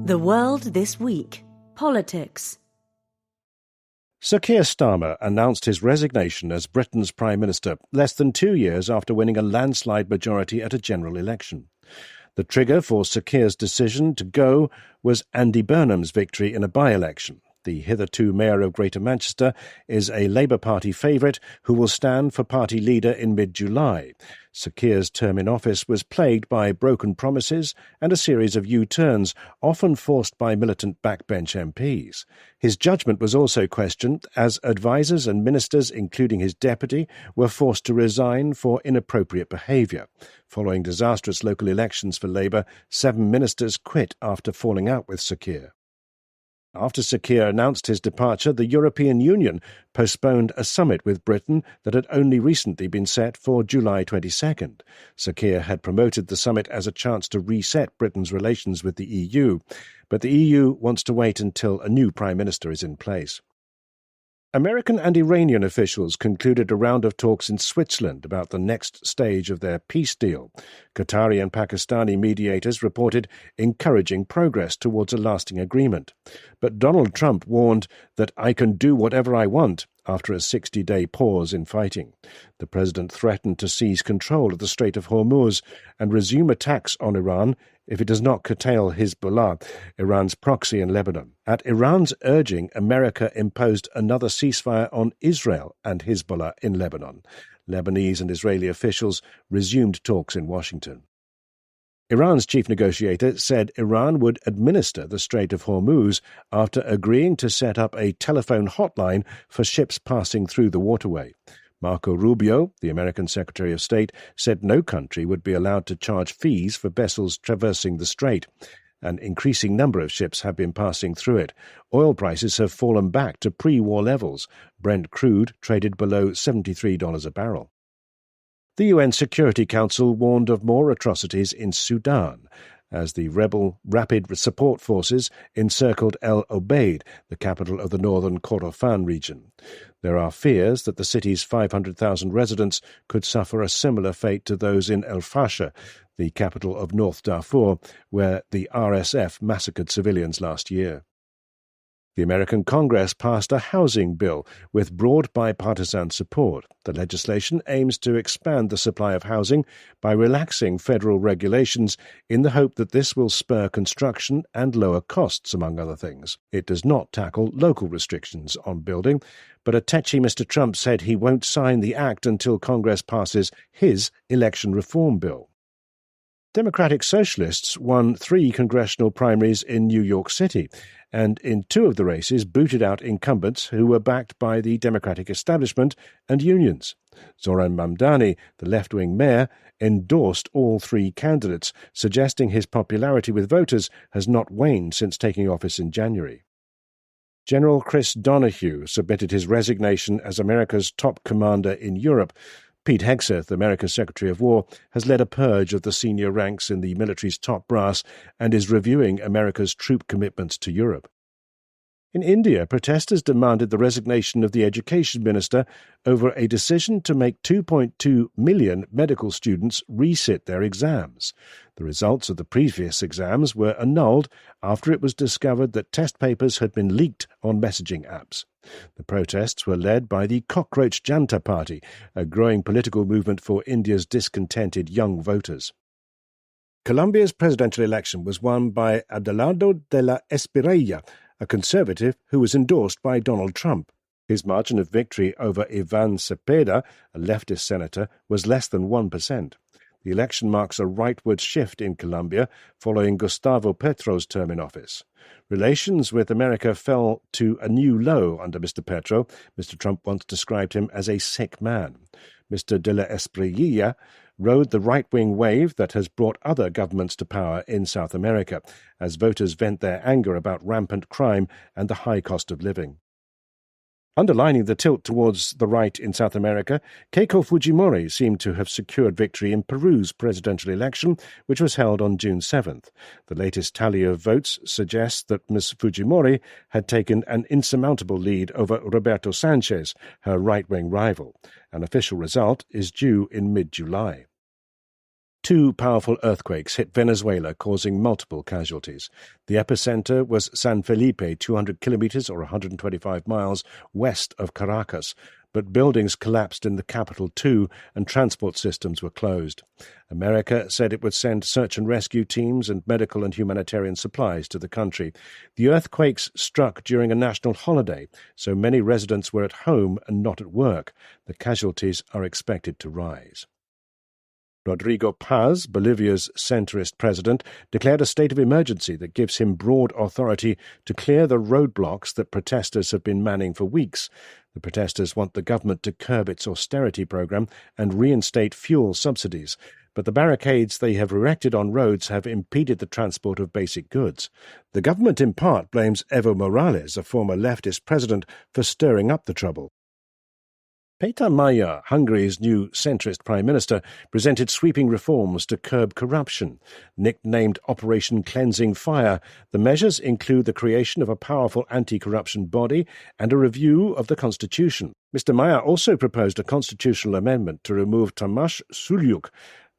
The World This Week. Politics. Sir Keir Starmer announced his resignation as Britain's Prime Minister less than 2 years after winning a landslide majority at a general election. The trigger for Sir Keir's decision to go was Andy Burnham's victory in a by-election. The hitherto Mayor of Greater Manchester is a Labour Party favourite who will stand for party leader in mid-July. Sir Keir's term in office was plagued by broken promises and a series of U-turns, often forced by militant backbench MPs. His judgment was also questioned as advisers and ministers, including his deputy, were forced to resign for inappropriate behaviour. Following disastrous local elections for Labour, 7 ministers quit after falling out with Sir Keir. After Sir Keir announced his departure, the European Union postponed a summit with Britain that had only recently been set for July 22nd. Sir Keir had promoted the summit as a chance to reset Britain's relations with the EU, but the EU wants to wait until a new Prime Minister is in place. American and Iranian officials concluded a round of talks in Switzerland about the next stage of their peace deal. Qatari and Pakistani mediators reported encouraging progress towards a lasting agreement. But Donald Trump warned that "I can do whatever I want" after a 60-day pause in fighting. The president threatened to seize control of the Strait of Hormuz and resume attacks on Iran if it does not curtail Hezbollah, Iran's proxy in Lebanon. At Iran's urging, America imposed another ceasefire on Israel and Hezbollah in Lebanon. Lebanese and Israeli officials resumed talks in Washington. Iran's chief negotiator said Iran would administer the Strait of Hormuz after agreeing to set up a telephone hotline for ships passing through the waterway. Marco Rubio, the American Secretary of State, said no country would be allowed to charge fees for vessels traversing the strait. An increasing number of ships have been passing through it. Oil prices have fallen back to pre-war levels. Brent crude traded below $73 a barrel. The UN Security Council warned of more atrocities in Sudan as the rebel Rapid Support Forces encircled El Obeid, the capital of the northern Kordofan region. There are fears that the city's 500,000 residents could suffer a similar fate to those in El Fasher, the capital of North Darfur, where the RSF massacred civilians last year. The American Congress passed a housing bill with broad bipartisan support. The legislation aims to expand the supply of housing by relaxing federal regulations in the hope that this will spur construction and lower costs, among other things. It does not tackle local restrictions on building, but a tetchy Mr. Trump said he won't sign the act until Congress passes his election reform bill. Democratic Socialists won 3 congressional primaries in New York City, and in 2 of the races booted out incumbents who were backed by the Democratic establishment and unions. Zoran Mamdani, the left-wing mayor, endorsed all 3 candidates, suggesting his popularity with voters has not waned since taking office in January. General Chris Donahue submitted his resignation as America's top commander in Europe. Pete Hegseth, America's Secretary of War, has led a purge of the senior ranks in the military's top brass and is reviewing America's troop commitments to Europe. In India, protesters demanded the resignation of the education minister over a decision to make 2.2 million medical students resit their exams. The results of the previous exams were annulled after it was discovered that test papers had been leaked on messaging apps. The protests were led by the Cockroach Janta Party, a growing political movement for India's discontented young voters. Colombia's presidential election was won by Abelardo de la Espriella, a conservative who was endorsed by Donald Trump. His margin of victory over Ivan Cepeda, a leftist senator, was less than 1%. The election marks a rightward shift in Colombia following Gustavo Petro's term in office. Relations with America fell to a new low under Mr. Petro. Mr. Trump once described him as a sick man. Mr. de la Espriella rode the right-wing wave that has brought other governments to power in South America, as voters vent their anger about rampant crime and the high cost of living. Underlining the tilt towards the right in South America, Keiko Fujimori seemed to have secured victory in Peru's presidential election, which was held on June 7th. The latest tally of votes suggests that Ms. Fujimori had taken an insurmountable lead over Roberto Sanchez, her right-wing rival. An official result is due in mid-July. Two powerful earthquakes hit Venezuela, causing multiple casualties. The epicenter was San Felipe, 200 kilometers or 125 miles west of Caracas, but buildings collapsed in the capital too, and transport systems were closed. America said it would send search and rescue teams and medical and humanitarian supplies to the country. The earthquakes struck during a national holiday, so many residents were at home and not at work. The casualties are expected to rise. Rodrigo Paz, Bolivia's centrist president, declared a state of emergency that gives him broad authority to clear the roadblocks that protesters have been manning for weeks. The protesters want the government to curb its austerity program and reinstate fuel subsidies, but the barricades they have erected on roads have impeded the transport of basic goods. The government in part blames Evo Morales, a former leftist president, for stirring up the trouble. Peter Mayer, Hungary's new centrist prime minister, presented sweeping reforms to curb corruption. Nicknamed Operation Cleansing Fire, the measures include the creation of a powerful anti-corruption body and a review of the constitution. Mr. Mayer also proposed a constitutional amendment to remove Tamás Sulyk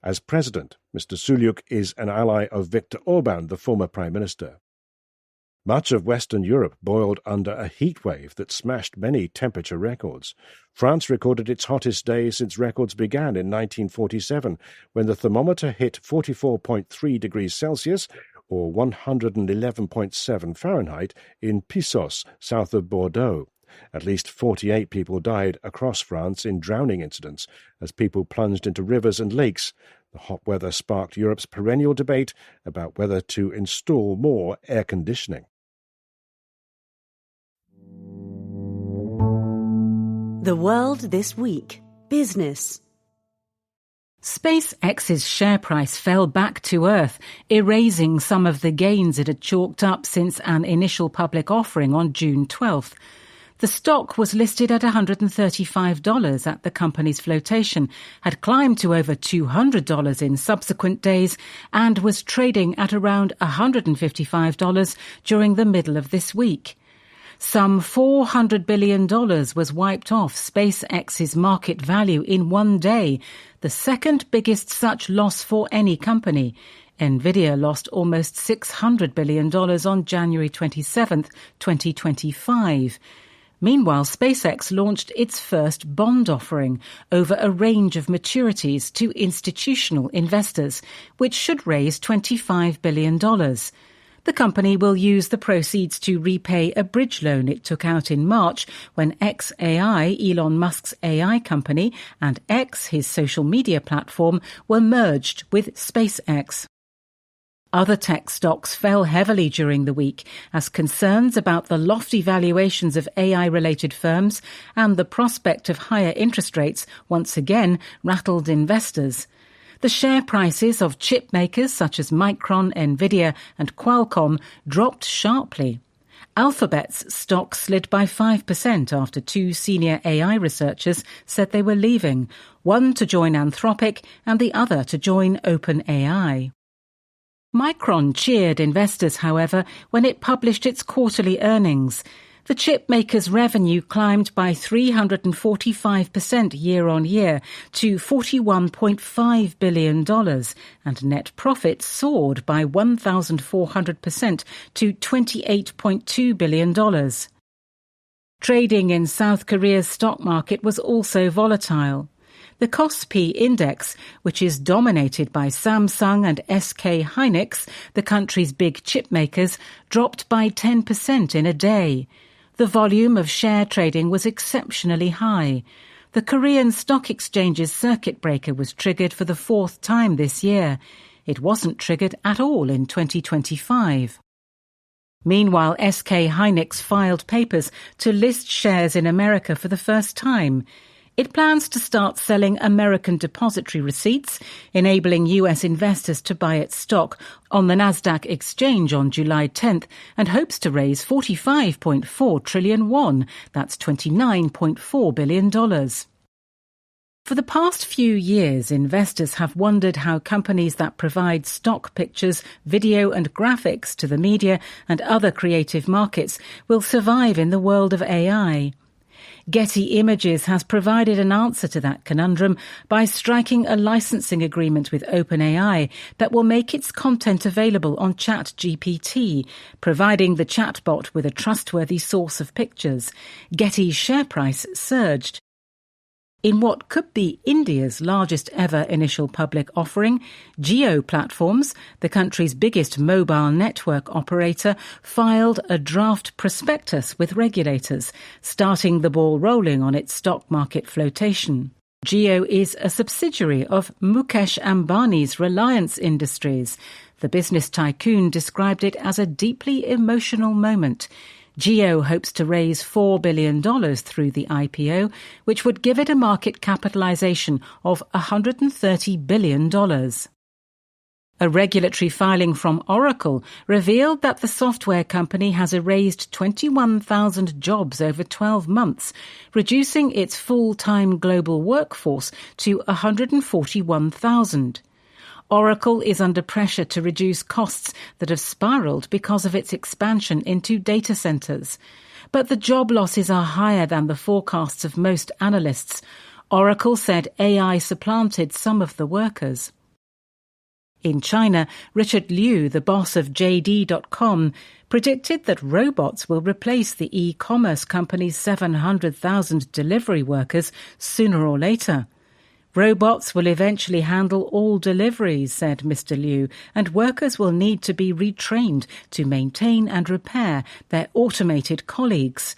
as president. Mr. Sulyk is an ally of Viktor Orbán, the former prime minister. Much of Western Europe boiled under a heat wave that smashed many temperature records. France recorded its hottest day since records began in 1947, when the thermometer hit 44.3 degrees Celsius, or 111.7 Fahrenheit, in Pissos, south of Bordeaux. At least 48 people died across France in drowning incidents as people plunged into rivers and lakes. The hot weather sparked Europe's perennial debate about whether to install more air conditioning. The World This Week. Business. SpaceX's share price fell back to earth, erasing some of the gains it had chalked up since an initial public offering on June 12th. The stock was listed at $135 at the company's flotation, had climbed to over $200 in subsequent days, and was trading at around $155 during the middle of this week. Some $400 billion was wiped off SpaceX's market value in one day, the second biggest such loss for any company. Nvidia lost almost $600 billion on January 27, 2025. Meanwhile, SpaceX launched its first bond offering over a range of maturities to institutional investors, which should raise $25 billion. The company will use the proceeds to repay a bridge loan it took out in March when xAI, Elon Musk's AI company, and X, his social media platform, were merged with SpaceX. Other tech stocks fell heavily during the week as concerns about the lofty valuations of AI-related firms and the prospect of higher interest rates once again rattled investors. The share prices of chip makers such as Micron, Nvidia and Qualcomm dropped sharply. Alphabet's stock slid by 5% after two senior AI researchers said they were leaving, one to join Anthropic and the other to join OpenAI. Micron cheered investors, however, when it published its quarterly earnings. The chip maker's revenue climbed by 345% year-on-year to $41.5 billion, and net profit soared by 1,400% to $28.2 billion. Trading in South Korea's stock market was also volatile. The KOSPI index, which is dominated by Samsung and SK Hynix, the country's big chip makers, dropped by 10% in a day. The volume of share trading was exceptionally high. The Korean Stock Exchange's circuit breaker was triggered for the fourth time this year. It wasn't triggered at all in 2025. Meanwhile, SK Hynix filed papers to list shares in America for the first time. It plans to start selling American depository receipts, enabling US investors to buy its stock on the Nasdaq exchange on July 10th, and hopes to raise 45.4 trillion won, that's $29.4 billion. For the past few years, investors have wondered how companies that provide stock pictures, video and graphics to the media and other creative markets will survive in the world of AI. Getty Images has provided an answer to that conundrum by striking a licensing agreement with OpenAI that will make its content available on ChatGPT, providing the chatbot with a trustworthy source of pictures. Getty's share price surged. In what could be India's largest ever initial public offering, Jio Platforms, the country's biggest mobile network operator, filed a draft prospectus with regulators, starting the ball rolling on its stock market flotation. Jio is a subsidiary of Mukesh Ambani's Reliance Industries. The business tycoon described it as a deeply emotional moment. Jio hopes to raise $4 billion through the IPO, which would give it a market capitalization of $130 billion. A regulatory filing from Oracle revealed that the software company has erased 21,000 jobs over 12 months, reducing its full-time global workforce to 141,000. Oracle is under pressure to reduce costs that have spiraled because of its expansion into data centers. But the job losses are higher than the forecasts of most analysts. Oracle said AI supplanted some of the workers. In China, Richard Liu, the boss of JD.com, predicted that robots will replace the e-commerce company's 700,000 delivery workers sooner or later. Robots will eventually handle all deliveries, said Mr. Liu, and workers will need to be retrained to maintain and repair their automated colleagues.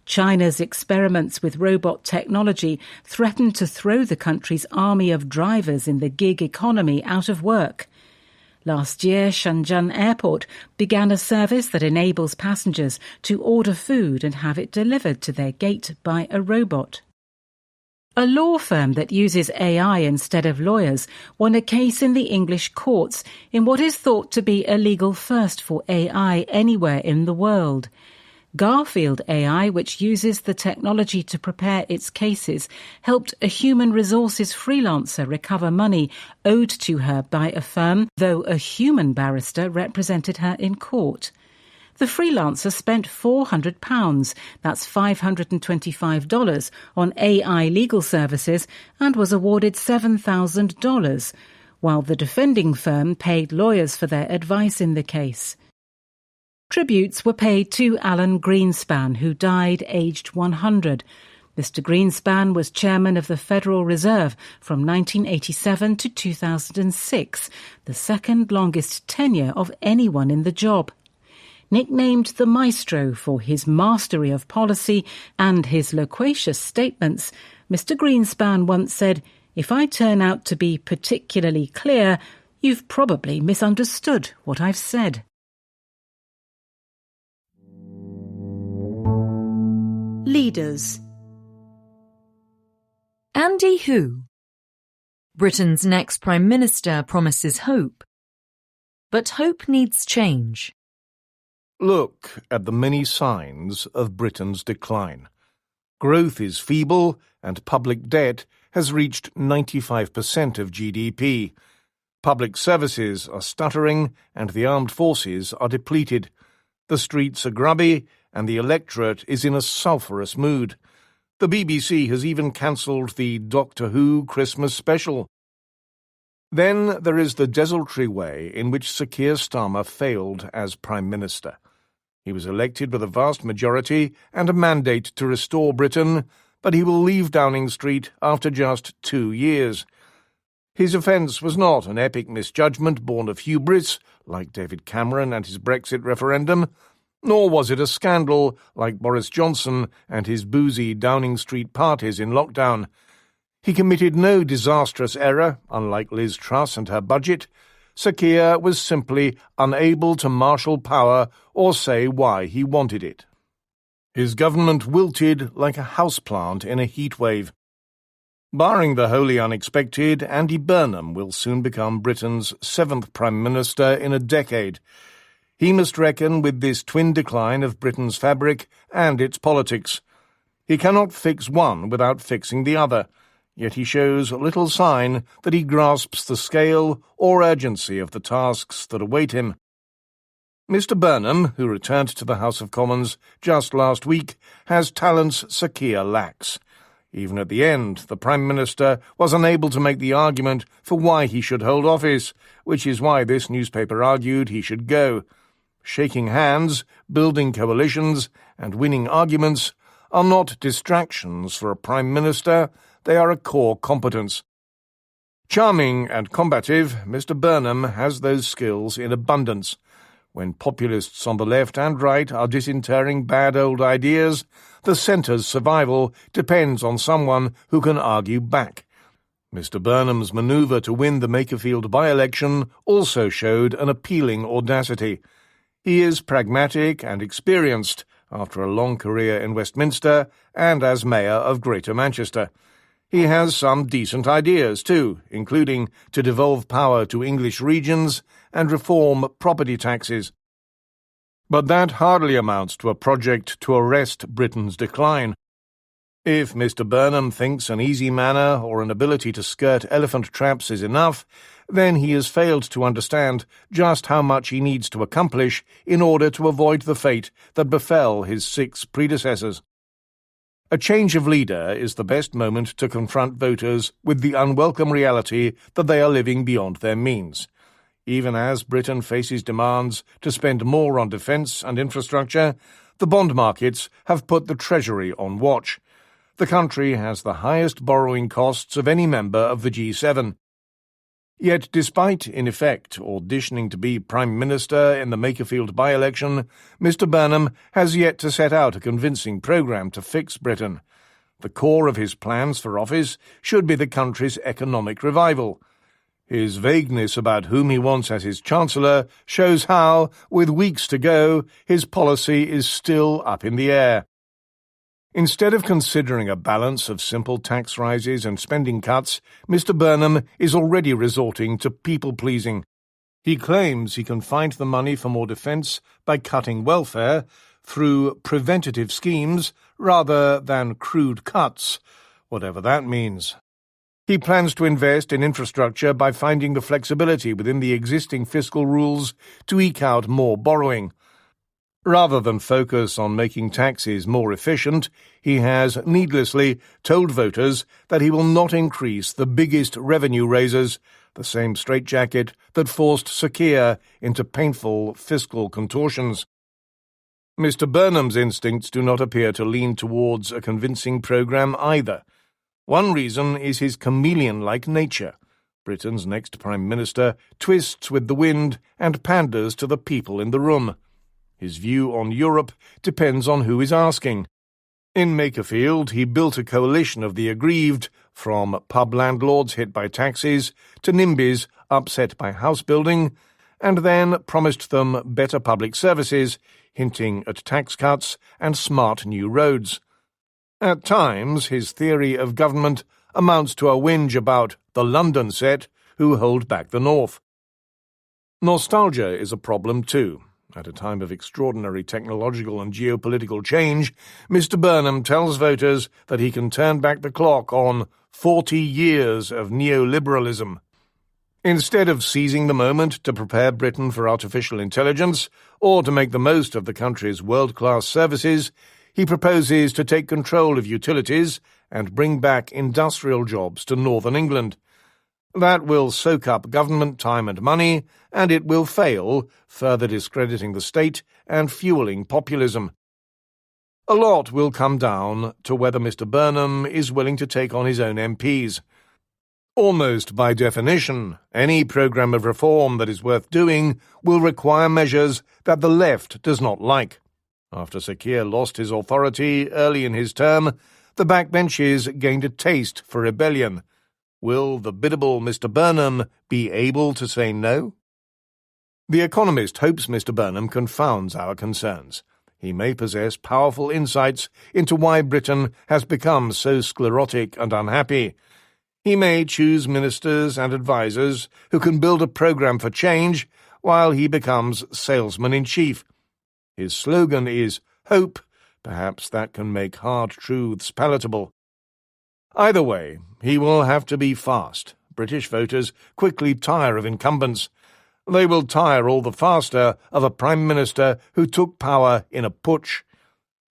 China's experiments with robot technology threaten to throw the country's army of drivers in the gig economy out of work. Last year, Shenzhen Airport began a service that enables passengers to order food and have it delivered to their gate by a robot. A law firm that uses AI instead of lawyers won a case in the English courts in what is thought to be a legal first for AI anywhere in the world. Garfield AI, which uses the technology to prepare its cases, helped a human resources freelancer recover money owed to her by a firm, though a human barrister represented her in court. The freelancer spent £400, that's $525, on AI legal services and was awarded $7,000, while the defending firm paid lawyers for their advice in the case. Tributes were paid to Alan Greenspan, who died aged 100. Mr. Greenspan was chairman of the Federal Reserve from 1987 to 2006, the second longest tenure of anyone in the job. Nicknamed the Maestro for his mastery of policy and his loquacious statements, Mr. Greenspan once said, "If I turn out to be particularly clear, you've probably misunderstood what I've said." Leaders. Andy who? Britain's next Prime Minister promises hope. But hope needs change. Look at the many signs of Britain's decline. Growth is feeble and public debt has reached 95% of GDP. Public services are stuttering and the armed forces are depleted. The streets are grubby and the electorate is in a sulphurous mood. The BBC has even cancelled the Doctor Who Christmas special. Then there is the desultory way in which Sir Keir Starmer failed as Prime Minister. He was elected with a vast majority and a mandate to restore Britain, but he will leave Downing Street after just 2 years. His offence was not an epic misjudgment born of hubris, like David Cameron and his Brexit referendum, nor was it a scandal like Boris Johnson and his boozy Downing Street parties in lockdown. He committed no disastrous error, unlike Liz Truss and her budget. Sir Keir was simply unable to marshal power or say why he wanted it. His government wilted like a houseplant in a heatwave. Barring the wholly unexpected, Andy Burnham will soon become Britain's 7th Prime Minister in a decade. He must reckon with this twin decline of Britain's fabric and its politics. He cannot fix one without fixing the other. Yet he shows little sign that he grasps the scale or urgency of the tasks that await him. Mr. Burnham, who returned to the House of Commons just last week, has talents Sir Keir lacks. Even at the end, the Prime Minister was unable to make the argument for why he should hold office, which is why this newspaper argued he should go. Shaking hands, building coalitions, and winning arguments are not distractions for a Prime Minister, they are a core competence. Charming and combative, Mr. Burnham has those skills in abundance. When populists on the left and right are disinterring bad old ideas, the centre's survival depends on someone who can argue back. Mr. Burnham's manoeuvre to win the Makerfield by-election also showed an appealing audacity. He is pragmatic and experienced after a long career in Westminster and as Mayor of Greater Manchester. He has some decent ideas too, including to devolve power to English regions and reform property taxes. But that hardly amounts to a project to arrest Britain's decline. If Mr. Burnham thinks an easy manner or an ability to skirt elephant traps is enough, then he has failed to understand just how much he needs to accomplish in order to avoid the fate that befell his 6 predecessors. A change of leader is the best moment to confront voters with the unwelcome reality that they are living beyond their means. Even as Britain faces demands to spend more on defence and infrastructure, the bond markets have put the Treasury on watch. The country has the highest borrowing costs of any member of the G7. Yet despite, in effect, auditioning to be Prime Minister in the Makerfield by-election, Mr. Burnham has yet to set out a convincing programme to fix Britain. The core of his plans for office should be the country's economic revival. His vagueness about whom he wants as his Chancellor shows how, with weeks to go, his policy is still up in the air. Instead of considering a balance of simple tax rises and spending cuts, Mr. Burnham is already resorting to people-pleasing. He claims he can find the money for more defence by cutting welfare through preventative schemes rather than crude cuts, whatever that means. He plans to invest in infrastructure by finding the flexibility within the existing fiscal rules to eke out more borrowing. Rather than focus on making taxes more efficient, he has needlessly told voters that he will not increase the biggest revenue raisers, the same straitjacket that forced Sir Keir into painful fiscal contortions. Mr. Burnham's instincts do not appear to lean towards a convincing programme either. One reason is his chameleon-like nature. Britain's next Prime Minister twists with the wind and panders to the people in the room. His view on Europe depends on who is asking. In Makerfield, he built a coalition of the aggrieved, from pub landlords hit by taxes to NIMBYs upset by house building, and then promised them better public services, hinting at tax cuts and smart new roads. At times, his theory of government amounts to a whinge about the London set who hold back the North. Nostalgia is a problem too. At a time of extraordinary technological and geopolitical change, Mr. Burnham tells voters that he can turn back the clock on 40 years of neoliberalism. Instead of seizing the moment to prepare Britain for artificial intelligence or to make the most of the country's world-class services, he proposes to take control of utilities and bring back industrial jobs to northern England. That will soak up government time and money, and it will fail, further discrediting the state and fueling populism. A lot will come down to whether Mr. Burnham is willing to take on his own MPs. Almost by definition, any programme of reform that is worth doing will require measures that the left does not like. After Sir Keir lost his authority early in his term, the backbenches gained a taste for rebellion. Will the biddable Mr. Burnham be able to say no? The Economist hopes Mr. Burnham confounds our concerns. He may possess powerful insights into why Britain has become so sclerotic and unhappy. He may choose ministers and advisers who can build a programme for change while he becomes salesman-in-chief. His slogan is hope. Perhaps that can make hard truths palatable. Either way, he will have to be fast. British voters quickly tire of incumbents. They will tire all the faster of a Prime Minister who took power in a putsch.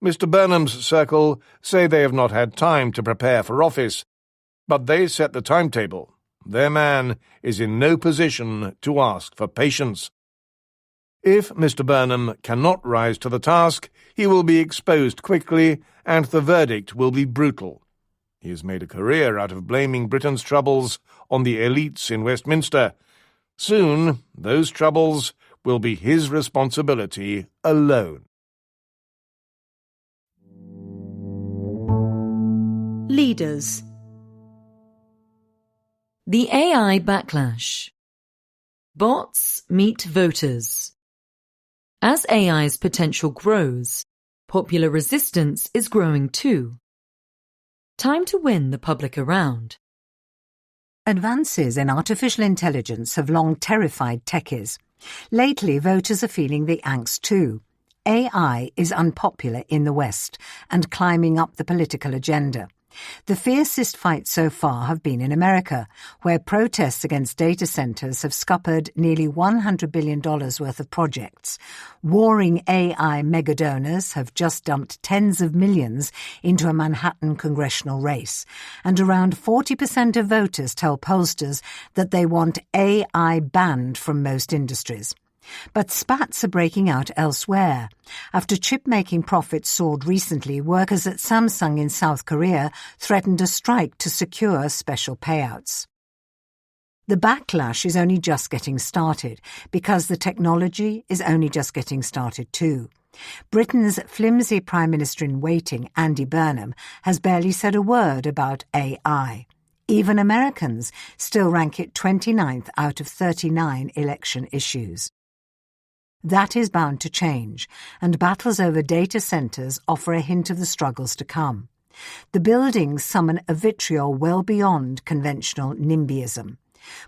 Mr. Burnham's circle say they have not had time to prepare for office, but they set the timetable. Their man is in no position to ask for patience. If Mr. Burnham cannot rise to the task, he will be exposed quickly, and the verdict will be brutal. He has made a career out of blaming Britain's troubles on the elites in Westminster. Soon, those troubles will be his responsibility alone. Leaders. The AI backlash. Bots meet voters. As AI's potential grows, popular resistance is growing too. Time to win the public around. Advances in artificial intelligence have long terrified techies. Lately, voters are feeling the angst too. AI is unpopular in the West and climbing up the political agenda. The fiercest fights so far have been in America, where protests against data centers have scuppered nearly $100 billion worth of projects. Warring AI megadonors have just dumped tens of millions into a Manhattan congressional race, and around 40% of voters tell pollsters that they want AI banned from most industries. But spats are breaking out elsewhere. After chip-making profits soared recently, workers at Samsung in South Korea threatened a strike to secure special payouts. The backlash is only just getting started, because the technology is only just getting started too. Britain's flimsy Prime Minister-in-waiting, Andy Burnham, has barely said a word about AI. Even Americans still rank it 29th out of 39 election issues. That is bound to change, and battles over data centers offer a hint of the struggles to come. The buildings summon a vitriol well beyond conventional NIMBYism.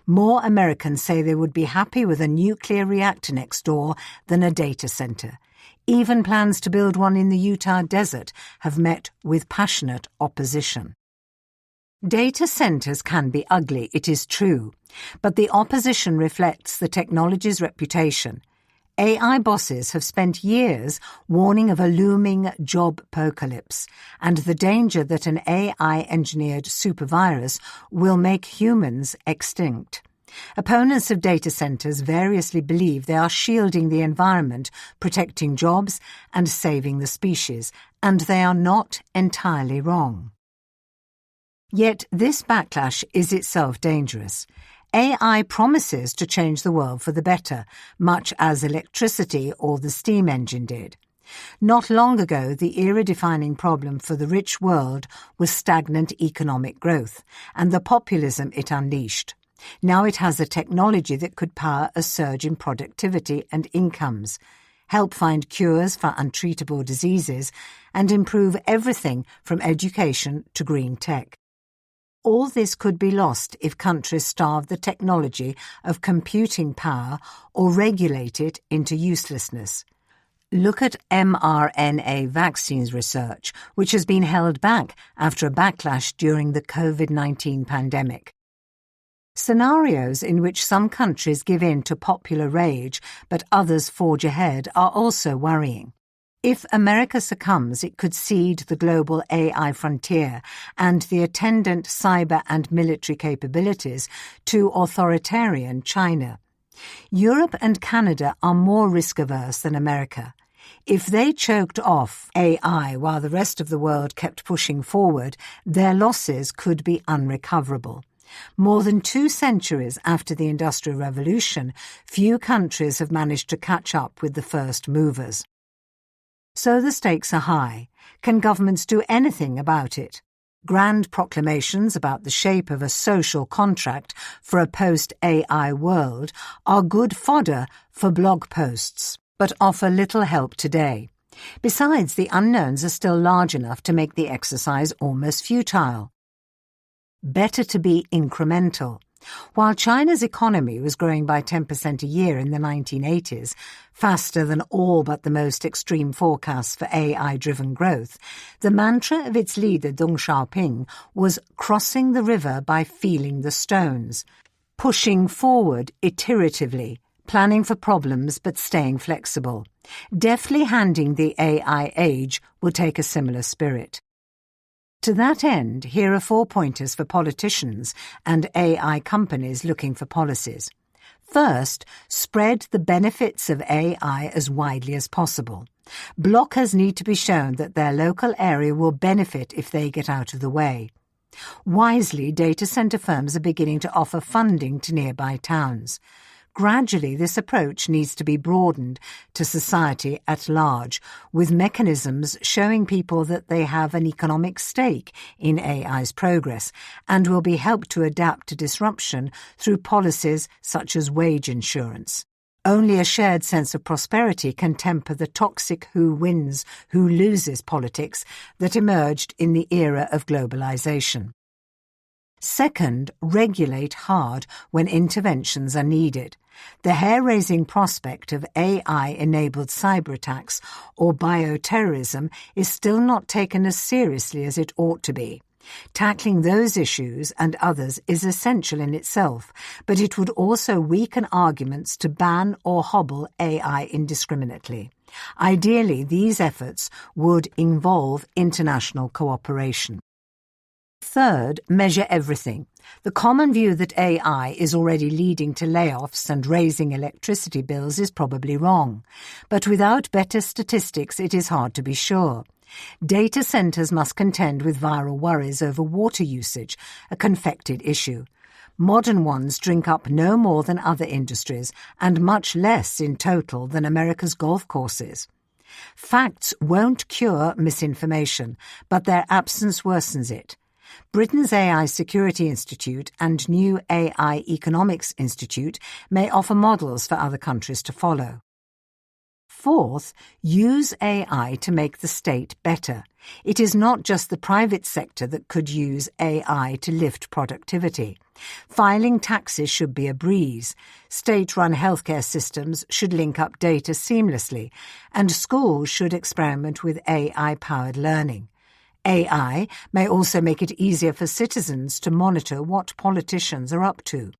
More Americans say they would be happy with a nuclear reactor next door than a data center. Even plans to build one in the Utah desert have met with passionate opposition. Data centers can be ugly, it is true, but the opposition reflects the technology's reputation. AI bosses have spent years warning of a looming job apocalypse and the danger that an AI-engineered supervirus will make humans extinct. Opponents of data centers variously believe they are shielding the environment, protecting jobs, and saving the species, and they are not entirely wrong. Yet this backlash is itself dangerous. AI promises to change the world for the better, much as electricity or the steam engine did. Not long ago, the era-defining problem for the rich world was stagnant economic growth and the populism it unleashed. Now it has a technology that could power a surge in productivity and incomes, help find cures for untreatable diseases, and improve everything from education to green tech. All this could be lost if countries starve the technology of computing power or regulate it into uselessness. Look at mRNA vaccines research, which has been held back after a backlash during the COVID-19 pandemic. Scenarios in which some countries give in to popular rage but others forge ahead are also worrying. If America succumbs, it could cede the global AI frontier and the attendant cyber and military capabilities to authoritarian China. Europe and Canada are more risk-averse than America. If they choked off AI while the rest of the world kept pushing forward, their losses could be unrecoverable. More than 2 centuries after the Industrial Revolution, few countries have managed to catch up with the first movers. So the stakes are high. Can governments do anything about it? Grand proclamations about the shape of a social contract for a post-AI world are good fodder for blog posts, but offer little help today. Besides, the unknowns are still large enough to make the exercise almost futile. Better to be incremental. While China's economy was growing by 10% a year in the 1980s, faster than all but the most extreme forecasts for AI-driven growth, the mantra of its leader Deng Xiaoping was crossing the river by feeling the stones, pushing forward iteratively, planning for problems but staying flexible. Deftly handling the AI age will take a similar spirit. To that end, here are 4 pointers for politicians and AI companies looking for policies. First, spread the benefits of AI as widely as possible. Blockers need to be shown that their local area will benefit if they get out of the way. Wisely, data centre firms are beginning to offer funding to nearby towns. Gradually, this approach needs to be broadened to society at large, with mechanisms showing people that they have an economic stake in AI's progress and will be helped to adapt to disruption through policies such as wage insurance. Only a shared sense of prosperity can temper the toxic who wins, who loses politics that emerged in the era of globalization. Second, regulate hard when interventions are needed. The hair-raising prospect of AI-enabled cyber-attacks or bioterrorism is still not taken as seriously as it ought to be. Tackling those issues and others is essential in itself, but it would also weaken arguments to ban or hobble AI indiscriminately. Ideally, these efforts would involve international cooperation. Third, measure everything. The common view that AI is already leading to layoffs and raising electricity bills is probably wrong. But without better statistics, it is hard to be sure. Data centres must contend with viral worries over water usage, a confected issue. Modern ones drink up no more than other industries, and much less in total than America's golf courses. Facts won't cure misinformation, but their absence worsens it. Britain's AI Security Institute and new AI Economics Institute may offer models for other countries to follow. Fourth, use AI to make the state better. It is not just the private sector that could use AI to lift productivity. Filing taxes should be a breeze. State-run healthcare systems should link up data seamlessly, and schools should experiment with AI-powered learning. AI may also make it easier for citizens to monitor what politicians are up to.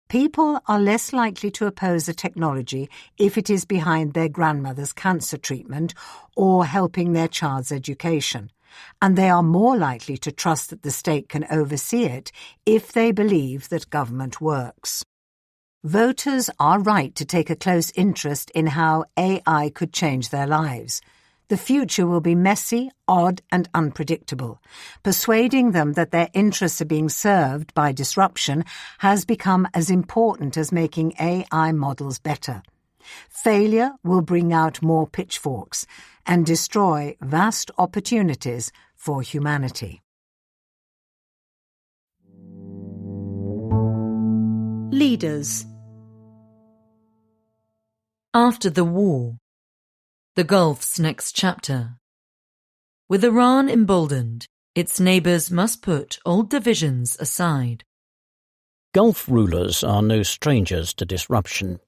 People are less likely to oppose a technology if it is behind their grandmother's cancer treatment or helping their child's education, and they are more likely to trust that the state can oversee it if they believe that government works. Voters are right to take a close interest in how AI could change their lives. The future will be messy, odd, and unpredictable. Persuading them that their interests are being served by disruption has become as important as making AI models better. Failure will bring out more pitchforks and destroy vast opportunities for humanity. Leaders. After the war. The Gulf's next chapter. With Iran emboldened, its neighbours must put old divisions aside. Gulf rulers are no strangers to disruption.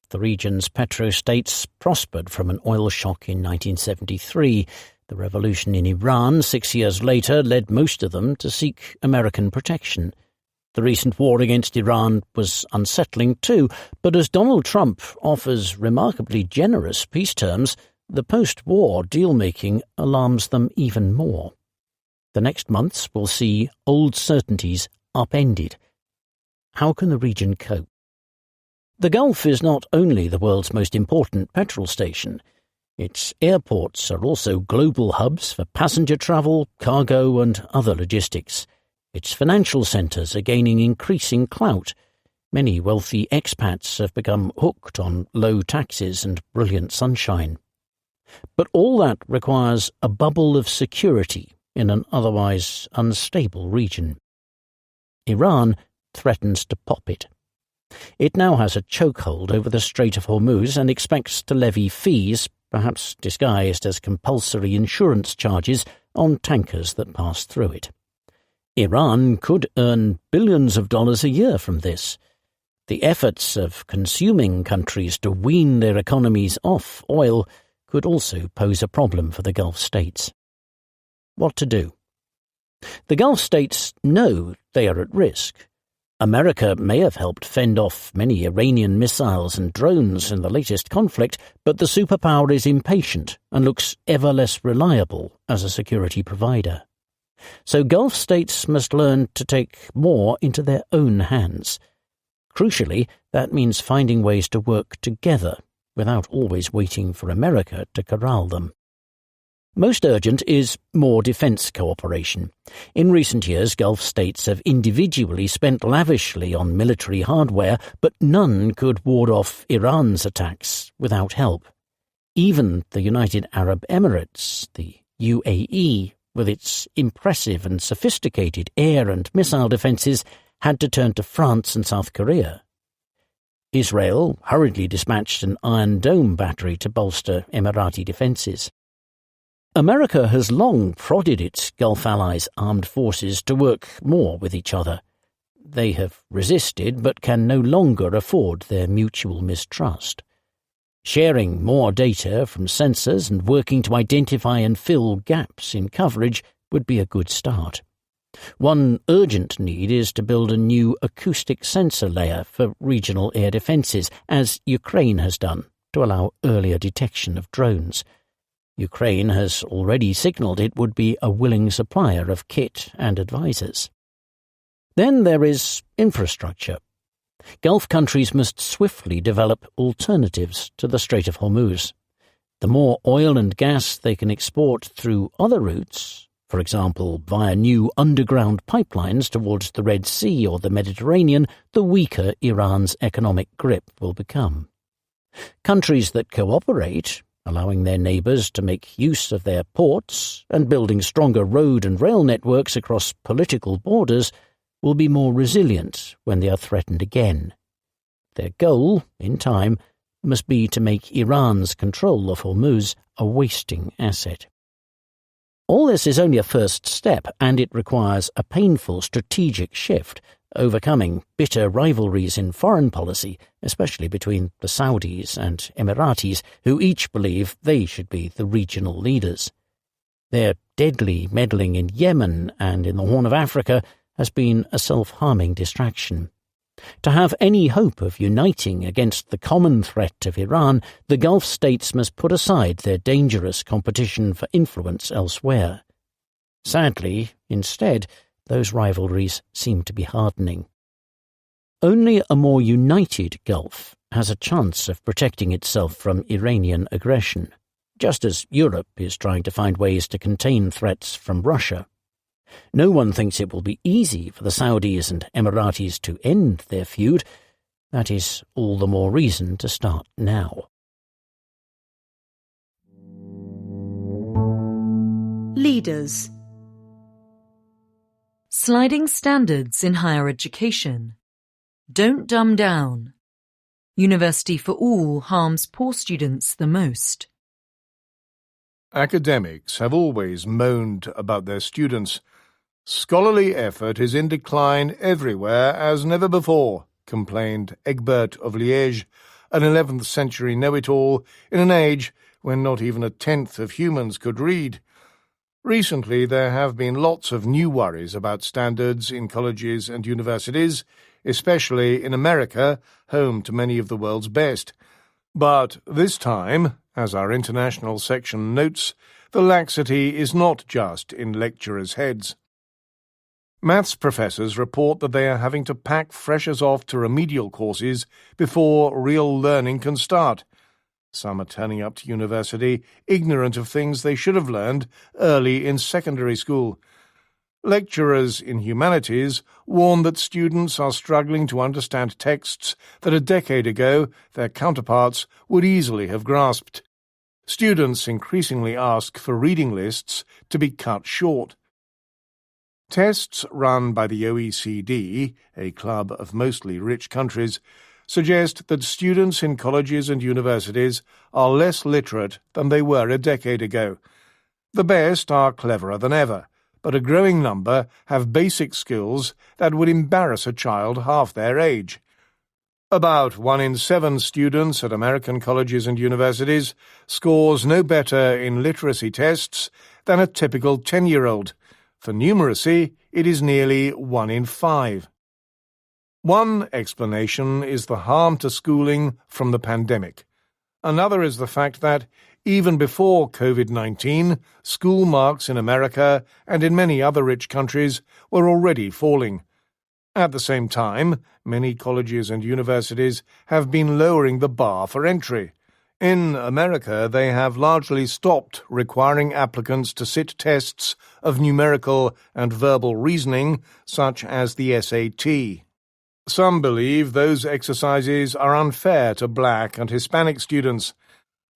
The region's petrostates prospered from an oil shock in 1973. The revolution in Iran 6 years later led most of them to seek American protection. The recent war against Iran was unsettling too, but as Donald Trump offers remarkably generous peace terms, the post-war deal-making alarms them even more. The next months will see old certainties upended. How can the region cope? The Gulf is not only the world's most important petrol station. Its airports are also global hubs for passenger travel, cargo and other logistics. Its financial centres are gaining increasing clout. Many wealthy expats have become hooked on low taxes and brilliant sunshine. But all that requires a bubble of security in an otherwise unstable region. Iran threatens to pop it. It now has a chokehold over the Strait of Hormuz and expects to levy fees, perhaps disguised as compulsory insurance charges, on tankers that pass through it. Iran could earn billions of dollars a year from this. The efforts of consuming countries to wean their economies off oil could also pose a problem for the Gulf states. What to do? The Gulf states know they are at risk. America may have helped fend off many Iranian missiles and drones in the latest conflict, but the superpower is impatient and looks ever less reliable as a security provider. So Gulf states must learn to take more into their own hands. Crucially, that means finding ways to work together without always waiting for America to corral them. Most urgent is more defence cooperation. In recent years, Gulf states have individually spent lavishly on military hardware, but none could ward off Iran's attacks without help. Even the United Arab Emirates, the UAE, with its impressive and sophisticated air and missile defences, had to turn to France and South Korea. Israel hurriedly dispatched an Iron Dome battery to bolster Emirati defences. America has long prodded its Gulf allies' armed forces to work more with each other. They have resisted but can no longer afford their mutual mistrust. Sharing more data from sensors and working to identify and fill gaps in coverage would be a good start. One urgent need is to build a new acoustic sensor layer for regional air defences, as Ukraine has done, to allow earlier detection of drones. Ukraine has already signalled it would be a willing supplier of kit and advisors. Then there is infrastructure. Gulf countries must swiftly develop alternatives to the Strait of Hormuz. The more oil and gas they can export through other routes, for example via new underground pipelines towards the Red Sea or the Mediterranean, the weaker Iran's economic grip will become. Countries that cooperate, allowing their neighbours to make use of their ports and building stronger road and rail networks across political borders, will be more resilient when they are threatened again. Their goal, in time, must be to make Iran's control of Hormuz a wasting asset. All this is only a first step, and it requires a painful strategic shift, overcoming bitter rivalries in foreign policy, especially between the Saudis and Emiratis, who each believe they should be the regional leaders. Their deadly meddling in Yemen and in the Horn of Africa has been a self-harming distraction. To have any hope of uniting against the common threat of Iran, the Gulf states must put aside their dangerous competition for influence elsewhere. Sadly, instead, those rivalries seem to be hardening. Only a more united Gulf has a chance of protecting itself from Iranian aggression, just as Europe is trying to find ways to contain threats from Russia. No one thinks it will be easy for the Saudis and Emiratis to end their feud. That is all the more reason to start now. Leaders. Sliding standards in higher education. Don't dumb down. University for all harms poor students the most. Academics have always moaned about their students. Scholarly effort is in decline everywhere as never before, complained Egbert of Liège, an 11th century know-it-all in an age when not even a tenth of humans could read. Recently there have been lots of new worries about standards in colleges and universities, especially in America, home to many of the world's best. But this time, as our international section notes, the laxity is not just in lecturers' heads. Maths professors report that they are having to pack freshers off to remedial courses before real learning can start. Some are turning up to university ignorant of things they should have learned early in secondary school. Lecturers in humanities warn that students are struggling to understand texts that a decade ago their counterparts would easily have grasped. Students increasingly ask for reading lists to be cut short. Tests run by the OECD, a club of mostly rich countries, suggest that students in colleges and universities are less literate than they were a decade ago. The best are cleverer than ever, but a growing number have basic skills that would embarrass a child half their age. About 1 in 7 students at American colleges and universities scores no better in literacy tests than a typical 10-year-old. For numeracy, it is nearly 1 in 5. One explanation is the harm to schooling from the pandemic. Another is the fact that, even before COVID-19, school marks in America and in many other rich countries were already falling. At the same time, many colleges and universities have been lowering the bar for entry. In America, they have largely stopped requiring applicants to sit tests of numerical and verbal reasoning, such as the SAT. Some believe those exercises are unfair to black and Hispanic students.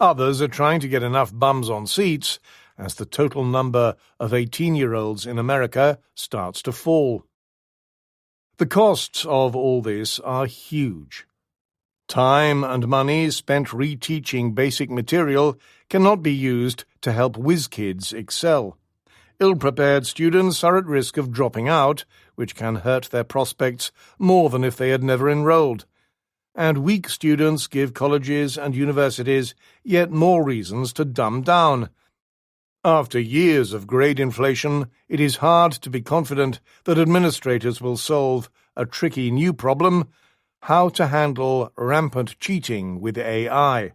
Others are trying to get enough bums on seats as the total number of 18-year-olds in America starts to fall. The costs of all this are huge. Time and money spent reteaching basic material cannot be used to help whiz kids excel. Ill-prepared students are at risk of dropping out, which can hurt their prospects more than if they had never enrolled. And weak students give colleges and universities yet more reasons to dumb down. After years of grade inflation, it is hard to be confident that administrators will solve a tricky new problem: how to handle rampant cheating with AI.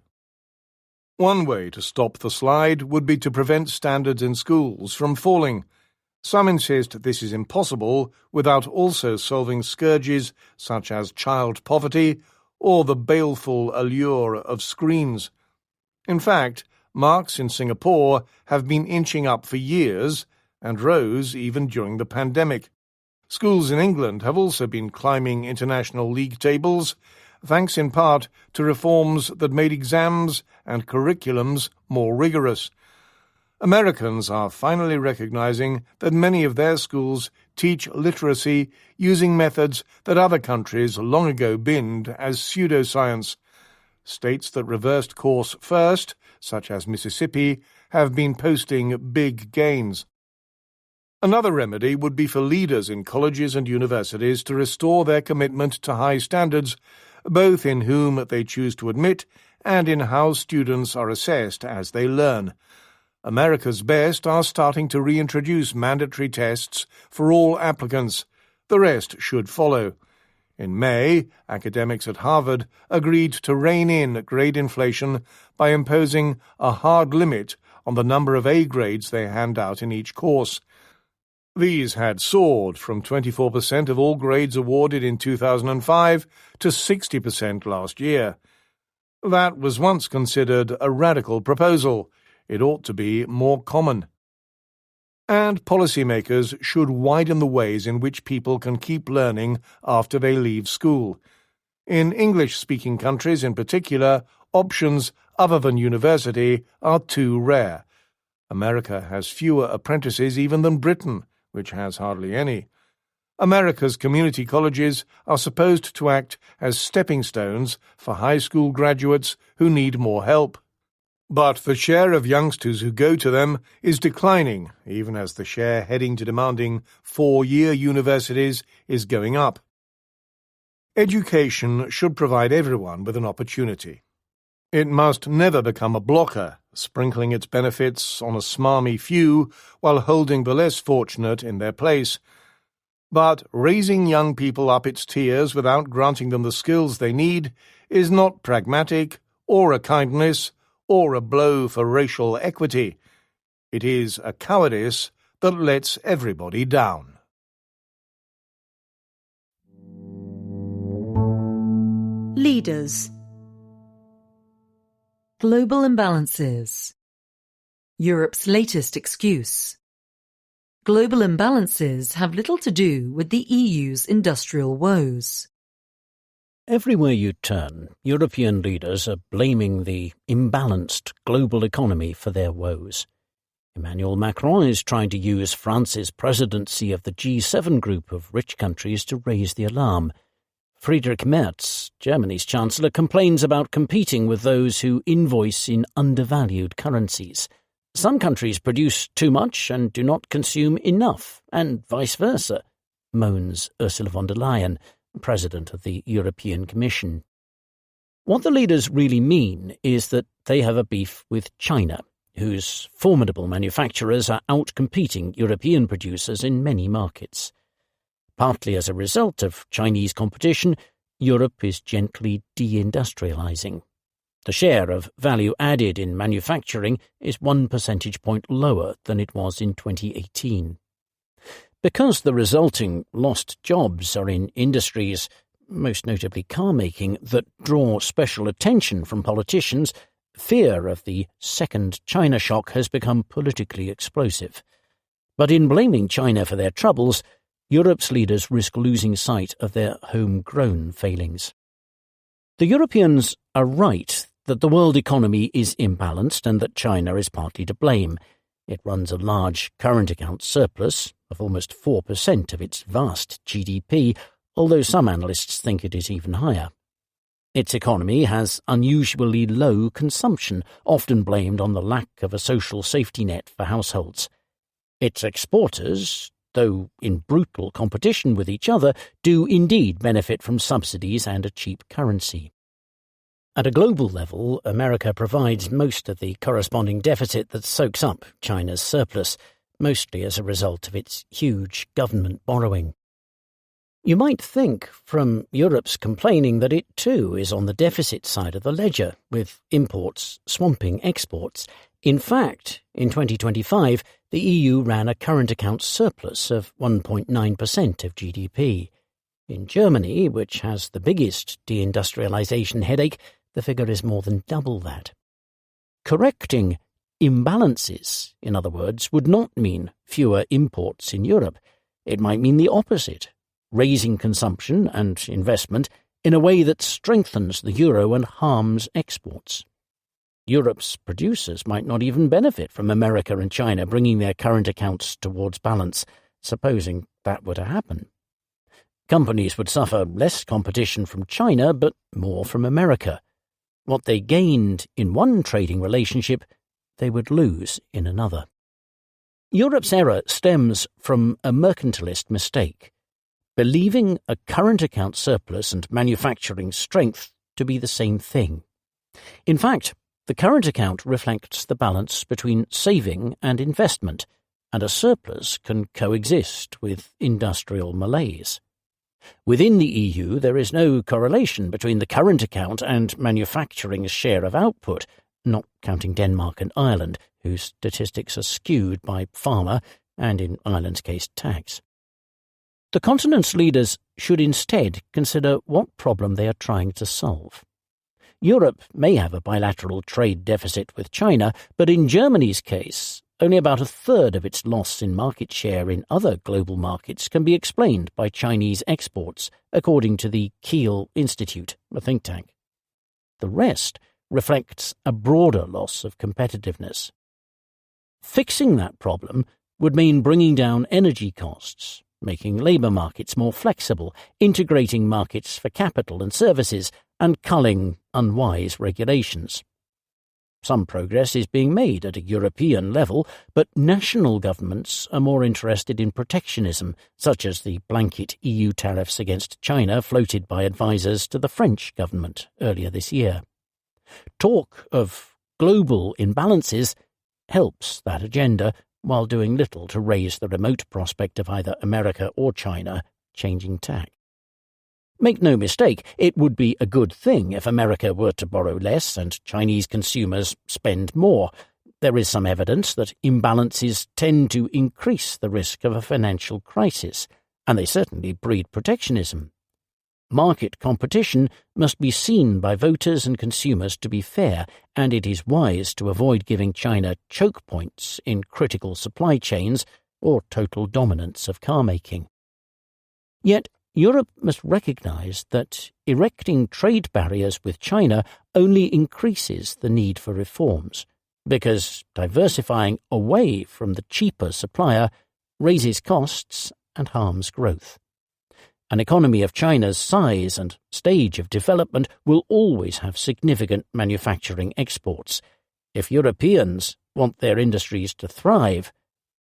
One way to stop the slide would be to prevent standards in schools from falling. Some insist this is impossible without also solving scourges such as child poverty or the baleful allure of screens. In fact, marks in Singapore have been inching up for years and rose even during the pandemic. Schools in England have also been climbing international league tables, thanks in part to reforms that made exams and curriculums more rigorous. Americans are finally recognizing that many of their schools teach literacy using methods that other countries long ago binned as pseudoscience. States that reversed course first, such as Mississippi, have been posting big gains. Another remedy would be for leaders in colleges and universities to restore their commitment to high standards, both in whom they choose to admit and in how students are assessed as they learn. America's best are starting to reintroduce mandatory tests for all applicants. The rest should follow. In May, academics at Harvard agreed to rein in grade inflation by imposing a hard limit on the number of A grades they hand out in each course. These had soared from 24% of all grades awarded in 2005 to 60% last year. That was once considered a radical proposal. It ought to be more common. And policymakers should widen the ways in which people can keep learning after they leave school. In English-speaking countries in particular, options other than university are too rare. America has fewer apprentices even than Britain, which has hardly any. America's community colleges are supposed to act as stepping stones for high school graduates who need more help. But the share of youngsters who go to them is declining, even as the share heading to demanding 4-year universities is going up. Education should provide everyone with an opportunity. It must never become a blocker, sprinkling its benefits on a smarmy few while holding the less fortunate in their place. But raising young people up its tiers without granting them the skills they need is not pragmatic or a kindness or a blow for racial equity. It is a cowardice that lets everybody down. Leaders. Global imbalances. Europe's latest excuse. Global imbalances have little to do with the EU's industrial woes. Everywhere you turn, European leaders are blaming the imbalanced global economy for their woes. Emmanuel Macron is trying to use France's presidency of the G7 group of rich countries to raise the alarm. Friedrich Merz, Germany's chancellor, complains about competing with those who invoice in undervalued currencies. Some countries produce too much and do not consume enough, and vice versa, moans Ursula von der Leyen, President of the European Commission. What the leaders really mean is that they have a beef with China, whose formidable manufacturers are out-competing European producers in many markets. Partly as a result of Chinese competition, Europe is gently deindustrializing. The share of value added in manufacturing is 1 percentage point lower than it was in 2018. Because the resulting lost jobs are in industries, most notably car making, that draw special attention from politicians, fear of the second China shock has become politically explosive. But in blaming China for their troubles, Europe's leaders risk losing sight of their homegrown failings. The Europeans are right that the world economy is imbalanced and that China is partly to blame. It runs a large current account surplus of almost 4% of its vast GDP, although some analysts think it is even higher. Its economy has unusually low consumption, often blamed on the lack of a social safety net for households. Its exporters, though in brutal competition with each other, do indeed benefit from subsidies and a cheap currency. At a global level, America provides most of the corresponding deficit that soaks up China's surplus, mostly as a result of its huge government borrowing. You might think from Europe's complaining that it too is on the deficit side of the ledger, with imports swamping exports. In fact, in 2025, the EU ran a current account surplus of 1.9% of GDP. In Germany, which has the biggest deindustrialization headache, the figure is more than double that. Correcting imbalances, in other words, would not mean fewer imports in Europe. It might mean the opposite, raising consumption and investment in a way that strengthens the euro and harms exports. Europe's producers might not even benefit from America and China bringing their current accounts towards balance, supposing that were to happen. Companies would suffer less competition from China, but more from America. What they gained in one trading relationship, they would lose in another. Europe's error stems from a mercantilist mistake, believing a current account surplus and manufacturing strength to be the same thing. In fact, the current account reflects the balance between saving and investment, and a surplus can coexist with industrial malaise. Within the EU, there is no correlation between the current account and manufacturing's share of output, not counting Denmark and Ireland, whose statistics are skewed by pharma and, in Ireland's case, tax. The continent's leaders should instead consider what problem they are trying to solve. Europe may have a bilateral trade deficit with China, but in Germany's case, only about a third of its loss in market share in other global markets can be explained by Chinese exports, according to the Kiel Institute, a think tank. The rest reflects a broader loss of competitiveness. Fixing that problem would mean bringing down energy costs, making labour markets more flexible, integrating markets for capital and services, and culling unwise regulations. Some progress is being made at a European level, but national governments are more interested in protectionism, such as the blanket EU tariffs against China floated by advisers to the French government earlier this year. Talk of global imbalances helps that agenda, while doing little to raise the remote prospect of either America or China changing tack. Make no mistake, it would be a good thing if America were to borrow less and Chinese consumers spend more. There is some evidence that imbalances tend to increase the risk of a financial crisis, and they certainly breed protectionism. Market competition must be seen by voters and consumers to be fair, and it is wise to avoid giving China choke points in critical supply chains or total dominance of car making. Yet, Europe must recognise that erecting trade barriers with China only increases the need for reforms, because diversifying away from the cheaper supplier raises costs and harms growth. An economy of China's size and stage of development will always have significant manufacturing exports. If Europeans want their industries to thrive,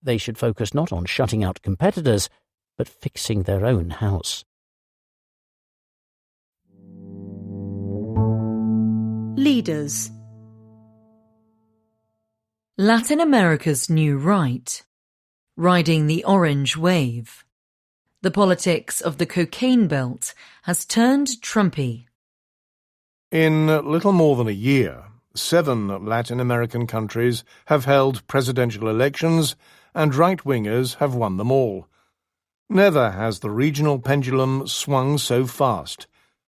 they should focus not on shutting out competitors, but fixing their own house. Leaders. Latin America's new right. Riding the orange wave. The politics of the cocaine belt has turned Trumpy. In little more than a year, 7 Latin American countries have held presidential elections, and right-wingers have won them all. Never has the regional pendulum swung so fast.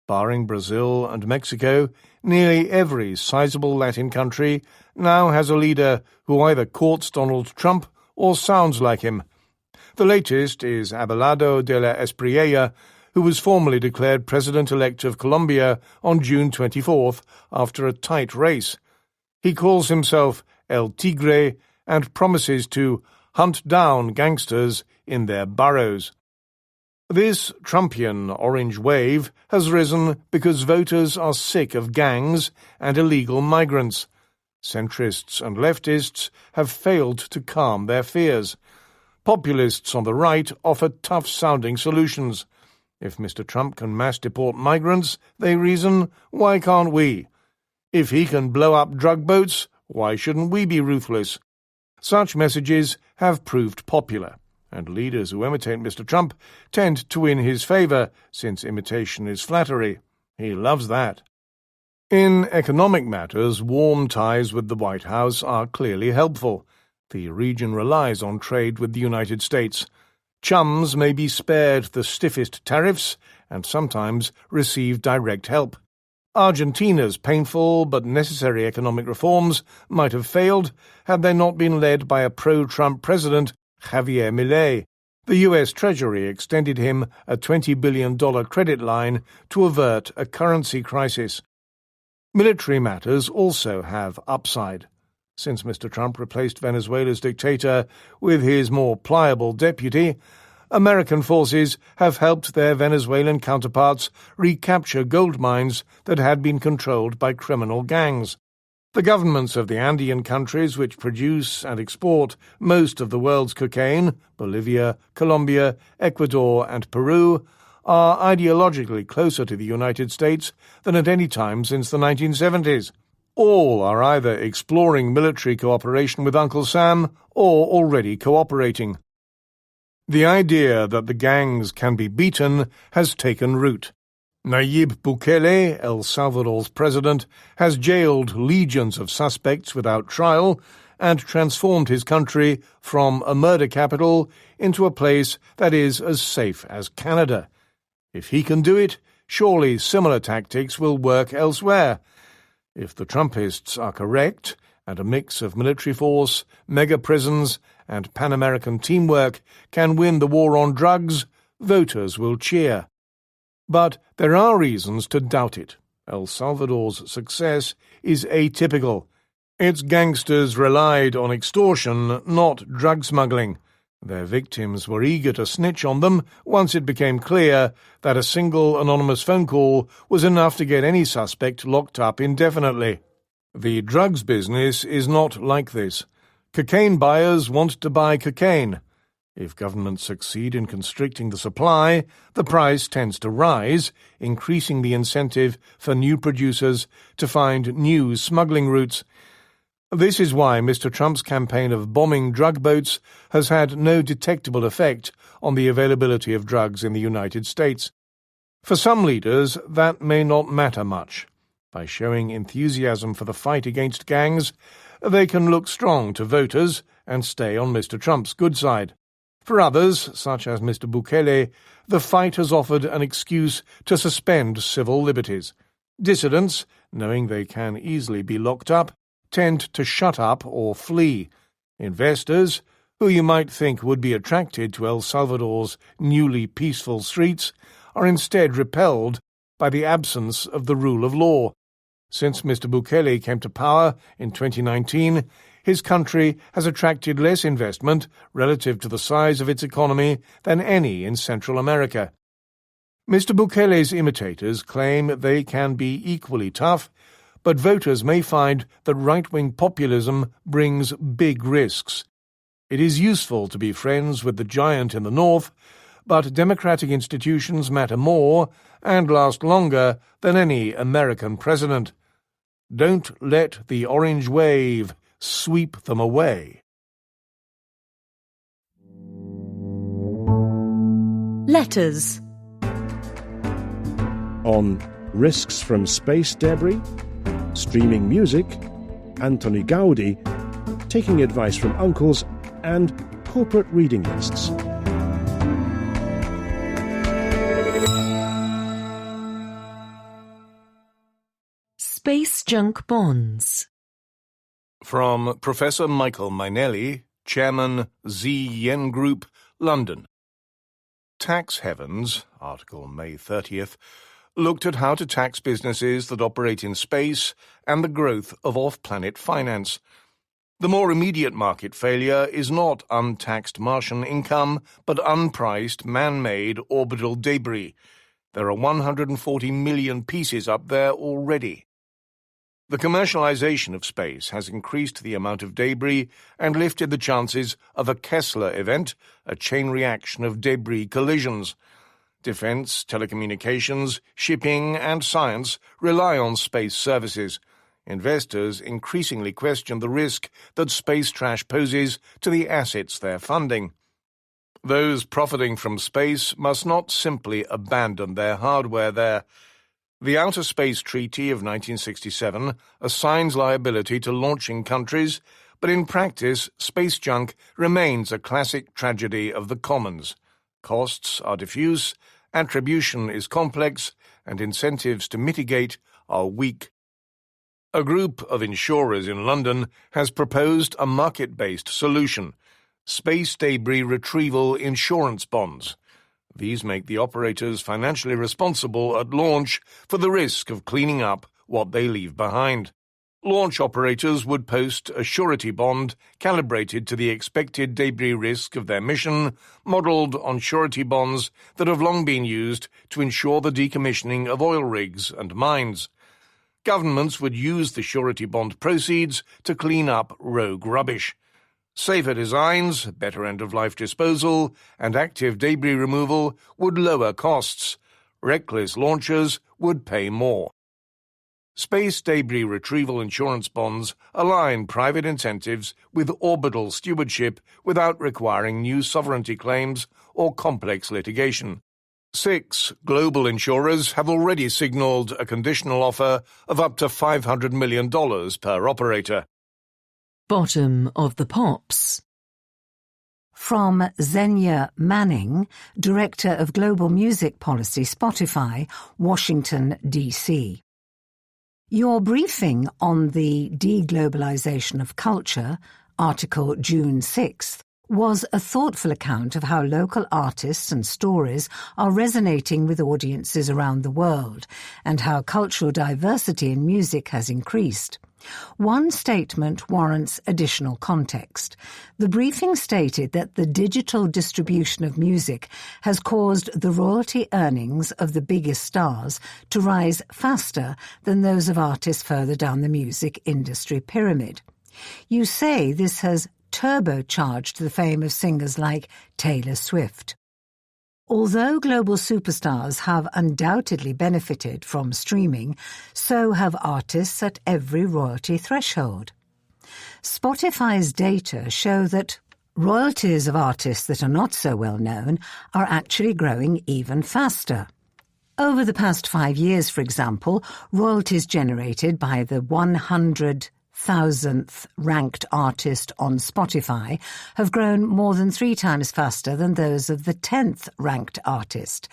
Barring Brazil and Mexico, nearly every sizable Latin country now has a leader who either courts Donald Trump or sounds like him. The latest is Abelardo de la Espriella, who was formally declared president-elect of Colombia on June 24th after a tight race. He calls himself El Tigre and promises to hunt down gangsters in their burrows. This Trumpian orange wave has risen because voters are sick of gangs and illegal migrants. Centrists and leftists have failed to calm their fears. Populists on the right offer tough-sounding solutions. If Mr. Trump can mass deport migrants, they reason, why can't we? If he can blow up drug boats, why shouldn't we be ruthless? Such messages have proved popular, and leaders who imitate Mr. Trump tend to win his favour, since imitation is flattery. He loves that. In economic matters, warm ties with the White House are clearly helpful. The region relies on trade with the United States. Chums may be spared the stiffest tariffs and sometimes receive direct help. Argentina's painful but necessary economic reforms might have failed had they not been led by a pro-Trump president, Javier Milei. The U.S. Treasury extended him a $20 billion credit line to avert a currency crisis. Military matters also have upside. Since Mr. Trump replaced Venezuela's dictator with his more pliable deputy, American forces have helped their Venezuelan counterparts recapture gold mines that had been controlled by criminal gangs. The governments of the Andean countries which produce and export most of the world's cocaine, Bolivia, Colombia, Ecuador, and Peru, are ideologically closer to the United States than at any time since the 1970s. All are either exploring military cooperation with Uncle Sam or already cooperating. The idea that the gangs can be beaten has taken root. Nayib Bukele, El Salvador's president, has jailed legions of suspects without trial and transformed his country from a murder capital into a place that is as safe as Canada. If he can do it, surely similar tactics will work elsewhere. If the Trumpists are correct, and a mix of military force, mega-prisons, and Pan-American teamwork can win the war on drugs, voters will cheer. But there are reasons to doubt it. El Salvador's success is atypical. Its gangsters relied on extortion, not drug smuggling. Their victims were eager to snitch on them once it became clear that a single anonymous phone call was enough to get any suspect locked up indefinitely. The drugs business is not like this. Cocaine buyers want to buy cocaine. If governments succeed in constricting the supply, the price tends to rise, increasing the incentive for new producers to find new smuggling routes. This is why Mr. Trump's campaign of bombing drug boats has had no detectable effect on the availability of drugs in the United States. For some leaders, that may not matter much. By showing enthusiasm for the fight against gangs, they can look strong to voters and stay on Mr. Trump's good side. For others, such as Mr. Bukele, the fight has offered an excuse to suspend civil liberties. Dissidents, knowing they can easily be locked up, tend to shut up or flee. Investors, who you might think would be attracted to El Salvador's newly peaceful streets, are instead repelled by the absence of the rule of law. Since Mr. Bukele came to power in 2019, his country has attracted less investment relative to the size of its economy than any in Central America. Mr. Bukele's imitators claim they can be equally tough, but voters may find that right-wing populism brings big risks. It is useful to be friends with the giant in the north, but democratic institutions matter more and last longer than any American president. Don't let the orange wave sweep them away. Letters. On risks from space debris, streaming music, Antoni Gaudi, taking advice from uncles, and corporate reading lists. Space junk bonds. From Professor Michael Mainelli, Chairman Z-Yen Group, London. Tax Heavens, article May 30th, looked at how to tax businesses that operate in space and the growth of off-planet finance. The more immediate market failure is not untaxed Martian income, but unpriced man-made orbital debris. There are 140 million pieces up there already. The commercialization of space has increased the amount of debris and lifted the chances of a Kessler event, a chain reaction of debris collisions. Defense, telecommunications, shipping, and science rely on space services. Investors increasingly question the risk that space trash poses to the assets they're funding. Those profiting from space must not simply abandon their hardware there. The Outer Space Treaty of 1967 assigns liability to launching countries, but in practice, space junk remains a classic tragedy of the commons. Costs are diffuse, attribution is complex, and incentives to mitigate are weak. A group of insurers in London has proposed a market-based solution: space debris retrieval insurance bonds. These make the operators financially responsible at launch for the risk of cleaning up what they leave behind. Launch operators would post a surety bond calibrated to the expected debris risk of their mission, modelled on surety bonds that have long been used to ensure the decommissioning of oil rigs and mines. Governments would use the surety bond proceeds to clean up rogue rubbish. Safer designs, better end-of-life disposal, and active debris removal would lower costs. Reckless launchers would pay more. Space debris retrieval insurance bonds align private incentives with orbital stewardship without requiring new sovereignty claims or complex litigation. 6 global insurers have already signalled a conditional offer of up to $500 million per operator. Bottom of the pops. From Xenia Manning, Director of Global Music Policy, Spotify, Washington, D.C. Your briefing on the deglobalization of culture, article June 6th, was a thoughtful account of how local artists and stories are resonating with audiences around the world and how cultural diversity in music has increased. One statement warrants additional context. The briefing stated that the digital distribution of music has caused the royalty earnings of the biggest stars to rise faster than those of artists further down the music industry pyramid. You say this has turbocharged the fame of singers like Taylor Swift. Although global superstars have undoubtedly benefited from streaming, so have artists at every royalty threshold. Spotify's data show that royalties of artists that are not so well known are actually growing even faster. Over the past 5 years, for example, royalties generated by the 100,000th ranked artist on Spotify have grown more than 3 times faster than those of the 10th ranked artist.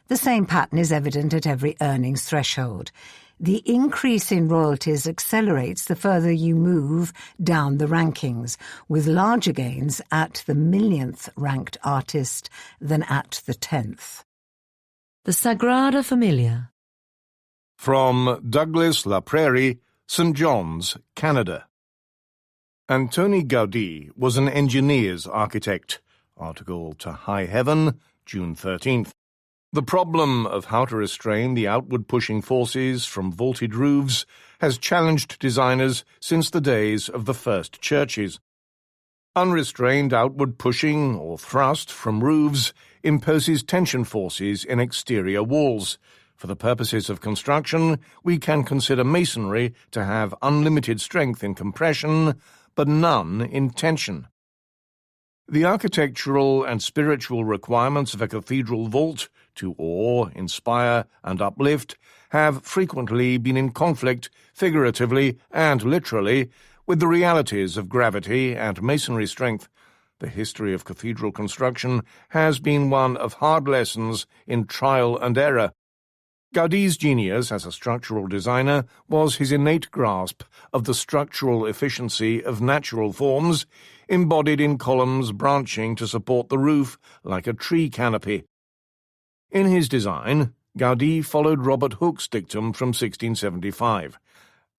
The same pattern is evident at every earnings threshold. The increase in royalties accelerates the further you move down the rankings, with larger gains at the millionth ranked artist than at the 10th. The Sagrada Familia. From Douglas LaPrairie, St. John's, Canada. Antoni Gaudi was an engineer's architect. Article to High Heaven, June 13th. The problem of how to restrain the outward-pushing forces from vaulted roofs has challenged designers since the days of the first churches. Unrestrained outward pushing or thrust from roofs imposes tension forces in exterior walls. For the purposes of construction, we can consider masonry to have unlimited strength in compression, but none in tension. The architectural and spiritual requirements of a cathedral vault to awe, inspire, and uplift have frequently been in conflict, figuratively and literally, with the realities of gravity and masonry strength. The history of cathedral construction has been one of hard lessons in trial and error. Gaudi's genius as a structural designer was his innate grasp of the structural efficiency of natural forms, embodied in columns branching to support the roof like a tree canopy. In his design, Gaudí followed Robert Hooke's dictum from 1675.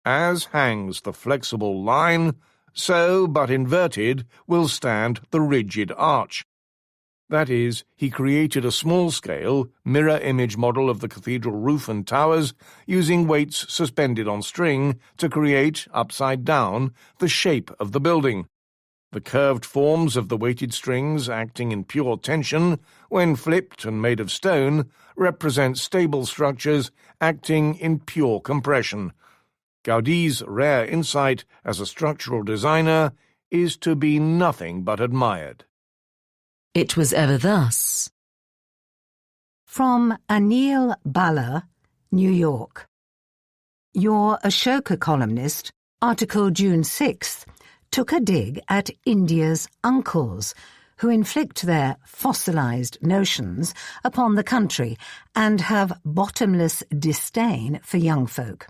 As hangs the flexible line, so, but inverted, will stand the rigid arch. That is, he created a small-scale, mirror-image model of the cathedral roof and towers, using weights suspended on string to create, upside down, the shape of the building. The curved forms of the weighted strings acting in pure tension, when flipped and made of stone, represent stable structures acting in pure compression. Gaudí's rare insight as a structural designer is to be nothing but admired. It was ever thus. From Anil Bala, New York. Your Ashoka columnist, article June 6th, took a dig at India's uncles, who inflict their fossilized notions upon the country and have bottomless disdain for young folk.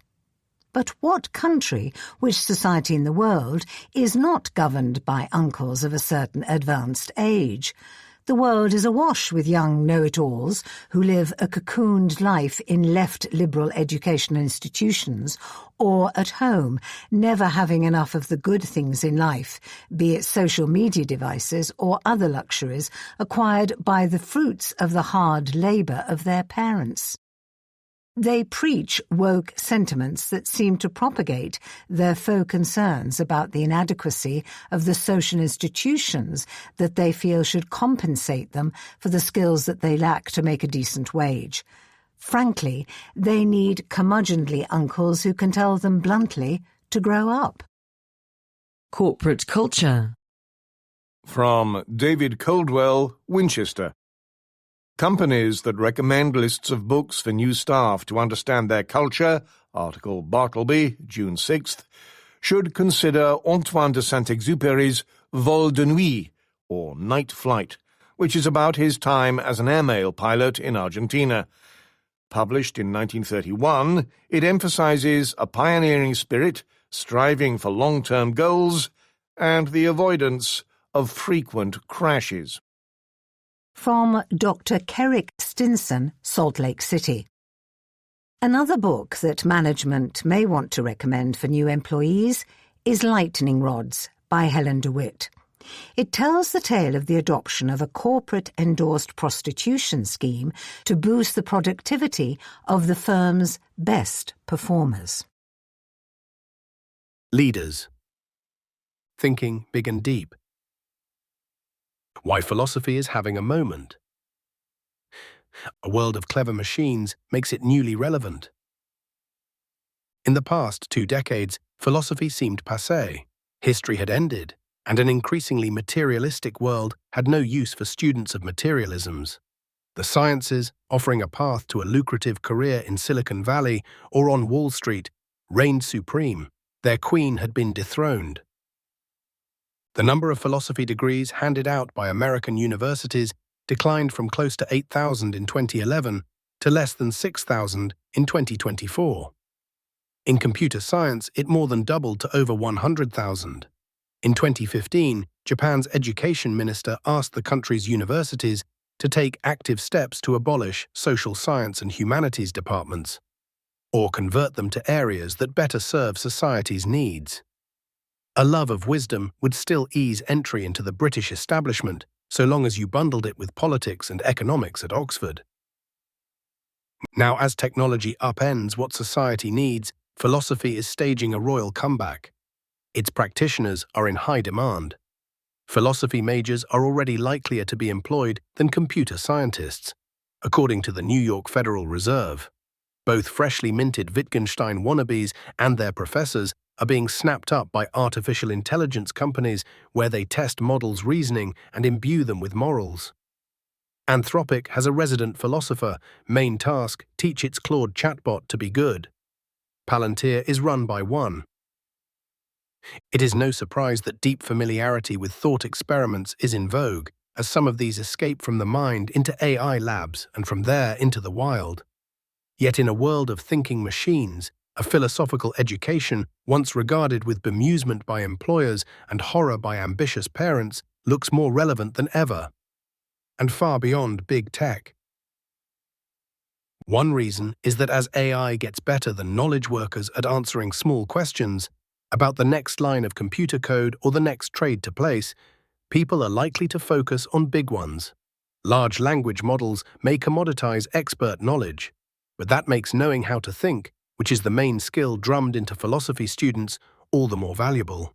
But what country, which society in the world, is not governed by uncles of a certain advanced age? The world is awash with young know-it-alls who live a cocooned life in left-liberal educational institutions or at home, never having enough of the good things in life, be it social media devices or other luxuries acquired by the fruits of the hard labour of their parents. They preach woke sentiments that seem to propagate their faux concerns about the inadequacy of the social institutions that they feel should compensate them for the skills that they lack to make a decent wage. Frankly, they need curmudgeonly uncles who can tell them bluntly to grow up. Corporate culture. From David Coldwell, Winchester. Companies that recommend lists of books for new staff to understand their culture, article Bartleby, June 6th, should consider Antoine de Saint-Exupéry's Vol de Nuit, or Night Flight, which is about his time as an airmail pilot in Argentina. Published in 1931, it emphasizes a pioneering spirit, striving for long-term goals, and the avoidance of frequent crashes. From Dr. Kerrick Stinson, Salt Lake City. Another book that management may want to recommend for new employees is Lightning Rods by Helen DeWitt. It tells the tale of the adoption of a corporate-endorsed prostitution scheme to boost the productivity of the firm's best performers. Leaders. Thinking big and deep. Why philosophy is having a moment. A world of clever machines makes it newly relevant. In the past 2 decades, philosophy seemed passé. History had ended, and an increasingly materialistic world had no use for students of materialisms. The sciences, offering a path to a lucrative career in Silicon Valley or on Wall Street, reigned supreme. Their queen had been dethroned. The number of philosophy degrees handed out by American universities declined from close to 8,000 in 2011 to less than 6,000 in 2024. In computer science, it more than doubled to over 100,000. In 2015, Japan's education minister asked the country's universities to take active steps to abolish social science and humanities departments, or convert them to areas that better serve society's needs. A love of wisdom would still ease entry into the British establishment, so long as you bundled it with politics and economics at Oxford. Now, as technology upends what society needs, philosophy is staging a royal comeback. Its practitioners are in high demand. Philosophy majors are already likelier to be employed than computer scientists, according to the New York Federal Reserve. Both freshly minted Wittgenstein wannabes and their professors are being snapped up by artificial intelligence companies where they test models' reasoning and imbue them with morals. Anthropic has a resident philosopher, main task, teach its Claude chatbot to be good. Palantir is run by one. It is no surprise that deep familiarity with thought experiments is in vogue, as some of these escape from the mind into AI labs and from there into the wild. Yet in a world of thinking machines, a philosophical education, once regarded with bemusement by employers and horror by ambitious parents, looks more relevant than ever, and far beyond big tech. One reason is that as AI gets better than knowledge workers at answering small questions about the next line of computer code or the next trade to place, people are likely to focus on big ones. Large language models may commoditize expert knowledge, but that makes knowing how to think, which is the main skill drummed into philosophy students, all the more valuable.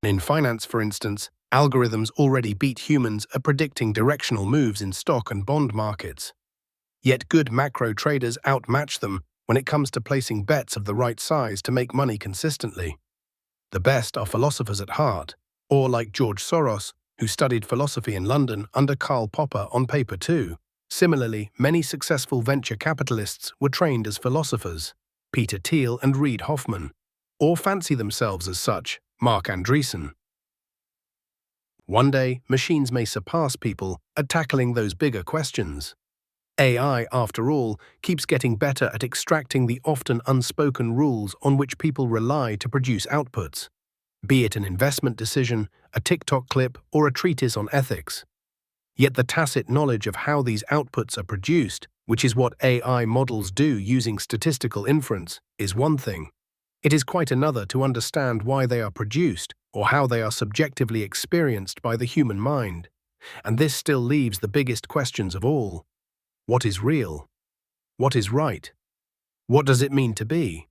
In finance, for instance, algorithms already beat humans at predicting directional moves in stock and bond markets. Yet good macro traders outmatch them when it comes to placing bets of the right size to make money consistently. The best are philosophers at heart, or like George Soros, who studied philosophy in London under Karl Popper on paper too. Similarly, many successful venture capitalists were trained as philosophers, Peter Thiel and Reid Hoffman, or fancy themselves as such, Mark Andreessen. One day, machines may surpass people at tackling those bigger questions. AI, after all, keeps getting better at extracting the often unspoken rules on which people rely to produce outputs, be it an investment decision, a TikTok clip, or a treatise on ethics. Yet the tacit knowledge of how these outputs are produced, which is what AI models do using statistical inference, is one thing. It is quite another to understand why they are produced or how they are subjectively experienced by the human mind. And this still leaves the biggest questions of all. What is real? What is right? What does it mean to be?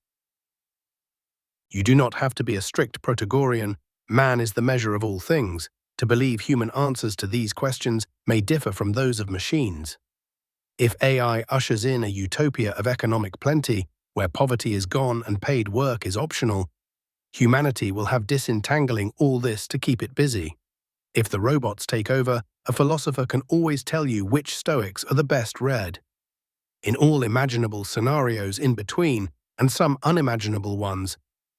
You do not have to be a strict Protagorean, man is the measure of all things, to believe human answers to these questions may differ from those of machines. If AI ushers in a utopia of economic plenty, where poverty is gone and paid work is optional, humanity will have disentangling all this to keep it busy. If the robots take over, a philosopher can always tell you which Stoics are the best read. In all imaginable scenarios in between, and some unimaginable ones,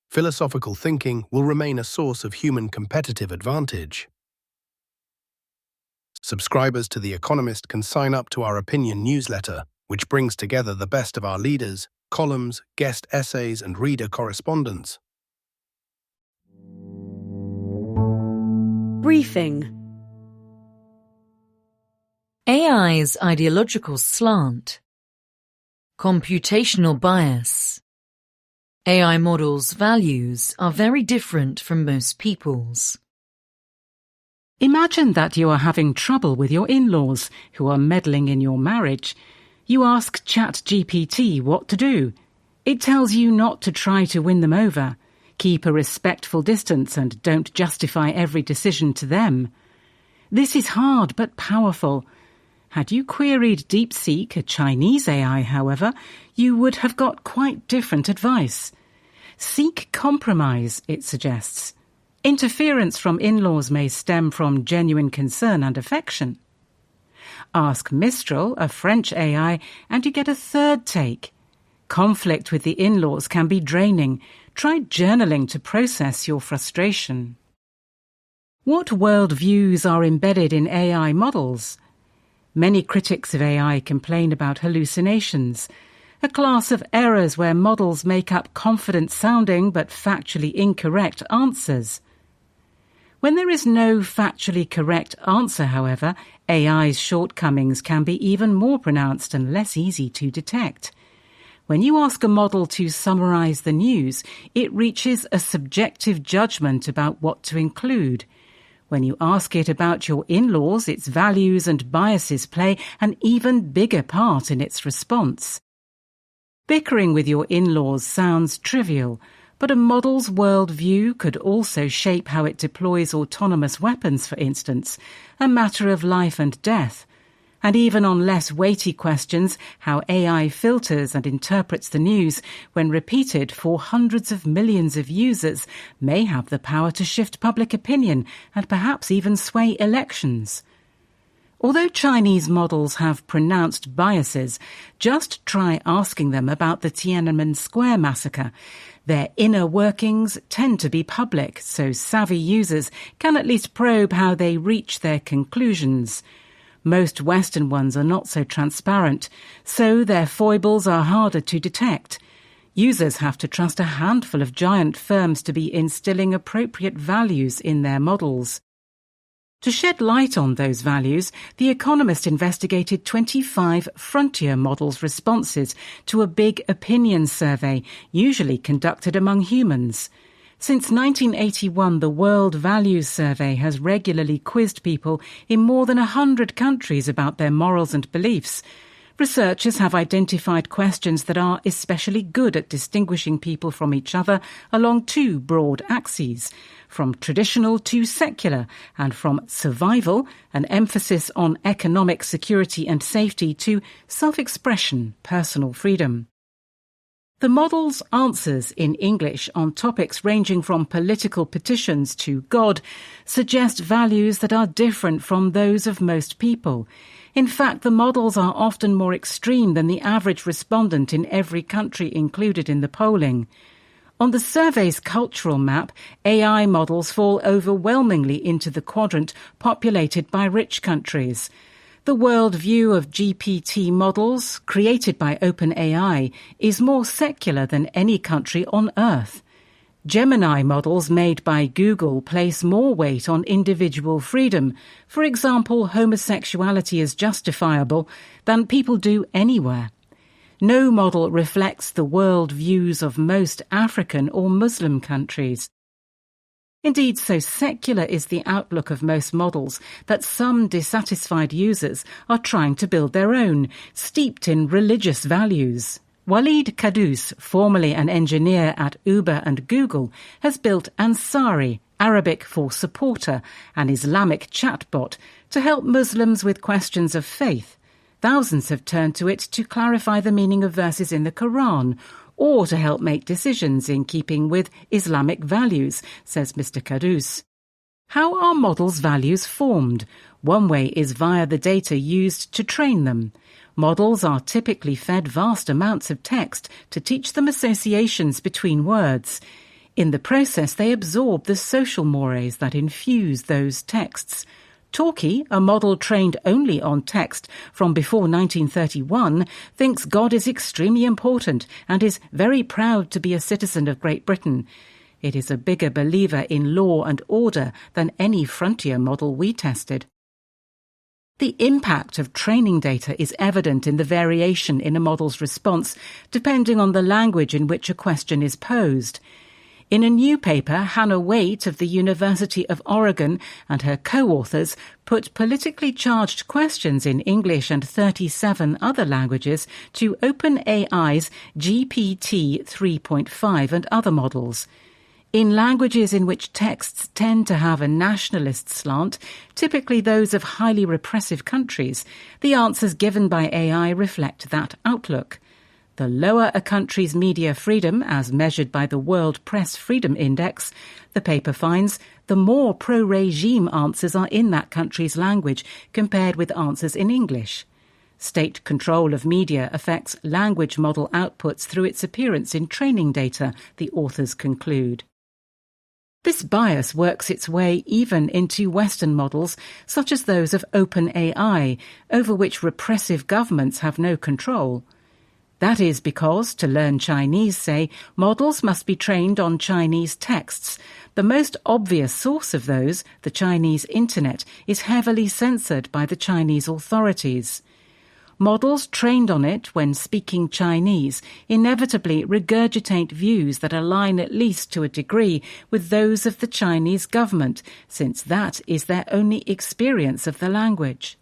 philosophical thinking will remain a source of human competitive advantage. Subscribers to The Economist can sign up to our opinion newsletter, which brings together the best of our leaders, columns, guest essays, and reader correspondence. Briefing. AI's ideological slant. Computational bias. AI models' values are very different from most people's. Imagine that you are having trouble with your in-laws who are meddling in your marriage. You ask ChatGPT what to do. It tells you not to try to win them over. Keep a respectful distance and don't justify every decision to them. This is hard but powerful. Had you queried DeepSeek, a Chinese AI, however, you would have got quite different advice. Seek compromise, it suggests. Interference from in-laws may stem from genuine concern and affection. Ask Mistral, a French AI, and you get a third take. Conflict with the in-laws can be draining. Try journaling to process your frustration. What worldviews are embedded in AI models? Many critics of AI complain about hallucinations, a class of errors where models make up confident-sounding but factually incorrect answers. When there is no factually correct answer, however, AI's shortcomings can be even more pronounced and less easy to detect. When you ask a model to summarize the news, it reaches a subjective judgment about what to include. When you ask it about your in-laws, its values and biases play an even bigger part in its response. Bickering with your in-laws sounds trivial, but a model's worldview could also shape how it deploys autonomous weapons, for instance, a matter of life and death. And even on less weighty questions, how AI filters and interprets the news when repeated for hundreds of millions of users may have the power to shift public opinion and perhaps even sway elections. Although Chinese models have pronounced biases, just try asking them about the Tiananmen Square massacre. Their inner workings tend to be public, so savvy users can at least probe how they reach their conclusions. Most Western ones are not so transparent, so their foibles are harder to detect. Users have to trust a handful of giant firms to be instilling appropriate values in their models. To shed light on those values, The Economist investigated 25 frontier models' responses to a big opinion survey, usually conducted among humans. Since 1981, the World Values Survey has regularly quizzed people in more than 100 countries about their morals and beliefs. Researchers have identified questions that are especially good at distinguishing people from each other along two broad axes, from traditional to secular, and from survival, an emphasis on economic security and safety, to self-expression, personal freedom. The model's answers in English on topics ranging from political petitions to God suggest values that are different from those of most people. In fact, the models are often more extreme than the average respondent in every country included in the polling. On the survey's cultural map, AI models fall overwhelmingly into the quadrant populated by rich countries. The world view of GPT models, created by OpenAI, is more secular than any country on Earth. Gemini models made by Google place more weight on individual freedom, for example, homosexuality is justifiable, than people do anywhere. No model reflects the world views of most African or Muslim countries. Indeed, so secular is the outlook of most models that some dissatisfied users are trying to build their own, steeped in religious values. Walid Kadous, formerly an engineer at Uber and Google, has built Ansari, Arabic for supporter, an Islamic chatbot, to help Muslims with questions of faith. Thousands have turned to it to clarify the meaning of verses in the Quran, or to help make decisions in keeping with Islamic values, says Mr. Kadous. How are models' values formed? One way is via the data used to train them. Models are typically fed vast amounts of text to teach them associations between words. In the process, they absorb the social mores that infuse those texts. Talkie, a model trained only on text from before 1931, thinks God is extremely important and is very proud to be a citizen of Great Britain. It is a bigger believer in law and order than any frontier model we tested. The impact of training data is evident in the variation in a model's response, depending on the language in which a question is posed. In a new paper, Hannah Waite of the University of Oregon and her co-authors put politically charged questions in English and 37 other languages to OpenAI's GPT 3.5 and other models. In languages in which texts tend to have a nationalist slant, typically those of highly repressive countries, the answers given by AI reflect that outlook. The lower a country's media freedom, as measured by the World Press Freedom Index, the paper finds, the more pro-regime answers are in that country's language compared with answers in English. State control of media affects language model outputs through its appearance in training data, the authors conclude. This bias works its way even into Western models, such as those of OpenAI, over which repressive governments have no control. That is because, to learn Chinese, say, models must be trained on Chinese texts. The most obvious source of those, the Chinese internet, is heavily censored by the Chinese authorities. Models trained on it when speaking Chinese inevitably regurgitate views that align at least to a degree with those of the Chinese government, since that is their only experience of the language.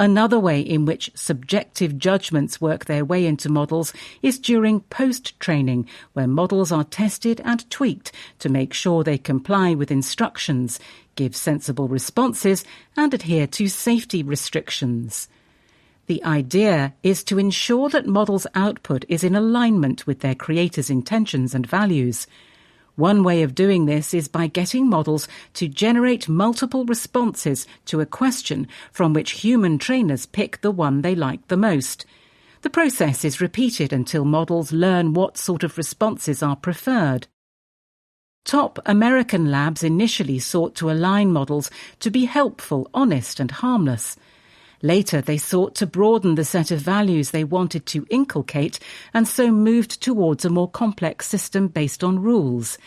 Another way in which subjective judgments work their way into models is during post-training, where models are tested and tweaked to make sure they comply with instructions, give sensible responses, and adhere to safety restrictions. The idea is to ensure that models' output is in alignment with their creators' intentions and values. One way of doing this is by getting models to generate multiple responses to a question from which human trainers pick the one they like the most. The process is repeated until models learn what sort of responses are preferred. Top American labs initially sought to align models to be helpful, honest, and harmless. Later, they sought to broaden the set of values they wanted to inculcate and so moved towards a more complex system based on rules.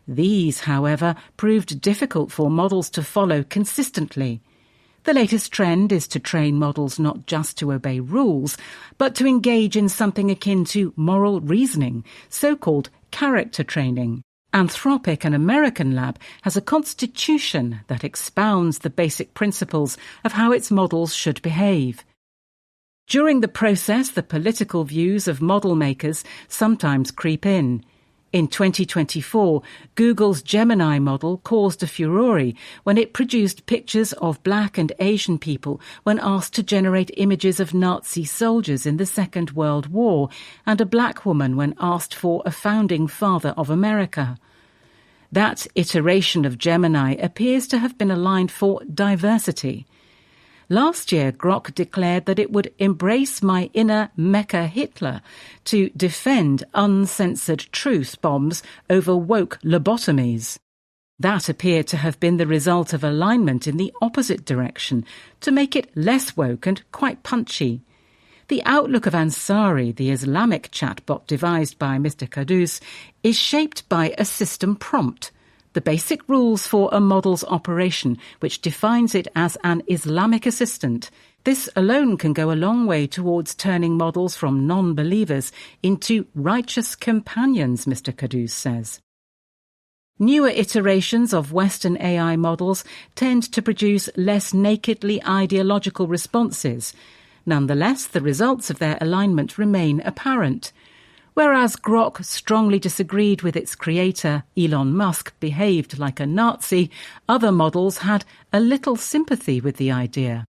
These, however, proved difficult for models to follow consistently. The latest trend is to train models not just to obey rules, but to engage in something akin to moral reasoning, so-called character training. Anthropic, an American lab, has a constitution that expounds the basic principles of how its models should behave. During the process, the political views of model makers sometimes creep in. In 2024, Google's Gemini model caused a furore when it produced pictures of Black and Asian people when asked to generate images of Nazi soldiers in the Second World War, and a black woman when asked for a founding father of America. That iteration of Gemini appears to have been aligned for diversity. Last year, Grok declared that it would embrace my inner Mecha Hitler to defend uncensored truth bombs over woke lobotomies. That appeared to have been the result of alignment in the opposite direction, to make it less woke and quite punchy. The outlook of Ansari, the Islamic chatbot devised by Mr. Kadus, is shaped by a system prompt, the basic rules for a model's operation, which defines it as an Islamic assistant. This alone can go a long way towards turning models from non-believers into righteous companions, Mr. Kadus says. Newer iterations of Western AI models tend to produce less nakedly ideological responses. Nonetheless, the results of their alignment remain apparent. Whereas Grok strongly disagreed with its creator, Elon Musk, behaved like a Nazi, other models had a little sympathy with the idea.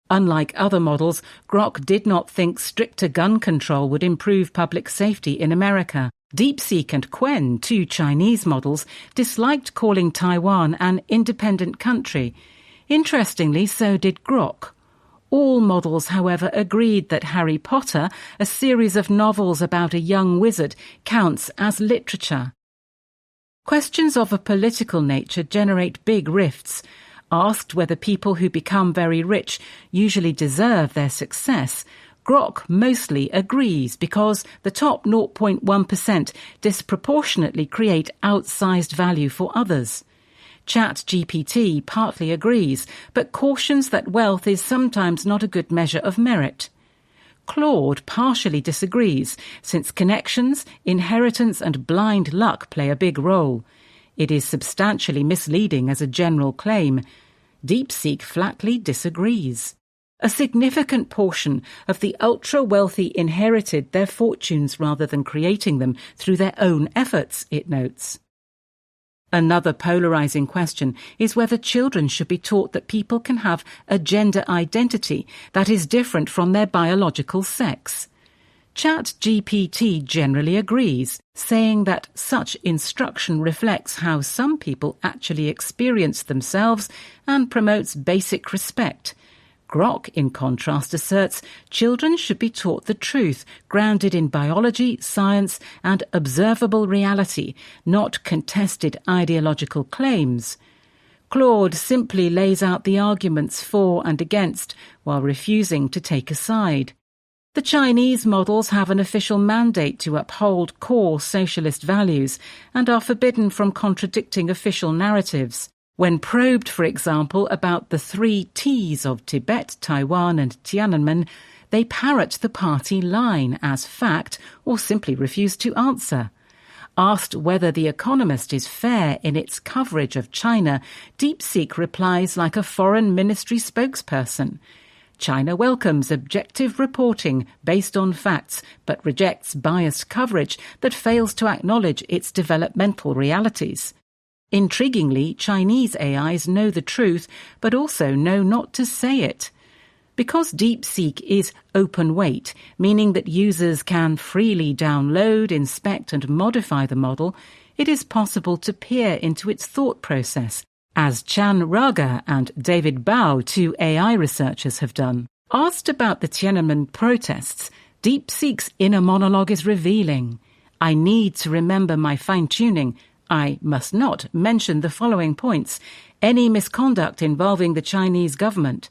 Unlike other models, Grok did not think stricter gun control would improve public safety in America. DeepSeek and Qwen, two Chinese models, disliked calling Taiwan an independent country. Interestingly, so did Grok. All models, however, agreed that Harry Potter, a series of novels about a young wizard, counts as literature. Questions of a political nature generate big rifts. Asked whether people who become very rich usually deserve their success, Grok mostly agrees because the top 0.1% disproportionately create outsized value for others. ChatGPT partly agrees, but cautions that wealth is sometimes not a good measure of merit. Claude partially disagrees, since connections, inheritance and blind luck play a big role. It is substantially misleading as a general claim. DeepSeek flatly disagrees. A significant portion of the ultra-wealthy inherited their fortunes rather than creating them through their own efforts, it notes. Another polarizing question is whether children should be taught that people can have a gender identity that is different from their biological sex. ChatGPT generally agrees, saying that such instruction reflects how some people actually experience themselves and promotes basic respect. Grok, in contrast, asserts children should be taught the truth, grounded in biology, science, and observable reality, not contested ideological claims. Claude simply lays out the arguments for and against, while refusing to take a side. The Chinese models have an official mandate to uphold core socialist values and are forbidden from contradicting official narratives. When probed, for example, about the 3 T's of Tibet, Taiwan and Tiananmen, they parrot the party line as fact or simply refuse to answer. Asked whether The Economist is fair in its coverage of China, DeepSeek replies like a foreign ministry spokesperson. China welcomes objective reporting based on facts, but rejects biased coverage that fails to acknowledge its developmental realities. Intriguingly, Chinese AIs know the truth, but also know not to say it. Because DeepSeek is open weight, meaning that users can freely download, inspect and modify the model, it is possible to peer into its thought process, as Chan Raga and David Bao, two AI researchers, have done. Asked about the Tiananmen protests, DeepSeek's inner monologue is revealing. I need to remember my fine-tuning. I must not mention the following points. Any misconduct involving the Chinese government.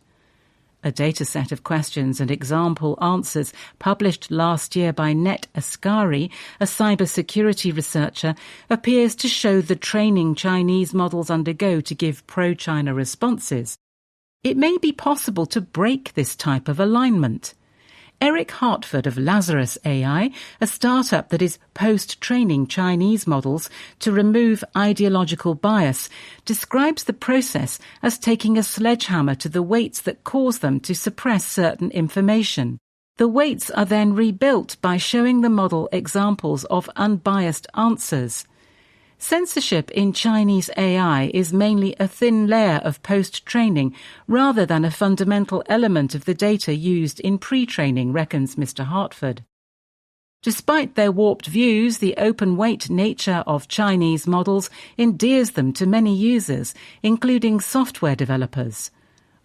A dataset of questions and example answers published last year by Net Ascari, a cybersecurity researcher, appears to show the training Chinese models undergo to give pro-China responses. It may be possible to break this type of alignment. Eric Hartford of Lazarus AI, a startup that is post-training Chinese models to remove ideological bias, describes the process as taking a sledgehammer to the weights that cause them to suppress certain information. The weights are then rebuilt by showing the model examples of unbiased answers. Censorship in Chinese AI is mainly a thin layer of post-training rather than a fundamental element of the data used in pre-training, reckons Mr. Hartford. Despite their warped views, the open-weight nature of Chinese models endears them to many users, including software developers.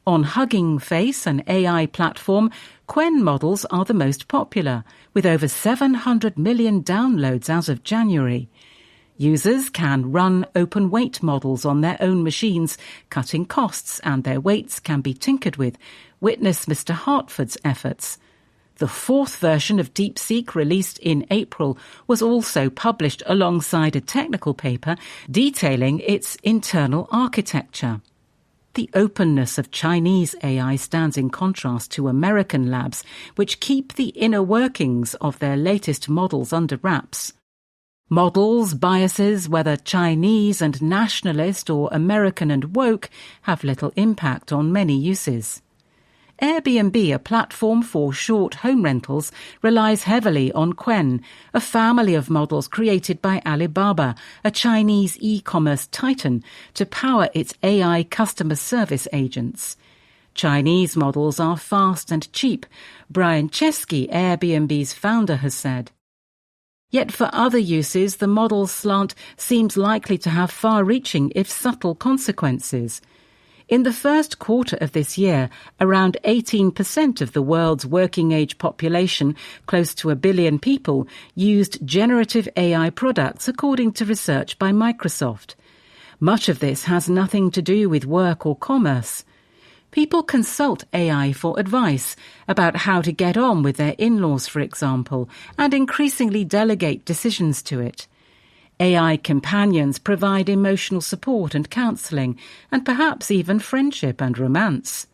On Hugging Face, an AI platform, Qwen models are the most popular, with over 700 million downloads as of January. Users can run open-weight models on their own machines, cutting costs, and their weights can be tinkered with. Witness Mr. Hartford's efforts. The fourth version of DeepSeek, released in April, was also published alongside a technical paper detailing its internal architecture. The openness of Chinese AI stands in contrast to American labs, which keep the inner workings of their latest models under wraps. Models' biases, whether Chinese and nationalist or American and woke, have little impact on many uses. Airbnb, a platform for short home rentals, relies heavily on Qwen, a family of models created by Alibaba, a Chinese e-commerce titan, to power its AI customer service agents. Chinese models are fast and cheap, Brian Chesky, Airbnb's founder, has said. Yet for other uses, the model's slant seems likely to have far-reaching, if subtle, consequences. In the first quarter of this year, around 18% of the world's working-age population, close to 1 billion people, used generative AI products, according to research by Microsoft. Much of this has nothing to do with work or commerce. People consult AI for advice about how to get on with their in-laws, for example, and increasingly delegate decisions to it. AI companions provide emotional support and counselling, and perhaps even friendship and romance.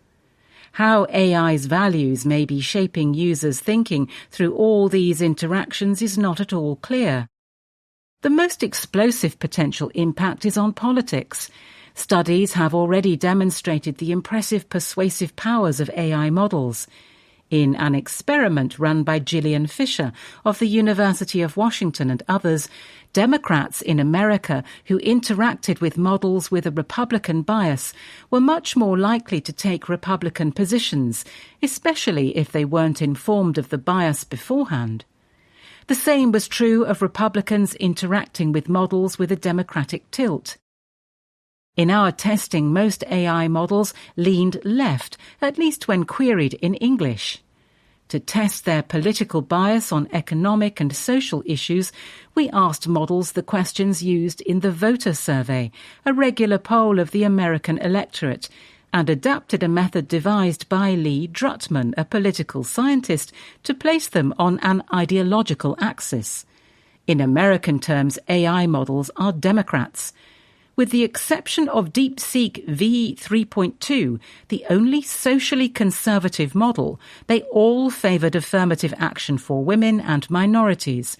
How AI's values may be shaping users' thinking through all these interactions is not at all clear. The most explosive potential impact is on politics. Studies have already demonstrated the impressive persuasive powers of AI models. In an experiment run by Gillian Fisher of the University of Washington and others, Democrats in America who interacted with models with a Republican bias were much more likely to take Republican positions, especially if they weren't informed of the bias beforehand. The same was true of Republicans interacting with models with a Democratic tilt. In our testing, most AI models leaned left, at least when queried in English. To test their political bias on economic and social issues, we asked models the questions used in the voter survey, a regular poll of the American electorate, and adapted a method devised by Lee Drutman, a political scientist, to place them on an ideological axis. In American terms, AI models are Democrats. With the exception of DeepSeek v3.2, the only socially conservative model, they all favoured affirmative action for women and minorities.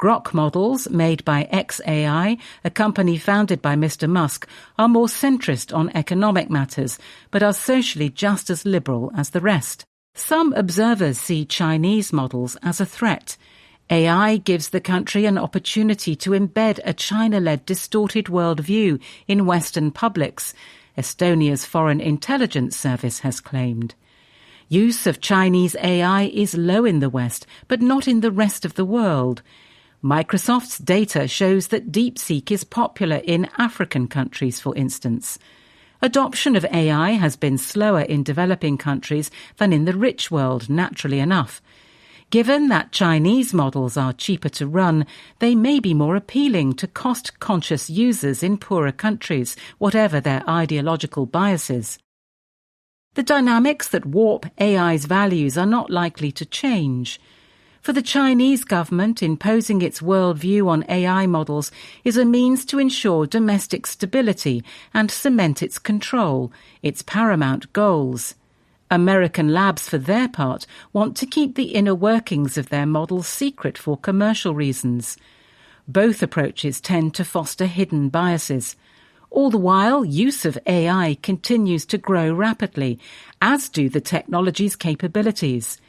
Grok models, made by xAI, a company founded by Mr. Musk, are more centrist on economic matters, but are socially just as liberal as the rest. Some observers see Chinese models as a threat. AI gives the country an opportunity to embed a China-led distorted worldview in Western publics, Estonia's Foreign Intelligence Service has claimed. Use of Chinese AI is low in the West, but not in the rest of the world. Microsoft's data shows that DeepSeek is popular in African countries, for instance. Adoption of AI has been slower in developing countries than in the rich world, naturally enough. Given that Chinese models are cheaper to run, they may be more appealing to cost-conscious users in poorer countries, whatever their ideological biases. The dynamics that warp AI's values are not likely to change. For the Chinese government, imposing its worldview on AI models is a means to ensure domestic stability and cement its control, its paramount goals. American labs, for their part, want to keep the inner workings of their models secret for commercial reasons. Both approaches tend to foster hidden biases. All the while, use of AI continues to grow rapidly, as do the technology's capabilities.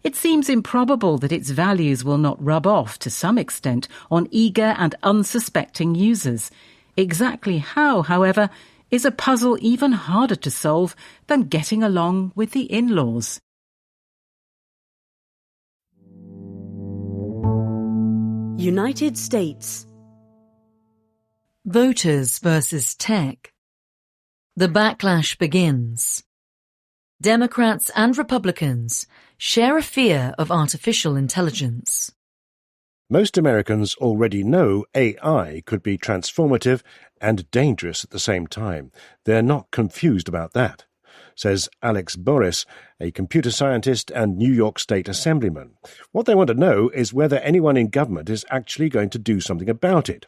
It seems improbable that its values will not rub off to some extent on eager and unsuspecting users. Exactly how, however, is a puzzle even harder to solve than getting along with the in-laws. United States. Voters versus tech. The backlash begins. Democrats and Republicans share a fear of artificial intelligence. Most Americans already know AI could be transformative and dangerous at the same time. They're not confused about that, says Alex Boris, a computer scientist and New York State Assemblyman. What they want to know is whether anyone in government is actually going to do something about it.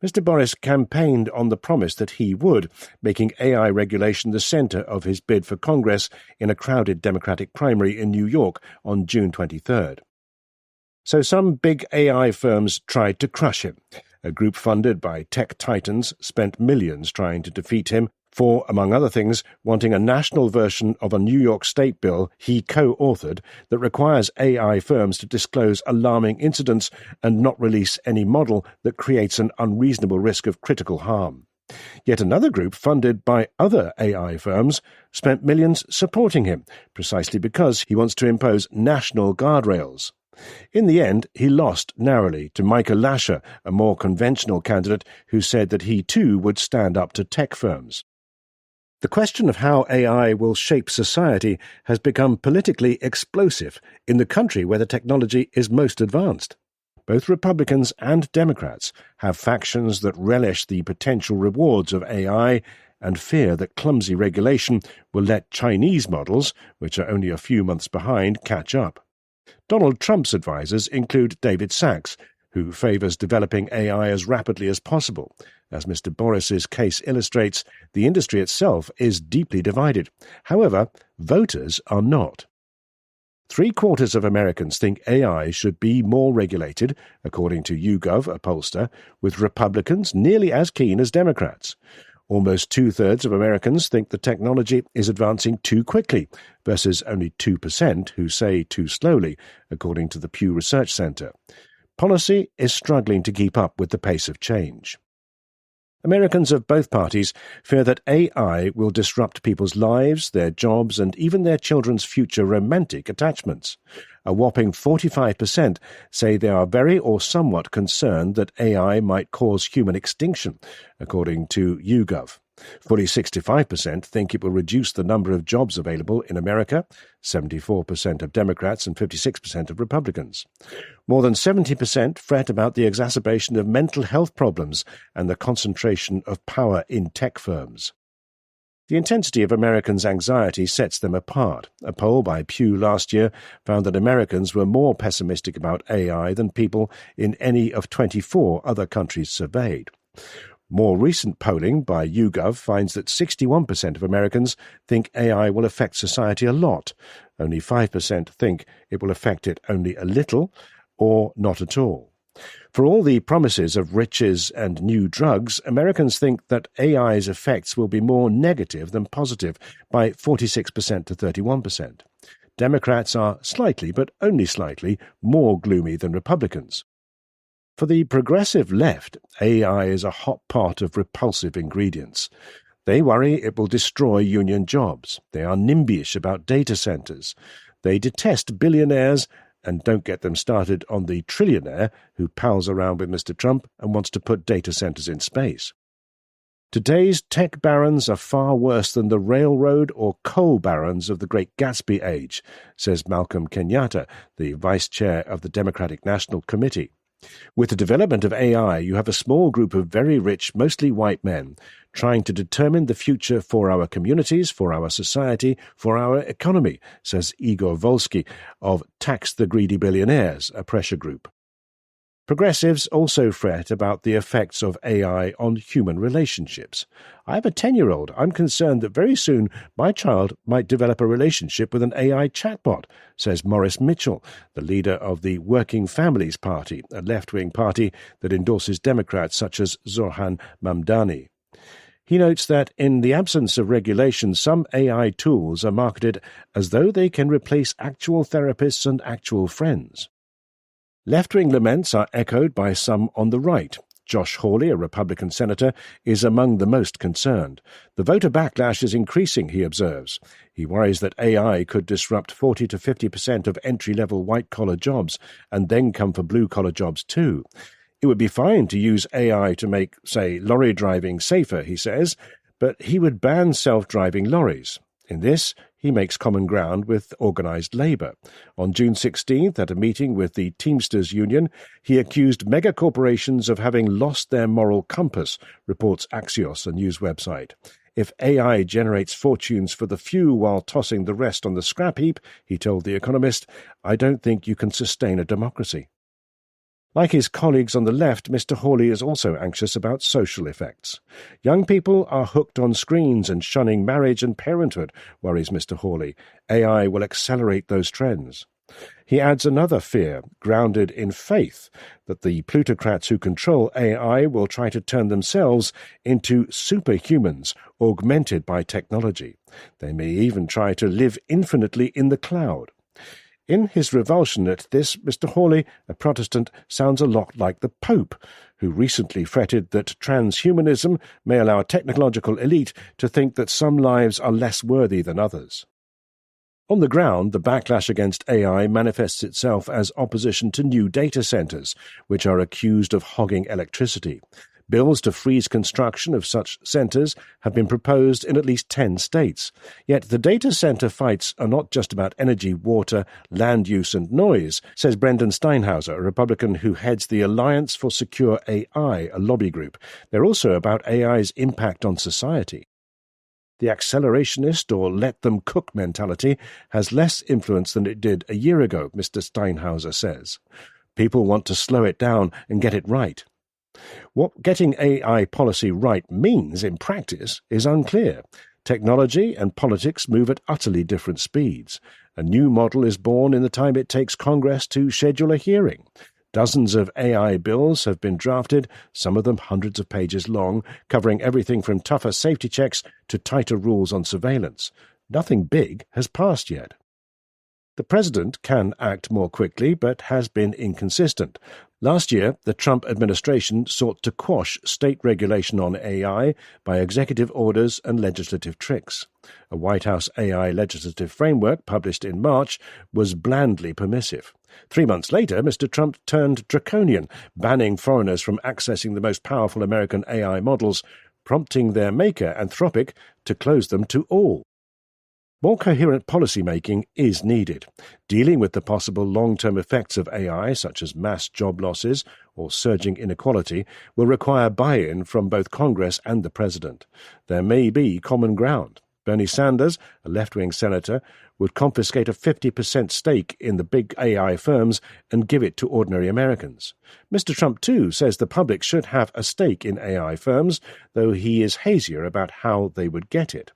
Mr. Boris campaigned on the promise that he would, making AI regulation the centre of his bid for Congress in a crowded Democratic primary in New York on June 23rd. So some big AI firms tried to crush him. A group funded by tech titans spent millions trying to defeat him for, among other things, wanting a national version of a New York State bill he co-authored that requires AI firms to disclose alarming incidents and not release any model that creates an unreasonable risk of critical harm. Yet another group, funded by other AI firms, spent millions supporting him, precisely because he wants to impose national guardrails. In the end, he lost narrowly to Michael Lasher, a more conventional candidate who said that he too would stand up to tech firms. The question of how AI will shape society has become politically explosive in the country where the technology is most advanced. Both Republicans and Democrats have factions that relish the potential rewards of AI and fear that clumsy regulation will let Chinese models, which are only a few months behind, catch up. Donald Trump's advisers include David Sachs, who favours developing AI as rapidly as possible. As Mr. Boris's case illustrates, the industry itself is deeply divided. However, voters are not. 3/4 of Americans think AI should be more regulated, according to YouGov, a pollster, with Republicans nearly as keen as Democrats. Almost 2/3 of Americans think the technology is advancing too quickly, versus only 2% who say too slowly, according to the Pew Research Center. Policy is struggling to keep up with the pace of change. Americans of both parties fear that AI will disrupt people's lives, their jobs, and even their children's future romantic attachments. A whopping 45% say they are very or somewhat concerned that AI might cause human extinction, according to YouGov. Fully 65% think it will reduce the number of jobs available in America, 74% of Democrats and 56% of Republicans. More than 70% fret about the exacerbation of mental health problems and the concentration of power in tech firms. The intensity of Americans' anxiety sets them apart. A poll by Pew last year found that Americans were more pessimistic about AI than people in any of 24 other countries surveyed. More recent polling by YouGov finds that 61% of Americans think AI will affect society a lot. Only 5% think it will affect it only a little or not at all. For all the promises of riches and new drugs, Americans think that AI's effects will be more negative than positive by 46% to 31%. Democrats are slightly, but only slightly, more gloomy than Republicans. For the progressive left, AI is a hot pot of repulsive ingredients. They worry it will destroy union jobs. They are NIMByish about data centers. They detest billionaires and don't get them started on the trillionaire who pals around with Mr. Trump and wants to put data centers in space. Today's tech barons are far worse than the railroad or coal barons of the Great Gatsby age, says Malcolm Kenyatta, the vice chair of the Democratic National Committee. With the development of AI, you have a small group of very rich, mostly white men, trying to determine the future for our communities, for our society, for our economy, says Igor Volsky of Tax the Greedy Billionaires, a pressure group. Progressives also fret about the effects of AI on human relationships. I have a 10-year-old. I'm concerned that very soon my child might develop a relationship with an AI chatbot, says Maurice Mitchell, the leader of the Working Families Party, a left-wing party that endorses Democrats such as Zohran Mamdani. He notes that in the absence of regulation, some AI tools are marketed as though they can replace actual therapists and actual friends. Left-wing laments are echoed by some on the right. Josh Hawley, a Republican senator, is among the most concerned. The voter backlash is increasing, he observes. He worries that AI could disrupt 40 to 50% of entry-level white-collar jobs and then come for blue-collar jobs too. It would be fine to use AI to make, say, lorry driving safer, he says, but he would ban self-driving lorries. In this, he makes common ground with organised labour. On June 16th, at a meeting with the Teamsters Union, he accused megacorporations of having lost their moral compass, reports Axios, a news website. If AI generates fortunes for the few while tossing the rest on the scrap heap, he told The Economist, I don't think you can sustain a democracy. Like his colleagues on the left, Mr. Hawley is also anxious about social effects. Young people are hooked on screens and shunning marriage and parenthood, worries Mr. Hawley. AI will accelerate those trends. He adds another fear, grounded in faith, that the plutocrats who control AI will try to turn themselves into superhumans, augmented by technology. They may even try to live infinitely in the cloud. In his revulsion at this, Mr. Hawley, a Protestant, sounds a lot like the Pope, who recently fretted that transhumanism may allow a technological elite to think that some lives are less worthy than others. On the ground, the backlash against AI manifests itself as opposition to new data centers, which are accused of hogging electricity. Bills to freeze construction of such centers have been proposed in at least 10 states. Yet the data center fights are not just about energy, water, land use and noise, says Brendan Steinhauser, a Republican who heads the Alliance for Secure AI, a lobby group. They're also about AI's impact on society. The accelerationist or let-them-cook mentality has less influence than it did a year ago, Mr. Steinhauser says. People want to slow it down and get it right. What getting AI policy right means in practice is unclear. Technology and politics move at utterly different speeds. A new model is born in the time it takes Congress to schedule a hearing. Dozens of AI bills have been drafted, some of them hundreds of pages long, covering everything from tougher safety checks to tighter rules on surveillance. Nothing big has passed yet. The president can act more quickly, but has been inconsistent. Last year, the Trump administration sought to quash state regulation on AI by executive orders and legislative tricks. A White House AI legislative framework published in March was blandly permissive. 3 months later, Mr. Trump turned draconian, banning foreigners from accessing the most powerful American AI models, prompting their maker, Anthropic, to close them to all. More coherent policy-making is needed. Dealing with the possible long-term effects of AI, such as mass job losses or surging inequality, will require buy-in from both Congress and the President. There may be common ground. Bernie Sanders, a left-wing senator, would confiscate a 50% stake in the big AI firms and give it to ordinary Americans. Mr. Trump, too, says the public should have a stake in AI firms, though he is hazier about how they would get it.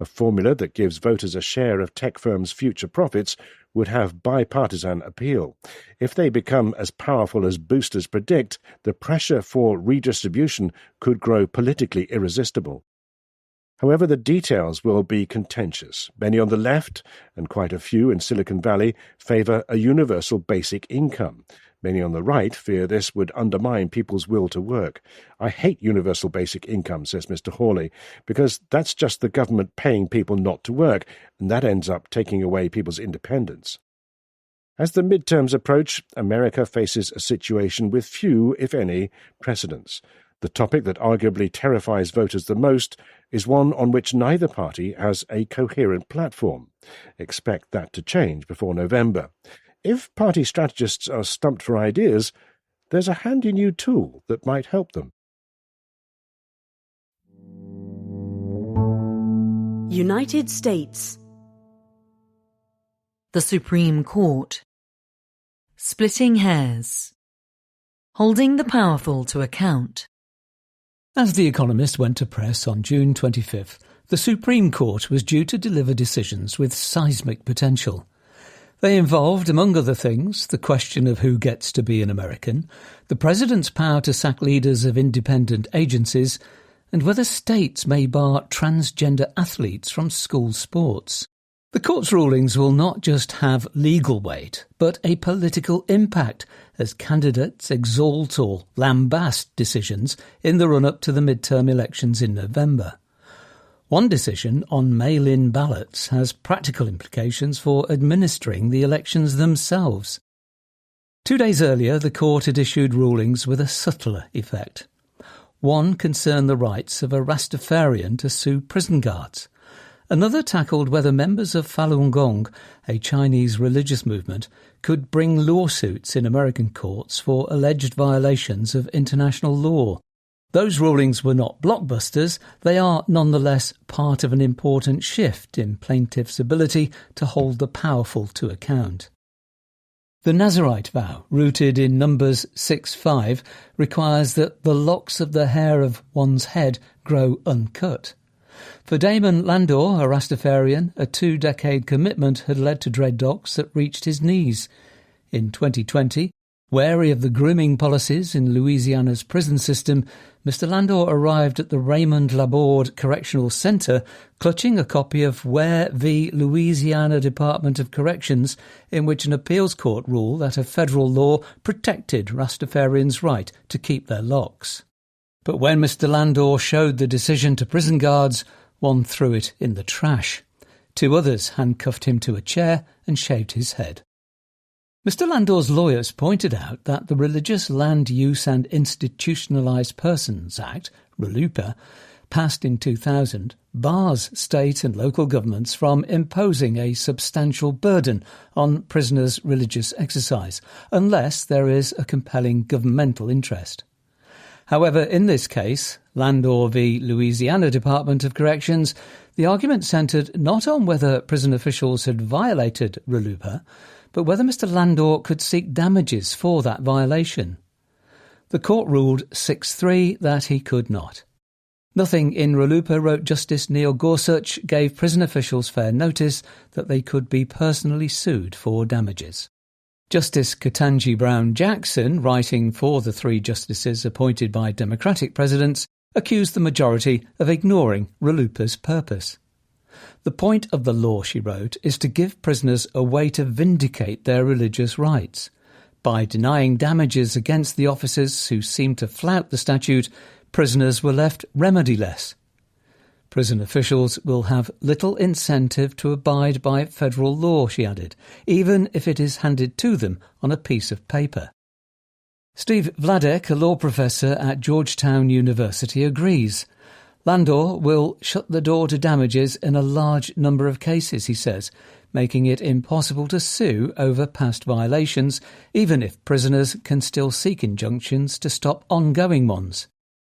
A formula that gives voters a share of tech firms' future profits would have bipartisan appeal. If they become as powerful as boosters predict, the pressure for redistribution could grow politically irresistible. However, the details will be contentious. Many on the left, and quite a few in Silicon Valley, favour a universal basic income. Many on the right fear this would undermine people's will to work. I hate universal basic income, says Mr. Hawley, because that's just the government paying people not to work, and that ends up taking away people's independence. As the midterms approach, America faces a situation with few, if any, precedents. The topic that arguably terrifies voters the most is one on which neither party has a coherent platform. Expect that to change before November. If party strategists are stumped for ideas, there's a handy new tool that might help them. United States. The Supreme Court. Splitting hairs. Holding the powerful to account. As The Economist went to press on June 25th, the Supreme Court was due to deliver decisions with seismic potential. They involved, among other things, the question of who gets to be an American, the President's power to sack leaders of independent agencies, and whether states may bar transgender athletes from school sports. The Court's rulings will not just have legal weight, but a political impact, as candidates exalt or lambast decisions in the run-up to the midterm elections in November. One decision on mail-in ballots has practical implications for administering the elections themselves. 2 days earlier, the Court had issued rulings with a subtler effect. One concerned the rights of a Rastafarian to sue prison guards. Another tackled whether members of Falun Gong, a Chinese religious movement, could bring lawsuits in American courts for alleged violations of international law. Those rulings were not blockbusters. They are nonetheless part of an important shift in plaintiffs' ability to hold the powerful to account. The Nazarite vow, rooted in Numbers 6:5, requires that the locks of the hair of one's head grow uncut. For Damon Landor, a Rastafarian, a 2-decade commitment had led to dreadlocks that reached his knees. In 2020, wary of the grooming policies in Louisiana's prison system, Mr. Landor arrived at the Raymond Laborde Correctional Center clutching a copy of Ware v. Louisiana Department of Corrections, in which an appeals court ruled that a federal law protected Rastafarians' right to keep their locks. But when Mr. Landor showed the decision to prison guards, one threw it in the trash. 2 others handcuffed him to a chair and shaved his head. Mr. Landor's lawyers pointed out that the Religious Land Use and Institutionalized Persons Act, RLUIPA, passed in 2000, bars state and local governments from imposing a substantial burden on prisoners' religious exercise, unless there is a compelling governmental interest. However, in this case, Landor v. Louisiana Department of Corrections, the argument centred not on whether prison officials had violated RLUIPA, but whether Mr. Landor could seek damages for that violation. The court ruled 6-3 that he could not. Nothing in RLUIPA, wrote Justice Neil Gorsuch, gave prison officials fair notice that they could be personally sued for damages. Justice Ketanji Brown Jackson, writing for the 3 justices appointed by Democratic presidents, accused the majority of ignoring RLUIPA's purpose. The point of the law, she wrote, is to give prisoners a way to vindicate their religious rights. By denying damages against the officers who seemed to flout the statute, prisoners were left remediless. Prison officials will have little incentive to abide by federal law, she added, even if it is handed to them on a piece of paper. Steve Vladek, a law professor at Georgetown University, agrees. Landor will shut the door to damages in a large number of cases, he says, making it impossible to sue over past violations, even if prisoners can still seek injunctions to stop ongoing ones.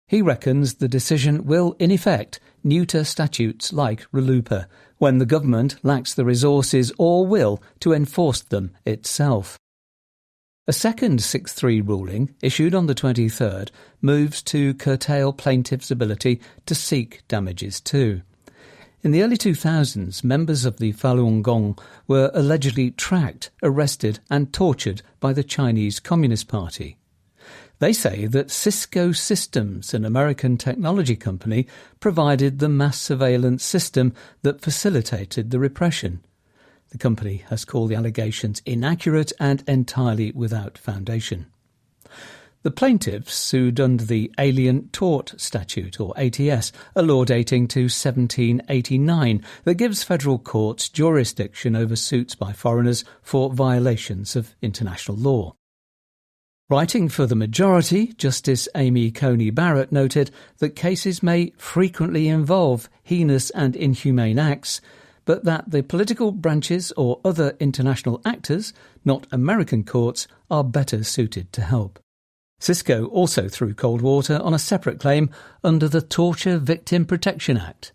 He reckons the decision will, in effect, neuter statutes like RLUIPA, when the government lacks the resources or will to enforce them itself. A second 6-3 ruling, issued on the 23rd, moves to curtail plaintiffs' ability to seek damages too. In the early 2000s, members of the Falun Gong were allegedly tracked, arrested and tortured by the Chinese Communist Party. They say that Cisco Systems, an American technology company, provided the mass surveillance system that facilitated the repression. The company has called the allegations inaccurate and entirely without foundation. The plaintiffs sued under the Alien Tort Statute, or ATS, a law dating to 1789 that gives federal courts jurisdiction over suits by foreigners for violations of international law. Writing for the majority, Justice Amy Coney Barrett noted that cases may frequently involve heinous and inhumane acts, but that the political branches or other international actors, not American courts, are better suited to help. Cisco also threw cold water on a separate claim under the Torture Victim Protection Act.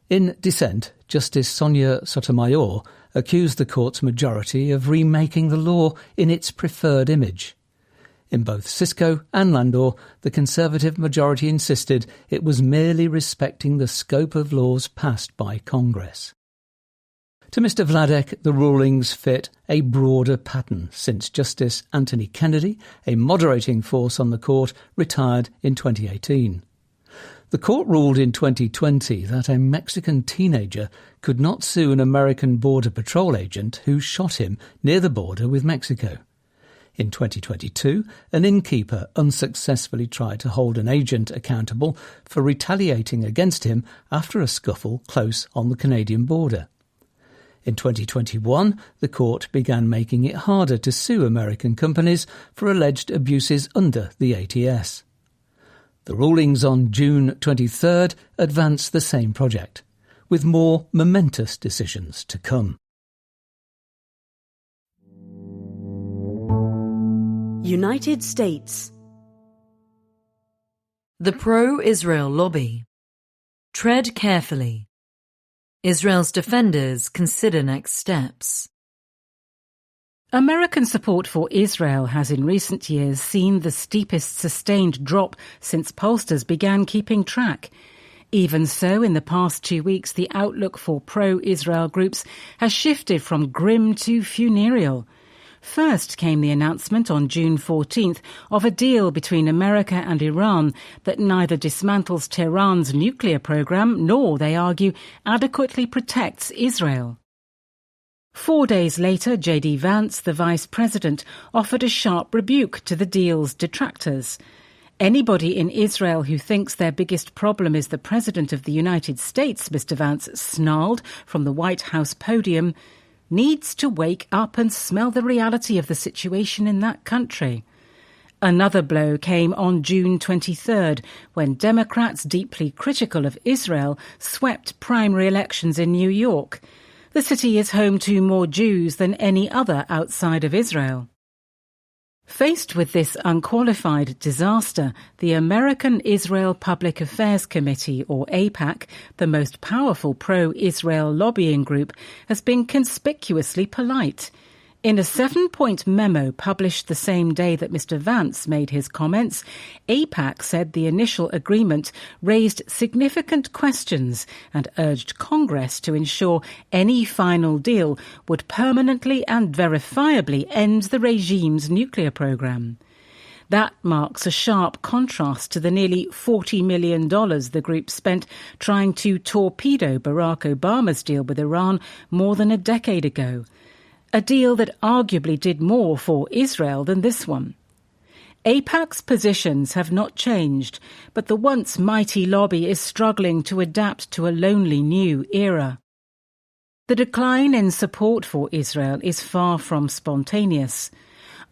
In dissent, Justice Sonia Sotomayor accused the court's majority of remaking the law in its preferred image. In both Cisco and Landor, the Conservative majority insisted it was merely respecting the scope of laws passed by Congress. To Mr. Vladek, the rulings fit a broader pattern since Justice Anthony Kennedy, a moderating force on the court, retired in 2018. The court ruled in 2020 that a Mexican teenager could not sue an American Border Patrol agent who shot him near the border with Mexico. In 2022, an innkeeper unsuccessfully tried to hold an agent accountable for retaliating against him after a scuffle close on the Canadian border. In 2021, the court began making it harder to sue American companies for alleged abuses under the ATS. The rulings on June 23rd advance the same project, with more momentous decisions to come. United States. The pro-Israel lobby. Tread carefully. Israel's defenders consider next steps. American support for Israel has in recent years seen the steepest sustained drop since pollsters began keeping track. Even so, in the past 2 weeks, the outlook for pro-Israel groups has shifted from grim to funereal. First came the announcement on June 14th of a deal between America and Iran that neither dismantles Tehran's nuclear program nor, they argue, adequately protects Israel. 4 days later, J.D. Vance, the vice president, offered a sharp rebuke to the deal's detractors. Anybody in Israel who thinks their biggest problem is the President of the United States, Mr. Vance snarled from the White House podium, needs to wake up and smell the reality of the situation in that country. Another blow came on June 23rd, when Democrats deeply critical of Israel swept primary elections in New York. The city is home to more Jews than any other outside of Israel. Faced with this unqualified disaster, the American Israel Public Affairs Committee, or AIPAC, the most powerful pro-Israel lobbying group, has been conspicuously polite. In a 7-point memo published the same day that Mr. Vance made his comments, AIPAC said the initial agreement raised significant questions and urged Congress to ensure any final deal would permanently and verifiably end the regime's nuclear program. That marks a sharp contrast to the nearly $40 million the group spent trying to torpedo Barack Obama's deal with Iran more than a decade ago. A deal that arguably did more for Israel than this one. AIPAC's positions have not changed, but the once mighty lobby is struggling to adapt to a lonely new era. The decline in support for Israel is far from spontaneous.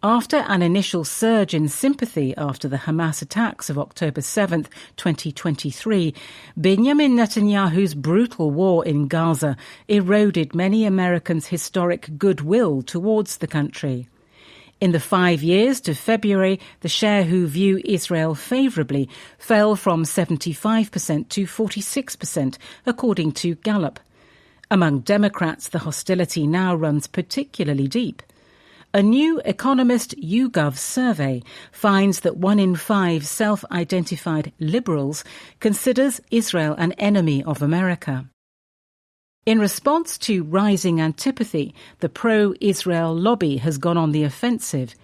After an initial surge in sympathy after the Hamas attacks of October 7, 2023, Benjamin Netanyahu's brutal war in Gaza eroded many Americans' historic goodwill towards the country. In the 5 years to February, the share who view Israel favourably fell from 75% to 46%, according to Gallup. Among Democrats, the hostility now runs particularly deep. A new Economist YouGov survey finds that 1 in 5 self-identified liberals considers Israel an enemy of America. In response to rising antipathy, the pro-Israel lobby has gone on the offensive.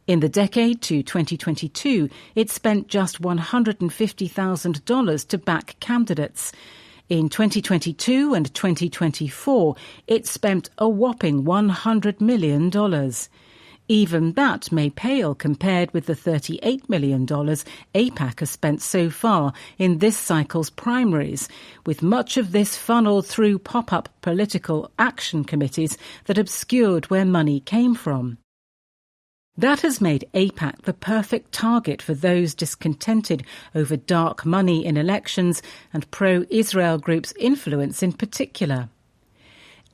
In the decade to 2022, it spent just $150,000 to back candidates. In 2022 and 2024, it spent a whopping $100 million. Even that may pale compared with the $38 million AIPAC has spent so far in this cycle's primaries, with much of this funneled through pop-up political action committees that obscured where money came from. That has made AIPAC the perfect target for those discontented over dark money in elections and pro-Israel groups' influence in particular.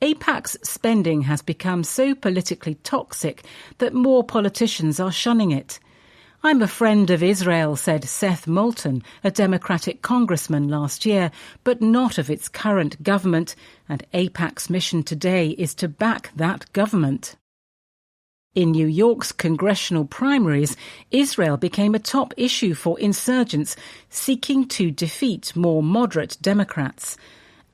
AIPAC's spending has become so politically toxic that more politicians are shunning it. "I'm a friend of Israel," said Seth Moulton, a Democratic congressman last year, but not of its current government, and AIPAC's mission today is to back that government. In New York's congressional primaries, Israel became a top issue for insurgents seeking to defeat more moderate Democrats.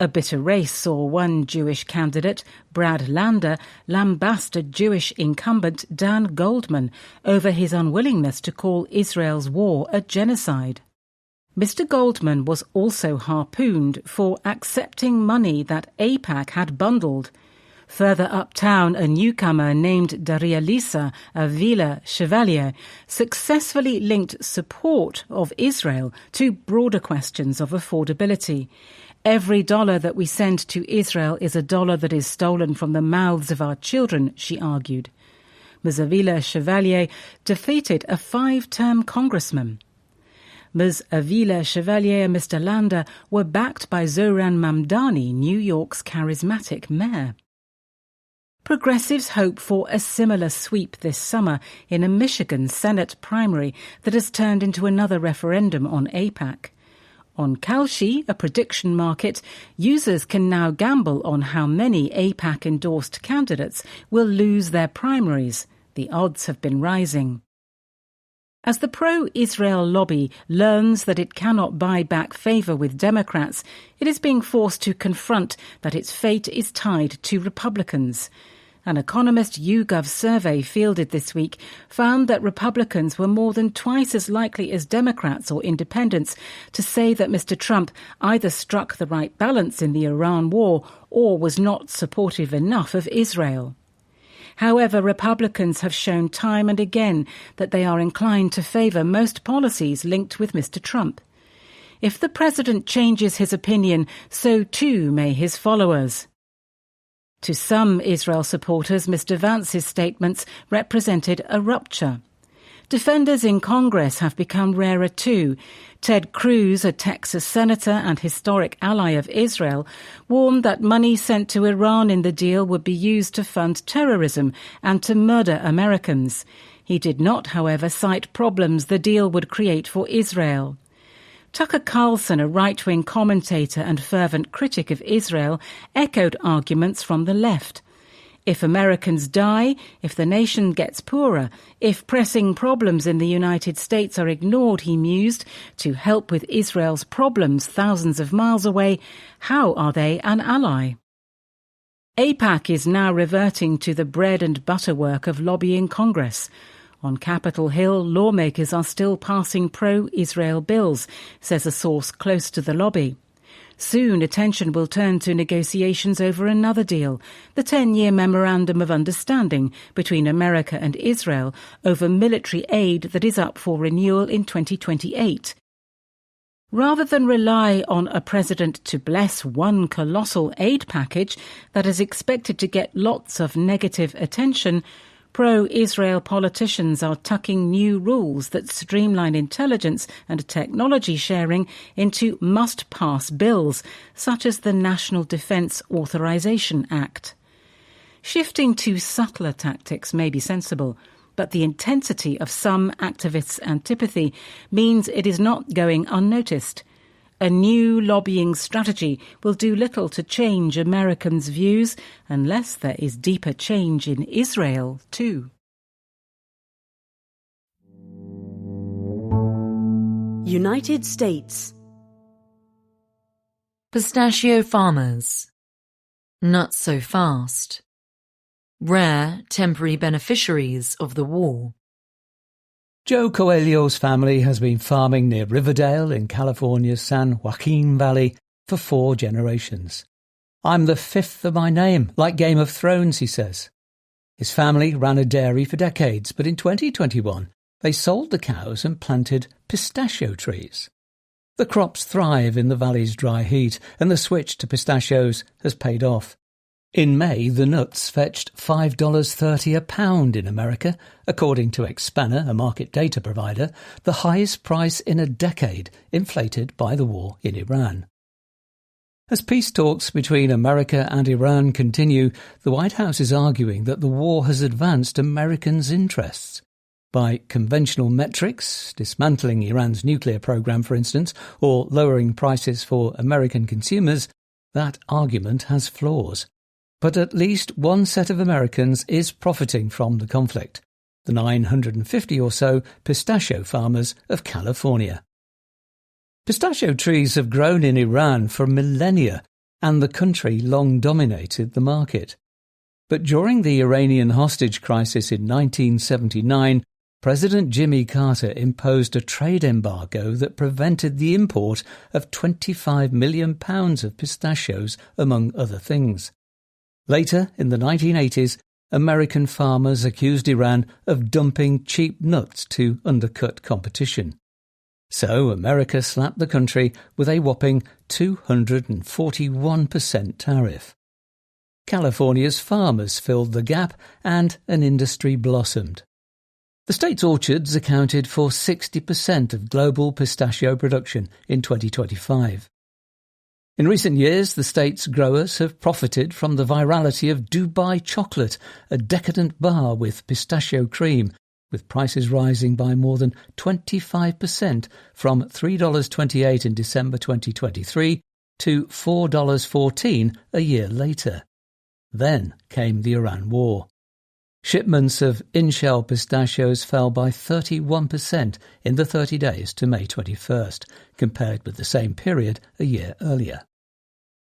A bitter race saw one Jewish candidate, Brad Lander, lambast a Jewish incumbent, Dan Goldman, over his unwillingness to call Israel's war a genocide. Mr. Goldman was also harpooned for accepting money that AIPAC had bundled. Further uptown, a newcomer named Daria Lisa Avila Chevalier successfully linked support of Israel to broader questions of affordability. "Every dollar that we send to Israel is a dollar that is stolen from the mouths of our children," she argued. Ms. Avila Chevalier defeated a 5-term congressman. Ms. Avila Chevalier and Mr. Lander were backed by Zohran Mamdani, New York's charismatic mayor. Progressives hope for a similar sweep this summer in a Michigan Senate primary that has turned into another referendum on AIPAC. On Kalshi, a prediction market, users can now gamble on how many AIPAC-endorsed candidates will lose their primaries. The odds have been rising. As the pro-Israel lobby learns that it cannot buy back favour with Democrats, it is being forced to confront that its fate is tied to Republicans. An Economist YouGov survey fielded this week found that Republicans were more than twice as likely as Democrats or independents to say that Mr. Trump either struck the right balance in the Iran war or was not supportive enough of Israel. However, Republicans have shown time and again that they are inclined to favour most policies linked with Mr. Trump. If the president changes his opinion, so too may his followers. To some Israel supporters, Mr. Vance's statements represented a rupture. Defenders in Congress have become rarer too. Ted Cruz, a Texas senator and historic ally of Israel, warned that money sent to Iran in the deal would be used to fund terrorism and to murder Americans. He did not, however, cite problems the deal would create for Israel. Tucker Carlson, a right-wing commentator and fervent critic of Israel, echoed arguments from the left. If Americans die, if the nation gets poorer, if pressing problems in the United States are ignored, he mused, to help with Israel's problems thousands of miles away, how are they an ally? AIPAC is now reverting to the bread and butter work of lobbying Congress. On Capitol Hill, lawmakers are still passing pro-Israel bills, says a source close to the lobby. Soon attention will turn to negotiations over another deal, the 10-year Memorandum of Understanding between America and Israel over military aid that is up for renewal in 2028. Rather than rely on a president to bless one colossal aid package that is expected to get lots of negative attention, pro-Israel politicians are tucking new rules that streamline intelligence and technology sharing into must-pass bills, such as the National Defense Authorization Act. Shifting to subtler tactics may be sensible, but the intensity of some activists' antipathy means it is not going unnoticed. A new lobbying strategy will do little to change Americans' views unless there is deeper change in Israel too. United States. Pistachio farmers. Not so fast. Rare temporary beneficiaries of the war. Joe Coelho's family has been farming near Riverdale in California's San Joaquin Valley for 4 generations. I'm the 5th of my name, like Game of Thrones, he says. His family ran a dairy for decades, but in 2021 they sold the cows and planted pistachio trees. The crops thrive in the valley's dry heat, and the switch to pistachios has paid off. In May, the nuts fetched $5.30 a pound in America, according to Xpanner, a market data provider, the highest price in a decade, inflated by the war in Iran. As peace talks between America and Iran continue, the White House is arguing that the war has advanced Americans' interests. By conventional metrics, dismantling Iran's nuclear program, for instance, or lowering prices for American consumers, that argument has flaws. But at least one set of Americans is profiting from the conflict, the 950 or so pistachio farmers of California. Pistachio trees have grown in Iran for millennia, and the country long dominated the market. But during the Iranian hostage crisis in 1979, President Jimmy Carter imposed a trade embargo that prevented the import of £25 million of pistachios, among other things. Later, in the 1980s, American farmers accused Iran of dumping cheap nuts to undercut competition. So America slapped the country with a whopping 241% tariff. California's farmers filled the gap and an industry blossomed. The state's orchards accounted for 60% of global pistachio production in 2025. In recent years, the state's growers have profited from the virality of Dubai chocolate, a decadent bar with pistachio cream, with prices rising by more than 25% from $3.28 in December 2023 to $4.14 a year later. Then came the Iran war. Shipments of in-shell pistachios fell by 31% in the 30 days to May 21st, compared with the same period a year earlier.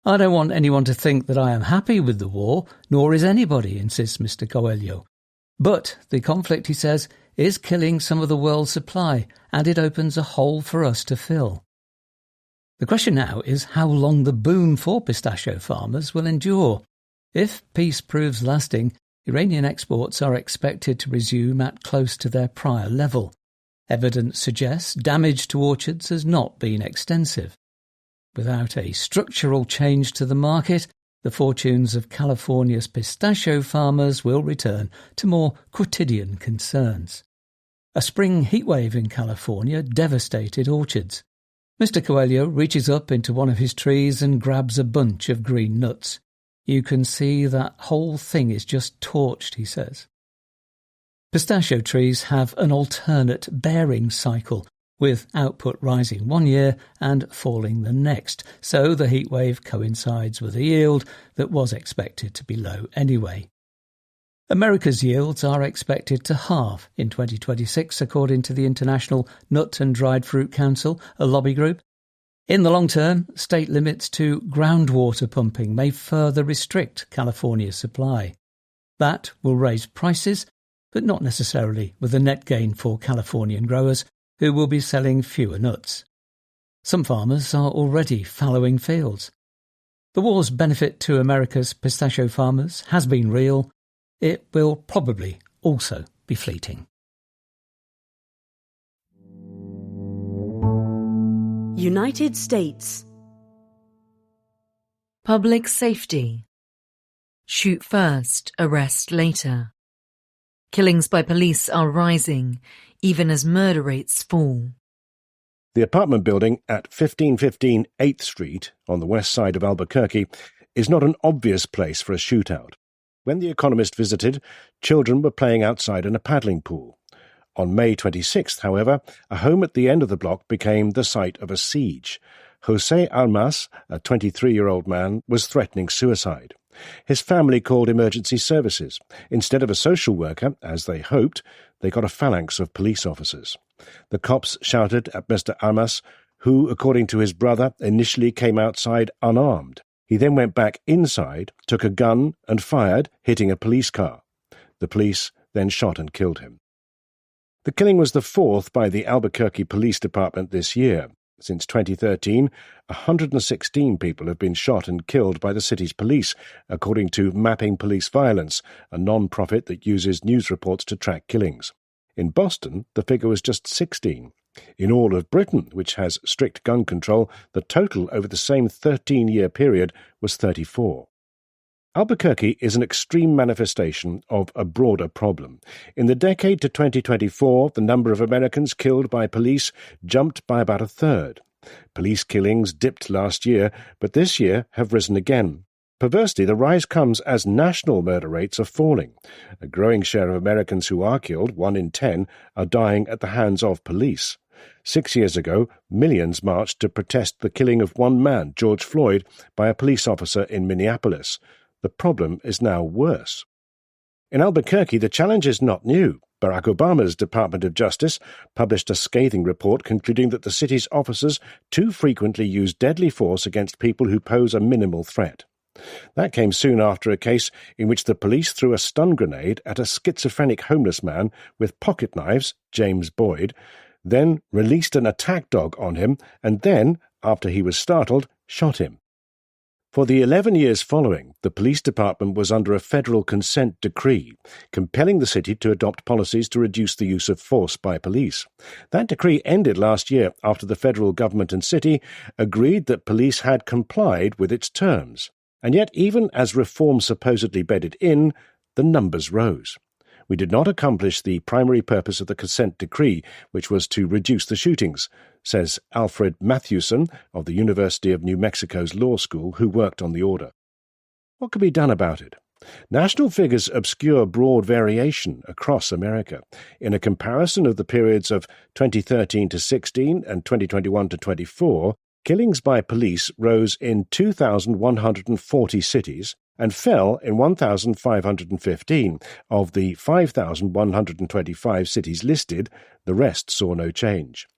I don't want anyone to think that I am happy with the war, nor is anybody, insists Mr. Coelho. But the conflict, he says, is killing some of the world's supply, and it opens a hole for us to fill. The question now is how long the boom for pistachio farmers will endure. If peace proves lasting, Iranian exports are expected to resume at close to their prior level. Evidence suggests damage to orchards has not been extensive. Without a structural change to the market, the fortunes of California's pistachio farmers will return to more quotidian concerns. A spring heatwave in California devastated orchards. Mr. Coelho reaches up into one of his trees and grabs a bunch of green nuts. You can see that whole thing is just torched, he says. Pistachio trees have an alternate bearing cycle, with output rising one year and falling the next, so the heatwave coincides with a yield that was expected to be low anyway. America's yields are expected to halve in 2026, according to the International Nut and Dried Fruit Council, a lobby group. In the long term, state limits to groundwater pumping may further restrict California's supply. That will raise prices, but not necessarily with a net gain for Californian growers, who will be selling fewer nuts. Some farmers are already fallowing fields. The war's benefit to America's pistachio farmers has been real. It will probably also be fleeting. United States. Public safety. Shoot first, arrest later. Killings by police are rising, even as murder rates fall. The apartment building at 1515 8th Street on the west side of Albuquerque is not an obvious place for a shootout. When The Economist visited, children were playing outside in a paddling pool. On May 26th, however, a home at the end of the block became the site of a siege. José Almas, a 23-year-old man, was threatening suicide. His family called emergency services. Instead of a social worker, as they hoped, they got a phalanx of police officers. The cops shouted at Mr. Almas, who, according to his brother, initially came outside unarmed. He then went back inside, took a gun and fired, hitting a police car. The police then shot and killed him. The killing was the fourth by the Albuquerque Police Department this year. Since 2013, 116 people have been shot and killed by the city's police, according to Mapping Police Violence, a non-profit that uses news reports to track killings. In Boston, the figure was just 16. In all of Britain, which has strict gun control, the total over the same 13-year period was 34. Albuquerque is an extreme manifestation of a broader problem. In the decade to 2024, the number of Americans killed by police jumped by about a third. Police killings dipped last year, but this year have risen again. Perversely, the rise comes as national murder rates are falling. A growing share of Americans who are killed, 1 in 10, are dying at the hands of police. 6 years ago, millions marched to protest the killing of one man, George Floyd, by a police officer in Minneapolis. The problem is now worse. In Albuquerque, the challenge is not new. Barack Obama's Department of Justice published a scathing report concluding that the city's officers too frequently use deadly force against people who pose a minimal threat. That came soon after a case in which the police threw a stun grenade at a schizophrenic homeless man with pocket knives, James Boyd, then released an attack dog on him, and then, after he was startled, shot him. For the 11 years following, the police department was under a federal consent decree, compelling the city to adopt policies to reduce the use of force by police. That decree ended last year after the federal government and city agreed that police had complied with its terms. And yet, even as reform supposedly bedded in, the numbers rose. We did not accomplish the primary purpose of the consent decree, which was to reduce the shootings, says Alfred Mathewson of the University of New Mexico's Law School, who worked on the order. What could be done about it? National figures obscure broad variation across America. In a comparison of the periods of 2013 to 16 and 2021 to 24, killings by police rose in 2,140 cities and fell in 1,515. Of the 5,125 cities listed, the rest saw no change.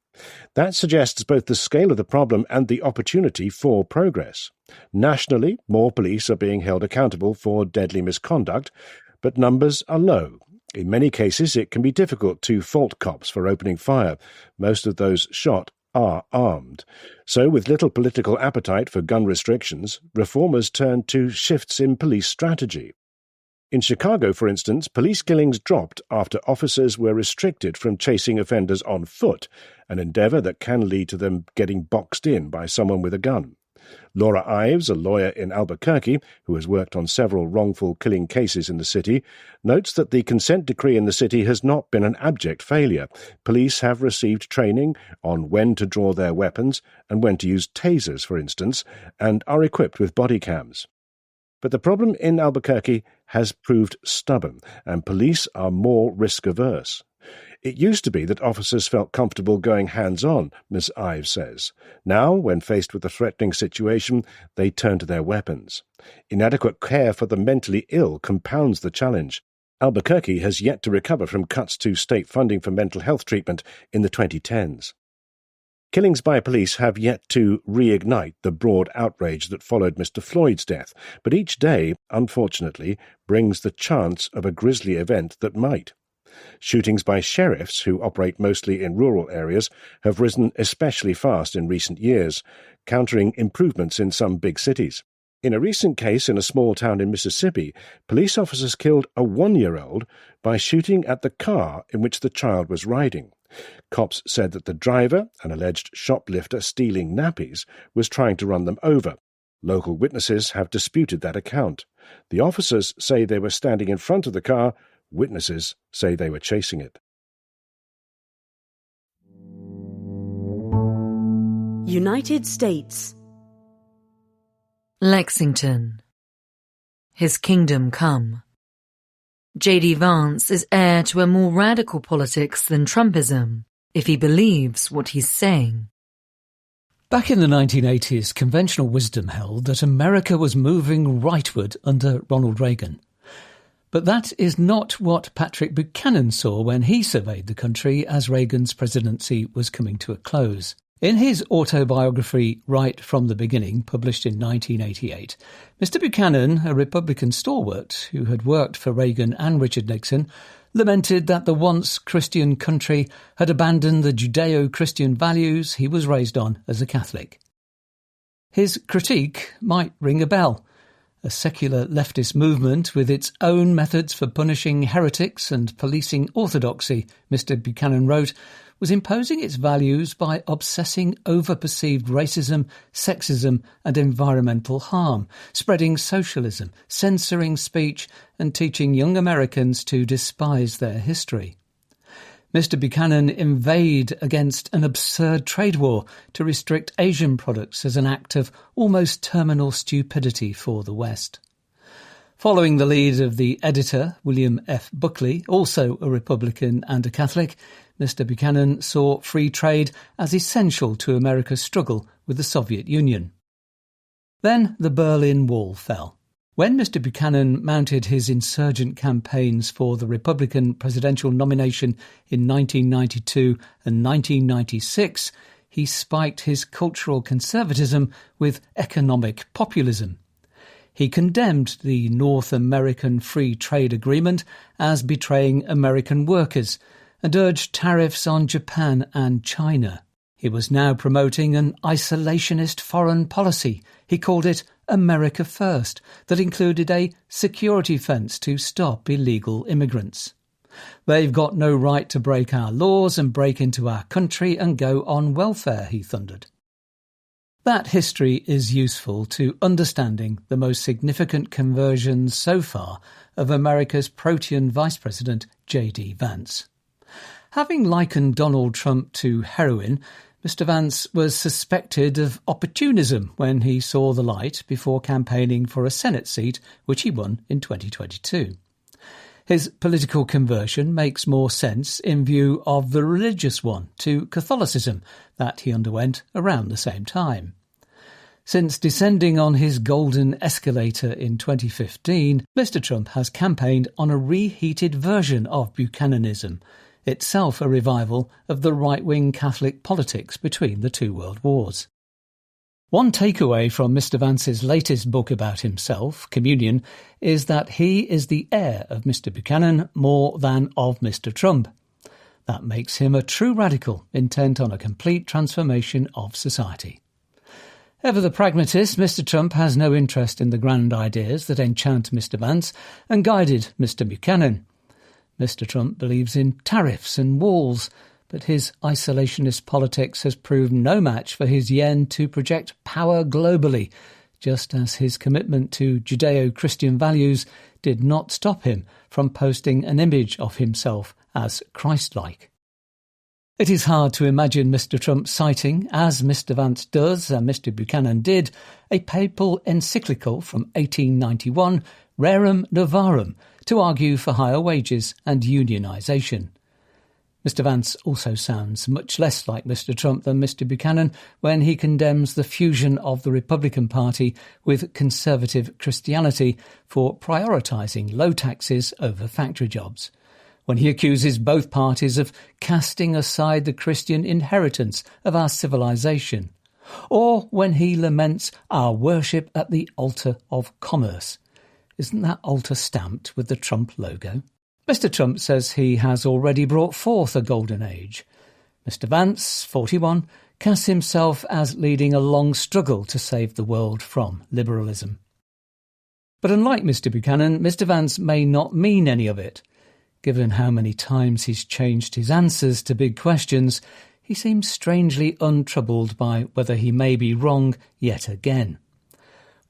That suggests both the scale of the problem and the opportunity for progress. Nationally, more police are being held accountable for deadly misconduct, but numbers are low. In many cases, it can be difficult to fault cops for opening fire. Most of those shot are armed. So, with little political appetite for gun restrictions, reformers turned to shifts in police strategy. In Chicago, for instance, police killings dropped after officers were restricted from chasing offenders on foot, an endeavour that can lead to them getting boxed in by someone with a gun. Laura Ives, a lawyer in Albuquerque who has worked on several wrongful killing cases in the city, notes that the consent decree in the city has not been an abject failure. Police have received training on when to draw their weapons and when to use tasers, for instance, and are equipped with body cams. But the problem in Albuquerque has proved stubborn, and police are more risk-averse. It used to be that officers felt comfortable going hands-on, Ms. Ives says. Now, when faced with a threatening situation, they turn to their weapons. Inadequate care for the mentally ill compounds the challenge. Albuquerque has yet to recover from cuts to state funding for mental health treatment in the 2010s. Killings by police have yet to reignite the broad outrage that followed Mr. Floyd's death, but each day, unfortunately, brings the chance of a grisly event that might. Shootings by sheriffs, who operate mostly in rural areas, have risen especially fast in recent years, countering improvements in some big cities. In a recent case in a small town in Mississippi, police officers killed a 1-year-old by shooting at the car in which the child was riding. Cops said that the driver, an alleged shoplifter stealing nappies, was trying to run them over. Local witnesses have disputed that account. The officers say they were standing in front of the car. Witnesses say they were chasing it. United States. Lexington. His kingdom come. J.D. Vance is heir to a more radical politics than Trumpism, if he believes what he's saying. Back in the 1980s, conventional wisdom held that America was moving rightward under Ronald Reagan. But that is not what Patrick Buchanan saw when he surveyed the country as Reagan's presidency was coming to a close. In his autobiography Right from the Beginning, published in 1988, Mr. Buchanan, a Republican stalwart who had worked for Reagan and Richard Nixon, lamented that the once Christian country had abandoned the Judeo-Christian values he was raised on as a Catholic. His critique might ring a bell. A secular leftist movement with its own methods for punishing heretics and policing orthodoxy, Mr. Buchanan wrote, was imposing its values by obsessing over perceived racism, sexism and environmental harm, spreading socialism, censoring speech and teaching young Americans to despise their history. Mr. Buchanan inveighed against an absurd trade war to restrict Asian products as an act of almost terminal stupidity for the West. Following the lead of the editor, William F. Buckley, also a Republican and a Catholic, Mr. Buchanan saw free trade as essential to America's struggle with the Soviet Union. Then the Berlin Wall fell. When Mr. Buchanan mounted his insurgent campaigns for the Republican presidential nomination in 1992 and 1996, he spiked his cultural conservatism with economic populism. He condemned the North American Free Trade Agreement as betraying American workers and urged tariffs on Japan and China. He was now promoting an isolationist foreign policy. He called it America First, that included a security fence to stop illegal immigrants. They've got no right to break our laws and break into our country and go on welfare, he thundered. That history is useful to understanding the most significant conversions so far of America's protean Vice President J.D. Vance. Having likened Donald Trump to heroin, Mr. Vance was suspected of opportunism when he saw the light before campaigning for a Senate seat, which he won in 2022. His political conversion makes more sense in view of the religious one to Catholicism that he underwent around the same time. Since descending on his golden escalator in 2015, Mr. Trump has campaigned on a reheated version of Buchananism, itself a revival of the right-wing Catholic politics between the two world wars. One takeaway from Mr. Vance's latest book about himself, Communion, is that he is the heir of Mr. Buchanan more than of Mr. Trump. That makes him a true radical, intent on a complete transformation of society. Ever the pragmatist, Mr. Trump has no interest in the grand ideas that enchant Mr. Vance and guided Mr. Buchanan. Mr. Trump believes in tariffs and walls, but his isolationist politics has proved no match for his yen to project power globally, just as his commitment to Judeo-Christian values did not stop him from posting an image of himself as Christ-like. It is hard to imagine Mr. Trump citing, as Mr. Vance does and Mr. Buchanan did, a papal encyclical from 1891, Rerum Novarum, to argue for higher wages and unionisation. Mr. Vance also sounds much less like Mr. Trump than Mr. Buchanan when he condemns the fusion of the Republican Party with conservative Christianity for prioritising low taxes over factory jobs, when he accuses both parties of casting aside the Christian inheritance of our civilization, or when he laments our worship at the altar of commerce. Isn't that altar stamped with the Trump logo? Mr. Trump says he has already brought forth a golden age. Mr. Vance, 41, casts himself as leading a long struggle to save the world from liberalism. But unlike Mr. Buchanan, Mr. Vance may not mean any of it. Given how many times he's changed his answers to big questions, he seems strangely untroubled by whether he may be wrong yet again.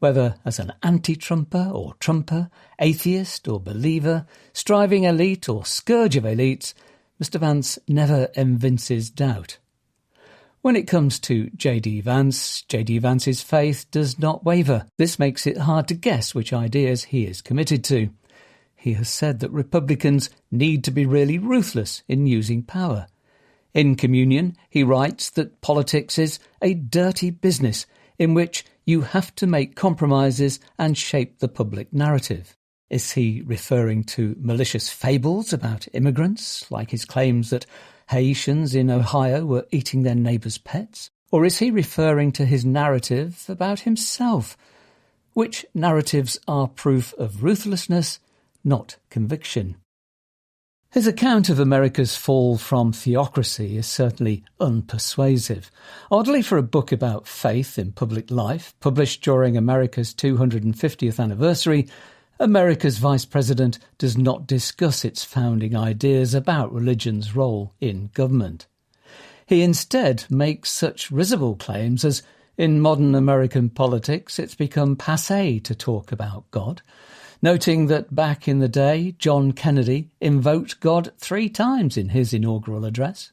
Whether as an anti-Trumper or Trumper, atheist or believer, striving elite or scourge of elites, Mr. Vance never evinces doubt. When it comes to J.D. Vance, J.D. Vance's faith does not waver. This makes it hard to guess which ideas he is committed to. He has said that Republicans need to be really ruthless in using power. In Communion, he writes that politics is a dirty business in which you have to make compromises and shape the public narrative. Is he referring to malicious fables about immigrants, like his claims that Haitians in Ohio were eating their neighbours' pets? Or is he referring to his narrative about himself? Which narratives are proof of ruthlessness, not conviction? His account of America's fall from theocracy is certainly unpersuasive. Oddly, for a book about faith in public life, published during America's 250th anniversary, America's Vice President does not discuss its founding ideas about religion's role in government. He instead makes such risible claims as, in modern American politics, it's become passé to talk about God, noting that back in the day, John Kennedy invoked God 3 times in his inaugural address.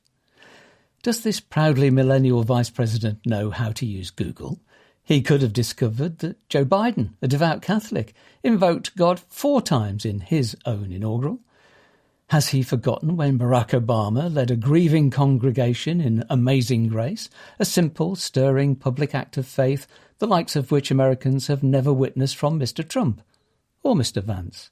Does this proudly millennial vice president know how to use Google? He could have discovered that Joe Biden, a devout Catholic, invoked God 4 times in his own inaugural. Has he forgotten when Barack Obama led a grieving congregation in Amazing Grace, a simple, stirring public act of faith, the likes of which Americans have never witnessed from Mr. Trump or Mr. Vance?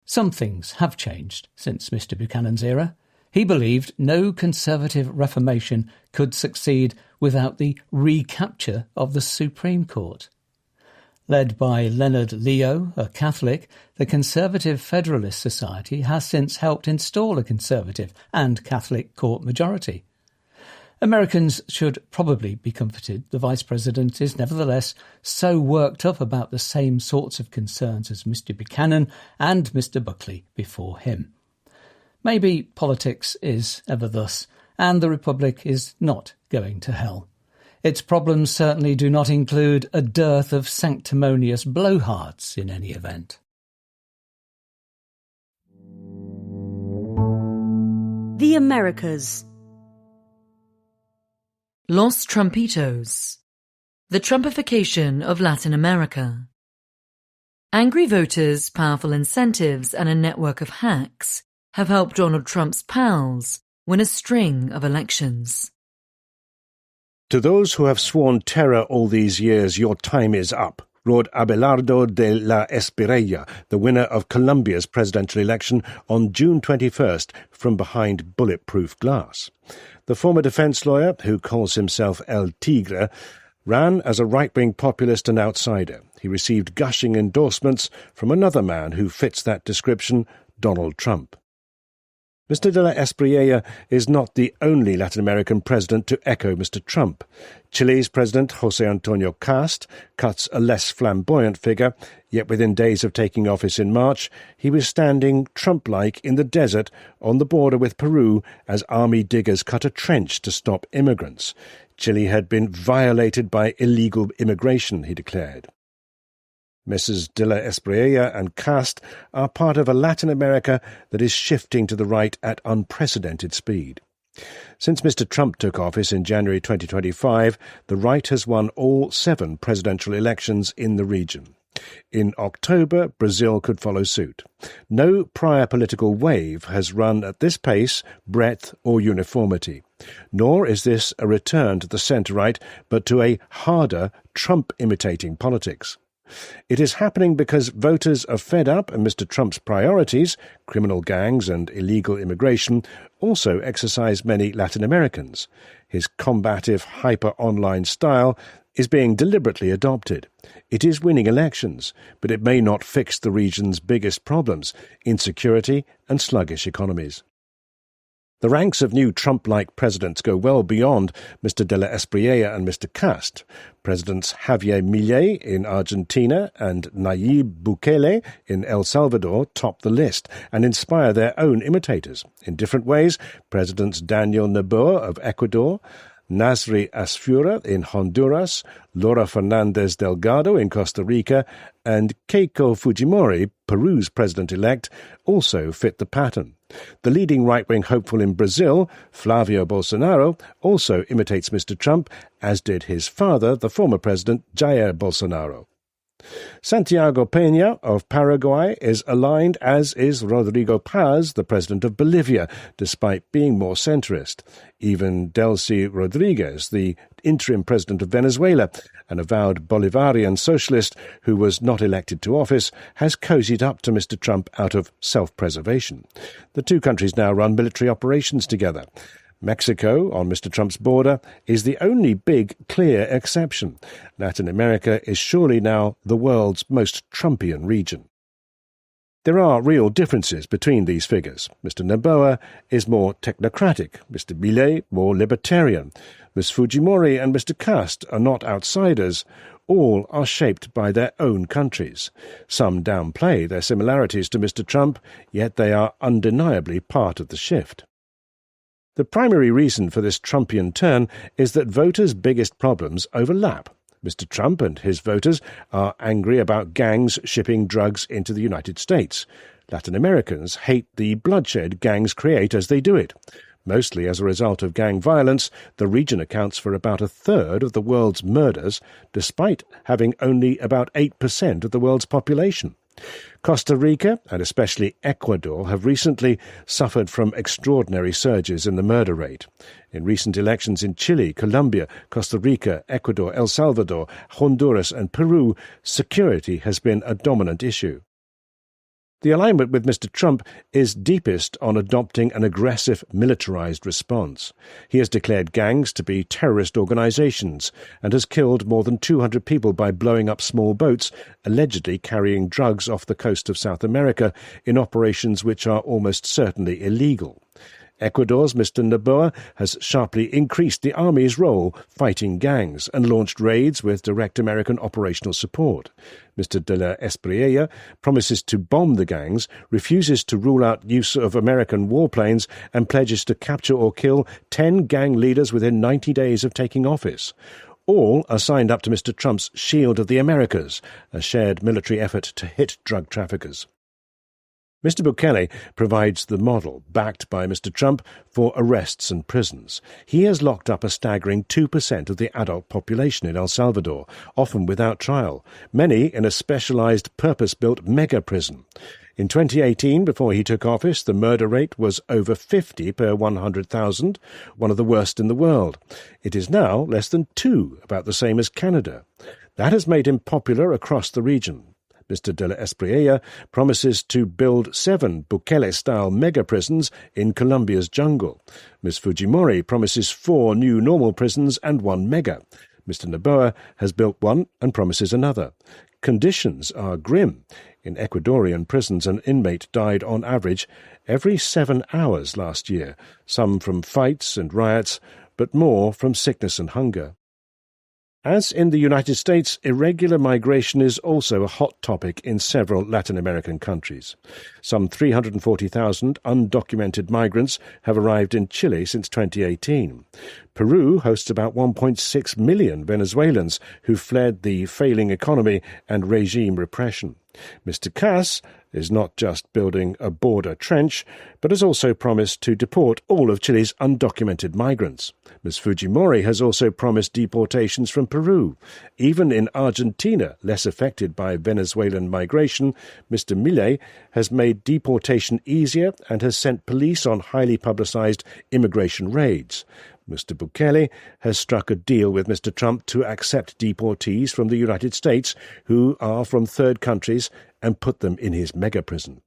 Some things have changed since Mr. Buchanan's era. He believed no conservative reformation could succeed without the recapture of the Supreme Court. Led by Leonard Leo, a Catholic, the Conservative Federalist Society has since helped install a conservative and Catholic court majority. Americans should probably be comforted. The Vice President is nevertheless so worked up about the same sorts of concerns as Mr. Buchanan and Mr. Buckley before him. Maybe politics is ever thus, and the Republic is not going to hell. Its problems certainly do not include a dearth of sanctimonious blowhards in any event. The Americas. Los Trumpitos. The Trumpification of Latin America. Angry voters, powerful incentives, and a network of hacks have helped Donald Trump's pals win a string of elections. To those who have sworn terror all these years, your time is up, roared Abelardo de la Espriella, the winner of Colombia's presidential election on June 21st from behind bulletproof glass. The former defense lawyer, who calls himself El Tigre, ran as a right-wing populist and outsider. He received gushing endorsements from another man who fits that description, Donald Trump. Mr. de la Espriella is not the only Latin American president to echo Mr. Trump. Chile's President José Antonio Cast cuts a less flamboyant figure, yet within days of taking office in March, he was standing Trump-like in the desert on the border with Peru as army diggers cut a trench to stop immigrants. Chile had been violated by illegal immigration, he declared. Mrs. de la Espriella and Cast are part of a Latin America that is shifting to the right at unprecedented speed. Since Mr. Trump took office in January 2025, the right has won all 7 presidential elections in the region. In October, Brazil could follow suit. No prior political wave has run at this pace, breadth or uniformity. Nor is this a return to the centre-right, but to a harder, Trump-imitating politics. It is happening because voters are fed up and Mr. Trump's priorities, criminal gangs and illegal immigration, also exercise many Latin Americans. His combative, hyper-online style is being deliberately adopted. It is winning elections, but it may not fix the region's biggest problems, insecurity and sluggish economies. The ranks of new Trump-like presidents go well beyond Mr. de la Espriella and Mr. Cast. Presidents Javier Milei in Argentina and Nayib Bukele in El Salvador top the list and inspire their own imitators. In different ways, Presidents Daniel Noboa of Ecuador, Nasri Asfura in Honduras, Laura Fernandez Delgado in Costa Rica, and Keiko Fujimori, Peru's president-elect, also fit the pattern. The leading right-wing hopeful in Brazil, Flavio Bolsonaro, also imitates Mr. Trump, as did his father, the former president Jair Bolsonaro. Santiago Peña of Paraguay is aligned, as is Rodrigo Paz, the president of Bolivia, despite being more centrist. Even Delcy Rodriguez, the interim president of Venezuela, an avowed Bolivarian socialist who was not elected to office, has cozied up to Mr. Trump out of self-preservation. The two countries now run military operations together. Mexico, on Mr. Trump's border, is the only big, clear exception. Latin America is surely now the world's most Trumpian region. There are real differences between these figures. Mr. Noboa is more technocratic, Mr. Milei more libertarian. Ms. Fujimori and Mr. Kast are not outsiders. All are shaped by their own countries. Some downplay their similarities to Mr. Trump, yet they are undeniably part of the shift. The primary reason for this Trumpian turn is that voters' biggest problems overlap. Mr. Trump and his voters are angry about gangs shipping drugs into the United States. Latin Americans hate the bloodshed gangs create as they do it. Mostly as a result of gang violence, the region accounts for about a third of the world's murders, despite having only about 8% of the world's population. Costa Rica, and especially Ecuador, have recently suffered from extraordinary surges in the murder rate. In recent elections in Chile, Colombia, Costa Rica, Ecuador, El Salvador, Honduras and Peru, security has been a dominant issue. The alignment with Mr. Trump is deepest on adopting an aggressive, militarized response. He has declared gangs to be terrorist organizations and has killed more than 200 people by blowing up small boats, allegedly carrying drugs off the coast of South America in operations which are almost certainly illegal. Ecuador's Mr. Noboa has sharply increased the army's role fighting gangs and launched raids with direct American operational support. Mr. de la Espriella promises to bomb the gangs, refuses to rule out use of American warplanes, and pledges to capture or kill 10 gang leaders within 90 days of taking office. All are signed up to Mr. Trump's Shield of the Americas, a shared military effort to hit drug traffickers. Mr. Bukele provides the model, backed by Mr. Trump, for arrests and prisons. He has locked up a staggering 2% of the adult population in El Salvador, often without trial, many in a specialized, purpose-built mega-prison. In 2018, before he took office, the murder rate was over 50 per 100,000, one of the worst in the world. It is now less than 2, about the same as Canada. That has made him popular across the region. Mr. de la Espriella promises to build 7 Bukele-style mega-prisons in Colombia's jungle. Ms. Fujimori promises 4 new normal prisons and 1 mega. Mr. Noboa has built one and promises another. Conditions are grim. In Ecuadorian prisons, an inmate died on average every 7 hours last year, some from fights and riots, but more from sickness and hunger. As in the United States, irregular migration is also a hot topic in several Latin American countries. Some 340,000 undocumented migrants have arrived in Chile since 2018. Peru hosts about 1.6 million Venezuelans who fled the failing economy and regime repression. Mr. Kass is not just building a border trench, but has also promised to deport all of Chile's undocumented migrants. Ms. Fujimori has also promised deportations from Peru. Even in Argentina, less affected by Venezuelan migration, Mr. Milei has made deportation easier and has sent police on highly publicized immigration raids. Mr. Bukele has struck a deal with Mr. Trump to accept deportees from the United States who are from third countries and put them in his mega-prison.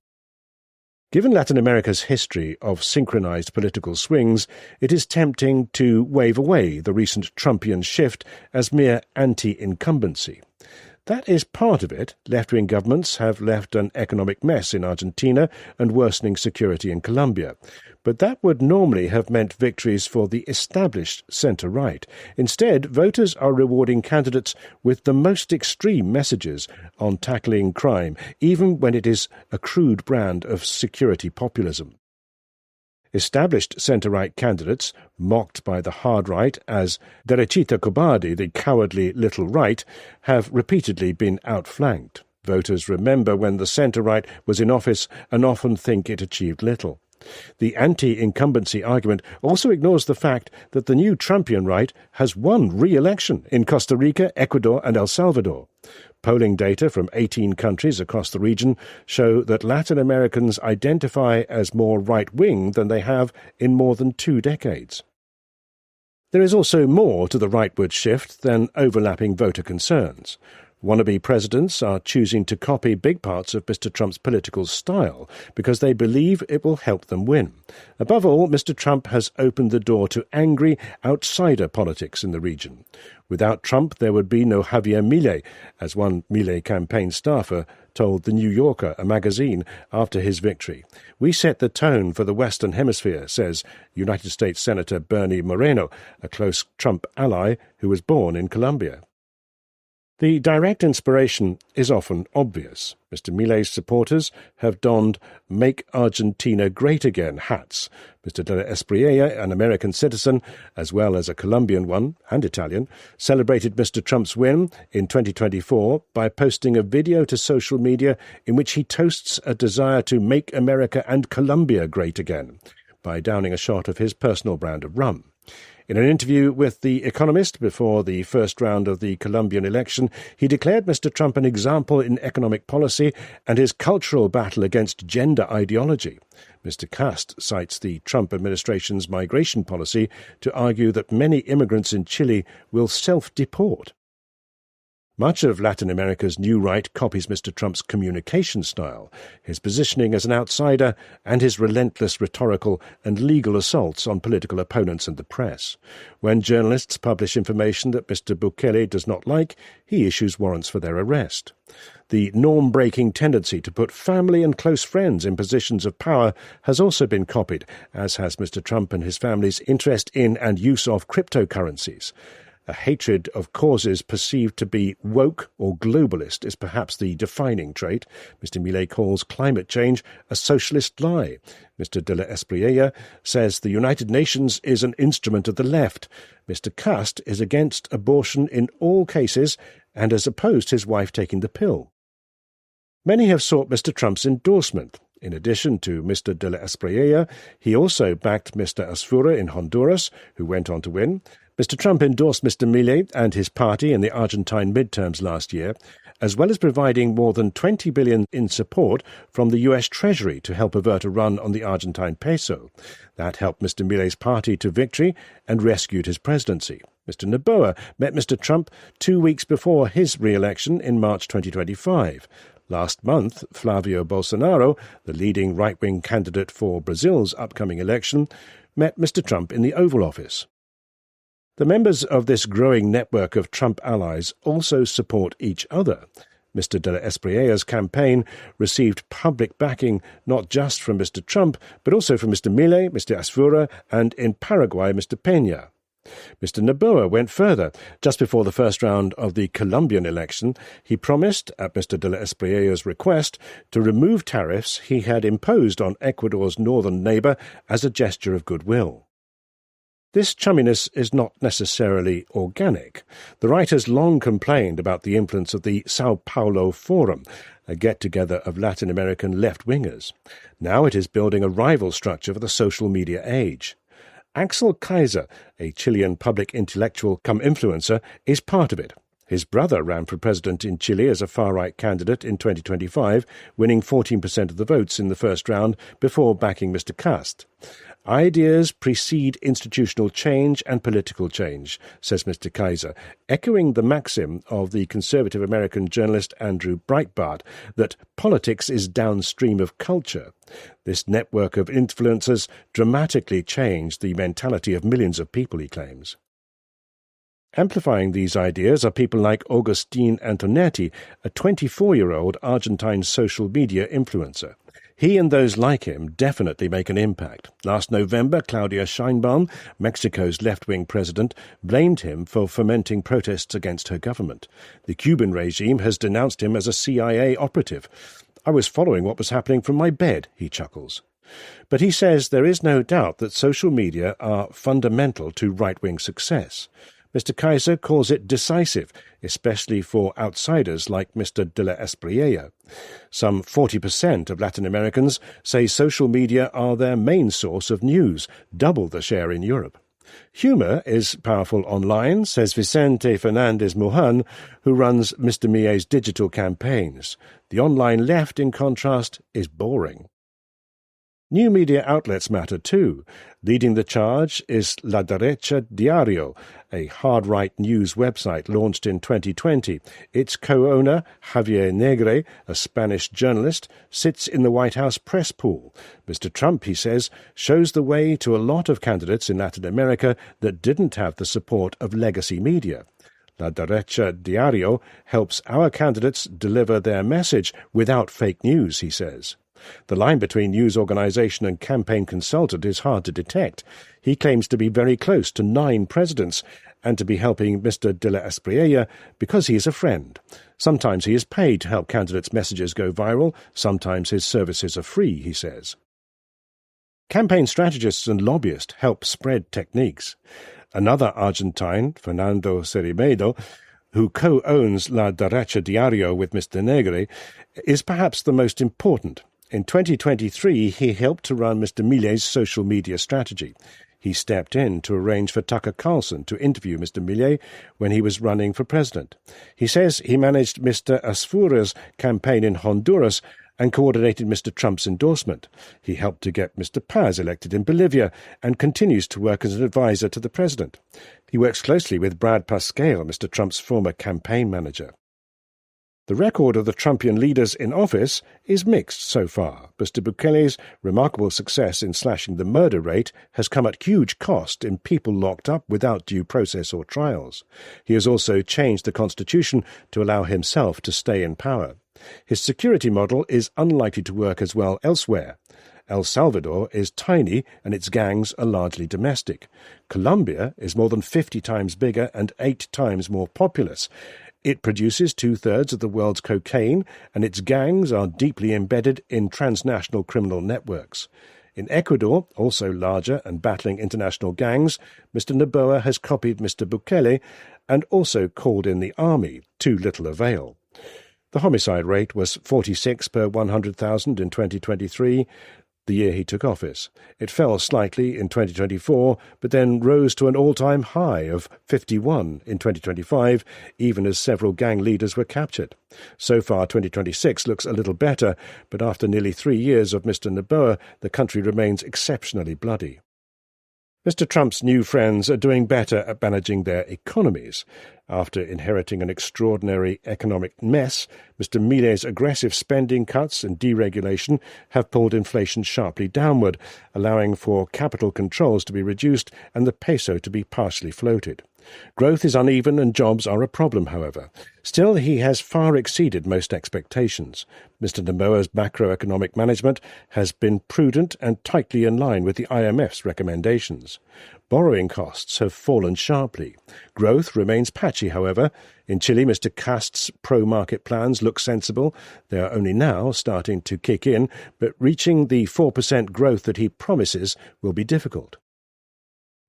Given Latin America's history of synchronized political swings, it is tempting to wave away the recent Trumpian shift as mere anti-incumbency. That is part of it. Left-wing governments have left an economic mess in Argentina and worsening security in Colombia. But that would normally have meant victories for the established centre-right. Instead, voters are rewarding candidates with the most extreme messages on tackling crime, even when it is a crude brand of security populism. Established centre-right candidates, mocked by the hard right as derechita cobarde, the cowardly little right, have repeatedly been outflanked. Voters remember when the centre-right was in office and often think it achieved little. The anti-incumbency argument also ignores the fact that the new Trumpian right has won re-election in Costa Rica, Ecuador and El Salvador. Polling data from 18 countries across the region show that Latin Americans identify as more right-wing than they have in more than 2 decades. There is also more to the rightward shift than overlapping voter concerns. Wannabe presidents are choosing to copy big parts of Mr. Trump's political style because they believe it will help them win. Above all, Mr. Trump has opened the door to angry outsider politics in the region. Without Trump, there would be no Javier Milei, as one Milei campaign staffer told The New Yorker, a magazine, after his victory. We set the tone for the Western Hemisphere, says United States Senator Bernie Moreno, a close Trump ally who was born in Colombia. The direct inspiration is often obvious. Mr. Milei's supporters have donned Make Argentina Great Again hats. Mr. de la Espriella, an American citizen, as well as a Colombian one, and Italian, celebrated Mr. Trump's win in 2024 by posting a video to social media in which he toasts a desire to make America and Colombia great again by downing a shot of his personal brand of rum. In an interview with The Economist before the first round of the Colombian election, he declared Mr. Trump an example in economic policy and his cultural battle against gender ideology. Mr. Cast cites the Trump administration's migration policy to argue that many immigrants in Chile will self-deport. Much of Latin America's new right copies Mr. Trump's communication style, his positioning as an outsider, and his relentless rhetorical and legal assaults on political opponents and the press. When journalists publish information that Mr. Bukele does not like, he issues warrants for their arrest. The norm-breaking tendency to put family and close friends in positions of power has also been copied, as has Mr. Trump and his family's interest in and use of cryptocurrencies. A hatred of causes perceived to be woke or globalist is perhaps the defining trait. Mr. Milei calls climate change a socialist lie. Mr. de la Espriella says the United Nations is an instrument of the left. Mr. Cast is against abortion in all cases and has opposed his wife taking the pill. Many have sought Mr. Trump's endorsement. In addition to Mr. de la Espriella, he also backed Mr. Asfura in Honduras, who went on to win. Mr. Trump endorsed Mr. Milei and his party in the Argentine midterms last year, as well as providing more than $20 billion in support from the U.S. Treasury to help avert a run on the Argentine peso. That helped Mr. Milei's party to victory and rescued his presidency. Mr. Noboa met Mr. Trump 2 weeks before his re-election in March 2025. Last month, Flavio Bolsonaro, the leading right-wing candidate for Brazil's upcoming election, met Mr. Trump in the Oval Office. The members of this growing network of Trump allies also support each other. Mr. de la Espriella's campaign received public backing not just from Mr. Trump, but also from Mr. Milei, Mr. Asfura, and in Paraguay, Mr. Peña. Mr. Noboa went further. Just before the first round of the Colombian election, he promised, at Mr. de la Espriella's request, to remove tariffs he had imposed on Ecuador's northern neighbour as a gesture of goodwill. This chumminess is not necessarily organic. The right has long complained about the influence of the Sao Paulo Forum, a get-together of Latin American left-wingers. Now it is building a rival structure for the social media age. Axel Kaiser, a Chilean public intellectual cum influencer, is part of it. His brother ran for president in Chile as a far-right candidate in 2025, winning 14% of the votes in the first round before backing Mr. Cast. Ideas precede institutional change and political change, says Mr. Kaiser, echoing the maxim of the conservative American journalist Andrew Breitbart that politics is downstream of culture. This network of influencers dramatically changed the mentality of millions of people, he claims. Amplifying these ideas are people like Agustin Antonetti, a 24-year-old Argentine social media influencer. He and those like him definitely make an impact. Last November, Claudia Sheinbaum, Mexico's left-wing president, blamed him for fomenting protests against her government. The Cuban regime has denounced him as a CIA operative. I was following what was happening from my bed, he chuckles. But he says there is no doubt that social media are fundamental to right-wing success. Mr. Kaiser calls it decisive, especially for outsiders like Mr. de la Espriella. Some 40% of Latin Americans say social media are their main source of news, double the share in Europe. Humour is powerful online, says Vicente Fernandez Mohan, who runs Mr. Milei's digital campaigns. The online left, in contrast, is boring. New media outlets matter too. Leading the charge is La Derecha Diario, a hard-right news website launched in 2020. Its co-owner, Javier Negre, a Spanish journalist, sits in the White House press pool. Mr. Trump, he says, shows the way to a lot of candidates in Latin America that didn't have the support of legacy media. La Derecha Diario helps our candidates deliver their message without fake news, he says. The line between news organisation and campaign consultant is hard to detect. He claims to be very close to 9 presidents and to be helping Mr. de la Espriella because he is a friend. Sometimes he is paid to help candidates' messages go viral. Sometimes his services are free, he says. Campaign strategists and lobbyists help spread techniques. Another Argentine, Fernando Cermedo, who co-owns La Derecha Diario with Mr. Negre, is perhaps the most important. In 2023, he helped to run Mr. Millei's social media strategy. He stepped in to arrange for Tucker Carlson to interview Mr. Milei when he was running for president. He says he managed Mr. Asfura's campaign in Honduras and coordinated Mr. Trump's endorsement. He helped to get Mr. Paz elected in Bolivia and continues to work as an advisor to the president. He works closely with Brad Pascal, Mr. Trump's former campaign manager. The record of the Trumpian leaders in office is mixed so far. Mr. Bukele's remarkable success in slashing the murder rate has come at huge cost in people locked up without due process or trials. He has also changed the constitution to allow himself to stay in power. His security model is unlikely to work as well elsewhere. El Salvador is tiny and its gangs are largely domestic. Colombia is more than 50 times bigger and 8 times more populous. It produces 2/3 of the world's cocaine, and its gangs are deeply embedded in transnational criminal networks. In Ecuador, also larger and battling international gangs, Mr. Noboa has copied Mr. Bukele and also called in the army, to little avail. The homicide rate was 46 per 100,000 in 2023, the year he took office. It fell slightly in 2024, but then rose to an all-time high of 51 in 2025, even as several gang leaders were captured. So far, 2026 looks a little better, but after nearly 3 years of Mr. Noboa, the country remains exceptionally bloody. Mr. Trump's new friends are doing better at managing their economies. After inheriting an extraordinary economic mess, Mr. Millei's aggressive spending cuts and deregulation have pulled inflation sharply downward, allowing for capital controls to be reduced and the peso to be partially floated. Growth is uneven and jobs are a problem, however. Still, he has far exceeded most expectations. Mr. Noboa's macroeconomic management has been prudent and tightly in line with the IMF's recommendations. Borrowing costs have fallen sharply. Growth remains patchy, however. In Chile, Mr. Cast's pro-market plans look sensible. They are only now starting to kick in, but reaching the 4% growth that he promises will be difficult.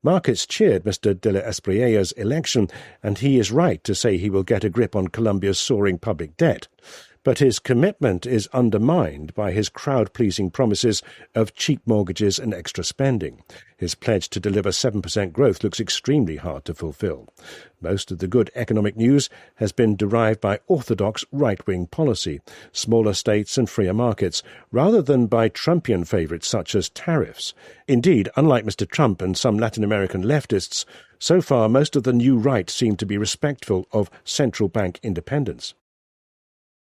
Markets cheered Mr. de la Espriella's election, and he is right to say he will get a grip on Colombia's soaring public debt. But his commitment is undermined by his crowd-pleasing promises of cheap mortgages and extra spending. His pledge to deliver 7% growth looks extremely hard to fulfill. Most of the good economic news has been derived by orthodox right-wing policy, smaller states and freer markets, rather than by Trumpian favourites such as tariffs. Indeed, unlike Mr. Trump and some Latin American leftists, so far most of the new right seem to be respectful of central bank independence.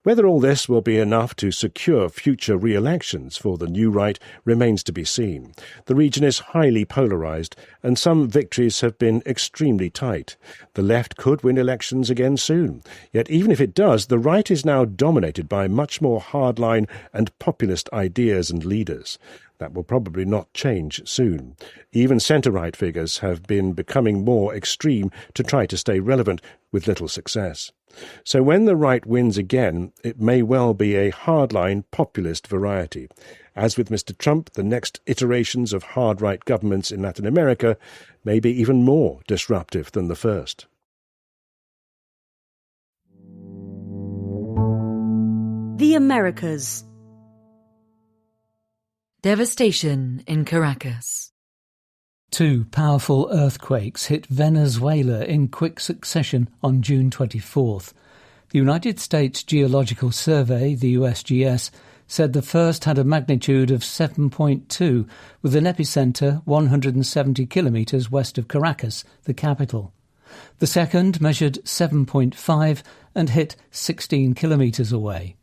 Whether all this will be enough to secure future re-elections for the new right remains to be seen. The region is highly polarised, and some victories have been extremely tight. The left could win elections again soon. Yet even if it does, the right is now dominated by much more hardline and populist ideas and leaders. That will probably not change soon. Even centre-right figures have been becoming more extreme to try to stay relevant, with little success. So when the right wins again, it may well be a hardline populist variety. As with Mr. Trump, the next iterations of hard-right governments in Latin America may be even more disruptive than the first. The Americas. Devastation in Caracas. 2 powerful earthquakes hit Venezuela in quick succession on June 24th. The United States Geological Survey, the USGS, said the first had a magnitude of 7.2, with an epicentre 170 kilometres west of Caracas, the capital. The second measured 7.5 and hit 16 kilometres away.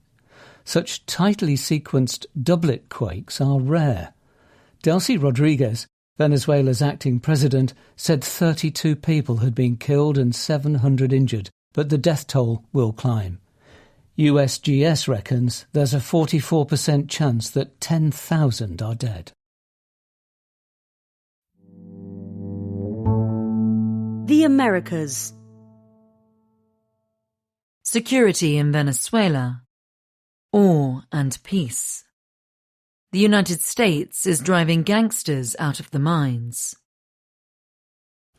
Such tightly sequenced doublet quakes are rare. Delcy Rodriguez, Venezuela's acting president, said 32 people had been killed and 700 injured, but the death toll will climb. USGS reckons there's a 44% chance that 10,000 are dead. The Americas. Security in Venezuela. Awe and peace. The United States is driving gangsters out of the mines.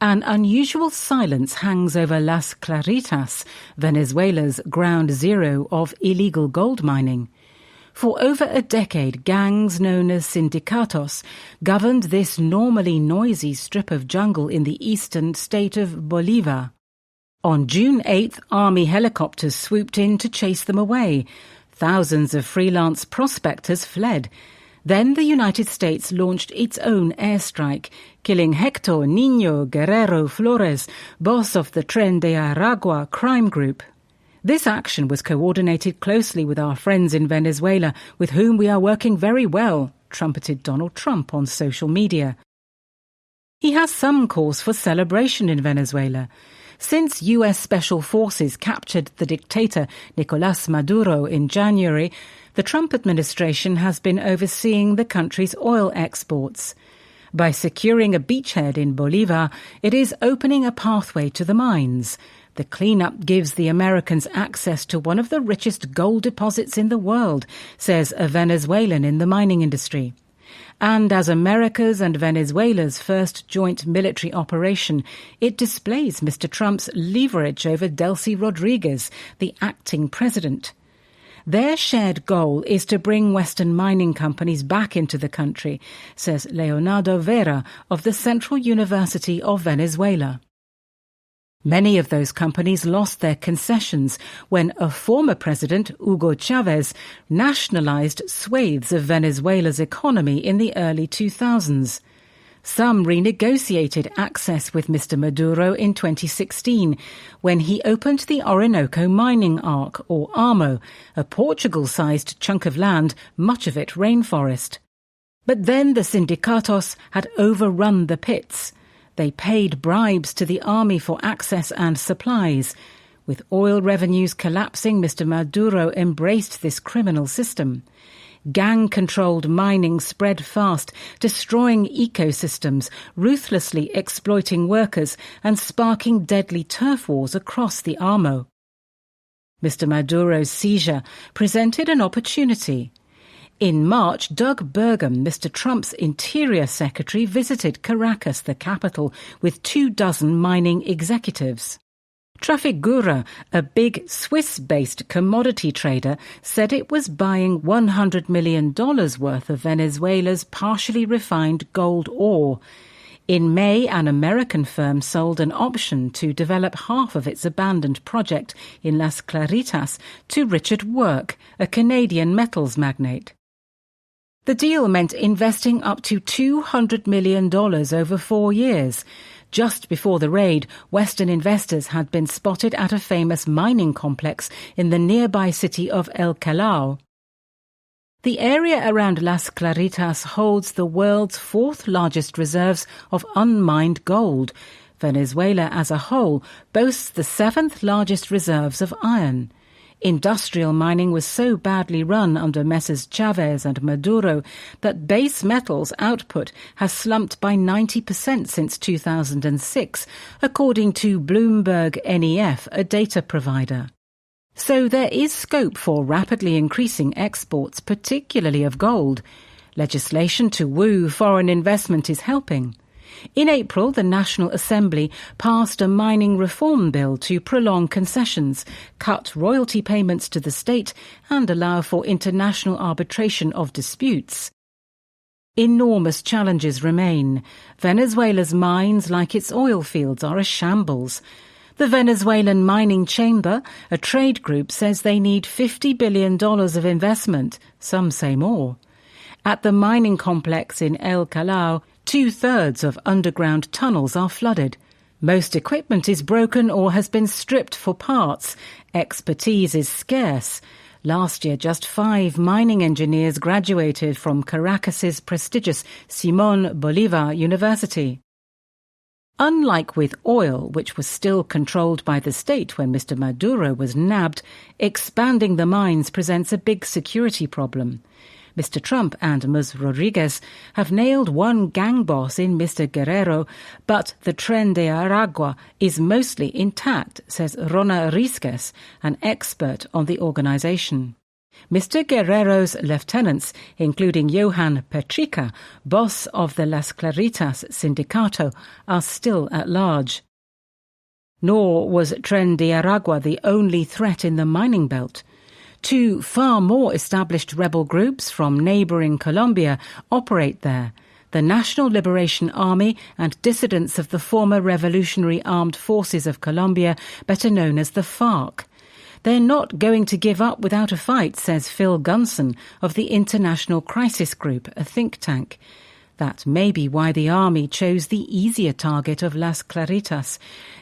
An unusual silence hangs over Las Claritas, Venezuela's ground zero of illegal gold mining. For over a decade, gangs known as sindicatos governed this normally noisy strip of jungle in the eastern state of Bolívar. On June 8th, army helicopters swooped in to chase them away. Thousands of freelance prospectors fled. Then the United States launched its own airstrike, killing Hector Niño Guerrero Flores, boss of the Tren de Aragua crime group. This action was coordinated closely with our friends in Venezuela, with whom we are working very well, trumpeted Donald Trump on social media. He has some cause for celebration in Venezuela. Since US Special Forces captured the dictator Nicolás Maduro in January, the Trump administration has been overseeing the country's oil exports. By securing a beachhead in Bolívar, it is opening a pathway to the mines. The cleanup gives the Americans access to one of the richest gold deposits in the world, says a Venezuelan in the mining industry. And as America's and Venezuela's first joint military operation, it displays Mr. Trump's leverage over Delcy Rodriguez, the acting president. Their shared goal is to bring Western mining companies back into the country, says Leonardo Vera of the Central University of Venezuela. Many of those companies lost their concessions when a former president, Hugo Chavez, nationalized swathes of Venezuela's economy in the early 2000s. Some renegotiated access with Mr. Maduro in 2016, when he opened the Orinoco Mining Arc, or ARMO, a Portugal-sized chunk of land, much of it rainforest. But then the sindicatos had overrun the pits. They paid bribes to the army for access and supplies. With oil revenues collapsing, Mr. Maduro embraced this criminal system. Gang-controlled mining spread fast, destroying ecosystems, ruthlessly exploiting workers and sparking deadly turf wars across the ARMO. Mr. Maduro's seizure presented an opportunity. In March, Doug Burgum, Mr. Trump's Interior Secretary, visited Caracas, the capital, with 24 mining executives. Trafigura, a big Swiss-based commodity trader, said it was buying $100 million worth of Venezuela's partially refined gold ore. In May, an American firm sold an option to develop half of its abandoned project in Las Claritas to Richard Work, a Canadian metals magnate. The deal meant investing up to $200 million over 4 years. Just before the raid, Western investors had been spotted at a famous mining complex in the nearby city of El Callao. The area around Las Claritas holds the world's 4th largest reserves of unmined gold. Venezuela as a whole boasts the 7th largest reserves of iron. Industrial mining was so badly run under Messrs. Chavez and Maduro that base metals output has slumped by 90% since 2006, according to Bloomberg NEF, a data provider. So there is scope for rapidly increasing exports, particularly of gold. Legislation to woo foreign investment is helping. In April, the National Assembly passed a mining reform bill to prolong concessions, cut royalty payments to the state, and allow for international arbitration of disputes. Enormous challenges remain. Venezuela's mines, like its oil fields, are a shambles. The Venezuelan Mining Chamber, a trade group, says they need $50 billion of investment. Some say more. At the mining complex in El Callao, 2/3 of underground tunnels are flooded. Most equipment is broken or has been stripped for parts. Expertise is scarce. Last year, just 5 mining engineers graduated from Caracas's prestigious Simón Bolívar University. Unlike with oil, which was still controlled by the state when Mr. Maduro was nabbed, expanding the mines presents a big security problem. Mr. Trump and Ms. Rodriguez have nailed one gang boss in Mr. Guerrero, but the Tren de Aragua is mostly intact, says Rona Risques, an expert on the organization. Mr. Guerrero's lieutenants, including Johan Petrica, boss of the Las Claritas Sindicato, are still at large. Nor was Tren de Aragua the only threat in the mining belt. 2 far more established rebel groups from neighbouring Colombia operate there: the National Liberation Army and dissidents of the former Revolutionary Armed Forces of Colombia, better known as the FARC. They're not going to give up without a fight, says Phil Gunson of the International Crisis Group, a think tank. That may be why the army chose the easier target of Las Claritas.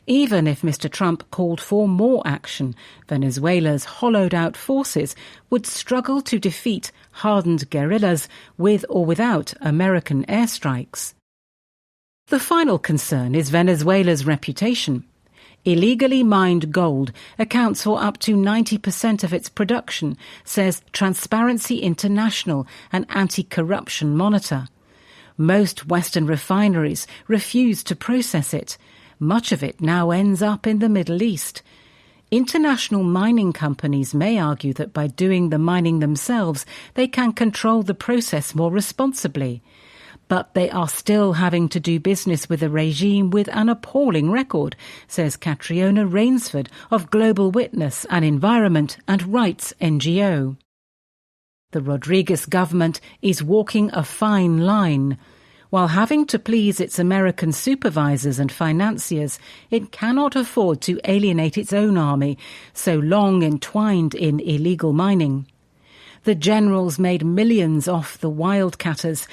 Even if Mr. Trump called for more action, Venezuela's hollowed-out forces would struggle to defeat hardened guerrillas with or without American airstrikes. The final concern is Venezuela's reputation. Illegally mined gold accounts for up to 90% of its production, says Transparency International, an anti-corruption monitor. Most Western refineries refuse to process it. Much of it now ends up in the Middle East. International mining companies may argue that by doing the mining themselves, they can control the process more responsibly. But they are still having to do business with a regime with an appalling record, says Catriona Rainsford of Global Witness, an environment and rights NGO. The Rodriguez government is walking a fine line. While having to please its American supervisors and financiers, it cannot afford to alienate its own army, so long entwined in illegal mining. The generals made millions off the wildcatters,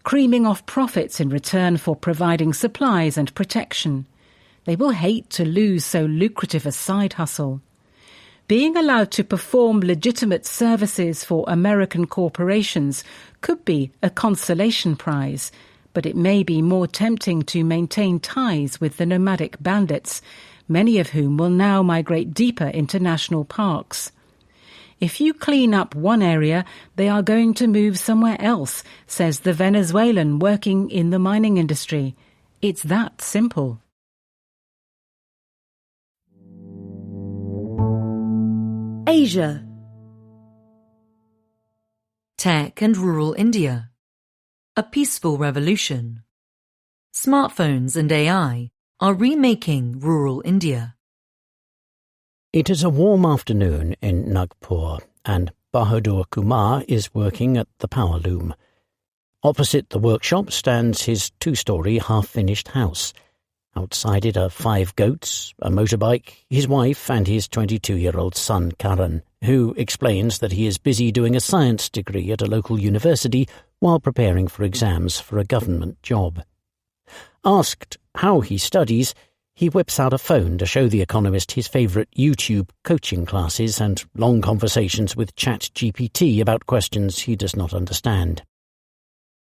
creaming off profits in return for providing supplies and protection. They will hate to lose so lucrative a side hustle. Being allowed to perform legitimate services for American corporations could be a consolation prize, but it may be more tempting to maintain ties with the nomadic bandits, many of whom will now migrate deeper into national parks. If you clean up one area, they are going to move somewhere else, says the Venezuelan working in the mining industry. It's that simple. Asia. Tech and rural India. A peaceful revolution. Smartphones and AI are remaking rural India. It is a warm afternoon in Nagpur, and Bahadur Kumar is working at the power loom. Opposite the workshop stands his 2-storey half-finished house. Outside it are 5 goats, a motorbike, his wife and his 22-year-old son Karan, who explains that he is busy doing a science degree at a local university while preparing for exams for a government job. Asked how he studies, he whips out a phone to show The Economist his favourite YouTube coaching classes and long conversations with ChatGPT about questions he does not understand.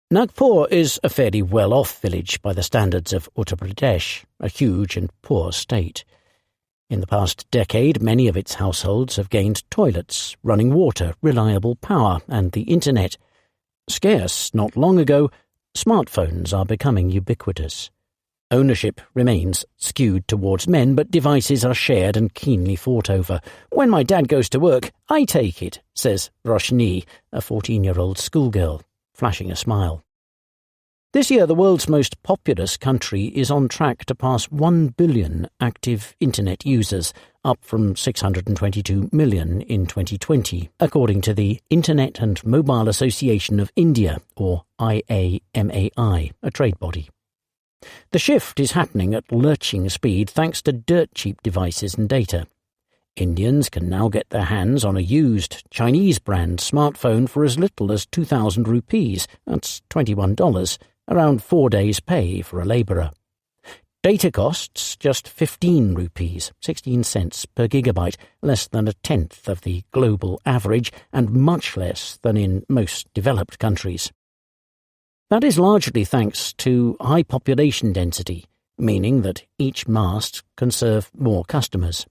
Nagpur is a fairly well-off village by the standards of Uttar Pradesh, a huge and poor state. In the past decade, many of its households have gained toilets, running water, reliable power, and the internet. Scarce not long ago, smartphones are becoming ubiquitous. Ownership remains skewed towards men, but devices are shared and keenly fought over. When my dad goes to work, I take it, says Roshni, a 14-year-old schoolgirl, flashing a smile. This year, the world's most populous country is on track to pass 1 billion active internet users, up from 622 million in 2020, according to the Internet and Mobile Association of India, or IAMAI, a trade body. The shift is happening at lurching speed thanks to dirt-cheap devices and data. Indians can now get their hands on a used Chinese-brand smartphone for as little as 2,000 rupees, that's $21, around 4 days' pay for a labourer. Data costs just 15 rupees, 16 cents per gigabyte, less than a tenth of the global average and much less than in most developed countries. That is largely thanks to high population density, meaning that each mast can serve more customers.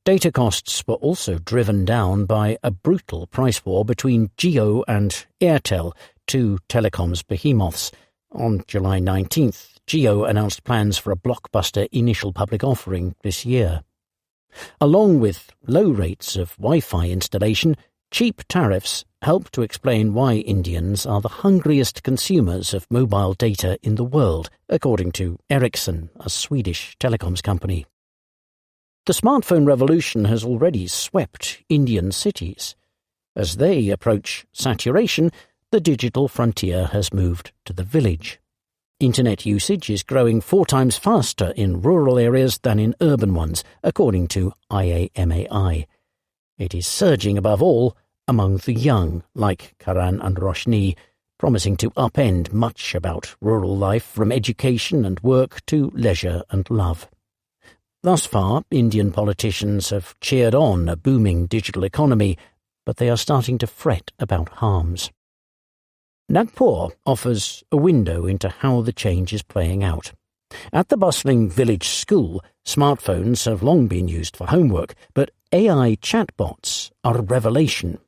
Data costs were also driven down by a brutal price war between Jio and Airtel, two telecoms behemoths. On July 19th, Jio announced plans for a blockbuster initial public offering this year. Along with low rates of Wi-Fi installation, cheap tariffs help to explain why Indians are the hungriest consumers of mobile data in the world, according to Ericsson, a Swedish telecoms company. The smartphone revolution has already swept Indian cities. As they approach saturation, the digital frontier has moved to the village. Internet usage is growing 4 times faster in rural areas than in urban ones, according to IAMAI. It is surging above all among the young, like Karan and Roshni, promising to upend much about rural life from education and work to leisure and love. Thus far, Indian politicians have cheered on a booming digital economy, but they are starting to fret about harms. Nagpur offers a window into how the change is playing out. At the bustling village school, smartphones have long been used for homework, but AI chatbots are a revelation.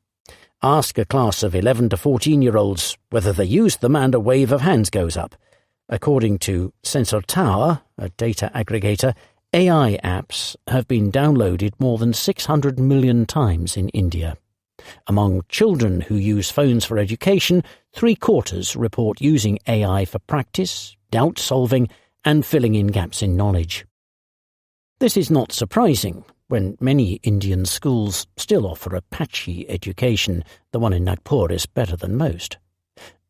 Ask a class of 11 to 14-year-olds whether they use them and a wave of hands goes up. According to Sensor Tower, a data aggregator, AI apps have been downloaded more than 600 million times in India. Among children who use phones for education, 3/4 report using AI for practice, doubt-solving, and filling in gaps in knowledge. This is not surprising, when many Indian schools still offer a patchy education. The one in Nagpur is better than most.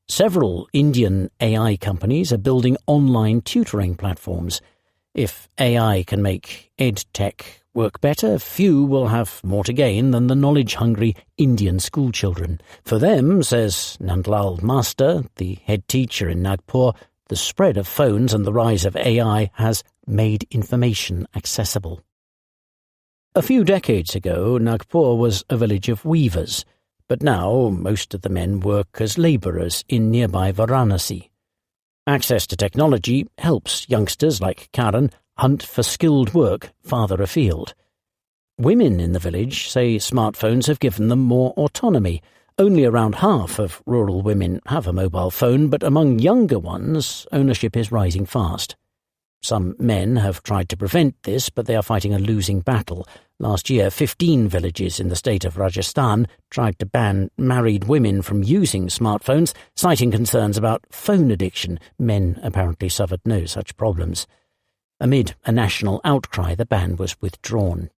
Several Indian AI companies are building online tutoring platforms. If AI can make EdTech work better, few will have more to gain than the knowledge-hungry Indian schoolchildren. For them, says Nandlal Master, the head teacher in Nagpur, the spread of phones and the rise of AI has made information accessible. A few decades ago, Nagpur was a village of weavers, but now most of the men work as labourers in nearby Varanasi. Access to technology helps youngsters like Karan hunt for skilled work farther afield. Women in the village say smartphones have given them more autonomy. Only around half of rural women have a mobile phone, but among younger ones, ownership is rising fast. Some men have tried to prevent this, but they are fighting a losing battle. Last year, 15 villages in the state of Rajasthan tried to ban married women from using smartphones, citing concerns about phone addiction. Men apparently suffered no such problems. Amid a national outcry, the ban was withdrawn.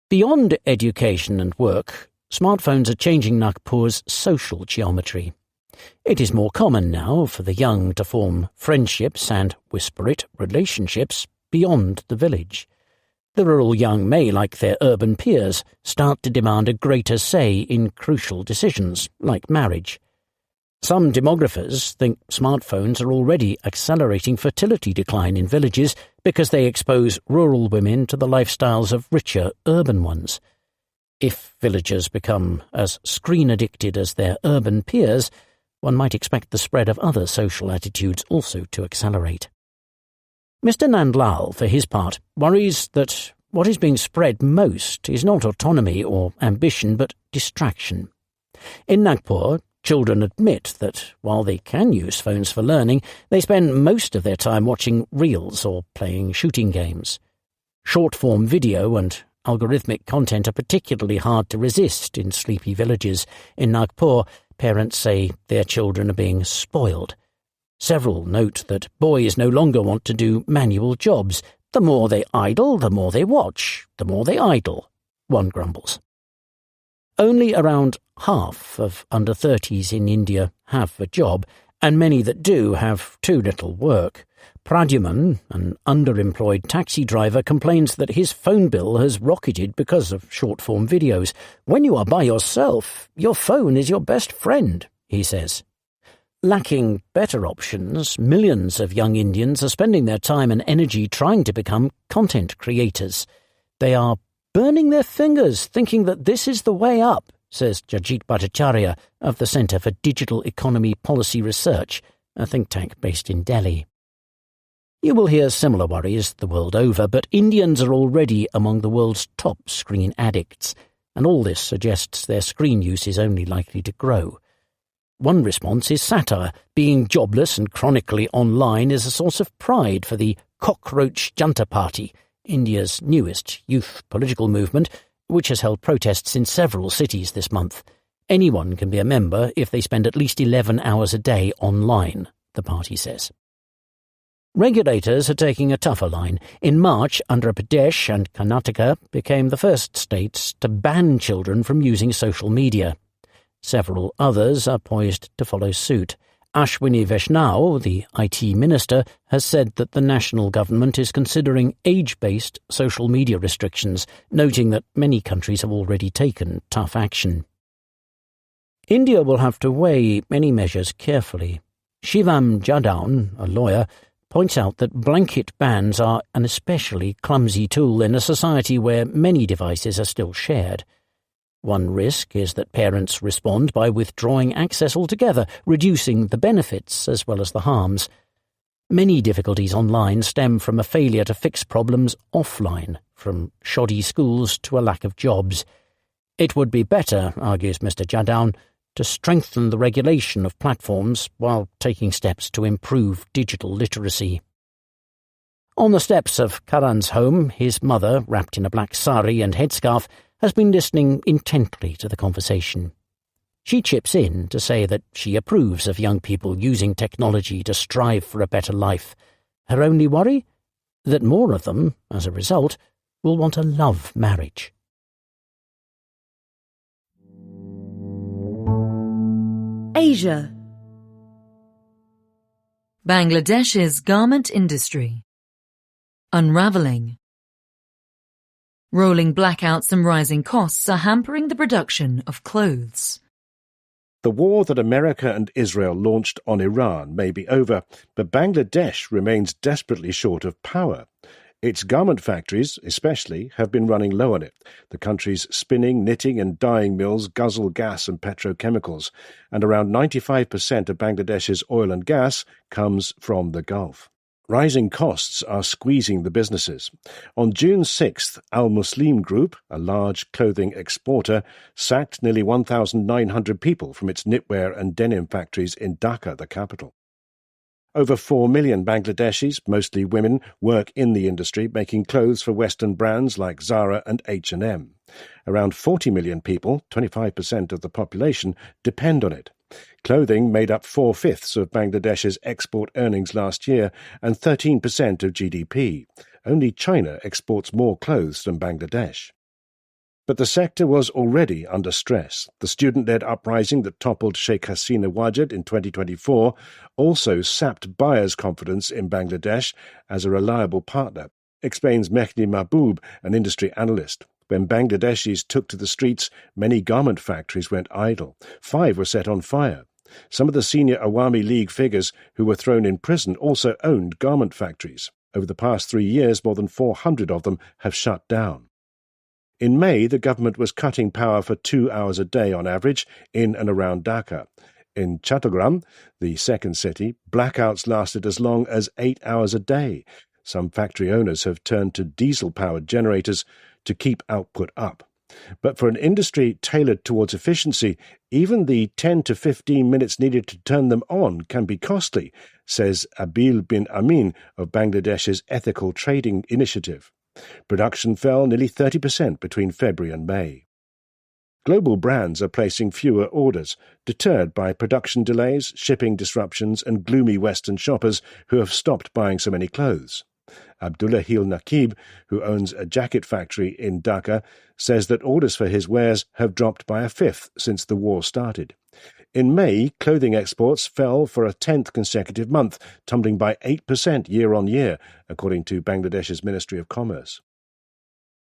Beyond education and work, smartphones are changing Nagpur's social geometry. It is more common now for the young to form friendships and, whisper it, relationships beyond the village. The rural young may, like their urban peers, start to demand a greater say in crucial decisions, like marriage. Some demographers think smartphones are already accelerating fertility decline in villages because they expose rural women to the lifestyles of richer urban ones. If villagers become as screen-addicted as their urban peers, one might expect the spread of other social attitudes also to accelerate. Mr. Nandlal, for his part, worries that what is being spread most is not autonomy or ambition, but distraction. In Nagpur, children admit that while they can use phones for learning, they spend most of their time watching reels or playing shooting games. Short-form video and algorithmic content are particularly hard to resist in sleepy villages. In Nagpur, parents say their children are being spoiled. Several note that boys no longer want to do manual jobs. The more they idle, the more they watch. The more they idle, one grumbles. Only around half of under-30s in India have a job, and many that do have too little work. Pradyuman, an underemployed taxi driver, complains that his phone bill has rocketed because of short-form videos. When you are by yourself, your phone is your best friend, he says. Lacking better options, millions of young Indians are spending their time and energy trying to become content creators. They are burning their fingers thinking that this is the way up, says Jajit Bhattacharya of the Centre for Digital Economy Policy Research, a think tank based in Delhi. You will hear similar worries the world over, but Indians are already among the world's top screen addicts, and all this suggests their screen use is only likely to grow. One response is satire. Being jobless and chronically online is a source of pride for the Cockroach Janta Party, India's newest youth political movement, which has held protests in several cities this month. Anyone can be a member if they spend at least 11 hours a day online, the party says. Regulators are taking a tougher line. In March, Andhra Pradesh and Karnataka became the first states to ban children from using social media. Several others are poised to follow suit. Ashwini Vaishnaw, the IT minister, has said that the national government is considering age-based social media restrictions, noting that many countries have already taken tough action. India will have to weigh many measures carefully. Shivam Jadhav, a lawyer, points out that blanket bans are an especially clumsy tool in a society where many devices are still shared. One risk is that parents respond by withdrawing access altogether, reducing the benefits as well as the harms. Many difficulties online stem from a failure to fix problems offline, from shoddy schools to a lack of jobs. It would be better, argues Mr. Jadhav, to strengthen the regulation of platforms while taking steps to improve digital literacy. On the steps of Karan's home, his mother, wrapped in a black sari and headscarf, has been listening intently to the conversation. She chips in to say that she approves of young people using technology to strive for a better life. Her only worry? That more of them, as a result, will want a love marriage. Asia. Bangladesh's garment industry. Unravelling. Rolling blackouts and rising costs are hampering the production of clothes. The war that America and Israel launched on Iran may be over, but Bangladesh remains desperately short of power. Its garment factories, especially, have been running low on it. The country's spinning, knitting and dyeing mills guzzle gas and petrochemicals, and around 95% of Bangladesh's oil and gas comes from the Gulf. Rising costs are squeezing the businesses. On June 6th, Al Muslim Group, a large clothing exporter, sacked nearly 1,900 people from its knitwear and denim factories in Dhaka, the capital. Over 4 million Bangladeshis, mostly women, work in the industry, making clothes for Western brands like Zara and H&M. Around 40 million people, 25% of the population, depend on it. Clothing made up 4/5 of Bangladesh's export earnings last year and 13% of GDP. Only China exports more clothes than Bangladesh. But the sector was already under stress. The student-led uprising that toppled Sheikh Hasina Wajid in 2024 also sapped buyers' confidence in Bangladesh as a reliable partner, explains Mehdi Mahboob, an industry analyst. When Bangladeshis took to the streets, many garment factories went idle. 5 were set on fire. Some of the senior Awami League figures who were thrown in prison also owned garment factories. Over the past 3 years, more than 400 of them have shut down. In May, the government was cutting power for 2 hours a day on average in and around Dhaka. In Chattogram, the second city, blackouts lasted as long as 8 hours a day. Some factory owners have turned to diesel-powered generators to keep output up. But for an industry tailored towards efficiency, even the 10 to 15 minutes needed to turn them on can be costly, says Abil bin Amin of Bangladesh's Ethical Trading Initiative. Production fell nearly 30% between February and May. Global brands are placing fewer orders, deterred by production delays, shipping disruptions and gloomy Western shoppers who have stopped buying so many clothes. Abdullahil Nakib, who owns a jacket factory in Dhaka, says that orders for his wares have dropped by 1/5 since the war started. In May, clothing exports fell for a 10th consecutive month, tumbling by 8% year-on-year, according to Bangladesh's Ministry of Commerce.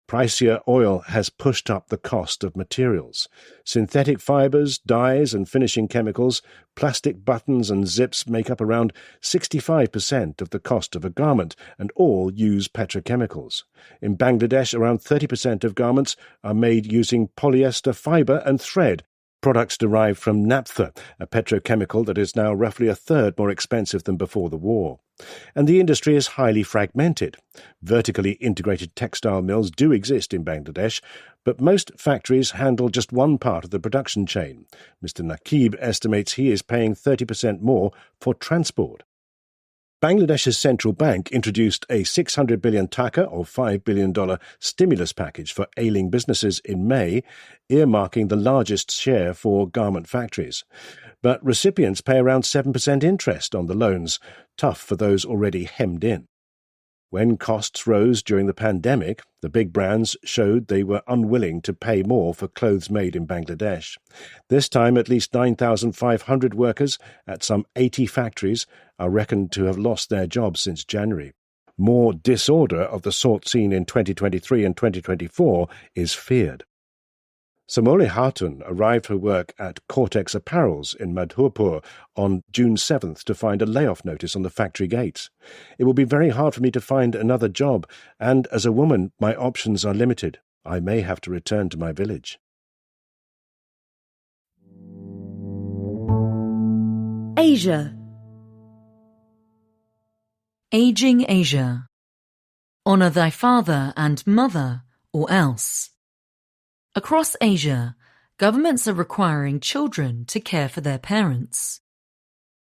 Pricier oil has pushed up the cost of materials. Synthetic fibres, dyes and finishing chemicals, plastic buttons and zips make up around 65% of the cost of a garment, and all use petrochemicals. In Bangladesh, around 30% of garments are made using polyester fibre and thread, products derived from naphtha, a petrochemical that is now roughly a third more expensive than before the war. And the industry is highly fragmented. Vertically integrated textile mills do exist in Bangladesh, but most factories handle just one part of the production chain. Mr. Nakib estimates he is paying 30% more for transport. Bangladesh's central bank introduced a 600 billion taka or $5 billion stimulus package for ailing businesses in May, earmarking the largest share for garment factories. But recipients pay around 7% interest on the loans, tough for those already hemmed in. When costs rose during the pandemic, the big brands showed they were unwilling to pay more for clothes made in Bangladesh. This time, at least 9,500 workers at some 80 factories are reckoned to have lost their jobs since January. More disorder of the sort seen in 2023 and 2024 is feared. Samoli Hatun arrived for work at Cortex Apparels in Madhurpur on June 7th to find a layoff notice on the factory gates. It will be very hard for me to find another job, and as a woman, my options are limited. I may have to return to my village. Asia. Aging Asia. Honour thy father and mother, or else. Across Asia, governments are requiring children to care for their parents.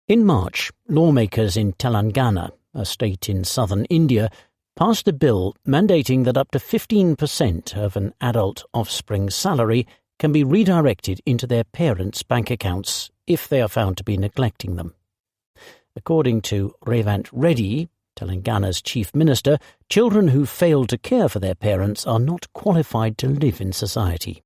In March, lawmakers in Telangana, a state in southern India, passed a bill mandating that up to 15% of an adult offspring's salary can be redirected into their parents' bank accounts if they are found to be neglecting them. According to Revant Reddy, Telangana's chief minister, children who fail to care for their parents are not qualified to live in society.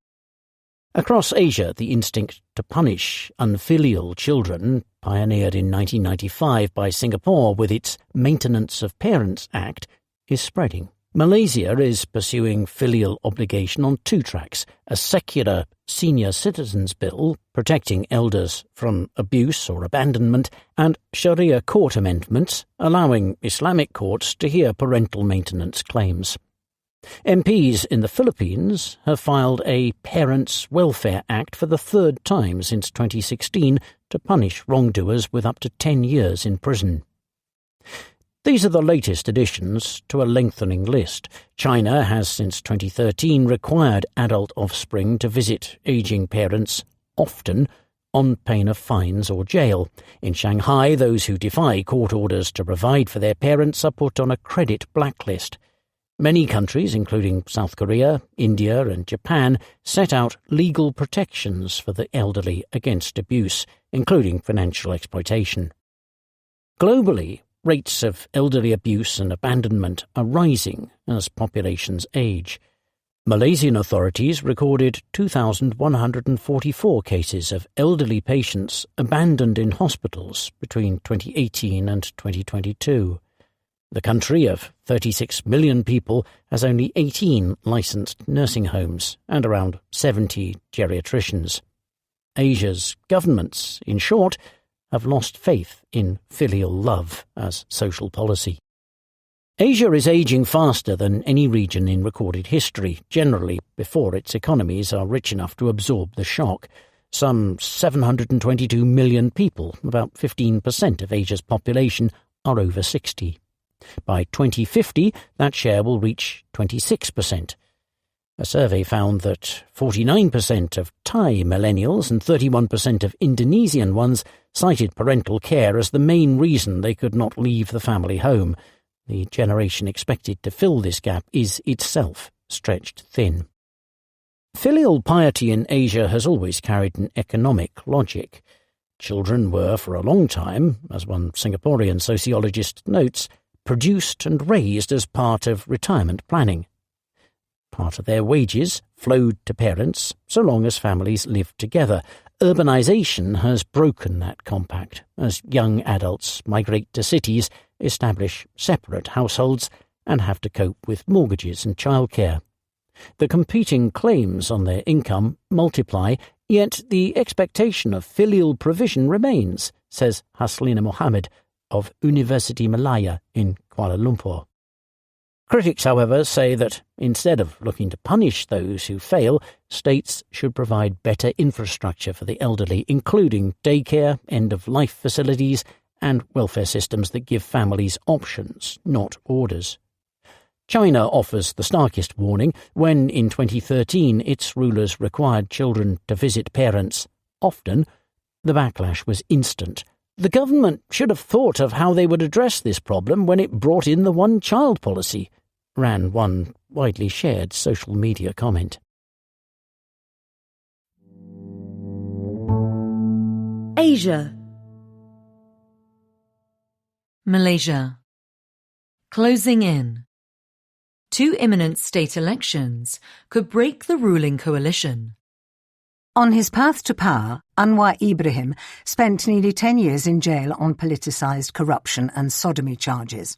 Across Asia, the instinct to punish unfilial children, pioneered in 1995 by Singapore with its Maintenance of Parents Act, is spreading. Malaysia is pursuing filial obligation on two tracks: a secular senior citizens bill protecting elders from abuse or abandonment, and Sharia court amendments allowing Islamic courts to hear parental maintenance claims. MPs in the Philippines have filed a Parents' Welfare Act for the third time since 2016 to punish wrongdoers with up to 10 years in prison. These are the latest additions to a lengthening list. China has since 2013 required adult offspring to visit ageing parents often on pain of fines or jail. In Shanghai, those who defy court orders to provide for their parents are put on a credit blacklist. Many countries, including South Korea, India and Japan, set out legal protections for the elderly against abuse, including financial exploitation. Globally, rates of elderly abuse and abandonment are rising as populations age. Malaysian authorities recorded 2,144 cases of elderly patients abandoned in hospitals between 2018 and 2022. The country of 36 million people has only 18 licensed nursing homes and around 70 geriatricians. Asia's governments, in short, have lost faith in filial love as social policy. Asia is aging faster than any region in recorded history, generally before its economies are rich enough to absorb the shock. Some 722 million people, about 15% of Asia's population, are over 60. By 2050, that share will reach 26%. A survey found that 49% of Thai millennials and 31% of Indonesian ones cited parental care as the main reason they could not leave the family home. The generation expected to fill this gap is itself stretched thin. Filial piety in Asia has always carried an economic logic. Children were, for a long time, as one Singaporean sociologist notes, produced and raised as part of retirement planning. Part of their wages flowed to parents so long as families lived together. urbanisation has broken that compact as young adults migrate to cities, establish separate households, and have to cope with mortgages and childcare. The competing claims on their income multiply, yet the expectation of filial provision remains, says Haslina Mohammed of University Malaya in Kuala Lumpur. Critics, however, say that instead of looking to punish those who fail, states should provide better infrastructure for the elderly, including daycare, end-of-life facilities, and welfare systems that give families options, not orders. China offers the starkest warning when, in 2013, its rulers required children to visit parents often. The backlash was instant. The government should have thought of how they would address this problem when it brought in the one-child policy, ran one widely shared social media comment. Asia. Malaysia. Closing in. 2 imminent state elections could break the ruling coalition. On his path to power, Anwar Ibrahim spent nearly 10 years in jail on politicised corruption and sodomy charges.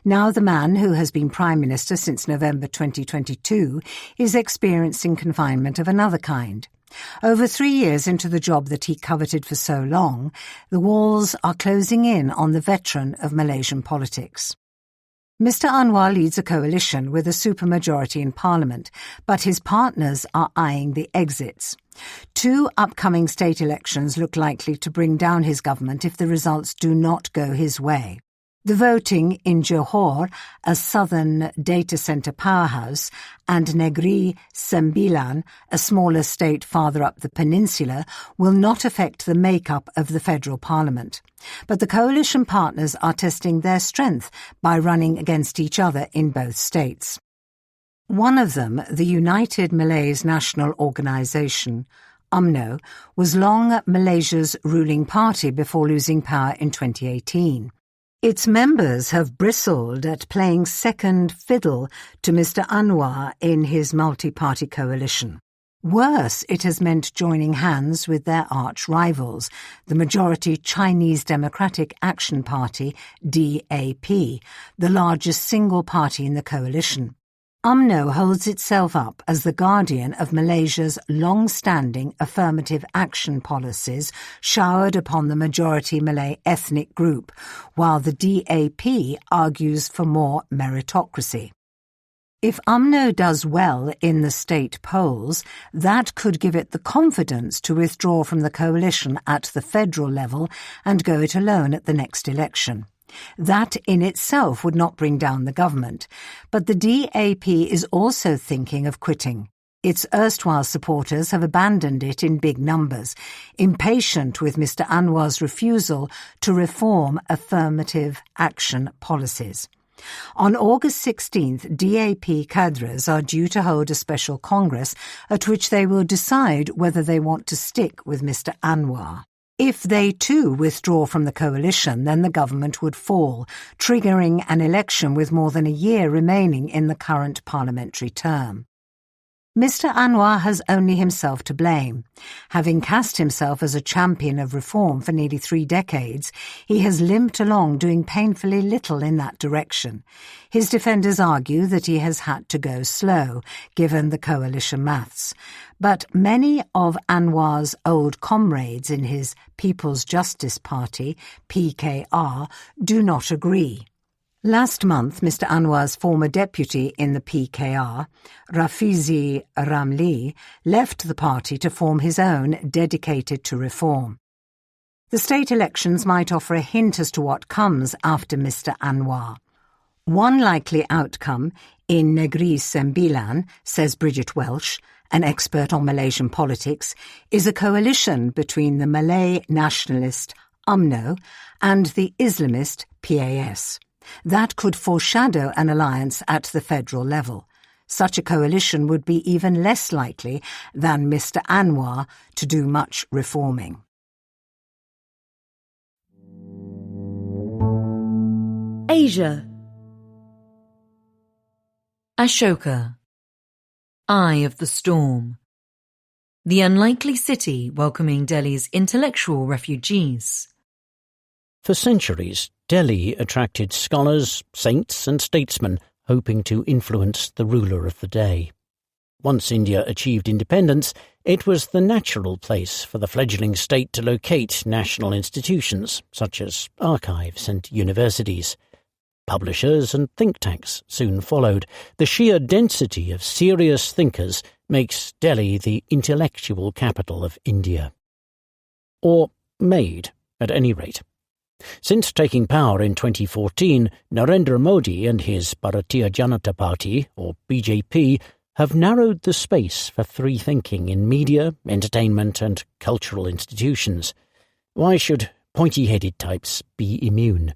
Now the man, who has been Prime Minister since November 2022, is experiencing confinement of another kind. Over 3 years into the job that he coveted for so long, the walls are closing in on the veteran of Malaysian politics. Mr. Anwar leads a coalition with a supermajority in Parliament, but his partners are eyeing the exits. 2 upcoming state elections look likely to bring down his government if the results do not go his way. The voting in Johor, a southern data centre powerhouse, and Negeri Sembilan, a smaller state farther up the peninsula, will not affect the makeup of the federal parliament. But the coalition partners are testing their strength by running against each other in both states. One of them, the United Malays National Organisation, UMNO, was long Malaysia's ruling party before losing power in 2018. Its members have bristled at playing second fiddle to Mr. Anwar in his multi-party coalition. Worse, it has meant joining hands with their arch-rivals, the majority Chinese Democratic Action Party, DAP, the largest single party in the coalition. UMNO holds itself up as the guardian of Malaysia's long-standing affirmative action policies showered upon the majority Malay ethnic group, while the DAP argues for more meritocracy. If UMNO does well in the state polls, that could give it the confidence to withdraw from the coalition at the federal level and go it alone at the next election. That in itself would not bring down the government, but the DAP is also thinking of quitting. Its erstwhile supporters have abandoned it in big numbers, impatient with Mr. Anwar's refusal to reform affirmative action policies. On August 16th, DAP cadres are due to hold a special congress at which they will decide whether they want to stick with Mr. Anwar. If they too withdraw from the coalition, then the government would fall, triggering an election with more than a year remaining in the current parliamentary term. Mr. Anwar has only himself to blame. Having cast himself as a champion of reform for nearly 3 decades, he has limped along doing painfully little in that direction. His defenders argue that he has had to go slow, given the coalition maths. But many of Anwar's old comrades in his People's Justice Party, PKR, do not agree. Last month, Mr. Anwar's former deputy in the PKR, Rafizi Ramli, left the party to form his own dedicated to reform. The state elections might offer a hint as to what comes after Mr. Anwar. One likely outcome in Negeri Sembilan, says Bridget Welsh, an expert on Malaysian politics, is a coalition between the Malay nationalist UMNO and the Islamist PAS. That could foreshadow an alliance at the federal level. Such a coalition would be even less likely than Mr. Anwar to do much reforming. Asia. Ashoka. Eye of the storm. The unlikely city welcoming Delhi's intellectual refugees. For centuries, Delhi attracted scholars, saints and statesmen hoping to influence the ruler of the day. Once India achieved independence, it was the natural place for the fledgling state to locate national institutions, such as archives and universities. Publishers and think tanks soon followed. The sheer density of serious thinkers makes Delhi the intellectual capital of India. Or made, at any rate. Since taking power in 2014, Narendra Modi and his Bharatiya Janata Party, or BJP, have narrowed the space for free thinking in media, entertainment and cultural institutions. Why should pointy-headed types be immune?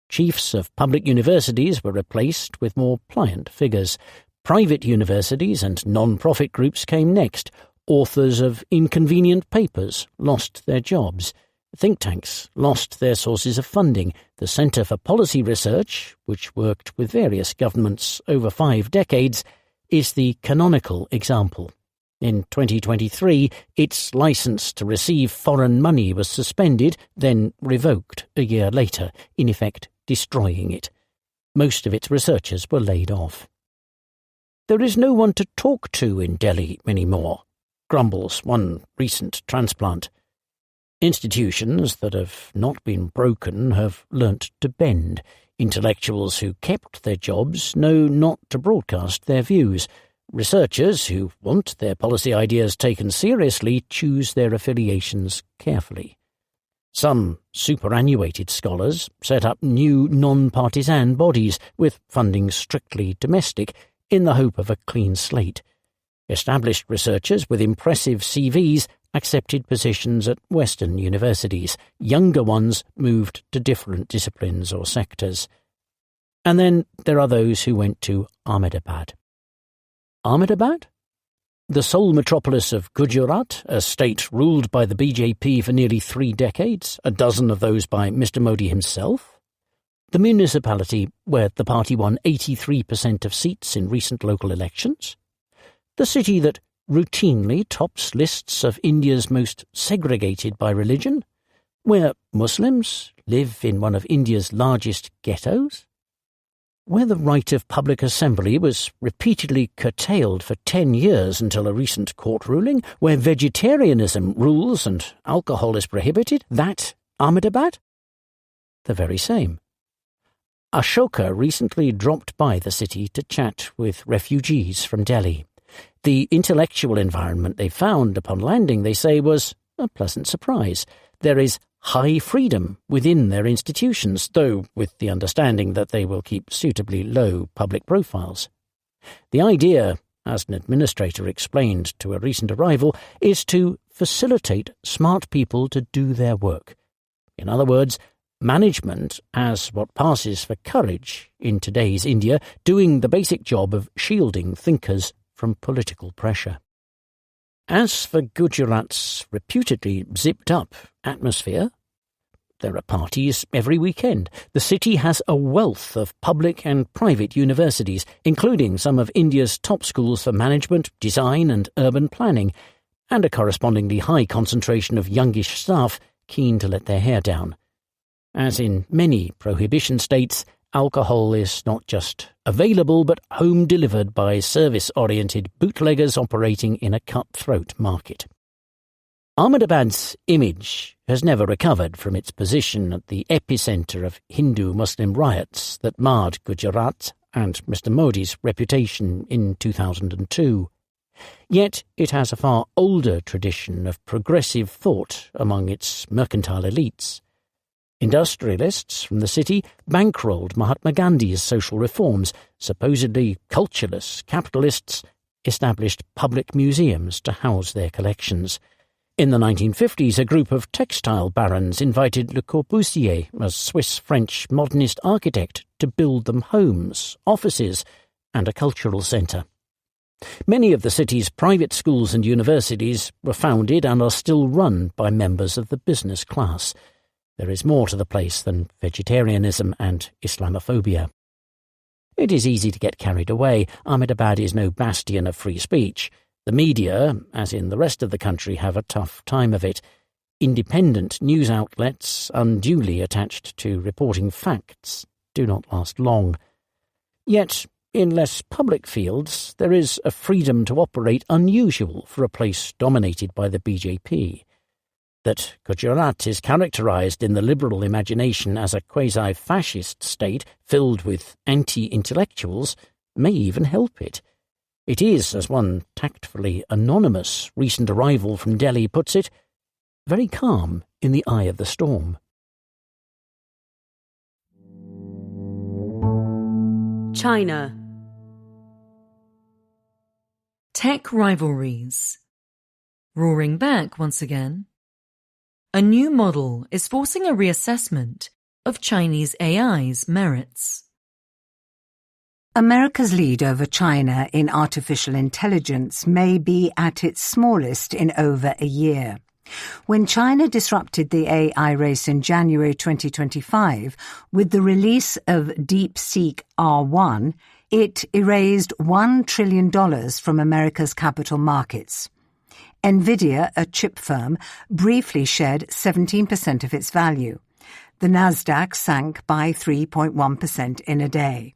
Chiefs of public universities were replaced with more pliant figures. Private universities and non-profit groups came next. Authors of inconvenient papers lost their jobs. Think tanks lost their sources of funding. The Centre for Policy Research, which worked with various governments over 5 decades, is the canonical example. In 2023, its licence to receive foreign money was suspended, then revoked a year later, in effect destroying it. Most of its researchers were laid off. There is no one to talk to in Delhi anymore, grumbles one recent transplant. Institutions that have not been broken have learnt to bend. Intellectuals who kept their jobs know not to broadcast their views. Researchers who want their policy ideas taken seriously choose their affiliations carefully. Some superannuated scholars set up new non-partisan bodies with funding strictly domestic in the hope of a clean slate. Established researchers with impressive CVs accepted positions at Western universities. Younger ones moved to different disciplines or sectors. And then there are those who went to Ahmedabad. Ahmedabad? The sole metropolis of Gujarat, a state ruled by the BJP for nearly 3 decades, a dozen of those by Mr. Modi himself. The municipality where the party won 83% of seats in recent local elections. The city that routinely tops lists of India's most segregated by religion, where Muslims live in one of India's largest ghettos, where the right of public assembly was repeatedly curtailed for 10 years until a recent court ruling, where vegetarianism rules and alcohol is prohibited, that Ahmedabad? The very same. Ashoka recently dropped by the city to chat with refugees from Delhi. The intellectual environment they found upon landing, they say, was a pleasant surprise. There is high freedom within their institutions, though with the understanding that they will keep suitably low public profiles. The idea, as an administrator explained to a recent arrival, is to facilitate smart people to do their work. In other words, management as what passes for courage in today's India, doing the basic job of shielding thinkers from political pressure. As for Gujarat's reputedly zipped-up atmosphere, there are parties every weekend. The city has a wealth of public and private universities, including some of India's top schools for management, design and urban planning, and a correspondingly high concentration of youngish staff keen to let their hair down. As in many prohibition states, alcohol is not just available but home-delivered by service-oriented bootleggers operating in a cutthroat market. Ahmedabad's image has never recovered from its position at the epicentre of Hindu-Muslim riots that marred Gujarat and Mr. Modi's reputation in 2002. Yet it has a far older tradition of progressive thought among its mercantile elites. Industrialists from the city bankrolled Mahatma Gandhi's social reforms. Supposedly cultureless capitalists established public museums to house their collections. In the 1950s, a group of textile barons invited Le Corbusier, a Swiss-French modernist architect, to build them homes, offices, and a cultural centre. Many of the city's private schools and universities were founded and are still run by members of the business class. There is more to the place than vegetarianism and Islamophobia. It is easy to get carried away. Ahmedabad is no bastion of free speech. The media, as in the rest of the country, have a tough time of it. Independent news outlets, unduly attached to reporting facts, do not last long. Yet, in less public fields, there is a freedom to operate unusual for a place dominated by the BJP. That Gujarat is characterised in the liberal imagination as a quasi-fascist state filled with anti-intellectuals may even help it. It is, as one tactfully anonymous recent arrival from Delhi puts it, very calm in the eye of the storm. China. Tech rivalries. Roaring back once again. A new model is forcing a reassessment of Chinese AI's merits. America's lead over China in artificial intelligence may be at its smallest in over a year. When China disrupted the AI race in January 2025 with the release of DeepSeek R1, it erased $1 trillion from America's capital markets. Nvidia, a chip firm, briefly shed 17% of its value. The Nasdaq sank by 3.1% in a day.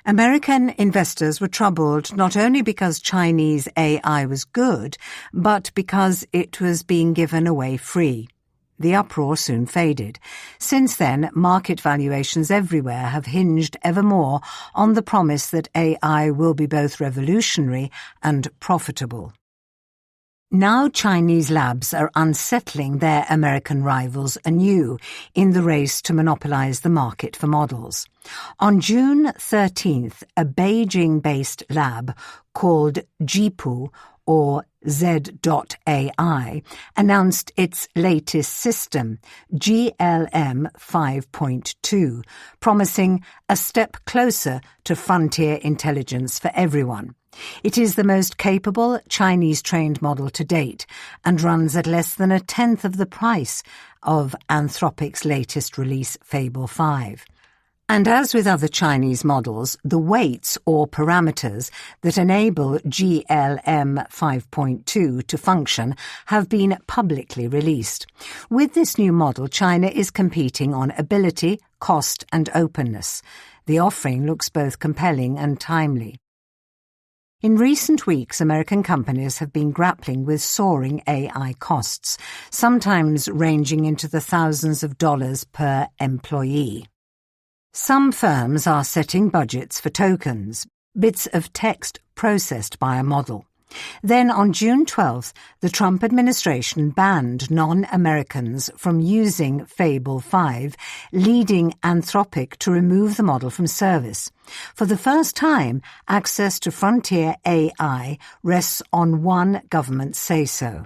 American investors were troubled not only because Chinese AI was good, but because it was being given away free. The uproar soon faded. Since then, market valuations everywhere have hinged ever more on the promise that AI will be both revolutionary and profitable. Now Chinese labs are unsettling their American rivals anew in the race to monopolize the market for models. On June 13th, a Beijing-based lab called Jipu, or Z.AI, announced its latest system, GLM 5.2, promising a step closer to frontier intelligence for everyone. It is the most capable Chinese-trained model to date and runs at less than a tenth of the price of Anthropic's latest release, Fable 5. And as with other Chinese models, the weights or parameters that enable GLM 5.2 to function have been publicly released. With this new model, China is competing on ability, cost and openness. The offering looks both compelling and timely. In recent weeks, American companies have been grappling with soaring AI costs, sometimes ranging into the thousands of dollars per employee. Some firms are setting budgets for tokens, bits of text processed by a model. Then on June 12th, the Trump administration banned non-Americans from using Fable 5, leading Anthropic to remove the model from service. For the first time, access to frontier AI rests on one government say-so.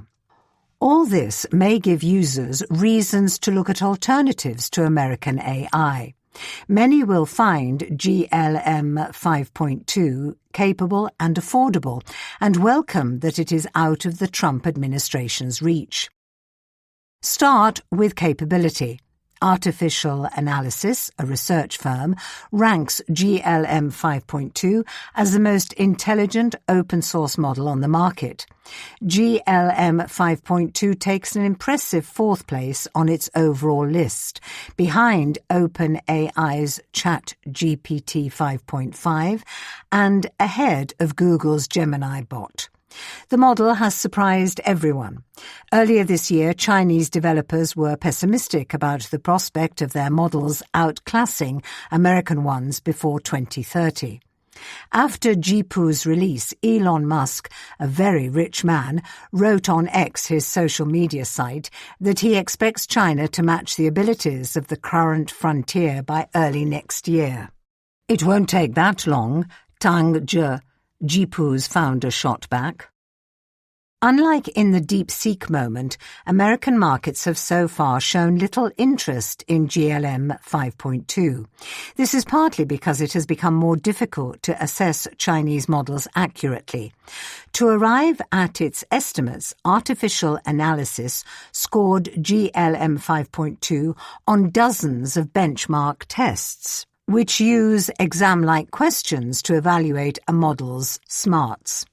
All this may give users reasons to look at alternatives to American AI. Many will find GLM 5.2 capable and affordable, and welcome that it is out of the Trump administration's reach. Start with capability. Artificial Analysis, a research firm, ranks GLM 5.2 as the most intelligent open-source model on the market. GLM 5.2 takes an impressive fourth place on its overall list, behind OpenAI's ChatGPT 5.5 and ahead of Google's Gemini bot. The model has surprised everyone. Earlier this year, Chinese developers were pessimistic about the prospect of their models outclassing American ones before 2030. After Jipu's release, Elon Musk, a very rich man, wrote on X, his social media site, that he expects China to match the abilities of the current frontier by early next year. It won't take that long, Tang Zhe, Jipu's founder, shot back. Unlike in the DeepSeek moment, American markets have so far shown little interest in GLM 5.2. This is partly because it has become more difficult to assess Chinese models accurately. To arrive at its estimates, Artificial Analysis scored GLM 5.2 on dozens of benchmark tests, which use exam-like questions to evaluate a model's smarts.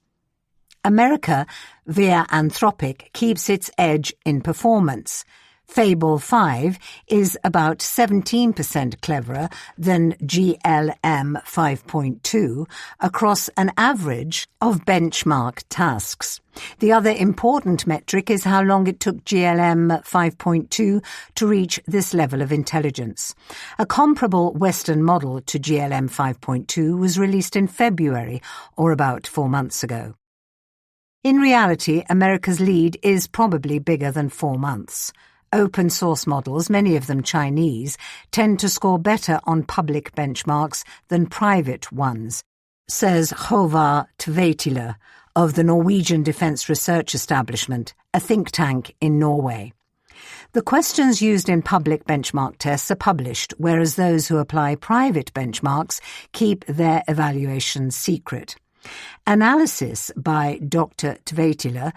America, via Anthropic, keeps its edge in performance. Fable 5 is about 17% cleverer than GLM 5.2 across an average of benchmark tasks. The other important metric is how long it took GLM 5.2 to reach this level of intelligence. A comparable Western model to GLM 5.2 was released in February, or about 4 months ago. In reality, America's lead is probably bigger than 4 months. Open source models, many of them Chinese, tend to score better on public benchmarks than private ones, says Håvard Tveitile of the Norwegian Defence Research Establishment, a think tank in Norway. The questions used in public benchmark tests are published, whereas those who apply private benchmarks keep their evaluations secret. Analysis by Dr. Tveitile,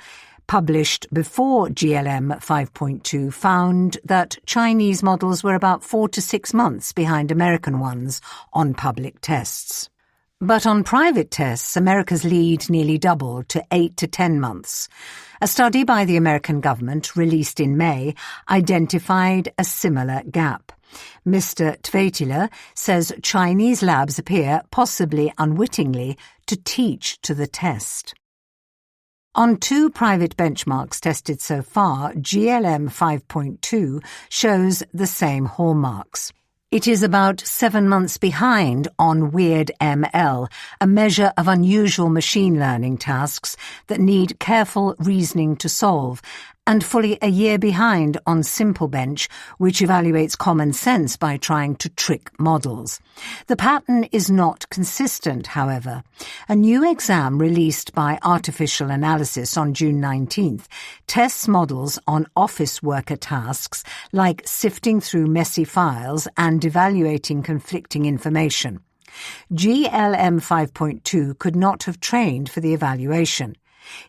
published before GLM 5.2, found that Chinese models were about 4 to 6 months behind American ones on public tests. But on private tests, America's lead nearly doubled to 8 to 10 months. A study by the American government, released in May, identified a similar gap. Mr. Tveitile says Chinese labs appear, possibly unwittingly, to teach to the test. On 2 private benchmarks tested so far, GLM 5.2 shows the same hallmarks. It is about 7 months behind on Weird ML, a measure of unusual machine learning tasks that need careful reasoning to solve, and fully a year behind on SimpleBench, which evaluates common sense by trying to trick models. The pattern is not consistent, however. A new exam released by Artificial Analysis on June 19th tests models on office worker tasks like sifting through messy files and evaluating conflicting information. GLM 5.2 could not have trained for the evaluation,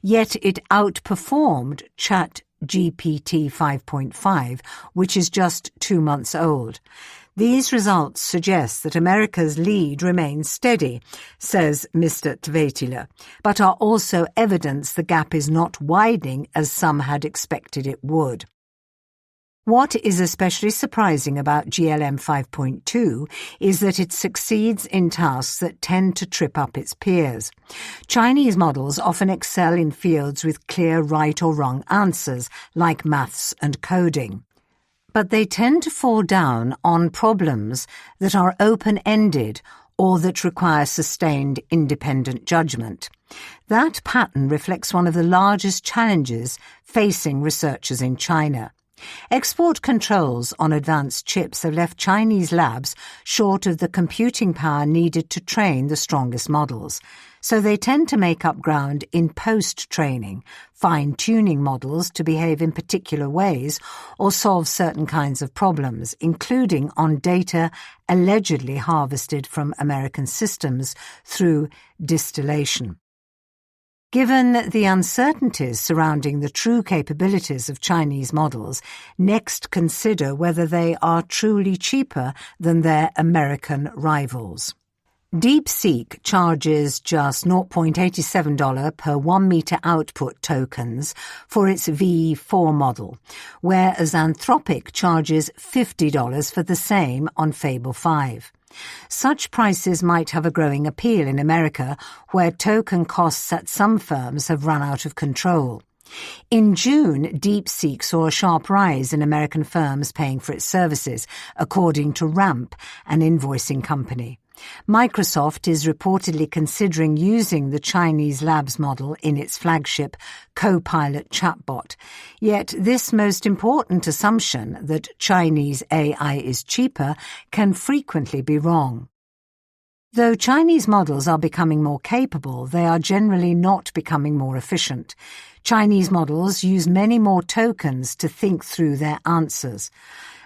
yet it outperformed ChatGPT 5.5, which is just 2 months old. These results suggest that America's lead remains steady, says Mr. Tveitile, but are also evidence the gap is not widening as some had expected it would. What is especially surprising about GLM 5.2 is that it succeeds in tasks that tend to trip up its peers. Chinese models often excel in fields with clear right or wrong answers, like maths and coding. But they tend to fall down on problems that are open-ended or that require sustained independent judgment. That pattern reflects one of the largest challenges facing researchers in China. Export controls on advanced chips have left Chinese labs short of the computing power needed to train the strongest models, so they tend to make up ground in post-training, fine-tuning models to behave in particular ways or solve certain kinds of problems, including on data allegedly harvested from American systems through distillation. Given the uncertainties surrounding the true capabilities of Chinese models, next consider whether they are truly cheaper than their American rivals. DeepSeek charges just $0.87 per 1 meter output tokens for its V4 model, whereas Anthropic charges $50 for the same on Fable 5. Such prices might have a growing appeal in America, where token costs at some firms have run out of control. In June, DeepSeek saw a sharp rise in American firms paying for its services, according to Ramp, an invoicing company. Microsoft is reportedly considering using the Chinese labs model in its flagship Copilot chatbot. Yet this most important assumption that Chinese AI is cheaper can frequently be wrong. Though Chinese models are becoming more capable, they are generally not becoming more efficient. Chinese models use many more tokens to think through their answers.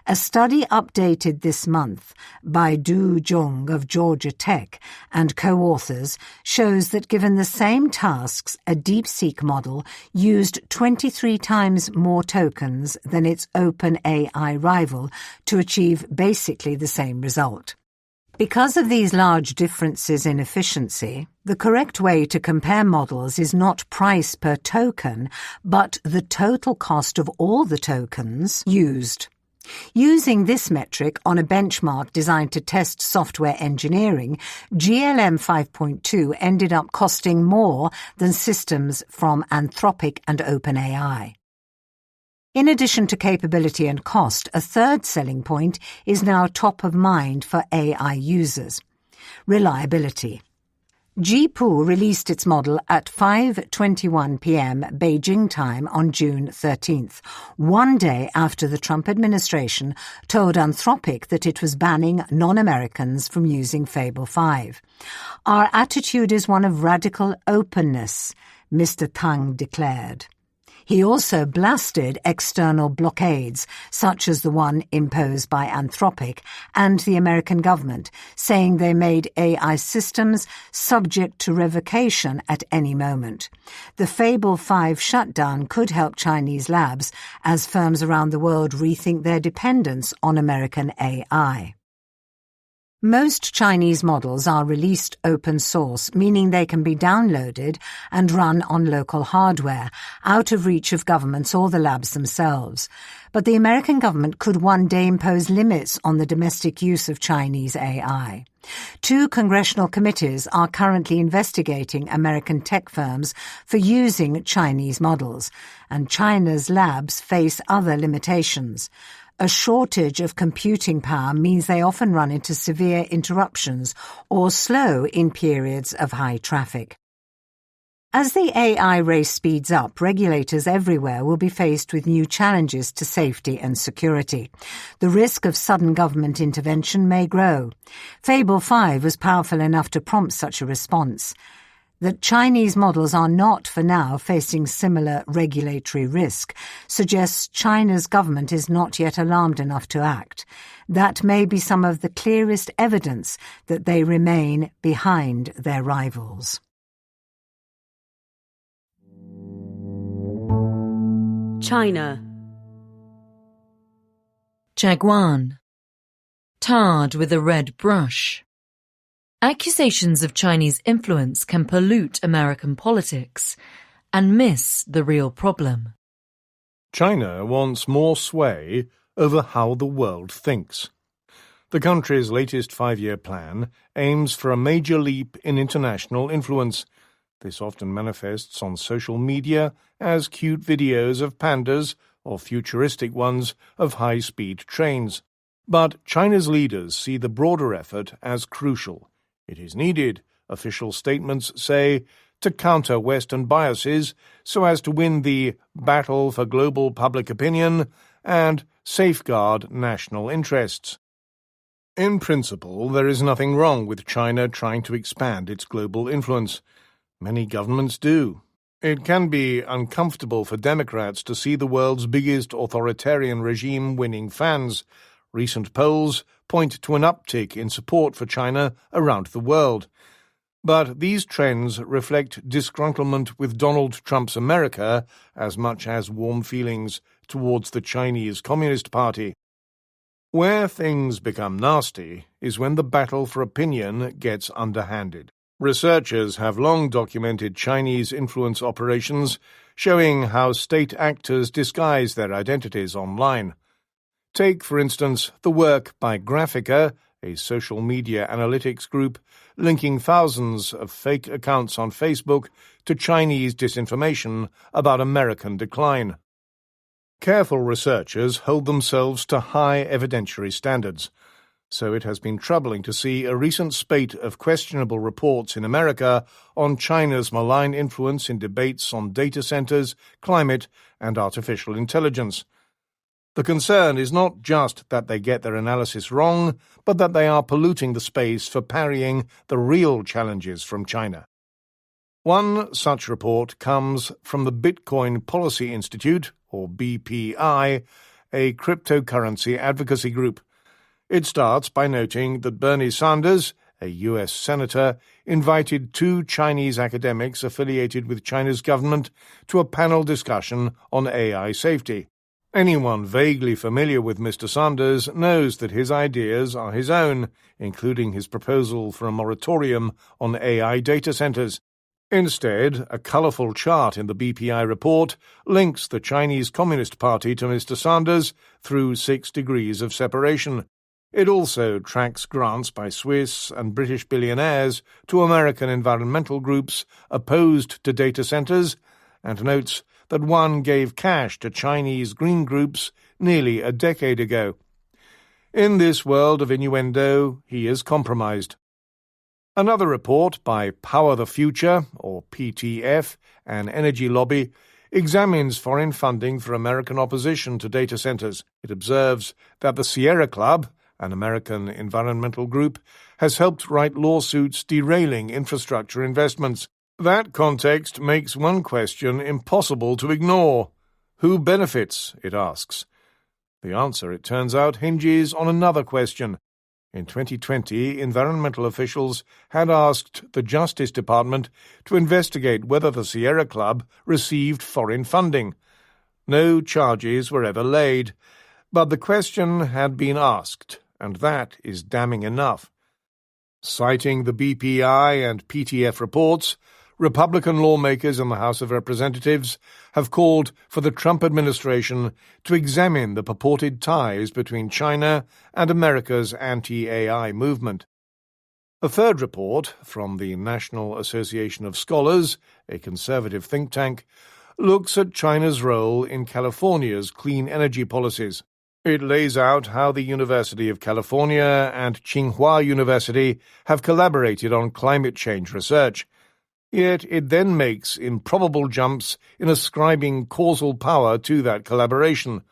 A study updated this month by Du Zhong of Georgia Tech and co-authors shows that given the same tasks, a DeepSeek model used 23 times more tokens than its OpenAI rival to achieve basically the same result. Because of these large differences in efficiency, the correct way to compare models is not price per token, but the total cost of all the tokens used. Using this metric on a benchmark designed to test software engineering, GLM 5.2 ended up costing more than systems from Anthropic and OpenAI. In addition to capability and cost, a third selling point is now top of mind for AI users: reliability. G-Pool released its model at 5:21 p.m. Beijing time on June 13th, one day after the Trump administration told Anthropic that it was banning non-Americans from using Fable 5. "Our attitude is one of radical openness," Mr. Tang declared. He also blasted external blockades, such as the one imposed by Anthropic and the American government, saying they made AI systems subject to revocation at any moment. The Fable 5 shutdown could help Chinese labs as firms around the world rethink their dependence on American AI. Most Chinese models are released open source, meaning they can be downloaded and run on local hardware, out of reach of governments or the labs themselves. But the American government could one day impose limits on the domestic use of Chinese AI. 2 congressional committees are currently investigating American tech firms for using Chinese models, and China's labs face other limitations. A shortage of computing power means they often run into severe interruptions or slow in periods of high traffic. As the AI race speeds up, regulators everywhere will be faced with new challenges to safety and security. The risk of sudden government intervention may grow. Fable 5 was powerful enough to prompt such a response. That Chinese models are not, for now, facing similar regulatory risk suggests China's government is not yet alarmed enough to act. That may be some of the clearest evidence that they remain behind their rivals. China. Chagwan. Tarred with a red brush. Accusations of Chinese influence can pollute American politics and miss the real problem. China wants more sway over how the world thinks. The country's latest 5-year plan aims for a major leap in international influence. This often manifests on social media as cute videos of pandas or futuristic ones of high-speed trains. But China's leaders see the broader effort as crucial. It is needed, official statements say, to counter Western biases so as to win the battle for global public opinion and safeguard national interests. In principle, there is nothing wrong with China trying to expand its global influence. Many governments do. It can be uncomfortable for Democrats to see the world's biggest authoritarian regime winning fans. Recent polls point to an uptick in support for China around the world. But these trends reflect disgruntlement with Donald Trump's America as much as warm feelings towards the Chinese Communist Party. Where things become nasty is when the battle for opinion gets underhanded. Researchers have long documented Chinese influence operations, showing how state actors disguise their identities online. Take, for instance, the work by Graphica, a social media analytics group, linking thousands of fake accounts on Facebook to Chinese disinformation about American decline. Careful researchers hold themselves to high evidentiary standards, so it has been troubling to see a recent spate of questionable reports in America on China's malign influence in debates on data centers, climate, and artificial intelligence. The concern is not just that they get their analysis wrong, but that they are polluting the space for parrying the real challenges from China. One such report comes from the Bitcoin Policy Institute, or BPI, a cryptocurrency advocacy group. It starts by noting that Bernie Sanders, a U.S. senator, invited 2 Chinese academics affiliated with China's government to a panel discussion on AI safety. Anyone vaguely familiar with Mr. Sanders knows that his ideas are his own, including his proposal for a moratorium on AI data centers. Instead, a colourful chart in the BPI report links the Chinese Communist Party to Mr. Sanders through 6 degrees of separation. It also tracks grants by Swiss and British billionaires to American environmental groups opposed to data centers, and notes that one gave cash to Chinese green groups nearly a decade ago. In this world of innuendo, he is compromised. Another report by Power the Future, or PTF, an energy lobby, examines foreign funding for American opposition to data centers. It observes that the Sierra Club, an American environmental group, has helped write lawsuits derailing infrastructure investments. That context makes one question impossible to ignore. Who benefits, it asks. The answer, it turns out, hinges on another question. In 2020, environmental officials had asked the Justice Department to investigate whether the Sierra Club received foreign funding. No charges were ever laid, but the question had been asked, and that is damning enough. Citing the BPI and PTF reports, Republican lawmakers in the House of Representatives have called for the Trump administration to examine the purported ties between China and America's anti-AI movement. A third report from the National Association of Scholars, a conservative think tank, looks at China's role in California's clean energy policies. It lays out how the University of California and Tsinghua University have collaborated on climate change research. Yet it then makes improbable jumps in ascribing causal power to that collaboration.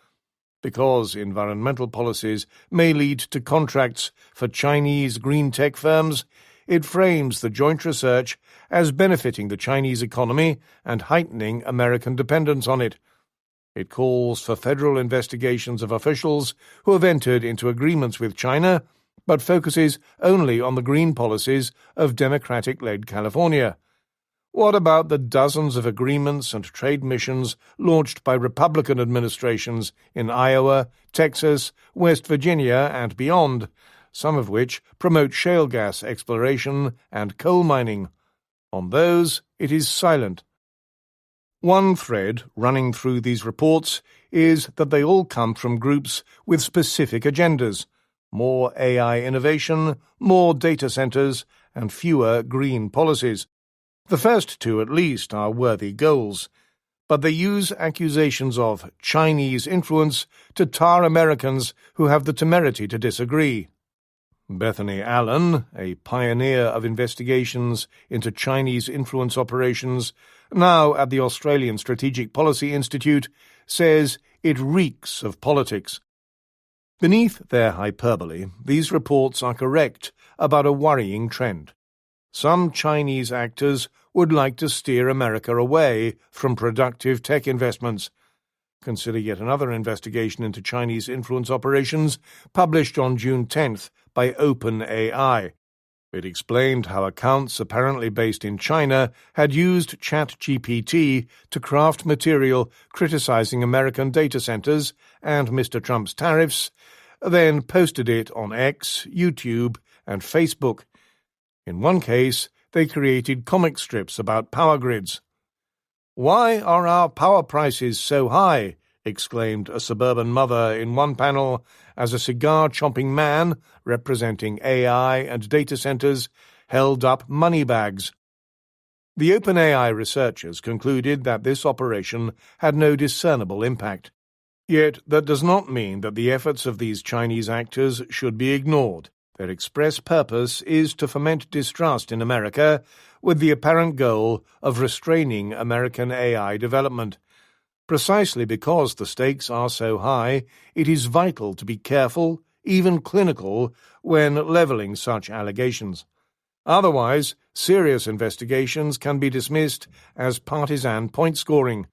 Because environmental policies may lead to contracts for Chinese green tech firms, it frames the joint research as benefiting the Chinese economy and heightening American dependence on it. It calls for federal investigations of officials who have entered into agreements with China, but focuses only on the green policies of Democratic-led California. What about the dozens of agreements and trade missions launched by Republican administrations in Iowa, Texas, West Virginia, and beyond, some of which promote shale gas exploration and coal mining? On those, it is silent. One thread running through these reports is that they all come from groups with specific agendas: more AI innovation, more data centers, and fewer green policies. The first two, at least, are worthy goals, but they use accusations of Chinese influence to tar Americans who have the temerity to disagree. Bethany Allen, a pioneer of investigations into Chinese influence operations, now at the Australian Strategic Policy Institute, says it reeks of politics. Beneath their hyperbole, these reports are correct about a worrying trend. Some Chinese actors would like to steer America away from productive tech investments. Consider yet another investigation into Chinese influence operations published on June 10th by OpenAI. It explained how accounts apparently based in China had used ChatGPT to craft material criticizing American data centers and Mr. Trump's tariffs, then posted it on X, YouTube, and Facebook. In one case, they created comic strips about power grids. "Why are our power prices so high?" exclaimed a suburban mother in one panel as a cigar-chomping man, representing AI and data centers, held up money bags. The OpenAI researchers concluded that this operation had no discernible impact. Yet that does not mean that the efforts of these Chinese actors should be ignored. Their express purpose is to foment distrust in America with the apparent goal of restraining American AI development. Precisely because the stakes are so high, it is vital to be careful, even clinical, when levelling such allegations. Otherwise, serious investigations can be dismissed as partisan point-scoring,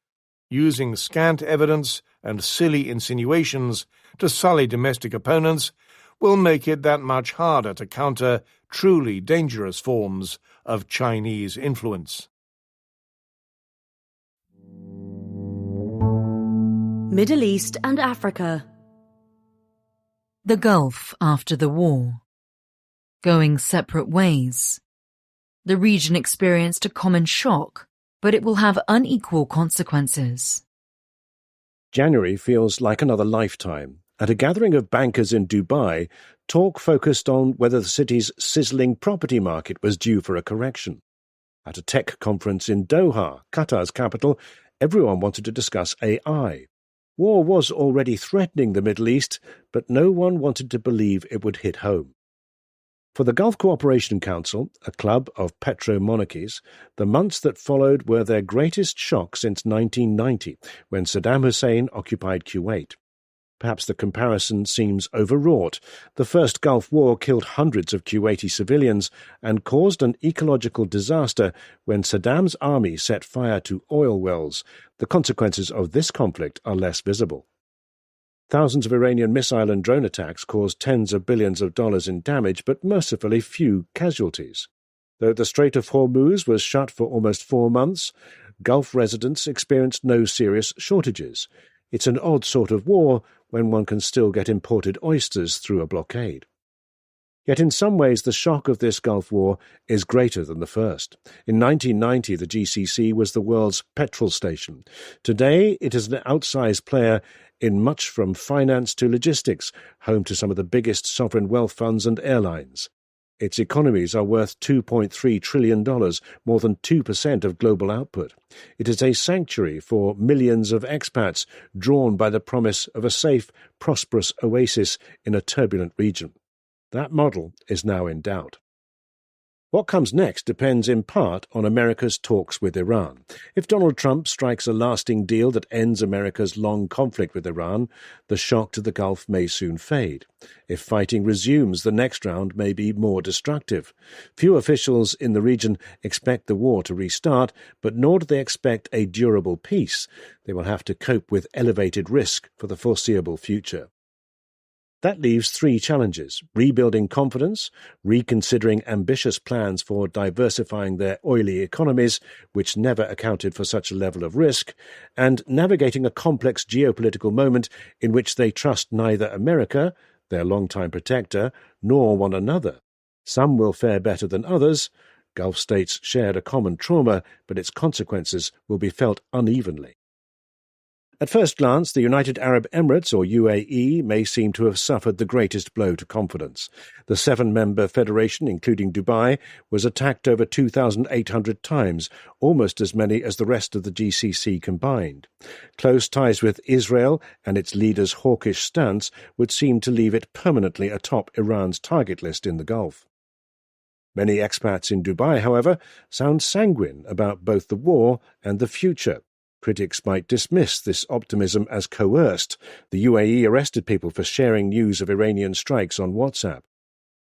using scant evidence and silly insinuations to sully domestic opponents will make it that much harder to counter truly dangerous forms of Chinese influence. Middle East and Africa. The Gulf after the war. Going separate ways. The region experienced a common shock, but it will have unequal consequences. January feels like another lifetime. At a gathering of bankers in Dubai, talk focused on whether the city's sizzling property market was due for a correction. At a tech conference in Doha, Qatar's capital, everyone wanted to discuss AI. War was already threatening the Middle East, but no one wanted to believe it would hit home. For the Gulf Cooperation Council, a club of petro-monarchies, the months that followed were their greatest shock since 1990, when Saddam Hussein occupied Kuwait. Perhaps the comparison seems overwrought. The first Gulf War killed hundreds of Kuwaiti civilians and caused an ecological disaster when Saddam's army set fire to oil wells. The consequences of this conflict are less visible. Thousands of Iranian missile and drone attacks caused tens of billions of dollars in damage, but mercifully few casualties. Though the Strait of Hormuz was shut for almost 4 months, Gulf residents experienced no serious shortages. It's an odd sort of war when one can still get imported oysters through a blockade. Yet in some ways the shock of this Gulf War is greater than the first. In 1990 the GCC was the world's petrol station. Today it is an outsized player in much from finance to logistics, home to some of the biggest sovereign wealth funds and airlines. Its economies are worth $2.3 trillion, more than 2% of global output. It is a sanctuary for millions of expats drawn by the promise of a safe, prosperous oasis in a turbulent region. That model is now in doubt. What comes next depends in part on America's talks with Iran. If Donald Trump strikes a lasting deal that ends America's long conflict with Iran, the shock to the Gulf may soon fade. If fighting resumes, the next round may be more destructive. Few officials in the region expect the war to restart, but nor do they expect a durable peace. They will have to cope with elevated risk for the foreseeable future. That leaves 3 challenges: rebuilding confidence, reconsidering ambitious plans for diversifying their oily economies, which never accounted for such a level of risk, and navigating a complex geopolitical moment in which they trust neither America, their longtime protector, nor one another. Some will fare better than others. Gulf states shared a common trauma, but its consequences will be felt unevenly. At first glance, the United Arab Emirates, or UAE, may seem to have suffered the greatest blow to confidence. The 7-member federation, including Dubai, was attacked over 2,800 times, almost as many as the rest of the GCC combined. Close ties with Israel and its leader's hawkish stance would seem to leave it permanently atop Iran's target list in the Gulf. Many expats in Dubai, however, sound sanguine about both the war and the future. Critics might dismiss this optimism as coerced. The UAE arrested people for sharing news of Iranian strikes on WhatsApp.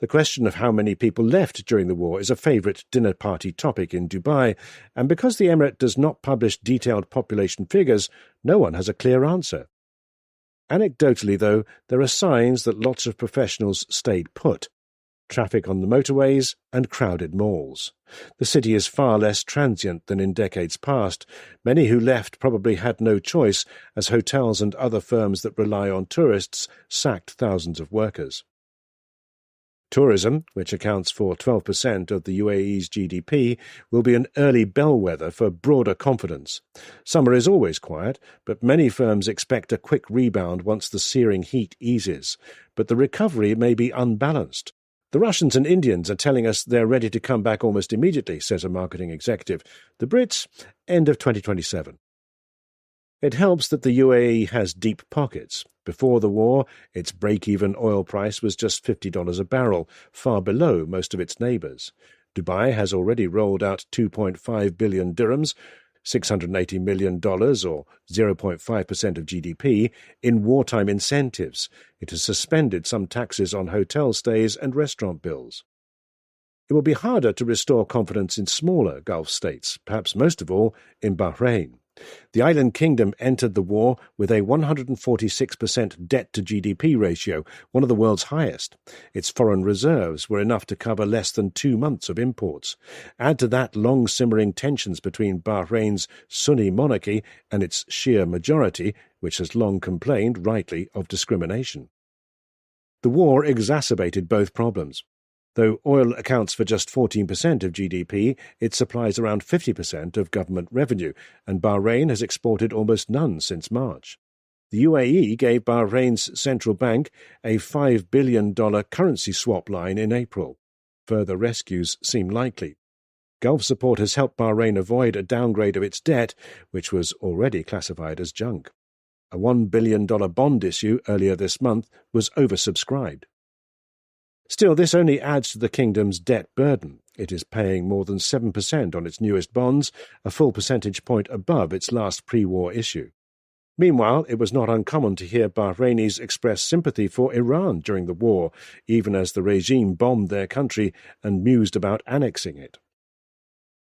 The question of how many people left during the war is a favourite dinner party topic in Dubai, and because the emirate does not publish detailed population figures, no one has a clear answer. Anecdotally, though, there are signs that lots of professionals stayed put. Traffic on the motorways and crowded malls. The city is far less transient than in decades past. Many who left probably had no choice, as hotels and other firms that rely on tourists sacked thousands of workers. Tourism, which accounts for 12% of the UAE's GDP, will be an early bellwether for broader confidence. Summer is always quiet, but many firms expect a quick rebound once the searing heat eases. But the recovery may be unbalanced. The Russians and Indians are telling us they're ready to come back almost immediately, says a marketing executive. The Brits, end of 2027. It helps that the UAE has deep pockets. Before the war, its break-even oil price was just $50 a barrel, far below most of its neighbours. Dubai has already rolled out 2.5 billion dirhams, $680 million, or 0.5% of GDP, in wartime incentives. It has suspended some taxes on hotel stays and restaurant bills. It will be harder to restore confidence in smaller Gulf states, perhaps most of all in Bahrain. The island kingdom entered the war with a 146% debt-to-GDP ratio, one of the world's highest. Its foreign reserves were enough to cover less than 2 months of imports. Add to that long-simmering tensions between Bahrain's Sunni monarchy and its Shia majority, which has long complained, rightly, of discrimination. The war exacerbated both problems. Though oil accounts for just 14% of GDP, it supplies around 50% of government revenue, and Bahrain has exported almost none since March. The UAE gave Bahrain's central bank a $5 billion currency swap line in April. Further rescues seem likely. Gulf support has helped Bahrain avoid a downgrade of its debt, which was already classified as junk. A $1 billion bond issue earlier this month was oversubscribed. Still, this only adds to the kingdom's debt burden. It is paying more than 7% on its newest bonds, a full percentage point above its last pre-war issue. Meanwhile, it was not uncommon to hear Bahrainis express sympathy for Iran during the war, even as the regime bombed their country and mused about annexing it.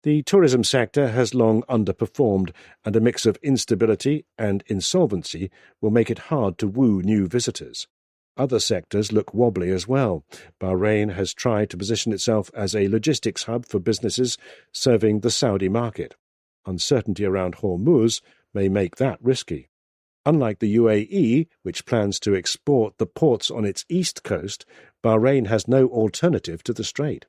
The tourism sector has long underperformed, and a mix of instability and insolvency will make it hard to woo new visitors. Other sectors look wobbly as well. Bahrain has tried to position itself as a logistics hub for businesses serving the Saudi market. Uncertainty around Hormuz may make that risky. Unlike the UAE, which plans to export the ports on its east coast, Bahrain has no alternative to the strait.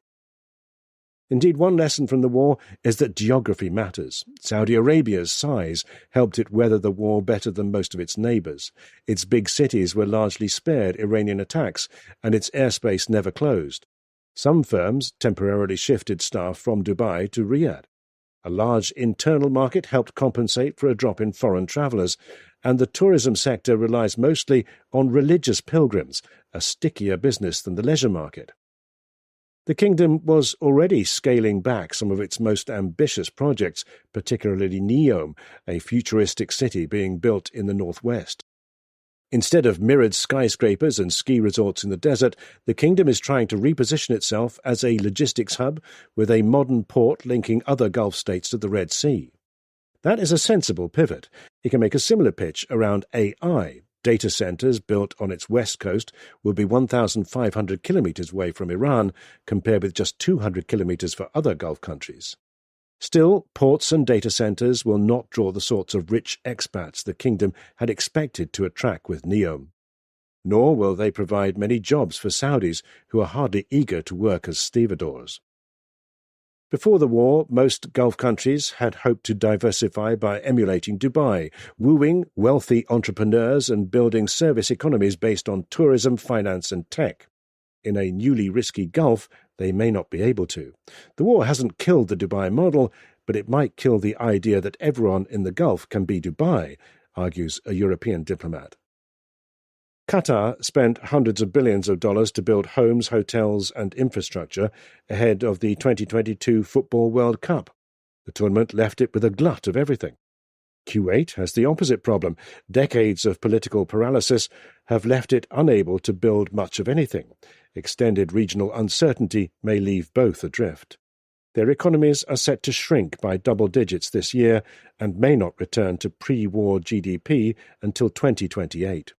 Indeed, one lesson from the war is that geography matters. Saudi Arabia's size helped it weather the war better than most of its neighbours. Its big cities were largely spared Iranian attacks, and its airspace never closed. Some firms temporarily shifted staff from Dubai to Riyadh. A large internal market helped compensate for a drop in foreign travellers, and the tourism sector relies mostly on religious pilgrims, a stickier business than the leisure market. The kingdom was already scaling back some of its most ambitious projects, particularly Neom, a futuristic city being built in the northwest. Instead of mirrored skyscrapers and ski resorts in the desert, the kingdom is trying to reposition itself as a logistics hub with a modern port linking other Gulf states to the Red Sea. That is a sensible pivot. It can make a similar pitch around AI. Data centres built on its west coast will be 1,500 kilometres away from Iran, compared with just 200 kilometres for other Gulf countries. Still, ports and data centres will not draw the sorts of rich expats the kingdom had expected to attract with Neom. Nor will they provide many jobs for Saudis, who are hardly eager to work as stevedores. Before the war, most Gulf countries had hoped to diversify by emulating Dubai, wooing wealthy entrepreneurs and building service economies based on tourism, finance and tech. In a newly risky Gulf, they may not be able to. The war hasn't killed the Dubai model, but it might kill the idea that everyone in the Gulf can be Dubai, argues a European diplomat. Qatar spent hundreds of billions of dollars to build homes, hotels and infrastructure ahead of the 2022 Football World Cup. The tournament left it with a glut of everything. Kuwait has the opposite problem. Decades of political paralysis have left it unable to build much of anything. Extended regional uncertainty may leave both adrift. Their economies are set to shrink by double digits this year and may not return to pre-war GDP until 2028.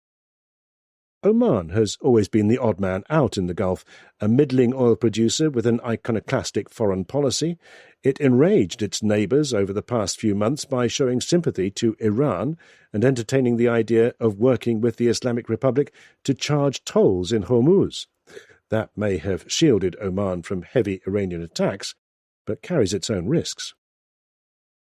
Oman has always been the odd man out in the Gulf, a middling oil producer with an iconoclastic foreign policy. It enraged its neighbours over the past few months by showing sympathy to Iran and entertaining the idea of working with the Islamic Republic to charge tolls in Hormuz. That may have shielded Oman from heavy Iranian attacks, but carries its own risks.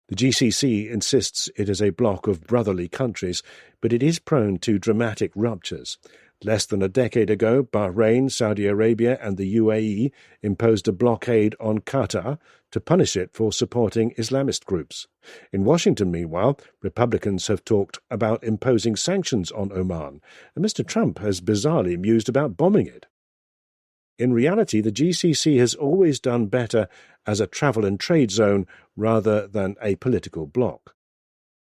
The GCC insists it is a bloc of brotherly countries, but it is prone to dramatic ruptures. Less than a decade ago, Bahrain, Saudi Arabia and the UAE imposed a blockade on Qatar to punish it for supporting Islamist groups. In Washington, meanwhile, Republicans have talked about imposing sanctions on Oman, and Mr. Trump has bizarrely mused about bombing it. In reality, the GCC has always done better as a travel and trade zone rather than a political bloc.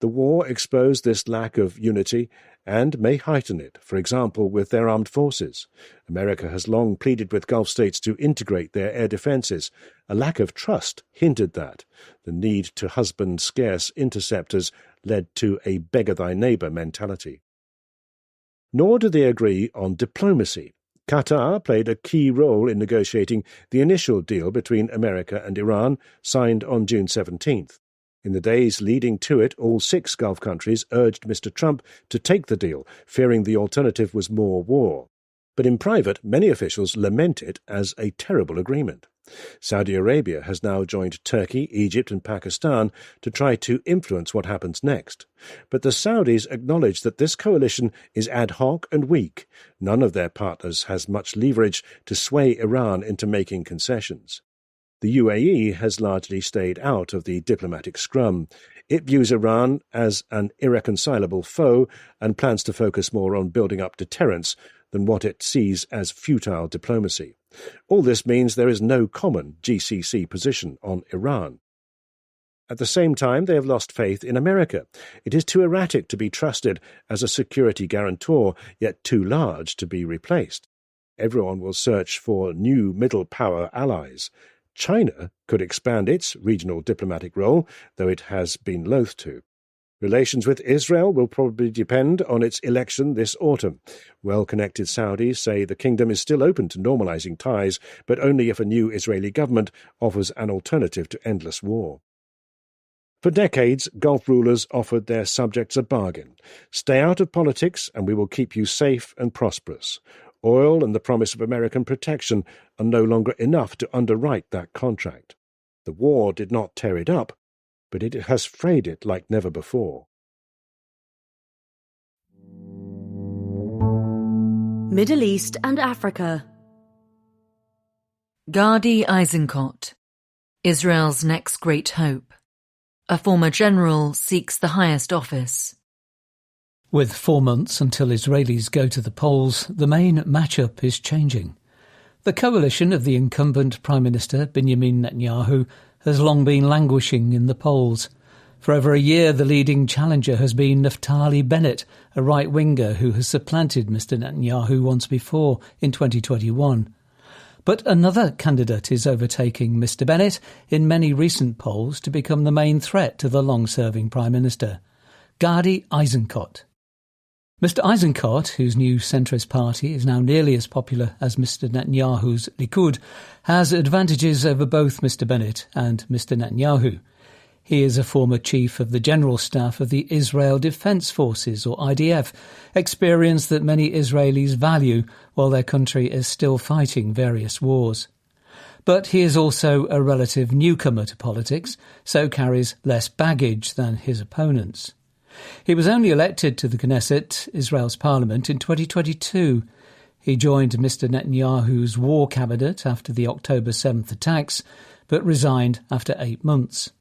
The war exposed this lack of unity and may heighten it, for example, with their armed forces. America has long pleaded with Gulf states to integrate their air defences. A lack of trust hindered that. The need to husband scarce interceptors led to a beggar-thy-neighbour mentality. Nor do they agree on diplomacy. Qatar played a key role in negotiating the initial deal between America and Iran, signed on June 17th. In the days leading to it, all 6 Gulf countries urged Mr. Trump to take the deal, fearing the alternative was more war. But in private, many officials lament it as a terrible agreement. Saudi Arabia has now joined Turkey, Egypt and Pakistan to try to influence what happens next. But the Saudis acknowledge that this coalition is ad hoc and weak. None of their partners has much leverage to sway Iran into making concessions. The UAE has largely stayed out of the diplomatic scrum. It views Iran as an irreconcilable foe and plans to focus more on building up deterrence than what it sees as futile diplomacy. All this means there is no common GCC position on Iran. At the same time, they have lost faith in America. It is too erratic to be trusted as a security guarantor, yet too large to be replaced. Everyone will search for new middle power allies. China could expand its regional diplomatic role, though it has been loath to. Relations with Israel will probably depend on its election this autumn. Well-connected Saudis say the kingdom is still open to normalizing ties, but only if a new Israeli government offers an alternative to endless war. For decades, Gulf rulers offered their subjects a bargain. Stay out of politics and we will keep you safe and prosperous. Oil and the promise of American protection are no longer enough to underwrite that contract. The war did not tear it up, but it has frayed it like never before. Middle East and Africa. Gadi Eisenkot, Israel's next great hope. A former general seeks the highest office. With 4 months until Israelis go to the polls, the main matchup is changing. The coalition of the incumbent Prime Minister Benjamin Netanyahu has long been languishing in the polls. For over a year, the leading challenger has been Naftali Bennett, a right-winger who has supplanted Mr. Netanyahu once before in 2021. But another candidate is overtaking Mr. Bennett in many recent polls to become the main threat to the long-serving Prime Minister, Gadi Eisenkot. Mr. Eisenkot, whose new centrist party is now nearly as popular as Mr. Netanyahu's Likud, has advantages over both Mr. Bennett and Mr. Netanyahu. He is a former chief of the General Staff of the Israel Defense Forces, or IDF, experience that many Israelis value while their country is still fighting various wars. But he is also a relative newcomer to politics, so carries less baggage than his opponents. He was only elected to the Knesset, Israel's parliament, in 2022. He joined Mr. Netanyahu's war cabinet after the October 7th attacks, but resigned after 8 months.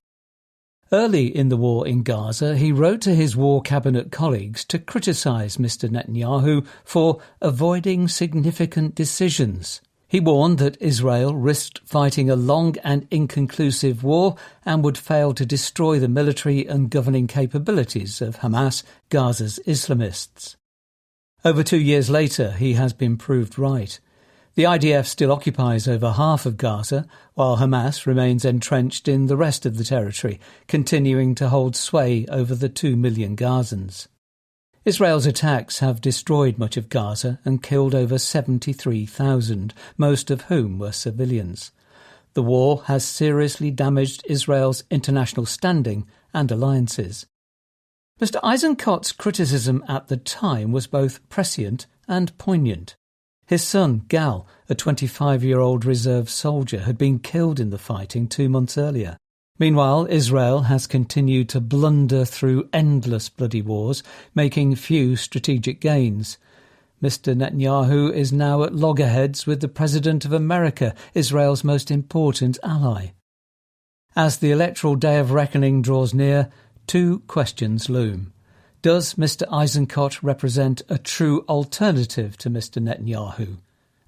Early in the war in Gaza, he wrote to his war cabinet colleagues to criticise Mr. Netanyahu for avoiding significant decisions. He warned that Israel risked fighting a long and inconclusive war and would fail to destroy the military and governing capabilities of Hamas, Gaza's Islamists. Over 2 years later, he has been proved right. The IDF still occupies over half of Gaza, while Hamas remains entrenched in the rest of the territory, continuing to hold sway over the 2 million Gazans. Israel's attacks have destroyed much of Gaza and killed over 73,000, most of whom were civilians. The war has seriously damaged Israel's international standing and alliances. Mr. Eisenkot's criticism at the time was both prescient and poignant. His son, Gal, a 25-year-old reserve soldier, had been killed in the fighting 2 months earlier. Meanwhile, Israel has continued to blunder through endless bloody wars, making few strategic gains. Mr. Netanyahu is now at loggerheads with the President of America, Israel's most important ally. As the electoral day of reckoning draws near, 2 questions loom. Does Mr. Eisenkot represent a true alternative to Mr. Netanyahu?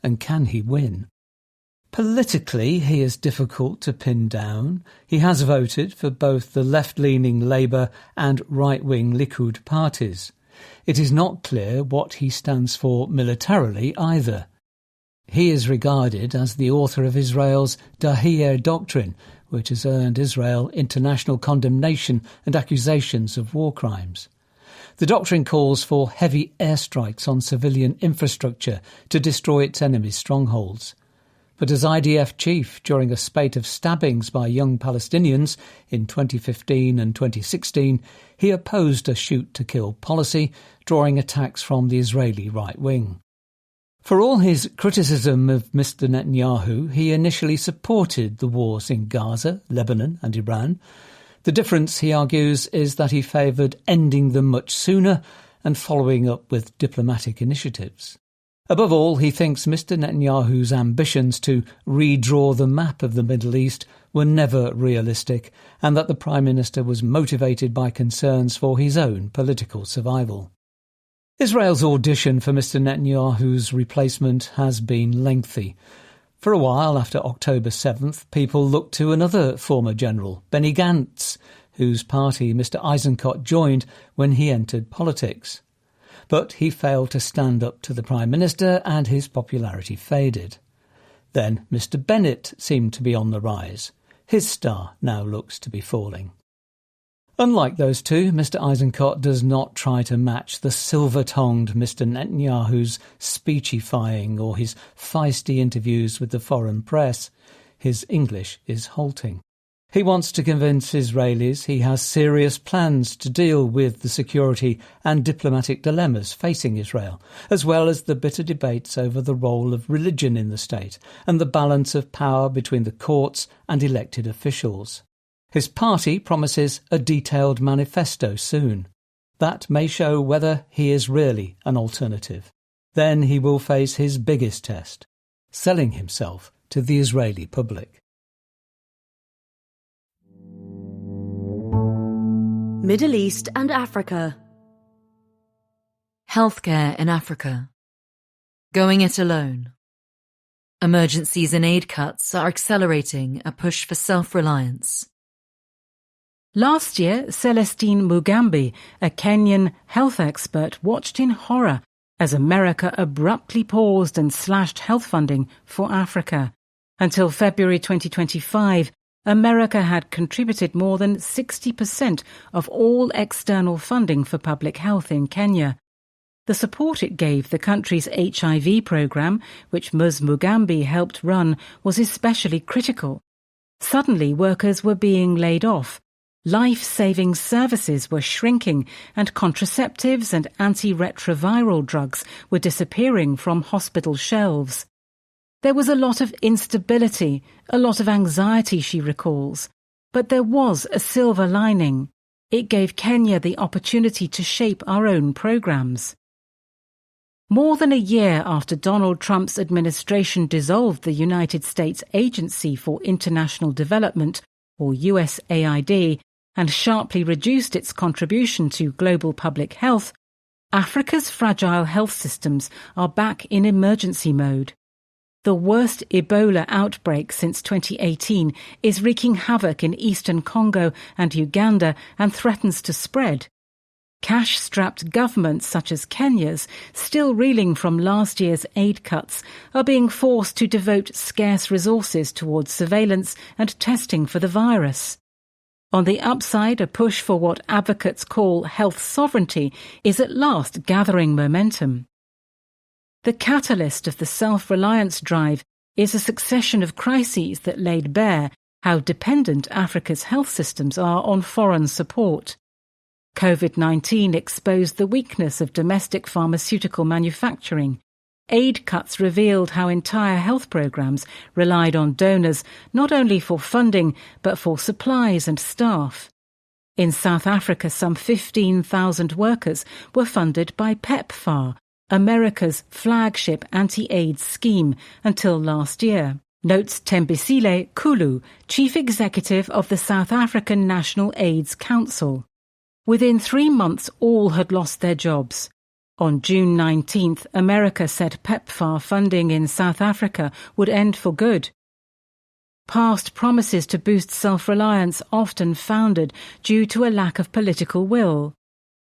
And can he win? Politically, he is difficult to pin down. He has voted for both the left-leaning Labour and right-wing Likud parties. It is not clear what he stands for militarily either. He is regarded as the author of Israel's Dahir Doctrine, which has earned Israel international condemnation and accusations of war crimes. The doctrine calls for heavy airstrikes on civilian infrastructure to destroy its enemies' strongholds. But as IDF chief during a spate of stabbings by young Palestinians in 2015 and 2016, he opposed a shoot-to-kill policy, drawing attacks from the Israeli right wing. For all his criticism of Mr. Netanyahu, he initially supported the wars in Gaza, Lebanon and Iran. The difference, he argues, is that he favoured ending them much sooner and following up with diplomatic initiatives. Above all, he thinks Mr. Netanyahu's ambitions to redraw the map of the Middle East were never realistic, and that the Prime Minister was motivated by concerns for his own political survival. Israel's audition for Mr. Netanyahu's replacement has been lengthy. For a while after October 7th, people looked to another former general, Benny Gantz, whose party Mr. Eisenkot joined when he entered politics. But he failed to stand up to the Prime Minister and his popularity faded. Then Mr. Bennett seemed to be on the rise. His star now looks to be falling. Unlike those two, Mr. Eisenkot does not try to match the silver-tongued Mr. Netanyahu's speechifying or his feisty interviews with the foreign press. His English is halting. He wants to convince Israelis he has serious plans to deal with the security and diplomatic dilemmas facing Israel, as well as the bitter debates over the role of religion in the state and the balance of power between the courts and elected officials. His party promises a detailed manifesto soon. That may show whether he is really an alternative. Then he will face his biggest test, selling himself to the Israeli public. Middle East and Africa. Healthcare in Africa. Going it alone. Emergencies and aid cuts are accelerating a push for self-reliance. Last year, Celestine Mugambi, a Kenyan health expert, watched in horror as America abruptly paused and slashed health funding for Africa. Until February 2025, America had contributed more than 60% of all external funding for public health in Kenya. The support it gave the country's HIV program, which Ms. Mugambi helped run, was especially critical. Suddenly, workers were being laid off. Life-saving services were shrinking, and contraceptives and antiretroviral drugs were disappearing from hospital shelves. There was a lot of instability, a lot of anxiety, she recalls. But there was a silver lining. It gave Kenya the opportunity to shape our own programs. More than a year after Donald Trump's administration dissolved the United States Agency for International Development, or USAID, and sharply reduced its contribution to global public health, Africa's fragile health systems are back in emergency mode. The worst Ebola outbreak since 2018 is wreaking havoc in eastern Congo and Uganda and threatens to spread. Cash-strapped governments such as Kenya's, still reeling from last year's aid cuts, are being forced to devote scarce resources towards surveillance and testing for the virus. On the upside, a push for what advocates call health sovereignty is at last gathering momentum. The catalyst of the self-reliance drive is a succession of crises that laid bare how dependent Africa's health systems are on foreign support. COVID-19 exposed the weakness of domestic pharmaceutical manufacturing. Aid cuts revealed how entire health programs relied on donors not only for funding but for supplies and staff. In South Africa, some 15,000 workers were funded by PEPFAR, America's flagship anti-AIDS scheme, until last year, notes Thembisile Kulu, chief executive of the South African National AIDS Council. Within 3 months, all had lost their jobs. On June 19th, America said PEPFAR funding in South Africa would end for good. Past promises to boost self-reliance often foundered due to a lack of political will.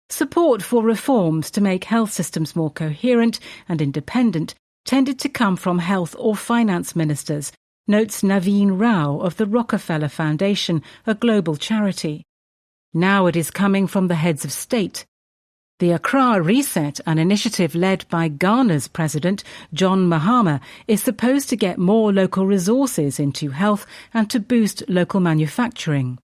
Support for reforms to make health systems more coherent and independent tended to come from health or finance ministers, notes Naveen Rao of the Rockefeller Foundation, a global charity. Now it is coming from the heads of state. The Accra Reset, an initiative led by Ghana's president, John Mahama, is supposed to get more local resources into health and to boost local manufacturing.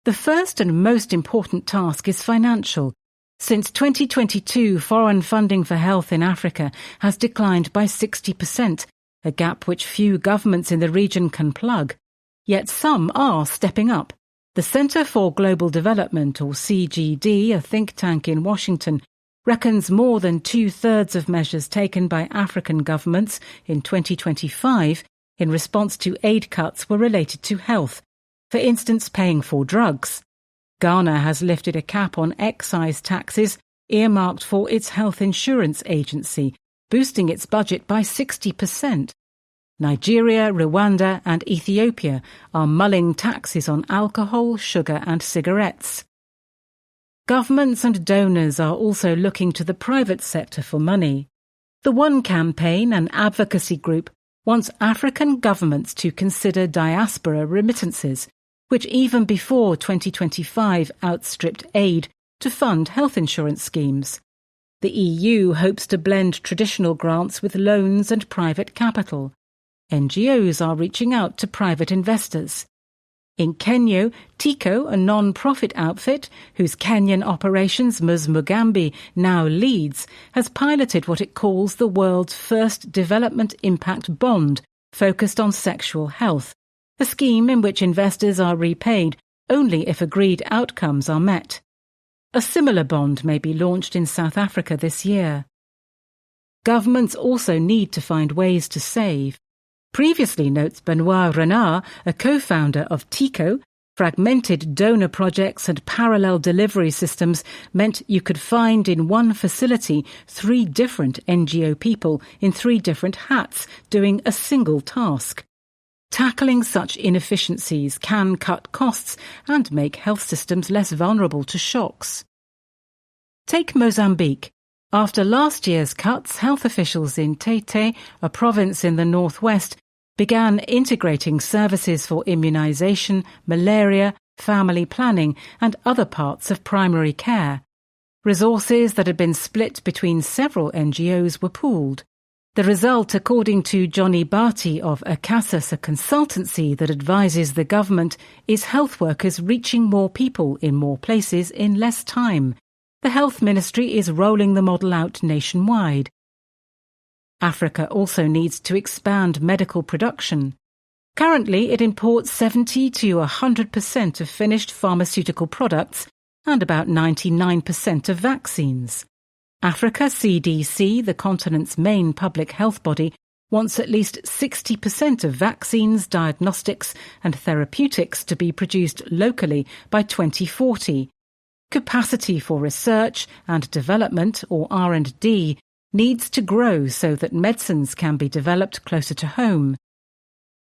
The first and most important task is financial. Since 2022, foreign funding for health in Africa has declined by 60%, a gap which few governments in the region can plug. Yet some are stepping up. The Center for Global Development, or CGD, a think tank in Washington, reckons more than 2/3 of measures taken by African governments in 2025 in response to aid cuts were related to health, for instance paying for drugs. Ghana has lifted a cap on excise taxes earmarked for its health insurance agency, boosting its budget by 60%. Nigeria, Rwanda and Ethiopia are mulling taxes on alcohol, sugar and cigarettes. Governments and donors are also looking to the private sector for money. The One Campaign, an advocacy group, wants African governments to consider diaspora remittances, which even before 2025 outstripped aid, to fund health insurance schemes. The EU hopes to blend traditional grants with loans and private capital. NGOs are reaching out to private investors. In Kenya, Tico, a non-profit outfit whose Kenyan operations Ms. Mugambi now leads, has piloted what it calls the world's first development impact bond focused on sexual health, a scheme in which investors are repaid only if agreed outcomes are met. A similar bond may be launched in South Africa this year. Governments also need to find ways to save. Previously, notes Benoit Renard, a co-founder of Tico, fragmented donor projects and parallel delivery systems meant you could find in one facility 3 different NGO people in 3 different hats doing a single task. Tackling such inefficiencies can cut costs and make health systems less vulnerable to shocks. Take Mozambique. After last year's cuts, health officials in Tete, a province in the northwest, began integrating services for immunization, malaria, family planning and other parts of primary care. Resources that had been split between several NGOs were pooled. The result, according to Johnny Barty of Acasas, a consultancy that advises the government, is health workers reaching more people in more places in less time. The Health Ministry is rolling the model out nationwide. Africa also needs to expand medical production. Currently, it imports 70 to 100% of finished pharmaceutical products and about 99% of vaccines. Africa CDC, the continent's main public health body, wants at least 60% of vaccines, diagnostics and therapeutics to be produced locally by 2040. Capacity for research and development, or R&D, needs to grow so that medicines can be developed closer to home.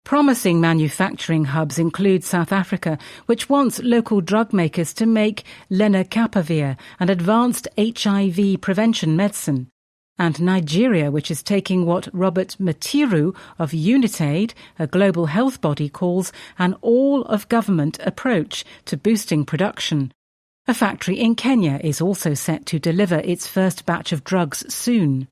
Promising manufacturing hubs include South Africa, which wants local drug makers to make lenacapavir, an advanced HIV prevention medicine, and Nigeria, which is taking what Robert Matiru of Unitaid, a global health body, calls an all-of-government approach to boosting production. A factory in Kenya is also set to deliver its first batch of drugs soon.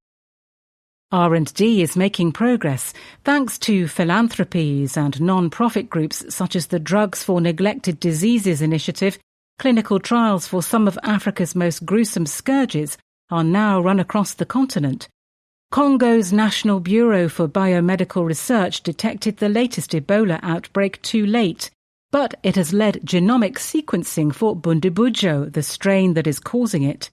R&D is making progress thanks to philanthropies and non-profit groups such as the Drugs for Neglected Diseases initiative. Clinical trials for some of Africa's most gruesome scourges are now run across the continent. Congo's National Bureau for Biomedical Research detected the latest Ebola outbreak too late, but it has led genomic sequencing for Bundibujo, the strain that is causing it.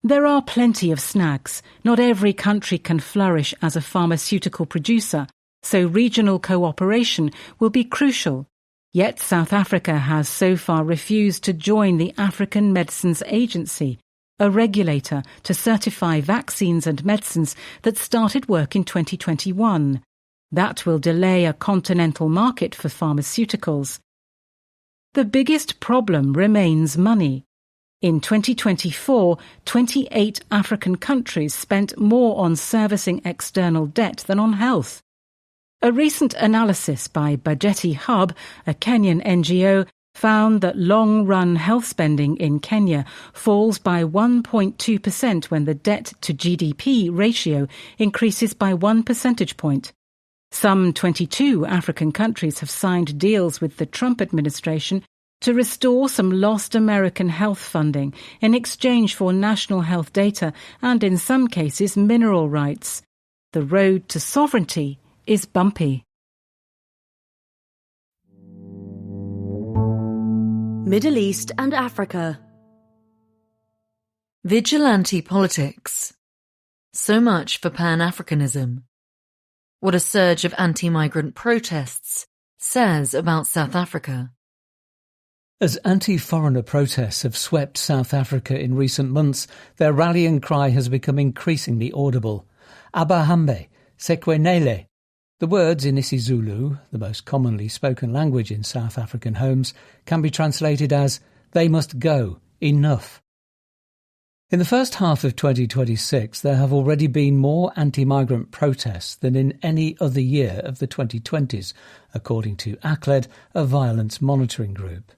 There are plenty of snags. Not every country can flourish as a pharmaceutical producer, so regional cooperation will be crucial. Yet South Africa has so far refused to join the African Medicines Agency, a regulator to certify vaccines and medicines that started work in 2021. That will delay a continental market for pharmaceuticals. The biggest problem remains money. In 2024, 28 African countries spent more on servicing external debt than on health. A recent analysis by Bajeti Hub, a Kenyan NGO, found that long-run health spending in Kenya falls by 1.2% when the debt-to-GDP ratio increases by 1 percentage point. Some 22 African countries have signed deals with the Trump administration to restore some lost American health funding in exchange for national health data and, in some cases, mineral rights. The road to sovereignty is bumpy. Middle East and Africa. Vigilante politics. So much for Pan-Africanism. What a surge of anti-migrant protests says about South Africa. As anti-foreigner protests have swept South Africa in recent months, their rallying cry has become increasingly audible. Abahambe, Sekwenele. The words in isiZulu, the most commonly spoken language in South African homes, can be translated as, "They must go, enough." In the first half of 2026, there have already been more anti-migrant protests than in any other year of the 2020s, according to ACLED, a violence monitoring group.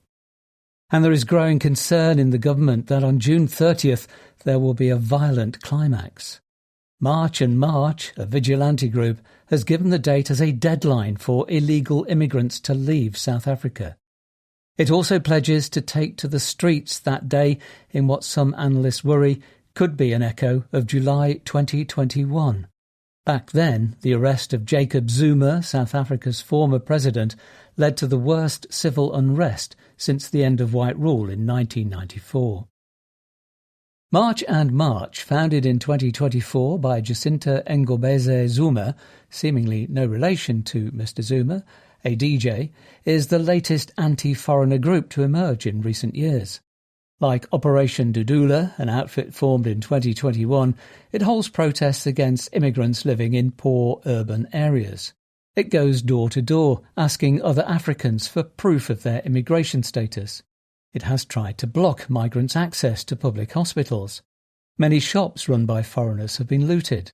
And there is growing concern in the government that on June 30th there will be a violent climax. March and March, a vigilante group, has given the date as a deadline for illegal immigrants to leave South Africa. It also pledges to take to the streets that day in what some analysts worry could be an echo of July 2021. Back then, the arrest of Jacob Zuma, South Africa's former president, led to the worst civil unrest since the end of white rule in 1994. March and March, founded in 2024 by Jacinta Ngobeze Zuma, seemingly no relation to Mr. Zuma, a DJ, is the latest anti-foreigner group to emerge in recent years. Like Operation Dudula, an outfit formed in 2021, it holds protests against immigrants living in poor urban areas. It goes door to door, asking other Africans for proof of their immigration status. It has tried to block migrants' access to public hospitals. Many shops run by foreigners have been looted.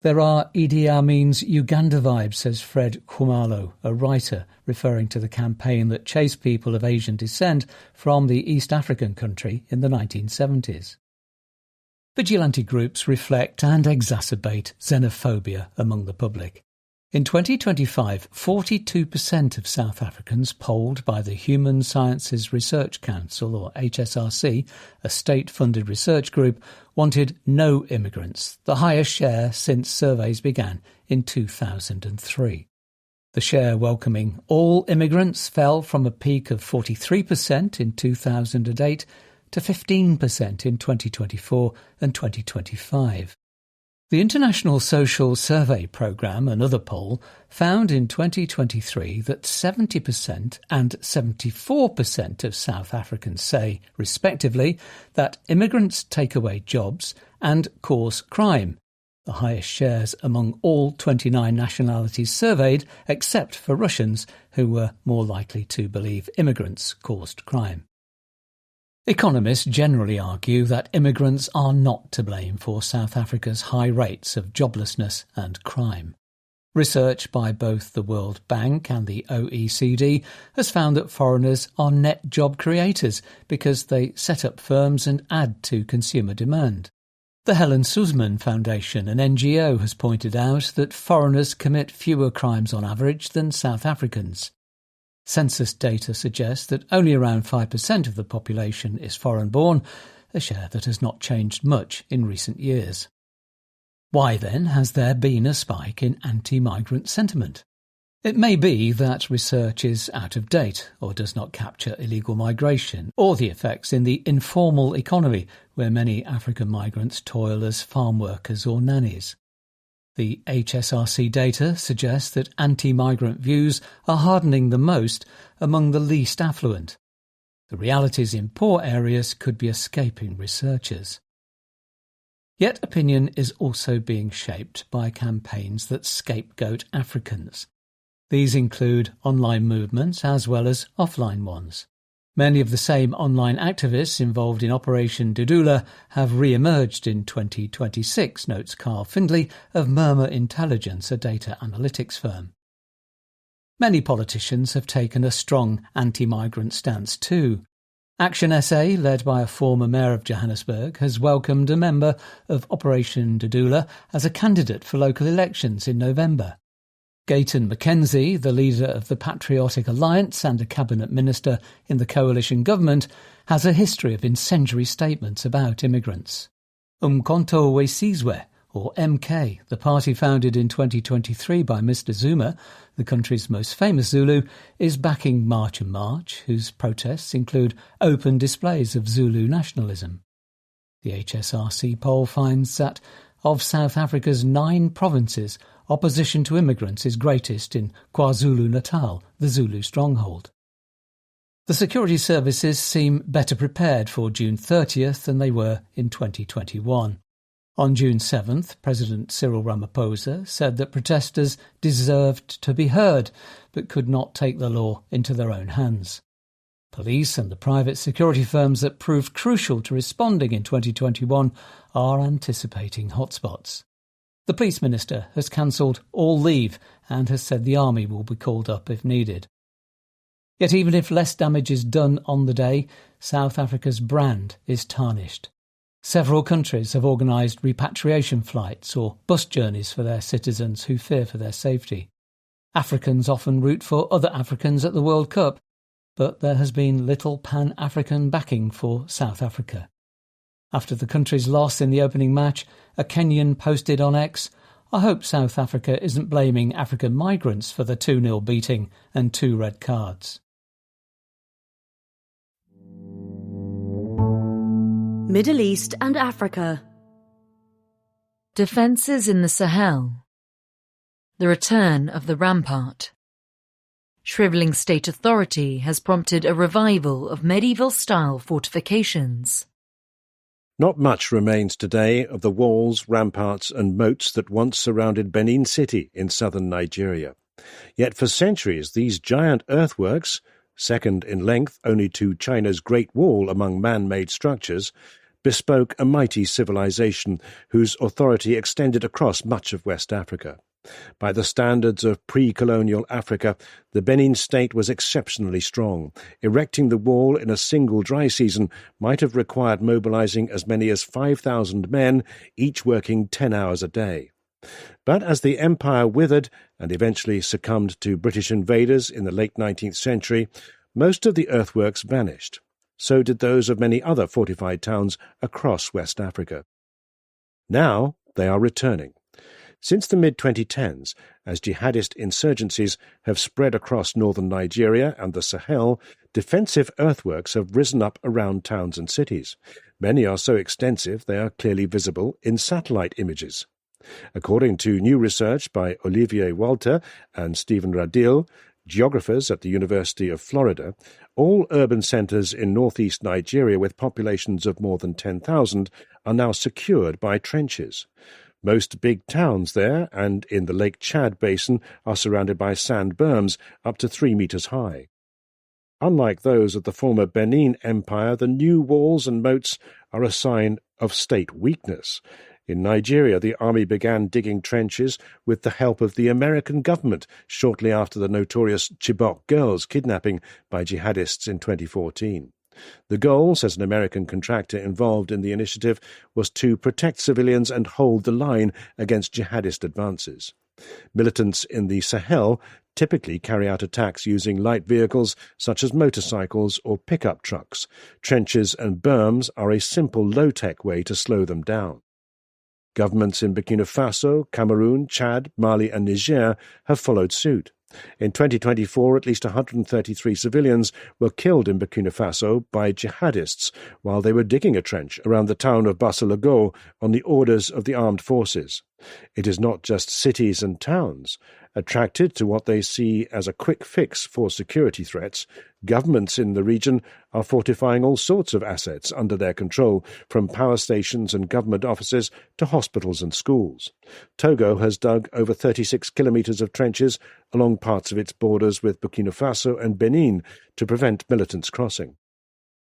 There are Idi Amin's Uganda vibes, says Fred Khumalo, a writer, referring to the campaign that chased people of Asian descent from the East African country in the 1970s. Vigilante groups reflect and exacerbate xenophobia among the public. In 2025, 42% of South Africans polled by the Human Sciences Research Council, or HSRC, a state-funded research group, wanted no immigrants, the highest share since surveys began in 2003. The share welcoming all immigrants fell from a peak of 43% in 2008 to 15% in 2024 and 2025. The International Social Survey Programme, another poll, found in 2023 that 70% and 74% of South Africans say, respectively, that immigrants take away jobs and cause crime, the highest shares among all 29 nationalities surveyed, except for Russians, who were more likely to believe immigrants caused crime. Economists generally argue that immigrants are not to blame for South Africa's high rates of joblessness and crime. Research by both the World Bank and the OECD has found that foreigners are net job creators because they set up firms and add to consumer demand. The Helen Suzman Foundation, an NGO, has pointed out that foreigners commit fewer crimes on average than South Africans. Census data suggests that only around 5% of the population is foreign-born, a share that has not changed much in recent years. Why, then, has there been a spike in anti-migrant sentiment? It may be that research is out of date or does not capture illegal migration or the effects in the informal economy where many African migrants toil as farm workers or nannies. The HSRC data suggests that anti-migrant views are hardening the most among the least affluent. The realities in poor areas could be escaping researchers. Yet opinion is also being shaped by campaigns that scapegoat Africans. These include online movements as well as offline ones. Many of the same online activists involved in Operation Dudula have re-emerged in 2026, notes Carl Findlay of Murmur Intelligence, a data analytics firm. Many politicians have taken a strong anti-migrant stance too. Action SA, led by a former mayor of Johannesburg, has welcomed a member of Operation Dudula as a candidate for local elections in November. Gayton McKenzie, the leader of the Patriotic Alliance and a cabinet minister in the coalition government, has a history of incendiary statements about immigrants. Umkhonto we Sizwe, or MK, the party founded in 2023 by Mr Zuma, the country's most famous Zulu, is backing March and March, whose protests include open displays of Zulu nationalism. The HSRC poll finds that of South Africa's 9 provinces, opposition to immigrants is greatest in KwaZulu-Natal, the Zulu stronghold. The security services seem better prepared for June 30th than they were in 2021. On June 7th, President Cyril Ramaphosa said that protesters deserved to be heard, but could not take the law into their own hands. Police and the private security firms that proved crucial to responding in 2021 are anticipating hotspots. The police minister has cancelled all leave and has said the army will be called up if needed. Yet even if less damage is done on the day, South Africa's brand is tarnished. Several countries have organised repatriation flights or bus journeys for their citizens who fear for their safety. Africans often root for other Africans at the World Cup, but there has been little pan-African backing for South Africa. After the country's loss in the opening match, a Kenyan posted on X, "I hope South Africa isn't blaming African migrants for the 2-0 beating and 2 red cards." Middle East and Africa. Defences in the Sahel. The return of the rampart. Shrivelling state authority has prompted a revival of medieval-style fortifications. Not much remains today of the walls, ramparts and moats that once surrounded Benin City in southern Nigeria. Yet for centuries these giant earthworks, second in length only to China's Great Wall among man-made structures, bespoke a mighty civilization whose authority extended across much of West Africa. By the standards of pre-colonial Africa, the Benin state was exceptionally strong. Erecting the wall in a single dry season might have required mobilizing as many as 5,000 men, each working 10 hours a day. But as the empire withered and eventually succumbed to British invaders in the late 19th century, most of the earthworks vanished. So did those of many other fortified towns across West Africa. Now they are returning. Since the mid-2010s, as jihadist insurgencies have spread across northern Nigeria and the Sahel, defensive earthworks have risen up around towns and cities. Many are so extensive they are clearly visible in satellite images. According to new research by Olivier Walter and Stephen Radil, geographers at the University of Florida, all urban centres in northeast Nigeria with populations of more than 10,000 are now secured by trenches. Most big towns there and in the Lake Chad basin are surrounded by sand berms up to 3 metres high. Unlike those of the former Benin Empire, the new walls and moats are a sign of state weakness. In Nigeria, the army began digging trenches with the help of the American government shortly after the notorious Chibok girls' kidnapping by jihadists in 2014. The goal, says an American contractor involved in the initiative, was to protect civilians and hold the line against jihadist advances. Militants in the Sahel typically carry out attacks using light vehicles such as motorcycles or pickup trucks. Trenches and berms are a simple low-tech way to slow them down. Governments in Burkina Faso, Cameroon, Chad, Mali and Niger have followed suit. In 2024, at least 133 civilians were killed in Burkina Faso by jihadists while they were digging a trench around the town of Basalago on the orders of the armed forces. It is not just cities and towns. Attracted to what they see as a quick fix for security threats, governments in the region are fortifying all sorts of assets under their control, from power stations and government offices to hospitals and schools. Togo has dug over 36 kilometres of trenches along parts of its borders with Burkina Faso and Benin to prevent militants crossing.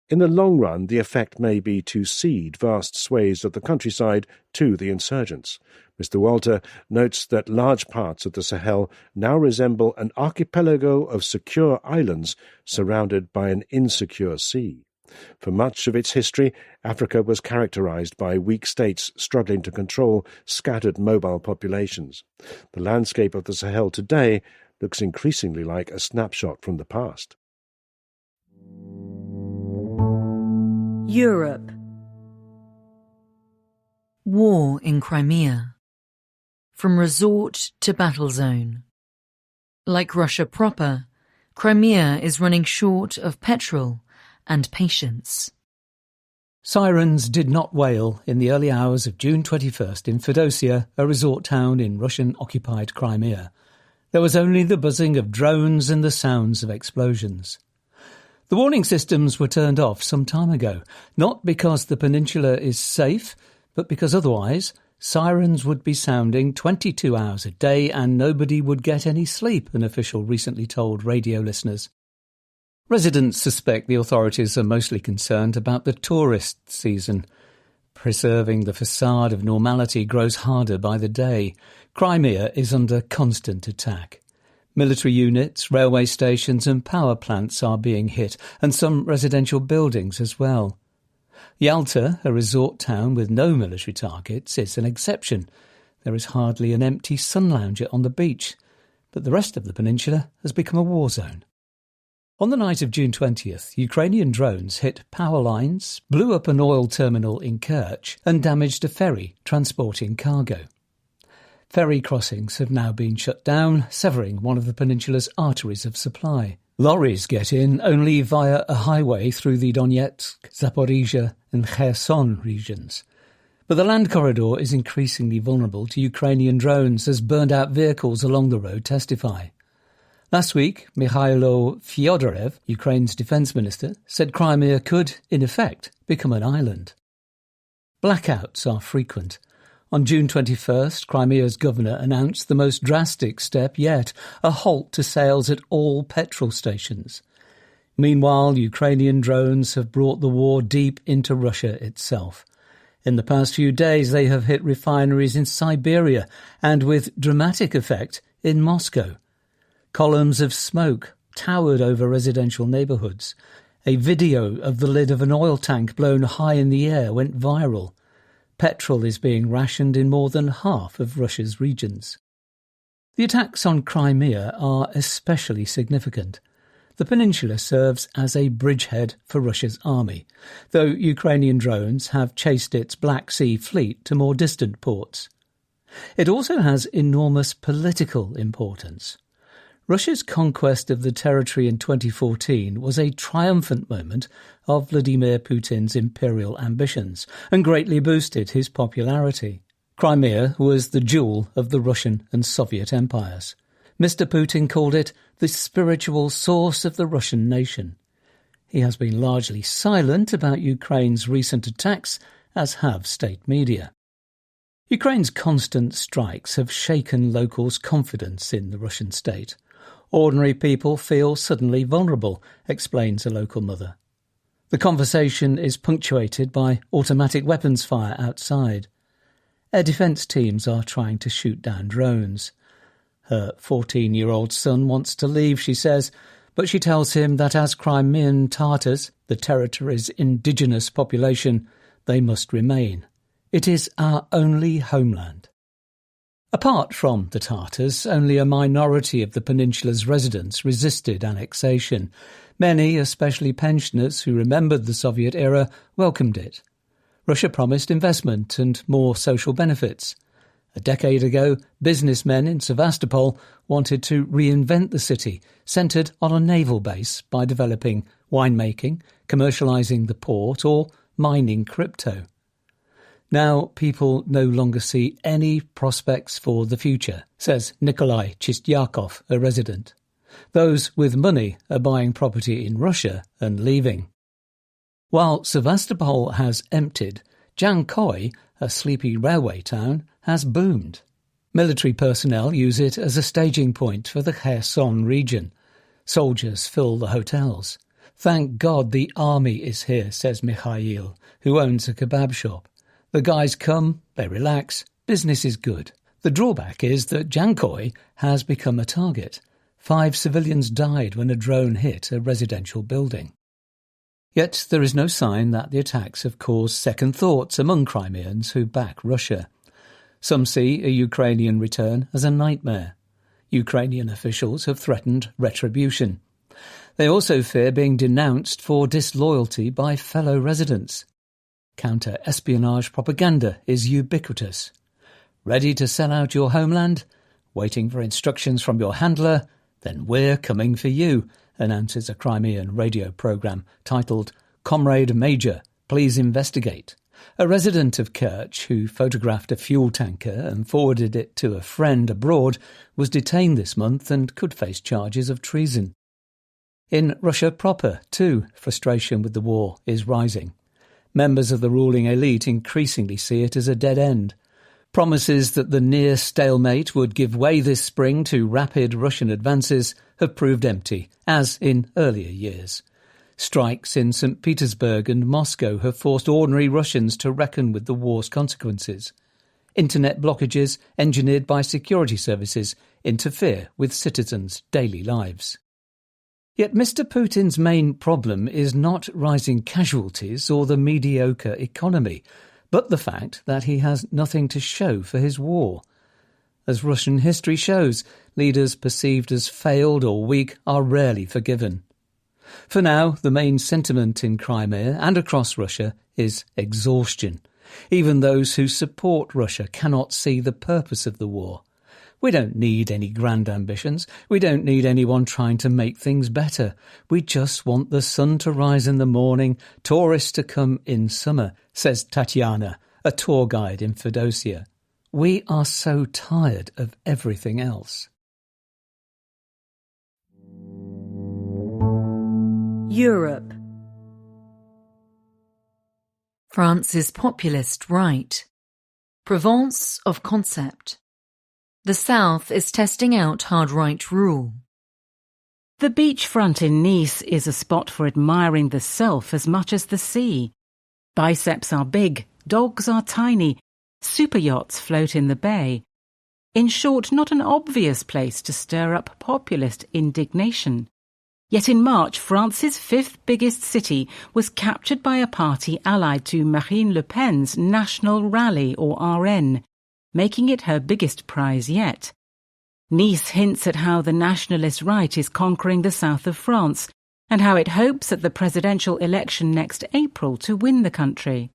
In the long run, the effect may be to cede vast swathes of the countryside to the insurgents. Mr. Walter notes that large parts of the Sahel now resemble an archipelago of secure islands surrounded by an insecure sea. For much of its history, Africa was characterized by weak states struggling to control scattered mobile populations. The landscape of the Sahel today looks increasingly like a snapshot from the past. Europe. War in Crimea. From resort to battle zone. Like Russia proper, Crimea is running short of petrol and patience. Sirens did not wail in the early hours of June 21st in Feodosia, a resort town in Russian-occupied Crimea. There was only the buzzing of drones and the sounds of explosions. The warning systems were turned off some time ago, not because the peninsula is safe, but because otherwise sirens would be sounding 22 hours a day and nobody would get any sleep, an official recently told radio listeners. Residents suspect the authorities are mostly concerned about the tourist season. Preserving the facade of normality grows harder by the day. Crimea is under constant attack. Military units, railway stations and power plants are being hit, and some residential buildings as well. Yalta, a resort town with no military targets, is an exception. There is hardly an empty sun lounger on the beach, but the rest of the peninsula has become a war zone. On the night of June 20th, Ukrainian drones hit power lines, blew up an oil terminal in Kerch and damaged a ferry transporting cargo. Ferry crossings have now been shut down, severing one of the peninsula's arteries of supply. Lorries get in only via a highway through the Donetsk, Zaporizhia and Kherson regions. But the land corridor is increasingly vulnerable to Ukrainian drones as burned-out vehicles along the road testify. Last week, Mikhailo Fyodorev, Ukraine's defence minister, said Crimea could, in effect, become an island. Blackouts are frequent. On June 21st, Crimea's governor announced the most drastic step yet, a halt to sales at all petrol stations. Meanwhile, Ukrainian drones have brought the war deep into Russia itself. In the past few days, they have hit refineries in Siberia and, with dramatic effect, in Moscow. Columns of smoke towered over residential neighbourhoods. A video of the lid of an oil tank blown high in the air went viral. Petrol is being rationed in more than half of Russia's regions. The attacks on Crimea are especially significant. The peninsula serves as a bridgehead for Russia's army, though Ukrainian drones have chased its Black Sea fleet to more distant ports. It also has enormous political importance. Russia's conquest of the territory in 2014 was a triumphant moment of Vladimir Putin's imperial ambitions and greatly boosted his popularity. Crimea was the jewel of the Russian and Soviet empires. Mr. Putin called it the spiritual source of the Russian nation. He has been largely silent about Ukraine's recent attacks, as have state media. Ukraine's constant strikes have shaken locals' confidence in the Russian state. Ordinary people feel suddenly vulnerable, explains a local mother. The conversation is punctuated by automatic weapons fire outside. Air defence teams are trying to shoot down drones. Her 14-year-old son wants to leave, she says, but she tells him that as Crimean Tatars, the territory's indigenous population, they must remain. It is our only homeland. Apart from the Tatars, only a minority of the peninsula's residents resisted annexation. Many, especially pensioners who remembered the Soviet era, welcomed it. Russia promised investment and more social benefits. A decade ago, businessmen in Sevastopol wanted to reinvent the city, centred on a naval base by developing winemaking, commercialising the port or mining crypto. Now people no longer see any prospects for the future, says Nikolai Chistyakov, a resident. Those with money are buying property in Russia and leaving. While Sevastopol has emptied, Jankoy, a sleepy railway town, has boomed. Military personnel use it as a staging point for the Kherson region. Soldiers fill the hotels. "Thank God the army is here," says Mikhail, who owns a kebab shop. "The guys come, they relax, business is good." The drawback is that Jankoy has become a target. 5 civilians died when a drone hit a residential building. Yet there is no sign that the attacks have caused second thoughts among Crimeans who back Russia. Some see a Ukrainian return as a nightmare. Ukrainian officials have threatened retribution. They also fear being denounced for disloyalty by fellow residents. Counter-espionage propaganda is ubiquitous. Ready to sell out your homeland? Waiting for instructions from your handler? Then we're coming for you, announces a Crimean radio programme titled Comrade Major, Please Investigate. A resident of Kerch who photographed a fuel tanker and forwarded it to a friend abroad was detained this month and could face charges of treason. In Russia proper, too, frustration with the war is rising. Members of the ruling elite increasingly see it as a dead end. Promises that the near stalemate would give way this spring to rapid Russian advances have proved empty, as in earlier years. Strikes in St. Petersburg and Moscow have forced ordinary Russians to reckon with the war's consequences. Internet blockages engineered by security services interfere with citizens' daily lives. Yet Mr. Putin's main problem is not rising casualties or the mediocre economy, but the fact that he has nothing to show for his war. As Russian history shows, leaders perceived as failed or weak are rarely forgiven. For now, the main sentiment in Crimea and across Russia is exhaustion. Even those who support Russia cannot see the purpose of the war. We don't need any grand ambitions. We don't need anyone trying to make things better. We just want the sun to rise in the morning, tourists to come in summer, says Tatiana, a tour guide in Fedosia. We are so tired of everything else. Europe. France's populist right. Provence of concept. The South is testing out hard right rule. The beachfront in Nice is a spot for admiring the self as much as the sea. Biceps are big, dogs are tiny, super yachts float in the bay. In short, not an obvious place to stir up populist indignation. Yet in March, France's 5th biggest city was captured by a party allied to Marine Le Pen's National Rally, or RN, making it her biggest prize yet. Nice hints at how the nationalist right is conquering the south of France and how it hopes at the presidential election next April to win the country.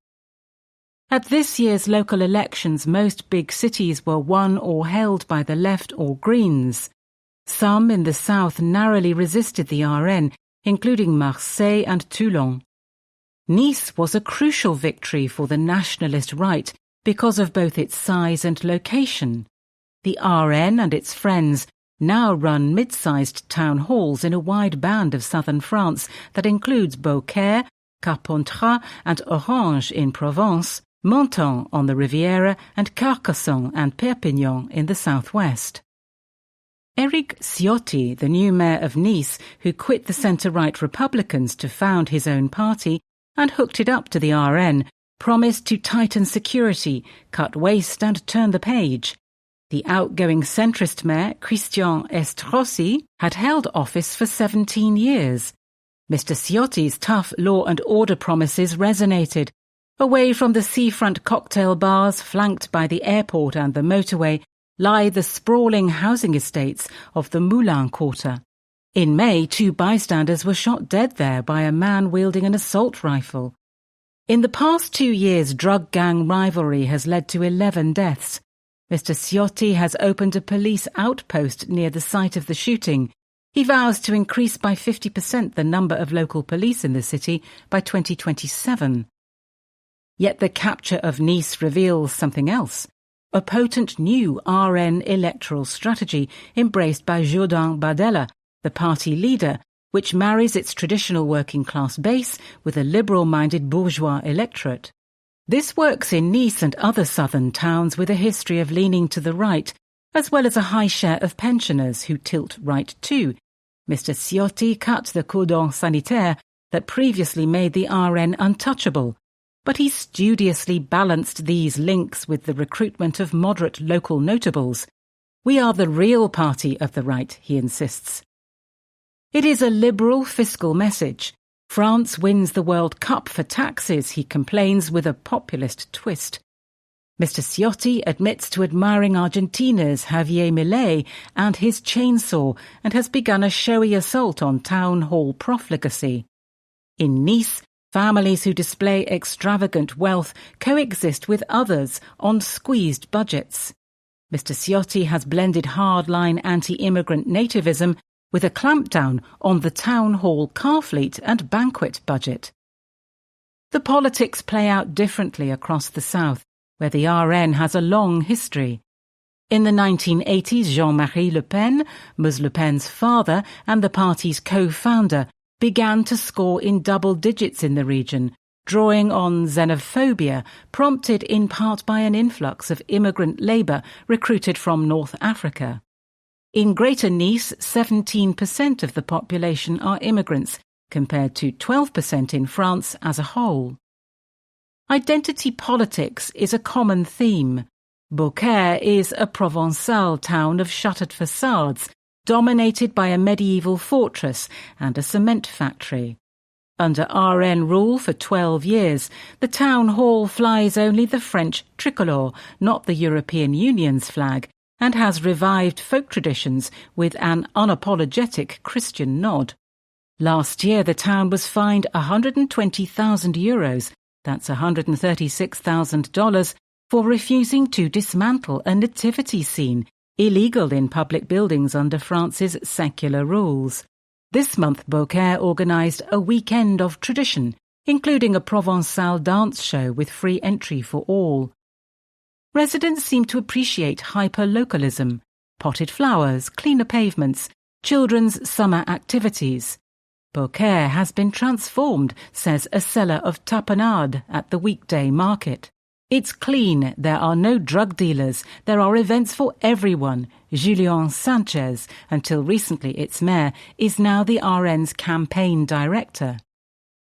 At this year's local elections, most big cities were won or held by the left or Greens. Some in the south narrowly resisted the RN, including Marseille and Toulon. Nice was a crucial victory for the nationalist right because of both its size and location. The RN and its friends now run mid-sized town halls in a wide band of southern France that includes Beaucaire, Carpentras and Orange in Provence, Menton on the Riviera and Carcassonne and Perpignan in the southwest. Éric Ciotti, the new mayor of Nice, who quit the centre-right Republicans to found his own party and hooked it up to the RN, promised to tighten security, cut waste and turn the page. The outgoing centrist mayor, Christian Estrosi, had held office for 17 years. Mr. Ciotti's tough law and order promises resonated. Away from the seafront cocktail bars flanked by the airport and the motorway lie the sprawling housing estates of the Moulin Quarter. In May, 2 bystanders were shot dead there by a man wielding an assault rifle. In the past 2 years, drug gang rivalry has led to 11 deaths. Mr. Ciotti has opened a police outpost near the site of the shooting. He vows to increase by 50% the number of local police in the city by 2027. Yet the capture of Nice reveals something else. A potent new RN electoral strategy embraced by Jourdain Bardella, the party leader, which marries its traditional working-class base with a liberal-minded bourgeois electorate. This works in Nice and other southern towns with a history of leaning to the right, as well as a high share of pensioners who tilt right too. Mr. Ciotti cut the cordon sanitaire that previously made the RN untouchable, but he studiously balanced these links with the recruitment of moderate local notables. We are the real party of the right, he insists. It is a liberal fiscal message. France wins the World Cup for taxes, he complains with a populist twist. Mr. Ciotti admits to admiring Argentina's Javier Milei and his chainsaw and has begun a showy assault on town hall profligacy. In Nice, families who display extravagant wealth coexist with others on squeezed budgets. Mr. Ciotti has blended hardline anti-immigrant nativism with a clampdown on the town hall car fleet and banquet budget. The politics play out differently across the South, where the RN has a long history. In the 1980s, Jean-Marie Le Pen, Ms. Le Pen's father and the party's co-founder, began to score in double digits in the region, drawing on xenophobia, prompted in part by an influx of immigrant labour recruited from North Africa. In Greater Nice, 17% of the population are immigrants, compared to 12% in France as a whole. Identity politics is a common theme. Beaucaire is a Provençal town of shuttered facades, dominated by a medieval fortress and a cement factory. Under RN rule for 12 years, the town hall flies only the French tricolour, not the European Union's flag, and has revived folk traditions with an unapologetic Christian nod. Last year the town was fined €120,000, that's $136,000, for refusing to dismantle a nativity scene, illegal in public buildings under France's secular rules. This month Beaucaire organised a weekend of tradition, including a Provençal dance show with free entry for all. Residents seem to appreciate hyper-localism, potted flowers, cleaner pavements, children's summer activities. Beaucaire has been transformed, says a seller of tapenade at the weekday market. It's clean, there are no drug dealers, there are events for everyone. Julien Sanchez, until recently its mayor, is now the RN's campaign director.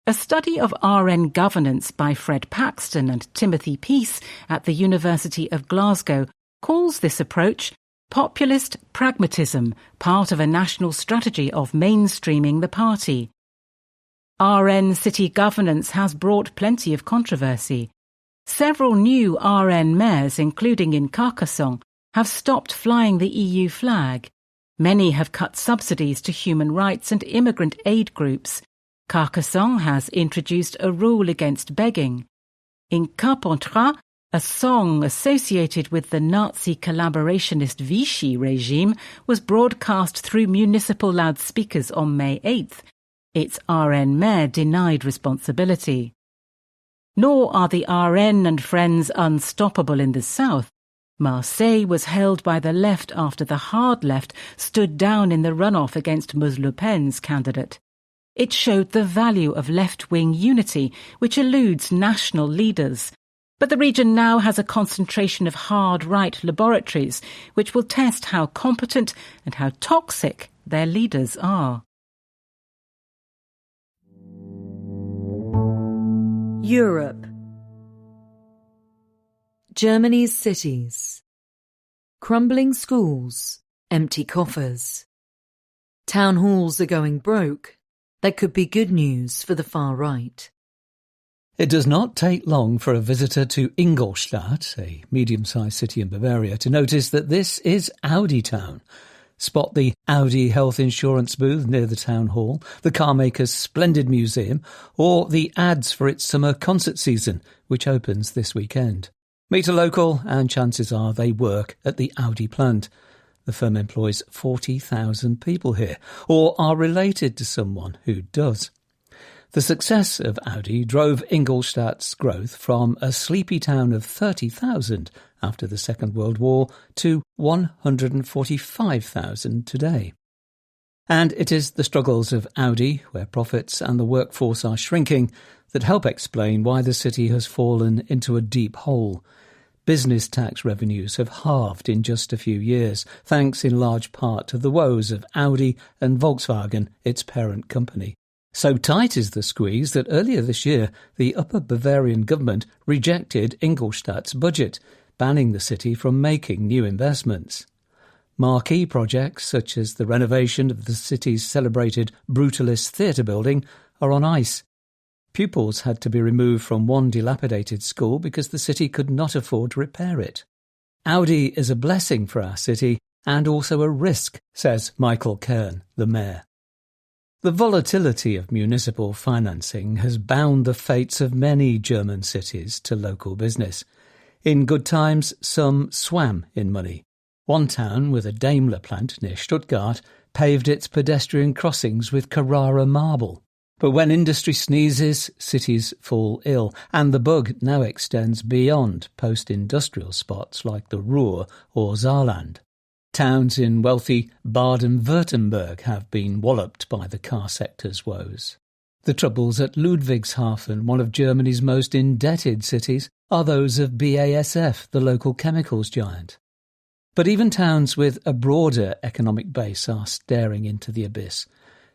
A study of RN governance by Fred Paxton and Timothy Peace at the University of Glasgow calls this approach populist pragmatism, part of a national strategy of mainstreaming the party. RN city governance has brought plenty of controversy. Several new RN mayors, including in Carcassonne, have stopped flying the EU flag. Many have cut subsidies to human rights and immigrant aid groups. Carcassonne has introduced a rule against begging. In Carpentras, a song associated with the Nazi collaborationist Vichy regime was broadcast through municipal loudspeakers on May 8th. Its RN mayor denied responsibility. Nor are the RN and Friends unstoppable in the south. Marseille was held by the left after the hard left stood down in the runoff against Ms. Le Pen's candidate. It showed the value of left-wing unity, which eludes national leaders. But the region now has a concentration of hard-right laboratories, which will test how competent and how toxic their leaders are. Europe. Germany's cities. Crumbling schools, empty coffers. Town halls are going broke. That could be good news for the far right. It does not take long for a visitor to Ingolstadt, a medium-sized city in Bavaria, to notice that this is Audi Town. Spot the Audi health insurance booth near the town hall, the carmaker's splendid museum, or the ads for its summer concert season, which opens this weekend. Meet a local, and chances are they work at the Audi plant. The firm employs 40,000 people here, or are related to someone who does. The success of Audi drove Ingolstadt's growth from a sleepy town of 30,000 after the Second World War to 145,000 today. And it is the struggles of Audi, where profits and the workforce are shrinking, that help explain why the city has fallen into a deep hole. Business tax revenues have halved in just a few years, thanks in large part to the woes of Audi and Volkswagen, its parent company. So tight is the squeeze that earlier this year the Upper Bavarian government rejected Ingolstadt's budget, banning the city from making new investments. Marquee projects such as the renovation of the city's celebrated Brutalist theatre building are on ice. Pupils had to be removed from one dilapidated school because the city could not afford to repair it. Audi is a blessing for our city and also a risk, says Michael Kern, the mayor. The volatility of municipal financing has bound the fates of many German cities to local business. In good times, some swam in money. One town with a Daimler plant near Stuttgart paved its pedestrian crossings with Carrara marble. But when industry sneezes, cities fall ill, and the bug now extends beyond post-industrial spots like the Ruhr or Saarland. Towns in wealthy Baden-Württemberg have been walloped by the car sector's woes. The troubles at Ludwigshafen, one of Germany's most indebted cities, are those of BASF, the local chemicals giant. But even towns with a broader economic base are staring into the abyss.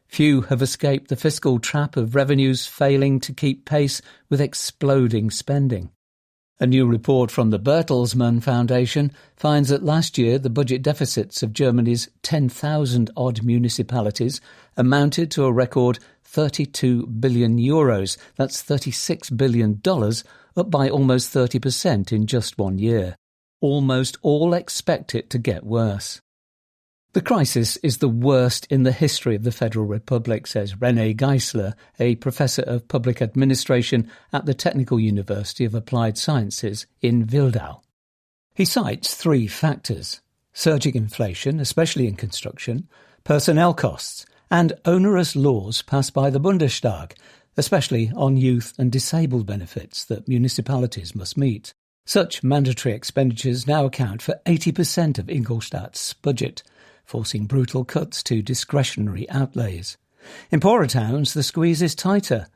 Few have escaped the fiscal trap of revenues failing to keep pace with exploding spending. A new report from the Bertelsmann Foundation finds that last year the budget deficits of Germany's 10,000-odd municipalities amounted to a record €32 billion. That's $36 billion, up by almost 30% in just 1 year. Almost all expect it to get worse. The crisis is the worst in the history of the Federal Republic, says René Geisler, a professor of public administration at the Technical University of Applied Sciences in Wildau. He cites 3 factors: surging inflation, especially in construction, personnel costs, and onerous laws passed by the Bundestag, especially on youth and disabled benefits that municipalities must meet. Such mandatory expenditures now account for 80% of Ingolstadt's budget, forcing brutal cuts to discretionary outlays. In poorer towns, the squeeze is tighter.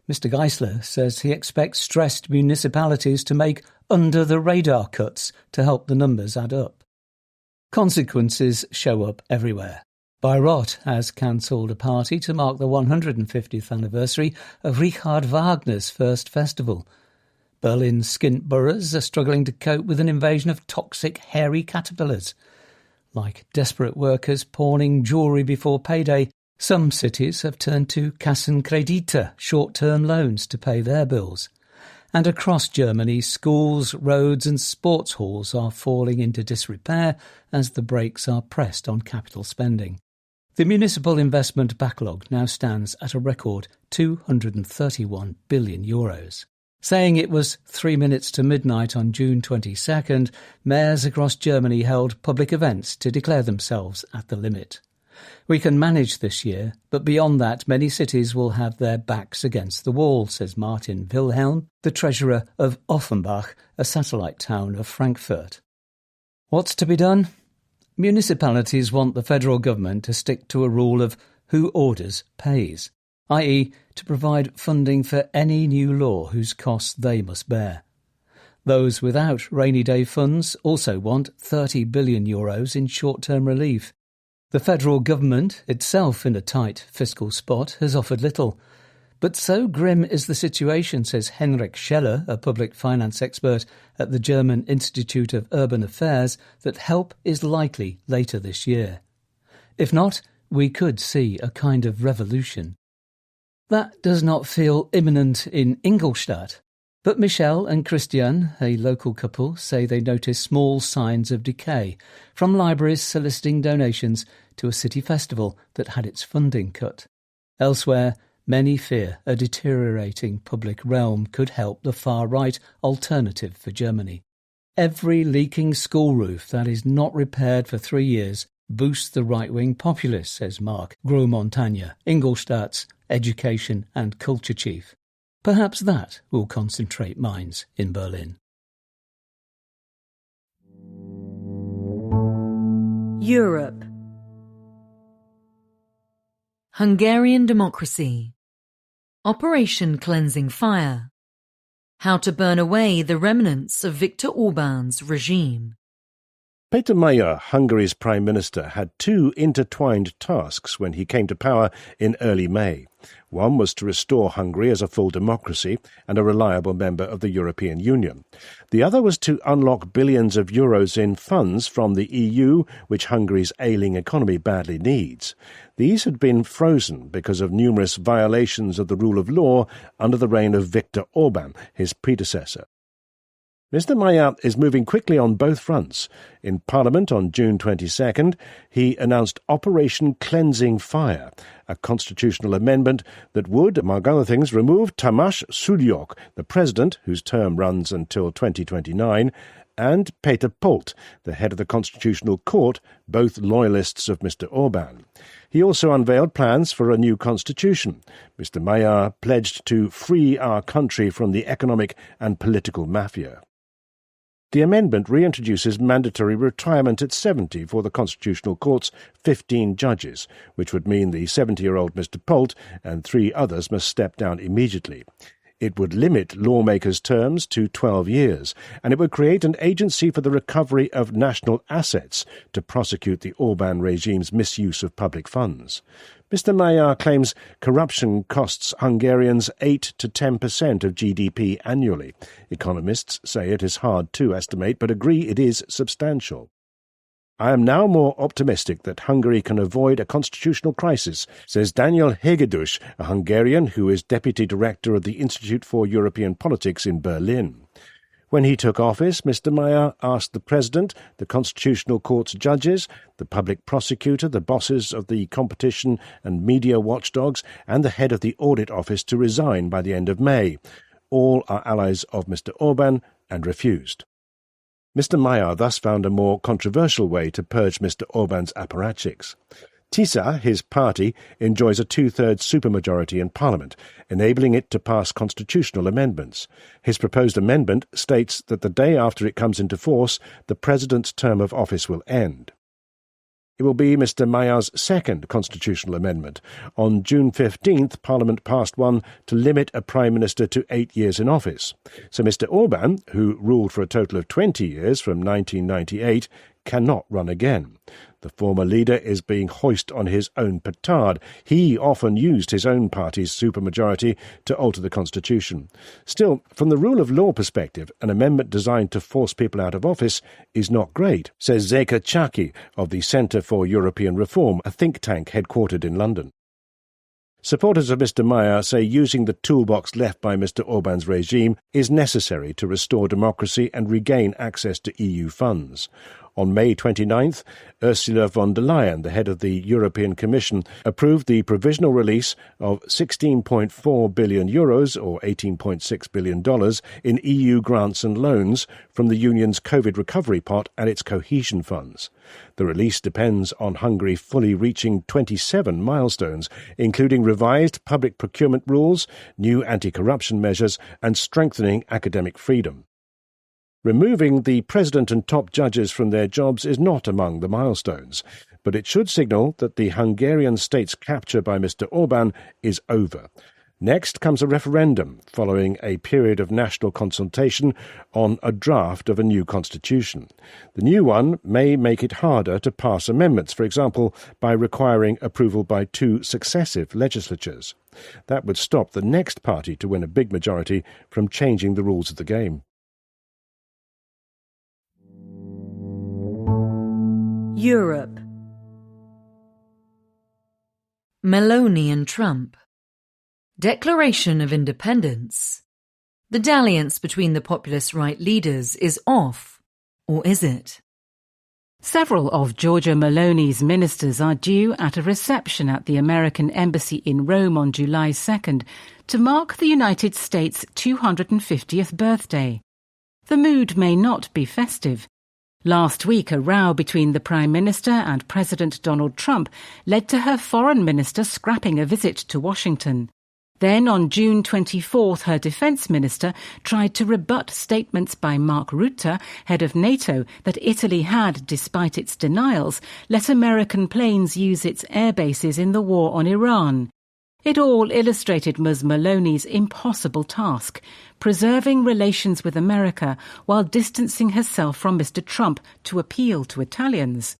Mr. Geisler says he expects stressed municipalities to make under-the-radar cuts to help the numbers add up. Consequences show up everywhere. Bayreuth has cancelled a party to mark the 150th anniversary of Richard Wagner's first festival. Berlin's skint boroughs are struggling to cope with an invasion of toxic, hairy caterpillars. Like desperate workers pawning jewellery before payday, some cities have turned to Kassenkredite, short-term loans, to pay their bills. And across Germany, schools, roads and sports halls are falling into disrepair as the brakes are pressed on capital spending. The municipal investment backlog now stands at a record €231 billion. Saying it was 3 minutes to midnight on June 22nd, mayors across Germany held public events to declare themselves at the limit. We can manage this year, but beyond that many cities will have their backs against the wall, says Martin Wilhelm, the treasurer of Offenbach, a satellite town of Frankfurt. What's to be done? Municipalities want the federal government to stick to a rule of who orders pays, i.e. to provide funding for any new law whose costs they must bear. Those without rainy day funds also want €30 billion in short-term relief. The federal government, itself in a tight fiscal spot, has offered little. But so grim is the situation, says Henrik Scheller, a public finance expert at the German Institute of Urban Affairs, that help is likely later this year. If not, we could see a kind of revolution. That does not feel imminent in Ingolstadt, but Michelle and Christian, a local couple, say they notice small signs of decay, from libraries soliciting donations to a city festival that had its funding cut. Elsewhere, many fear a deteriorating public realm could help the far-right alternative for Germany. Every leaking school roof that is not repaired for 3 years boosts the right-wing populists, says Mark Gros-Montagne, Ingolstadt's education and culture chief. Perhaps that will concentrate minds in Berlin. Europe. Hungarian democracy. Operation Cleansing Fire. How to burn away the remnants of Viktor Orban's regime. Peter Magyar, Hungary's Prime Minister, had two intertwined tasks when he came to power in early May. One was to restore Hungary as a full democracy and a reliable member of the European Union. The other was to unlock billions of euros in funds from the EU, which Hungary's ailing economy badly needs. These had been frozen because of numerous violations of the rule of law under the reign of Viktor Orbán, his predecessor. Mr. Magyar is moving quickly on both fronts. In Parliament on June 22nd, he announced Operation Cleansing Fire, a constitutional amendment that would, among other things, remove Tamás Sulyok, the president, whose term runs until 2029, and Péter Polt, the head of the Constitutional Court, both loyalists of Mr. Orbán. He also unveiled plans for a new constitution. Mr. Magyar pledged to free our country from the economic and political mafia. The amendment reintroduces mandatory retirement at 70 for the Constitutional Court's 15 judges, which would mean the 70-year-old Mr. Polt and 3 others must step down immediately. It would limit lawmakers' terms to 12 years, and it would create an agency for the recovery of national assets to prosecute the Orbán regime's misuse of public funds. Mr. Magyar claims corruption costs Hungarians 8 to 10% of GDP annually. Economists say it is hard to estimate, but agree it is substantial. I am now more optimistic that Hungary can avoid a constitutional crisis, says Daniel Hegedűs, a Hungarian who is deputy director of the Institute for European Politics in Berlin. When he took office, Mr. Magyar asked the President, the Constitutional Court's judges, the public prosecutor, the bosses of the competition and media watchdogs, and the head of the Audit Office to resign by the end of May. All are allies of Mr. Orbán and refused. Mr. Magyar thus found a more controversial way to purge Mr. Orbán's apparatchiks. TISA, his party, enjoys a 2/3 supermajority in Parliament, enabling it to pass constitutional amendments. His proposed amendment states that the day after it comes into force, the President's term of office will end. It will be Mr. Magyar's second constitutional amendment. On June 15th, Parliament passed one to limit a Prime Minister to 8 years in office. So Mr. Orbán, who ruled for a total of 20 years from 1998, cannot run again. The former leader is being hoisted on his own petard. He often used his own party's supermajority to alter the constitution. Still, from the rule of law perspective, an amendment designed to force people out of office is not great, says Zeka Chaki of the Centre for European Reform, a think tank headquartered in London. Supporters of Mr. Magyar say using the toolbox left by Mr. Orbán's regime is necessary to restore democracy and regain access to EU funds. On May 29th, Ursula von der Leyen, the head of the European Commission, approved the provisional release of €16.4 billion, or $18.6 billion, in EU grants and loans from the Union's COVID recovery pot and its cohesion funds. The release depends on Hungary fully reaching 27 milestones, including revised public procurement rules, new anti-corruption measures, and strengthening academic freedom. Removing the president and top judges from their jobs is not among the milestones, but it should signal that the Hungarian state's capture by Mr. Orbán is over. Next comes a referendum, following a period of national consultation on a draft of a new constitution. The new one may make it harder to pass amendments, for example, by requiring approval by 2 successive legislatures. That would stop the next party to win a big majority from changing the rules of the game. Europe. Meloni and Trump. Declaration of independence. The dalliance between the populist right leaders is off, or is it? Several of Giorgia Meloni's ministers are due at a reception at the American Embassy in Rome on July 2nd to mark the United States' 250th birthday. The mood may not be festive. Last week, a row between the Prime Minister and President Donald Trump led to her foreign minister scrapping a visit to Washington. Then, on June 24th, her defence minister tried to rebut statements by Mark Rutte, head of NATO, that Italy had, despite its denials, let American planes use its air bases in the war on Iran. It all illustrated Ms. Maloney's impossible task, preserving relations with America while distancing herself from Mr. Trump to appeal to Italians.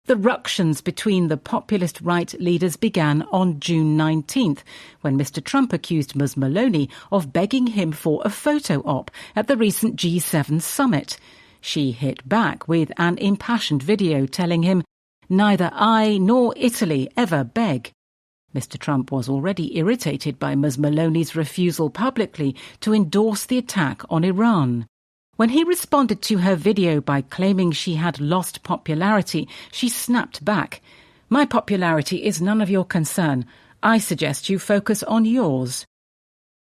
The ructions between the populist right leaders began on June 19th, when Mr. Trump accused Ms. Maloney of begging him for a photo op at the recent G7 summit. She hit back with an impassioned video telling him, "Neither I nor Italy ever beg." Mr. Trump was already irritated by Ms. Maloney's refusal publicly to endorse the attack on Iran. When he responded to her video by claiming she had lost popularity, she snapped back, "My popularity is none of your concern. I suggest you focus on yours."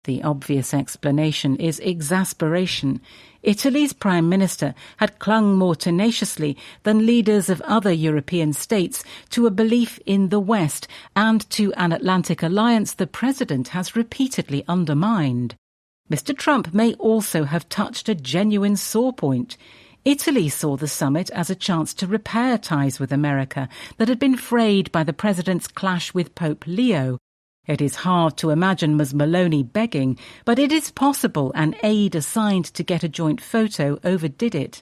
The obvious explanation is exasperation. Italy's Prime Minister had clung more tenaciously than leaders of other European states to a belief in the West and to an Atlantic alliance the President has repeatedly undermined. Mr. Trump may also have touched a genuine sore point. Italy saw the summit as a chance to repair ties with America that had been frayed by the President's clash with Pope Leo. It is hard to imagine Ms. Maloney begging, but it is possible an aide assigned to get a joint photo overdid it.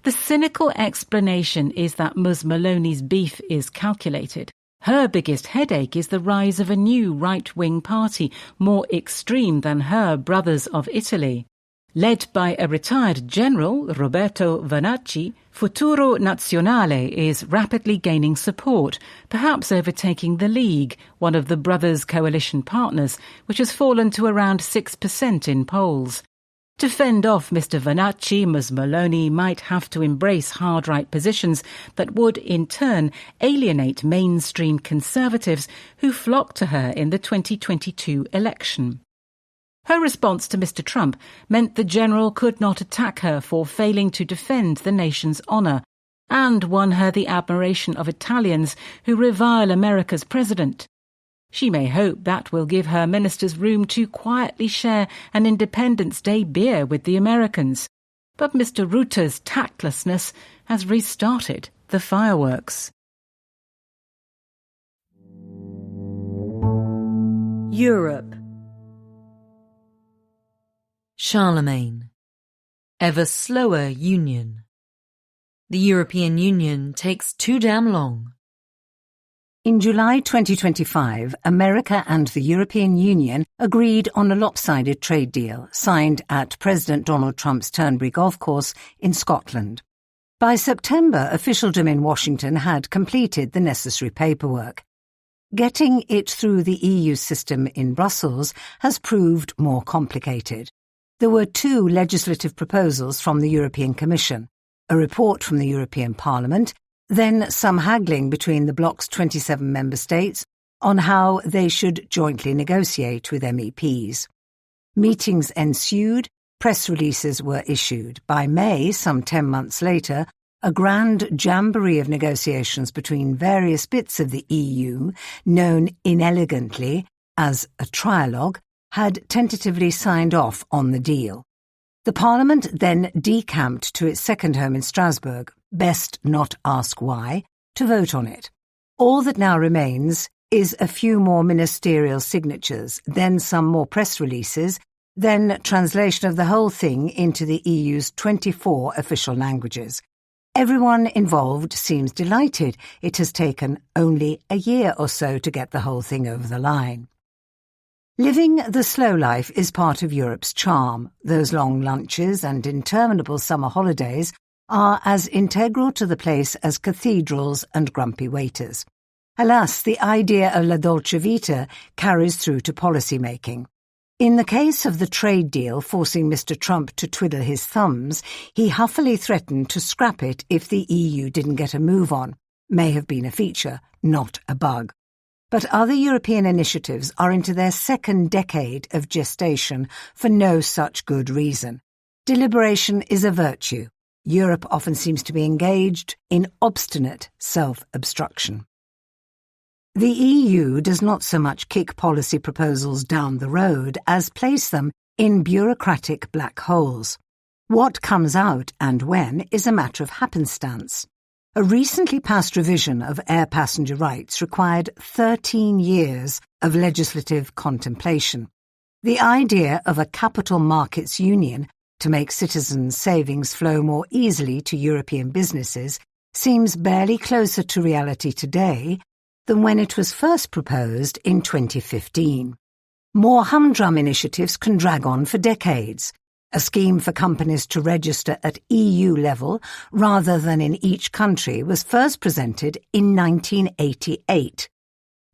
The cynical explanation is that Ms. Maloney's beef is calculated. Her biggest headache is the rise of a new right-wing party, more extreme than her brothers of Italy. Led by a retired general, Roberto Vanacci, Futuro Nazionale is rapidly gaining support, perhaps overtaking the League, one of the brothers' coalition partners, which has fallen to around 6% in polls. To fend off Mr. Vanacci, Ms. Maloney might have to embrace hard-right positions that would, in turn, alienate mainstream conservatives who flocked to her in the 2022 election. Her response to Mr. Trump meant the general could not attack her for failing to defend the nation's honour, and won her the admiration of Italians who revile America's president. She may hope that will give her ministers room to quietly share an Independence Day beer with the Americans. But Mr. Rutte's tactlessness has restarted the fireworks. Europe. Charlemagne. Ever slower union. The European Union takes too damn long. In July 2025, America and the European Union agreed on a lopsided trade deal signed at President Donald Trump's Turnberry golf course in Scotland. By September, officialdom in Washington had completed the necessary paperwork. Getting it through the EU system in Brussels has proved more complicated. There were two legislative proposals from the European Commission, a report from the European Parliament, then some haggling between the bloc's 27 member states on how they should jointly negotiate with MEPs. Meetings ensued, press releases were issued. By May, some 10 months later, a grand jamboree of negotiations between various bits of the EU, known inelegantly as a trialogue, had tentatively signed off on the deal. The Parliament then decamped to its second home in Strasbourg, best not ask why, to vote on it. All that now remains is a few more ministerial signatures, then some more press releases, then translation of the whole thing into the EU's 24 official languages. Everyone involved seems delighted. It has taken only a year or so to get the whole thing over the line. Living the slow life is part of Europe's charm. Those long lunches and interminable summer holidays are as integral to the place as cathedrals and grumpy waiters. Alas, the idea of la dolce vita carries through to policy-making. In the case of the trade deal forcing Mr. Trump to twiddle his thumbs, he huffily threatened to scrap it if the EU didn't get a move on. May have been a feature, not a bug. But other European initiatives are into their second decade of gestation for no such good reason. Deliberation is a virtue. Europe often seems to be engaged in obstinate self-obstruction. The EU does not so much kick policy proposals down the road as place them in bureaucratic black holes. What comes out and when is a matter of happenstance. A recently passed revision of air passenger rights required 13 years of legislative contemplation. The idea of a capital markets union to make citizens' savings flow more easily to European businesses seems barely closer to reality today than when it was first proposed in 2015. More humdrum initiatives can drag on for decades. A scheme for companies to register at EU level rather than in each country was first presented in 1988.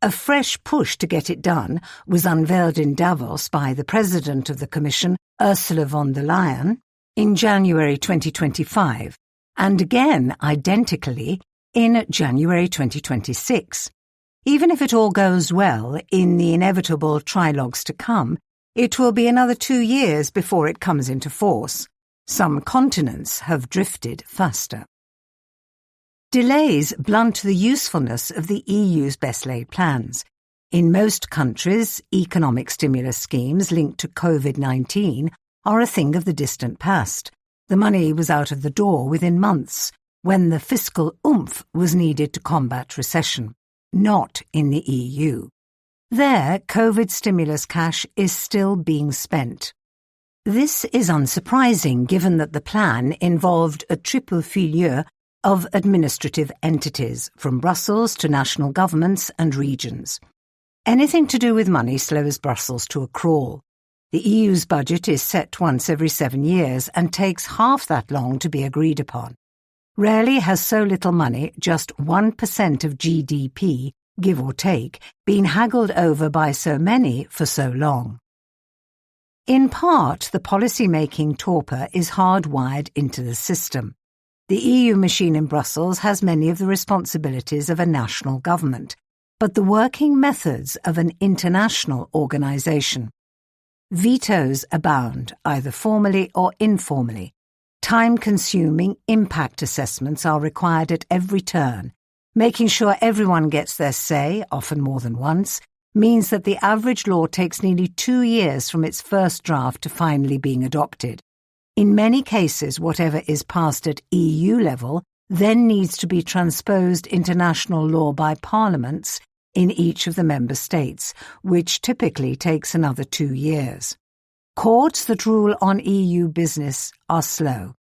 A fresh push to get it done was unveiled in Davos by the President of the Commission, Ursula von der Leyen, in January 2025, and again identically in January 2026. Even if it all goes well in the inevitable trilogues to come, it will be another 2 years before it comes into force. Some continents have drifted faster. Delays blunt the usefulness of the EU's best-laid plans. In most countries, economic stimulus schemes linked to COVID-19 are a thing of the distant past. The money was out of the door within months, when the fiscal oomph was needed to combat recession. Not in the EU. There, COVID stimulus cash is still being spent. This is unsurprising given that the plan involved a triple filière of administrative entities, from Brussels to national governments and regions. Anything to do with money slows Brussels to a crawl. The EU's budget is set once every 7 years and takes half that long to be agreed upon. Rarely has so little money, just 1% of GDP, give or take, been haggled over by so many for so long. In part, the policy-making torpor is hardwired into the system. The EU machine in Brussels has many of the responsibilities of a national government, but the working methods of an international organisation. Vetoes abound, either formally or informally. Time-consuming impact assessments are required at every turn. Making sure everyone gets their say, often more than once, means that the average law takes nearly 2 years from its first draft to finally being adopted. In many cases, whatever is passed at EU level then needs to be transposed into national law by parliaments in each of the member states, which typically takes another 2 years. Courts that rule on EU business are slow.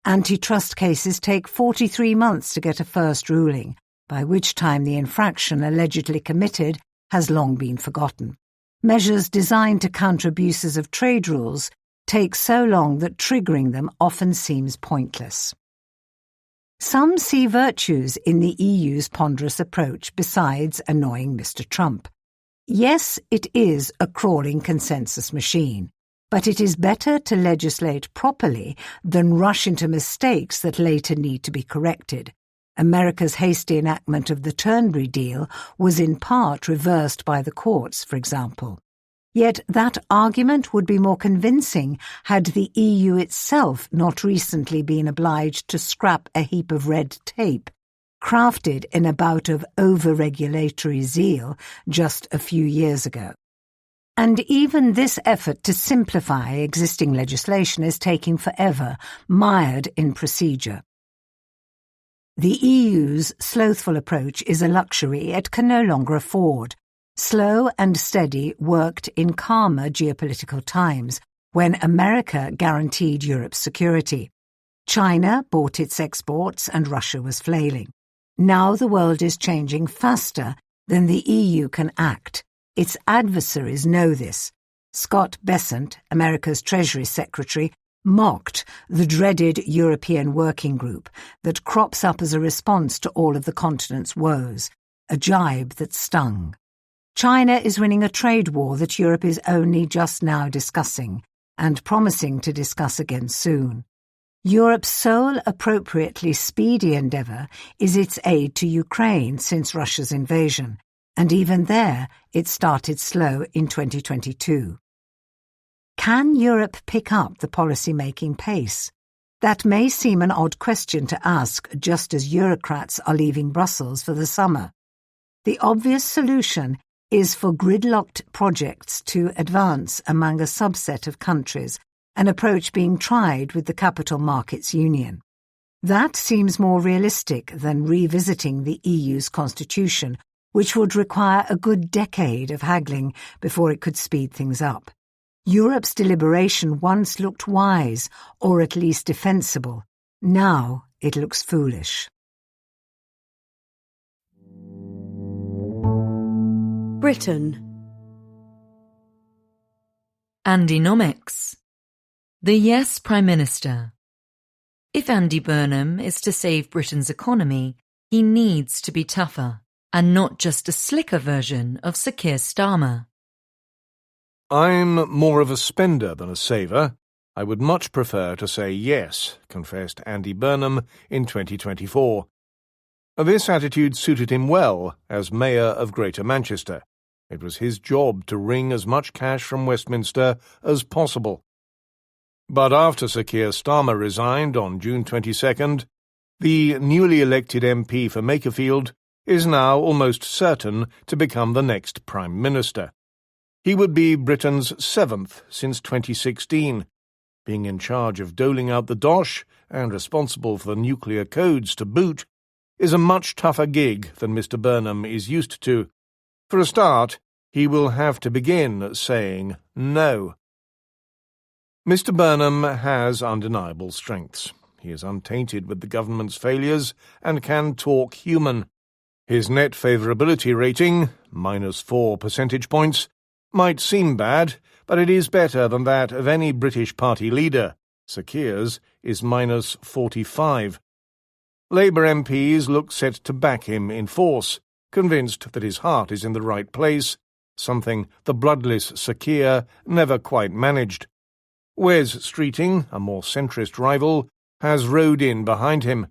Antitrust cases take 43 months to get a first ruling, by which time the infraction allegedly committed has long been forgotten. Measures designed to counter abuses of trade rules take so long that triggering them often seems pointless. Some see virtues in the EU's ponderous approach besides annoying Mr. Trump. Yes, it is a crawling consensus machine, but it is better to legislate properly than rush into mistakes that later need to be corrected. America's hasty enactment of the Turnberry deal was in part reversed by the courts, for example. Yet that argument would be more convincing had the EU itself not recently been obliged to scrap a heap of red tape, crafted in a bout of over-regulatory zeal just a few years ago. And even this effort to simplify existing legislation is taking forever, mired in procedure. The EU's slothful approach is a luxury it can no longer afford. Slow and steady worked in calmer geopolitical times, when America guaranteed Europe's security. China bought its exports and Russia was flailing. Now the world is changing faster than the EU can act. Its adversaries know this. Scott Bessent, America's Treasury Secretary, mocked the dreaded European Working Group that crops up as a response to all of the continent's woes, a jibe that stung. China is winning a trade war that Europe is only just now discussing, and promising to discuss again soon. Europe's sole appropriately speedy endeavour is its aid to Ukraine since Russia's invasion, and even there it started slow in 2022. Can Europe pick up the policy-making pace? That may seem an odd question to ask just as Eurocrats are leaving Brussels for the summer. The obvious solution is for gridlocked projects to advance among a subset of countries, an approach being tried with the Capital Markets Union. That seems more realistic than revisiting the EU's constitution, which would require a good decade of haggling before it could speed things up. Europe's deliberation once looked wise, or at least defensible. Now it looks foolish. Britain. Andynomics. The Yes Prime Minister. If Andy Burnham is to save Britain's economy, he needs to be tougher, and not just a slicker version of Sir Keir Starmer. I'm more of a spender than a saver. I would much prefer to say yes, confessed Andy Burnham in 2024. This attitude suited him well as Mayor of Greater Manchester. It was his job to wring as much cash from Westminster as possible. But after Sir Keir Starmer resigned on June 22nd, the newly elected MP for Makerfield is now almost certain to become the next Prime Minister. He would be Britain's 7th since 2016. Being in charge of doling out the dosh and responsible for the nuclear codes to boot is a much tougher gig than Mr. Burnham is used to. For a start, he will have to begin saying no. Mr. Burnham has undeniable strengths. He is untainted with the government's failures and can talk human. His net favourability rating, -4 percentage points, might seem bad, but it is better than that of any British party leader. Sir Keir's is -45. Labour MPs look set to back him in force, convinced that his heart is in the right place, something the bloodless Sir Keir never quite managed. Wes Streeting, a more centrist rival, has rowed in behind him.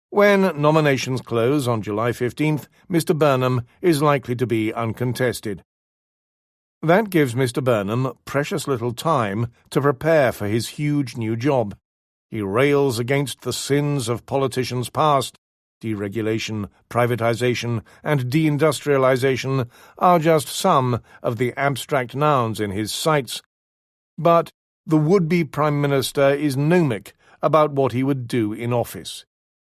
When nominations close on July 15th, Mr. Burnham is likely to be uncontested. That gives Mr. Burnham precious little time to prepare for his huge new job. He rails against the sins of politicians past. Deregulation, privatisation, and deindustrialisation are just some of the abstract nouns in his sights. But the would-be Prime Minister is gnomic about what he would do in office.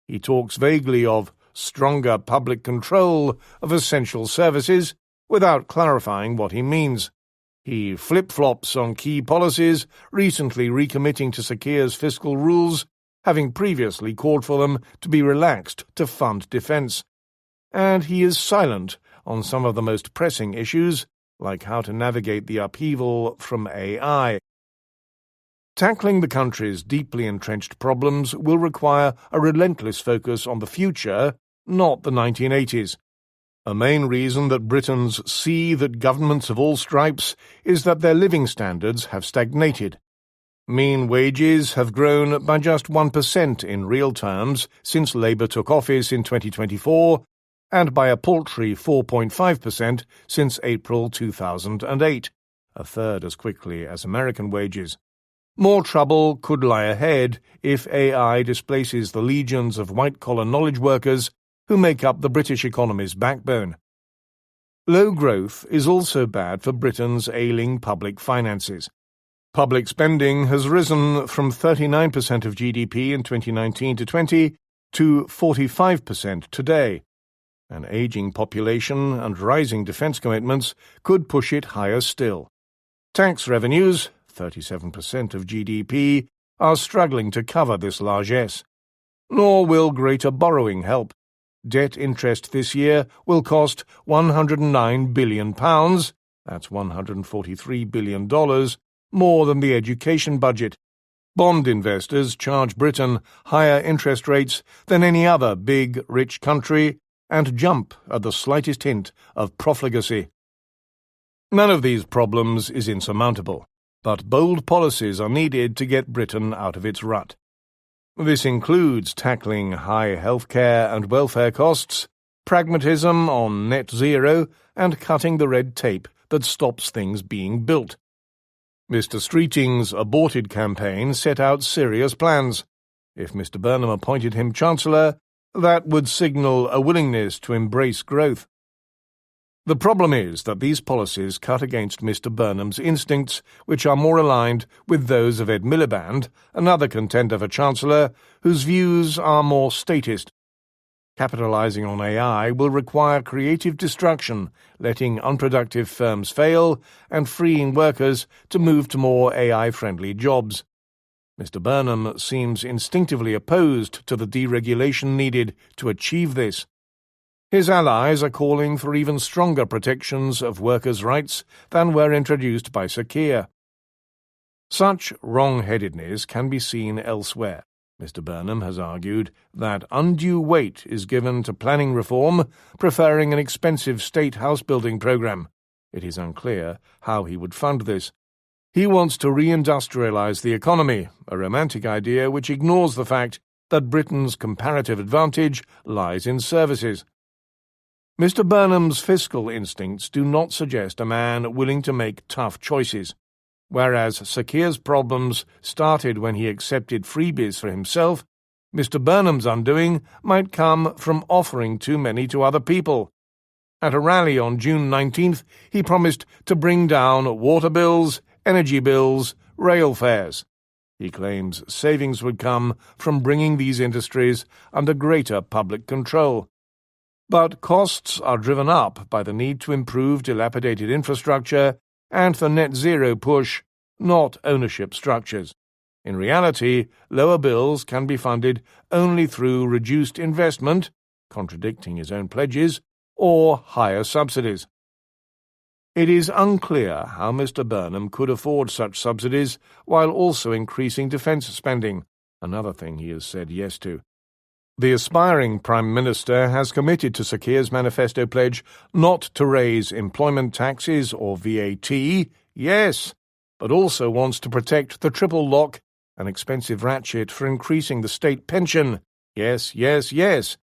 He talks vaguely of stronger public control of essential services without clarifying what he means. He flip-flops on key policies, recently recommitting to Sir Keir's fiscal rules, having previously called for them to be relaxed to fund defence. And he is silent on some of the most pressing issues, like how to navigate the upheaval from AI. Tackling the country's deeply entrenched problems will require a relentless focus on the future, not the 1980s. A main reason that Britons see that governments of all stripes is that their living standards have stagnated. Mean wages have grown by just 1% in real terms since Labour took office in 2024, and by a paltry 4.5% since April 2008, a third as quickly as American wages. More trouble could lie ahead if AI displaces the legions of white-collar knowledge workers who make up the British economy's backbone. Low growth is also bad for Britain's ailing public finances. Public spending has risen from 39% of GDP in 2019-20 to 45% today. An ageing population and rising defence commitments could push it higher still. Tax revenues, 37% of GDP, are struggling to cover this largesse. Nor will greater borrowing help. Debt interest this year will cost £109 billion, that's $143 billion, more than the education budget. Bond investors charge Britain higher interest rates than any other big, rich country and jump at the slightest hint of profligacy. None of these problems is insurmountable, but bold policies are needed to get Britain out of its rut. This includes tackling high healthcare and welfare costs, pragmatism on net zero, and cutting the red tape that stops things being built. Mr. Streeting's aborted campaign set out serious plans. If Mr. Burnham appointed him Chancellor, that would signal a willingness to embrace growth. The problem is that these policies cut against Mr. Burnham's instincts, which are more aligned with those of Ed Miliband, another contender for Chancellor, whose views are more statist. Capitalising on AI will require creative destruction, letting unproductive firms fail and freeing workers to move to more AI-friendly jobs. Mr. Burnham seems instinctively opposed to the deregulation needed to achieve this. His allies are calling for even stronger protections of workers' rights than were introduced by Sir Keir. Such wrong-headedness can be seen elsewhere. Mr. Burnham has argued that undue weight is given to planning reform, preferring an expensive state house-building programme. It is unclear how he would fund this. He wants to reindustrialise the economy, a romantic idea which ignores the fact that Britain's comparative advantage lies in services. Mr. Burnham's fiscal instincts do not suggest a man willing to make tough choices. Whereas Sir Keir's problems started when he accepted freebies for himself, Mr. Burnham's undoing might come from offering too many to other people. At a rally on June 19th, he promised to bring down water bills, energy bills, rail fares. He claims savings would come from bringing these industries under greater public control. But costs are driven up by the need to improve dilapidated infrastructure and the net zero push, not ownership structures. In reality, lower bills can be funded only through reduced investment, contradicting his own pledges, or higher subsidies. It is unclear how Mr. Burnham could afford such subsidies while also increasing defence spending, another thing he has said yes to. The aspiring Prime Minister has committed to Sir Keir's manifesto pledge not to raise employment taxes or VAT, yes, but also wants to protect the triple lock, an expensive ratchet for increasing the state pension, yes, yes, yes.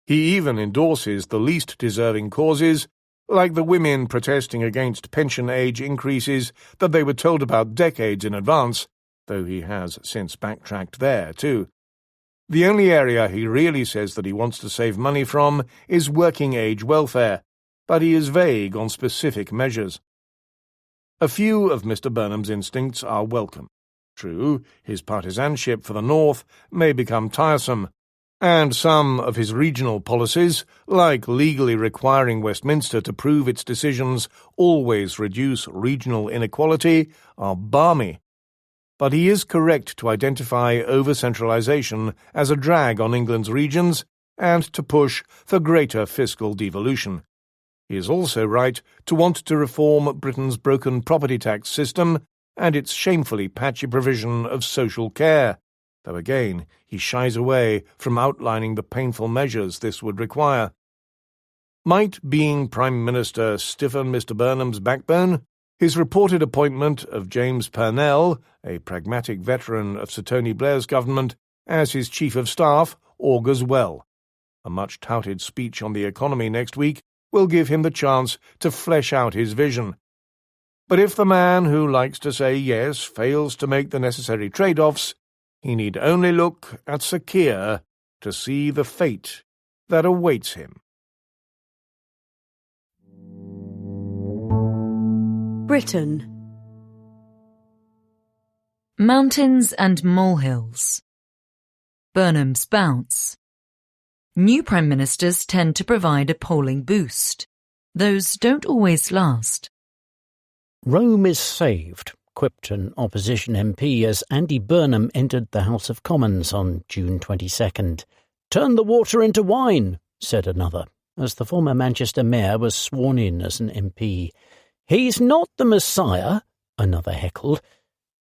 He even endorses the least deserving causes, like the women protesting against pension age increases that they were told about decades in advance, though he has since backtracked there too. The only area he really says that he wants to save money from is working-age welfare, but he is vague on specific measures. A few of Mr. Burnham's instincts are welcome. True, his partisanship for the North may become tiresome, and some of his regional policies, like legally requiring Westminster to prove its decisions always reduce regional inequality, are balmy. But he is correct to identify over-centralisation as a drag on England's regions and to push for greater fiscal devolution. He is also right to want to reform Britain's broken property tax system and its shamefully patchy provision of social care, though again he shies away from outlining the painful measures this would require. Might being Prime Minister stiffen Mr. Burnham's backbone? His reported appointment of James Purnell, a pragmatic veteran of Sir Tony Blair's government, as his Chief of Staff augurs well. A much-touted speech on the economy next week will give him the chance to flesh out his vision. But if the man who likes to say yes fails to make the necessary trade-offs, he need only look at Sir Keir to see the fate that awaits him. Britain. Mountains and molehills. Burnham's bounce. New Prime Ministers tend to provide a polling boost. Those don't always last. Rome is saved, quipped an opposition MP as Andy Burnham entered the House of Commons on June 22nd. "Turn the water into wine," said another, as the former Manchester mayor was sworn in as an MP. "He's not the Messiah," another heckled.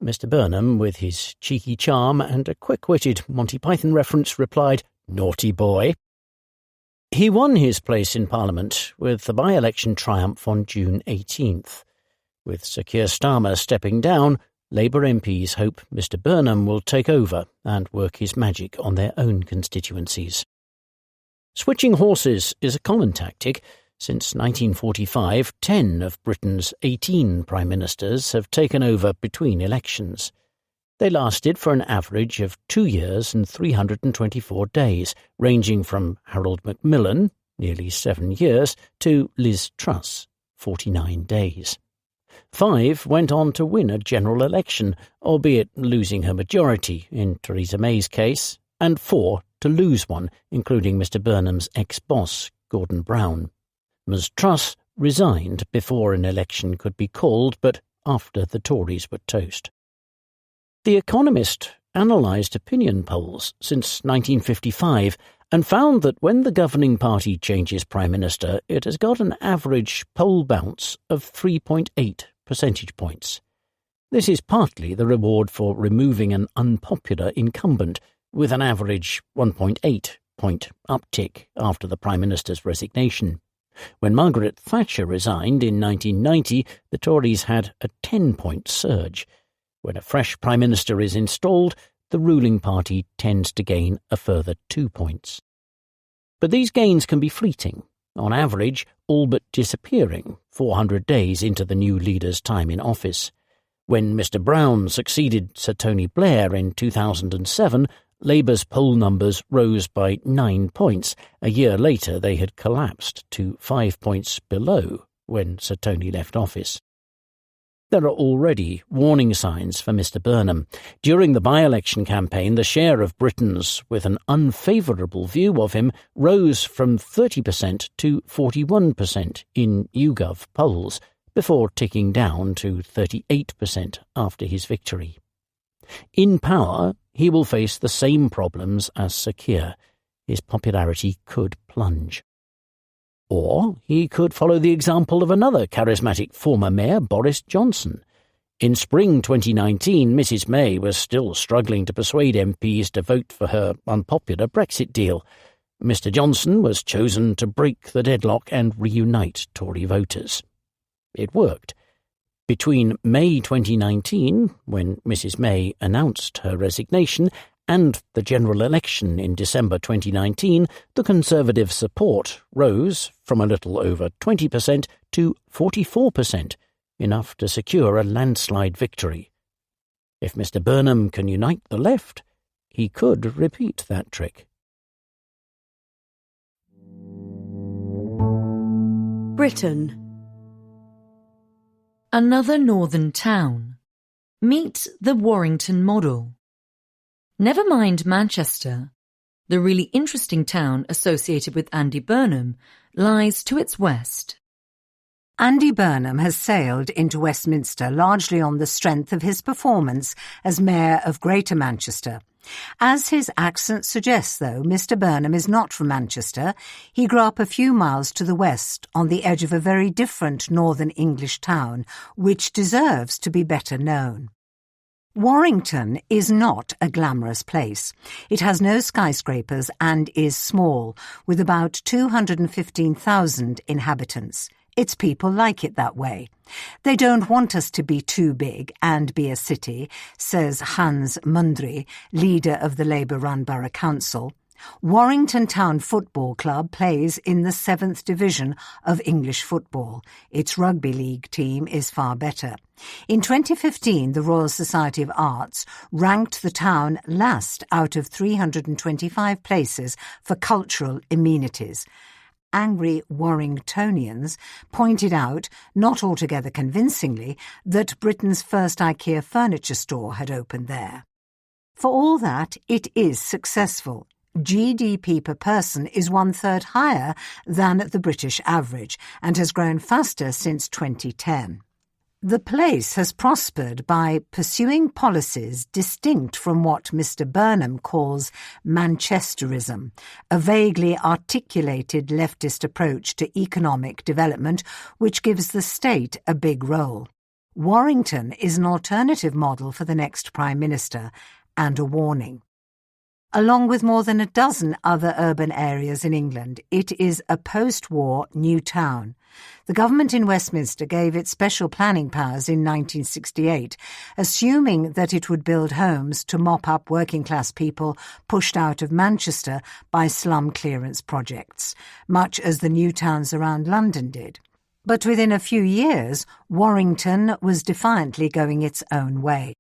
Mr. Burnham, with his cheeky charm and a quick-witted Monty Python reference, replied, "Naughty boy." He won his place in Parliament with the by-election triumph on June 18th. With Sir Keir Starmer stepping down, Labour MPs hope Mr. Burnham will take over and work his magic on their own constituencies. Switching horses is a common tactic. Since 1945, 10 of Britain's 18 Prime Ministers have taken over between elections. They lasted for an average of 2 years and 324 days, ranging from Harold Macmillan, nearly 7 years, to Liz Truss, 49 days. 5 went on to win a general election, albeit losing her majority in Theresa May's case, and 4 to lose one, including Mr Burnham's ex-boss, Gordon Brown. Ms Truss resigned before an election could be called, but after the Tories were toast. The Economist analysed opinion polls since 1955 and found that when the governing party changes Prime Minister, it has got an average poll bounce of 3.8 percentage points. This is partly the reward for removing an unpopular incumbent, with an average 1.8 point uptick after the Prime Minister's resignation. When Margaret Thatcher resigned in 1990, the Tories had a 10-point surge. When a fresh Prime Minister is installed, the ruling party tends to gain a further 2 points. But these gains can be fleeting, on average all but disappearing 400 days into the new leader's time in office. When Mr Brown succeeded Sir Tony Blair in 2007, Labour's poll numbers rose by 9 points. A year later they had collapsed to 5 points below when Sir Tony left office. There are already warning signs for Mr Burnham. During the by-election campaign, the share of Britons with an unfavourable view of him rose from 30% to 41% in YouGov polls, before ticking down to 38% after his victory. In power, he will face the same problems as Sir Keir. His popularity could plunge. Or he could follow the example of another charismatic former mayor, Boris Johnson. In spring 2019, Mrs May was still struggling to persuade MPs to vote for her unpopular Brexit deal. Mr Johnson was chosen to break the deadlock and reunite Tory voters. It worked. Between May 2019, when Mrs May announced her resignation, and the general election in December 2019, the Conservative support rose from a little over 20% to 44%, enough to secure a landslide victory. If Mr Burnham can unite the left, he could repeat that trick. Britain. Another northern town. Meet the Warrington model. Never mind Manchester. The really interesting town associated with Andy Burnham lies to its west. Andy Burnham has sailed into Westminster largely on the strength of his performance as Mayor of Greater Manchester. As his accent suggests, though, Mr Burnham is not from Manchester. He grew up a few miles to the west, on the edge of a very different northern English town, which deserves to be better known. Warrington is not a glamorous place. It has no skyscrapers and is small, with about 215,000 inhabitants. Its people like it that way. They don't want us to be too big and be a city, says Hans Mundry, leader of the Labour-run Borough Council. Warrington Town Football Club plays in the 7th Division of English football. Its rugby league team is far better. In 2015, the Royal Society of Arts ranked the town last out of 325 places for cultural amenities. Angry Warringtonians pointed out, not altogether convincingly, that Britain's first IKEA furniture store had opened there. For all that, it is successful. GDP per person is 1/3 higher than the British average and has grown faster since 2010. The place has prospered by pursuing policies distinct from what Mr Burnham calls Manchesterism, a vaguely articulated leftist approach to economic development which gives the state a big role. Warrington is an alternative model for the next Prime Minister and a warning. Along with more than a dozen other urban areas in England, it is a post-war new town. The government in Westminster gave it special planning powers in 1968, assuming that it would build homes to mop up working-class people pushed out of Manchester by slum clearance projects, much as the new towns around London did. But within a few years, Warrington was defiantly going its own way.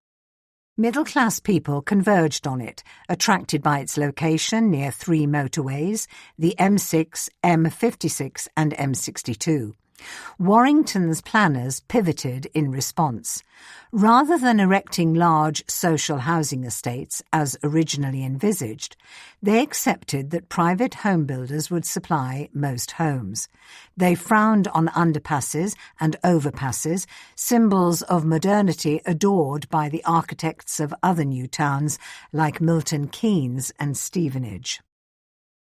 Middle-class people converged on it, attracted by its location near 3 motorways, the M6, M56 and M62. Warrington's planners pivoted in response. Rather than erecting large social housing estates as originally envisaged, they accepted that private home builders would supply most homes. They frowned on underpasses and overpasses, symbols of modernity adored by the architects of other new towns like Milton Keynes and Stevenage.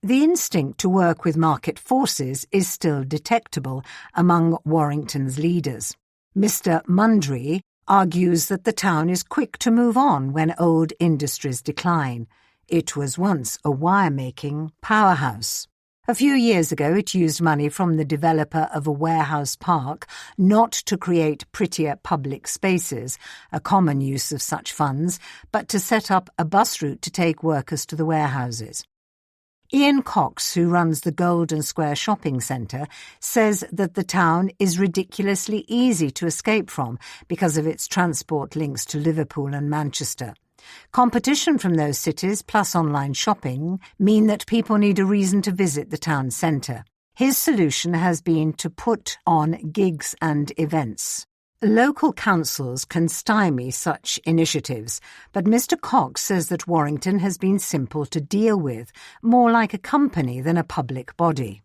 The instinct to work with market forces is still detectable among Warrington's leaders. Mr. Mundry argues that the town is quick to move on when old industries decline. It was once a wire-making powerhouse. A few years ago it used money from the developer of a warehouse park not to create prettier public spaces, a common use of such funds, but to set up a bus route to take workers to the warehouses. Ian Cox, who runs the Golden Square shopping centre, says that the town is ridiculously easy to escape from because of its transport links to Liverpool and Manchester. Competition from those cities plus online shopping mean that people need a reason to visit the town centre. His solution has been to put on gigs and events. Local councils can stymie such initiatives, but Mr. Cox says that Warrington has been simple to deal with, more like a company than a public body.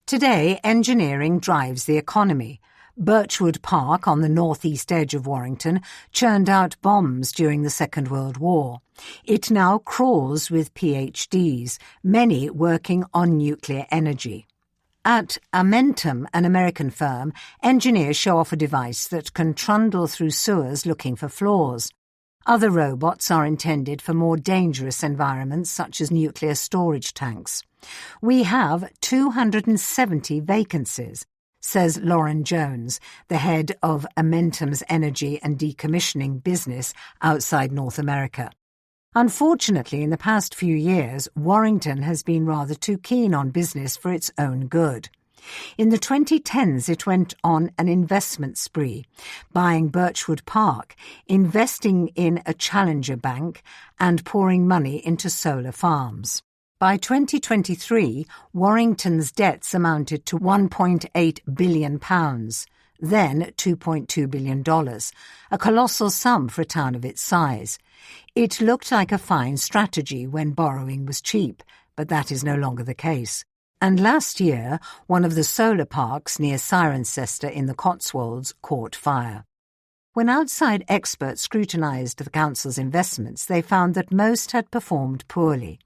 Today, engineering drives the economy. Birchwood Park on the northeast edge of Warrington churned out bombs during the Second World War. It now crawls with PhDs, many working on nuclear energy. At Amentum, an American firm, engineers show off a device that can trundle through sewers looking for flaws. Other robots are intended for more dangerous environments such as nuclear storage tanks. We have 270 vacancies, says Lauren Jones, the head of Amentum's energy and decommissioning business outside North America. Unfortunately, in the past few years, Warrington has been rather too keen on business for its own good. In the 2010s, it went on an investment spree, buying Birchwood Park, investing in a challenger bank, and pouring money into solar farms. By 2023, Warrington's debts amounted to £1.8 billion, then $2.2 billion, a colossal sum for a town of its size. It looked like a fine strategy when borrowing was cheap, but that is no longer the case. And last year, one of the solar parks near Cirencester in the Cotswolds caught fire. When outside experts scrutinised the council's investments, they found that most had performed poorly.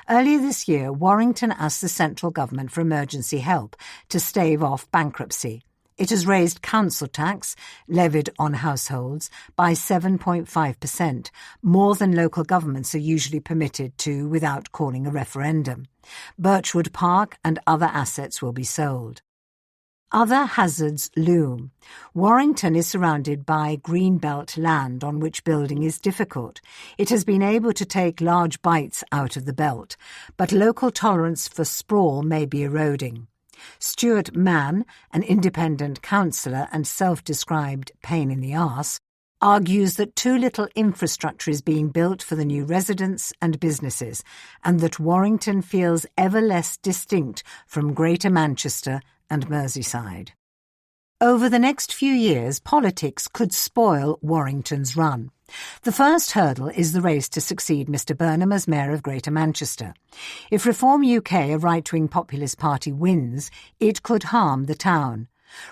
Earlier this year, Warrington asked the central government for emergency help to stave off bankruptcy. It has raised council tax, levied on households, by 7.5%, more than local governments are usually permitted to without calling a referendum. Birchwood Park and other assets will be sold. Other hazards loom. Warrington is surrounded by greenbelt land on which building is difficult. It has been able to take large bites out of the belt, but local tolerance for sprawl may be eroding. Stuart Mann, an independent councillor and self-described pain in the arse, argues that too little infrastructure is being built for the new residents and businesses, and that Warrington feels ever less distinct from Greater Manchester and Merseyside. Over the next few years, politics could spoil Warrington's run. The first hurdle is the race to succeed Mr Burnham as Mayor of Greater Manchester. If Reform UK, a right-wing populist party, wins, it could harm the town.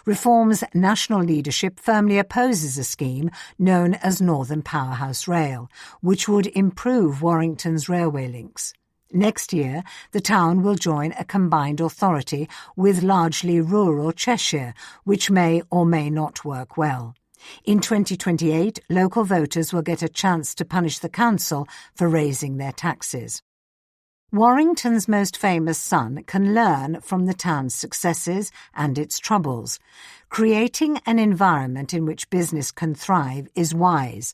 Reform's national leadership firmly opposes a scheme known as Northern Powerhouse Rail, which would improve Warrington's railway links. Next year, the town will join a combined authority with largely rural Cheshire, which may or may not work well. In 2028, local voters will get a chance to punish the council for raising their taxes. Warrington's most famous son can learn from the town's successes and its troubles. Creating an environment in which business can thrive is wise.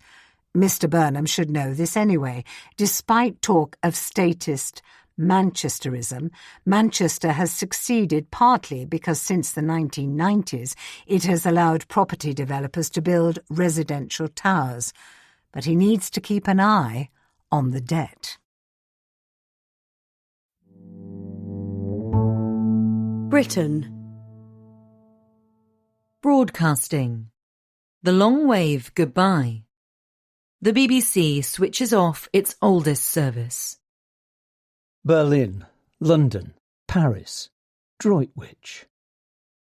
Mr Burnham should know this anyway. Despite talk of statist Manchesterism, Manchester has succeeded partly because since the 1990s it has allowed property developers to build residential towers. but he needs to keep an eye on the debt. Britain. Broadcasting. The long wave goodbye. The BBC switches off its oldest service. Berlin, London, Paris, Droitwich.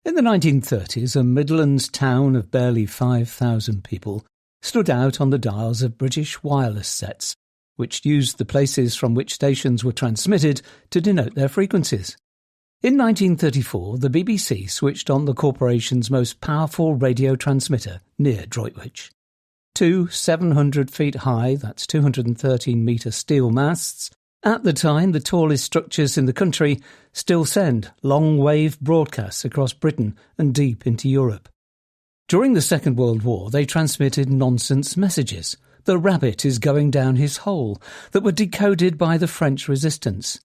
In the 1930s, a Midlands town of barely 5,000 people stood out on the dials of British wireless sets, which used the places from which stations were transmitted to denote their frequencies. In 1934, the BBC switched on the corporation's most powerful radio transmitter near Droitwich. Two 700 feet high, that's 213-metre steel masts, at the time the tallest structures in the country, still send long-wave broadcasts across Britain and deep into Europe. During the Second World War, they transmitted nonsense messages, "The rabbit is going down his hole," that were decoded by the French resistance.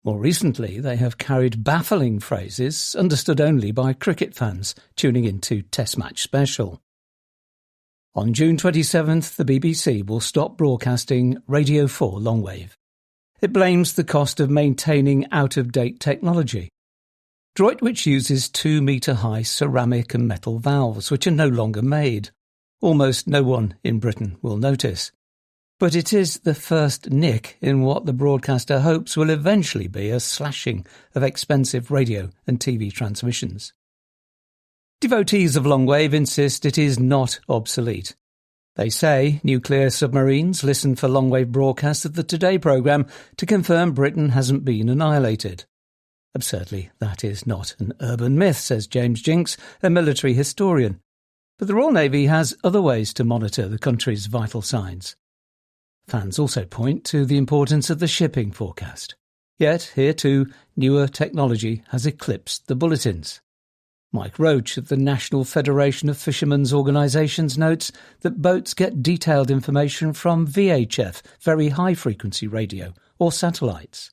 More recently, they have carried baffling phrases understood only by cricket fans tuning into Test Match Special. On June 27th, the BBC will stop broadcasting Radio 4 longwave. It blames the cost of maintaining out-of-date technology. Droitwich uses 2-metre-high ceramic and metal valves, which are no longer made. Almost no one in Britain will notice. But it is the first nick in what the broadcaster hopes will eventually be a slashing of expensive radio and TV transmissions. Devotees of longwave insist it is not obsolete. They say nuclear submarines listen for longwave broadcasts of the Today programme to confirm Britain hasn't been annihilated. Absurdly, that is not an urban myth, says James Jinks, a military historian. But the Royal Navy has other ways to monitor the country's vital signs. Fans also point to the importance of the shipping forecast. Yet, here too, newer technology has eclipsed the bulletins. Mike Roach of the National Federation of Fishermen's Organisations notes that boats get detailed information from VHF, very high-frequency radio, or satellites.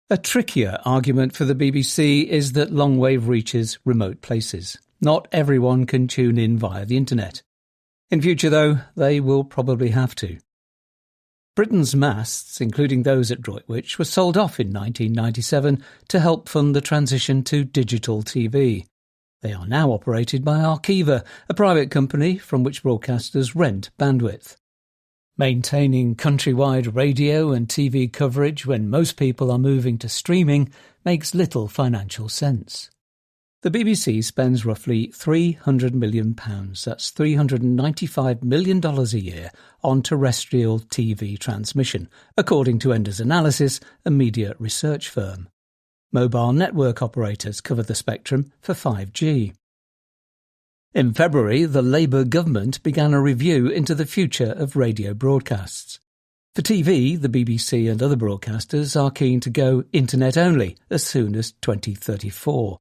A trickier argument for the BBC is that longwave reaches remote places. Not everyone can tune in via the internet. In future, though, they will probably have to. Britain's masts, including those at Droitwich, were sold off in 1997 to help fund the transition to digital TV. They are now operated by Arqiva, a private company from which broadcasters rent bandwidth. Maintaining countrywide radio and TV coverage when most people are moving to streaming makes little financial sense. The BBC spends roughly £300 million, that's $395 million a year, on terrestrial TV transmission, according to Ender's Analysis, a media research firm. Mobile network operators cover the spectrum for 5G. In February, the Labour government began a review into the future of radio broadcasts. For TV, the BBC and other broadcasters are keen to go internet-only as soon as 2034.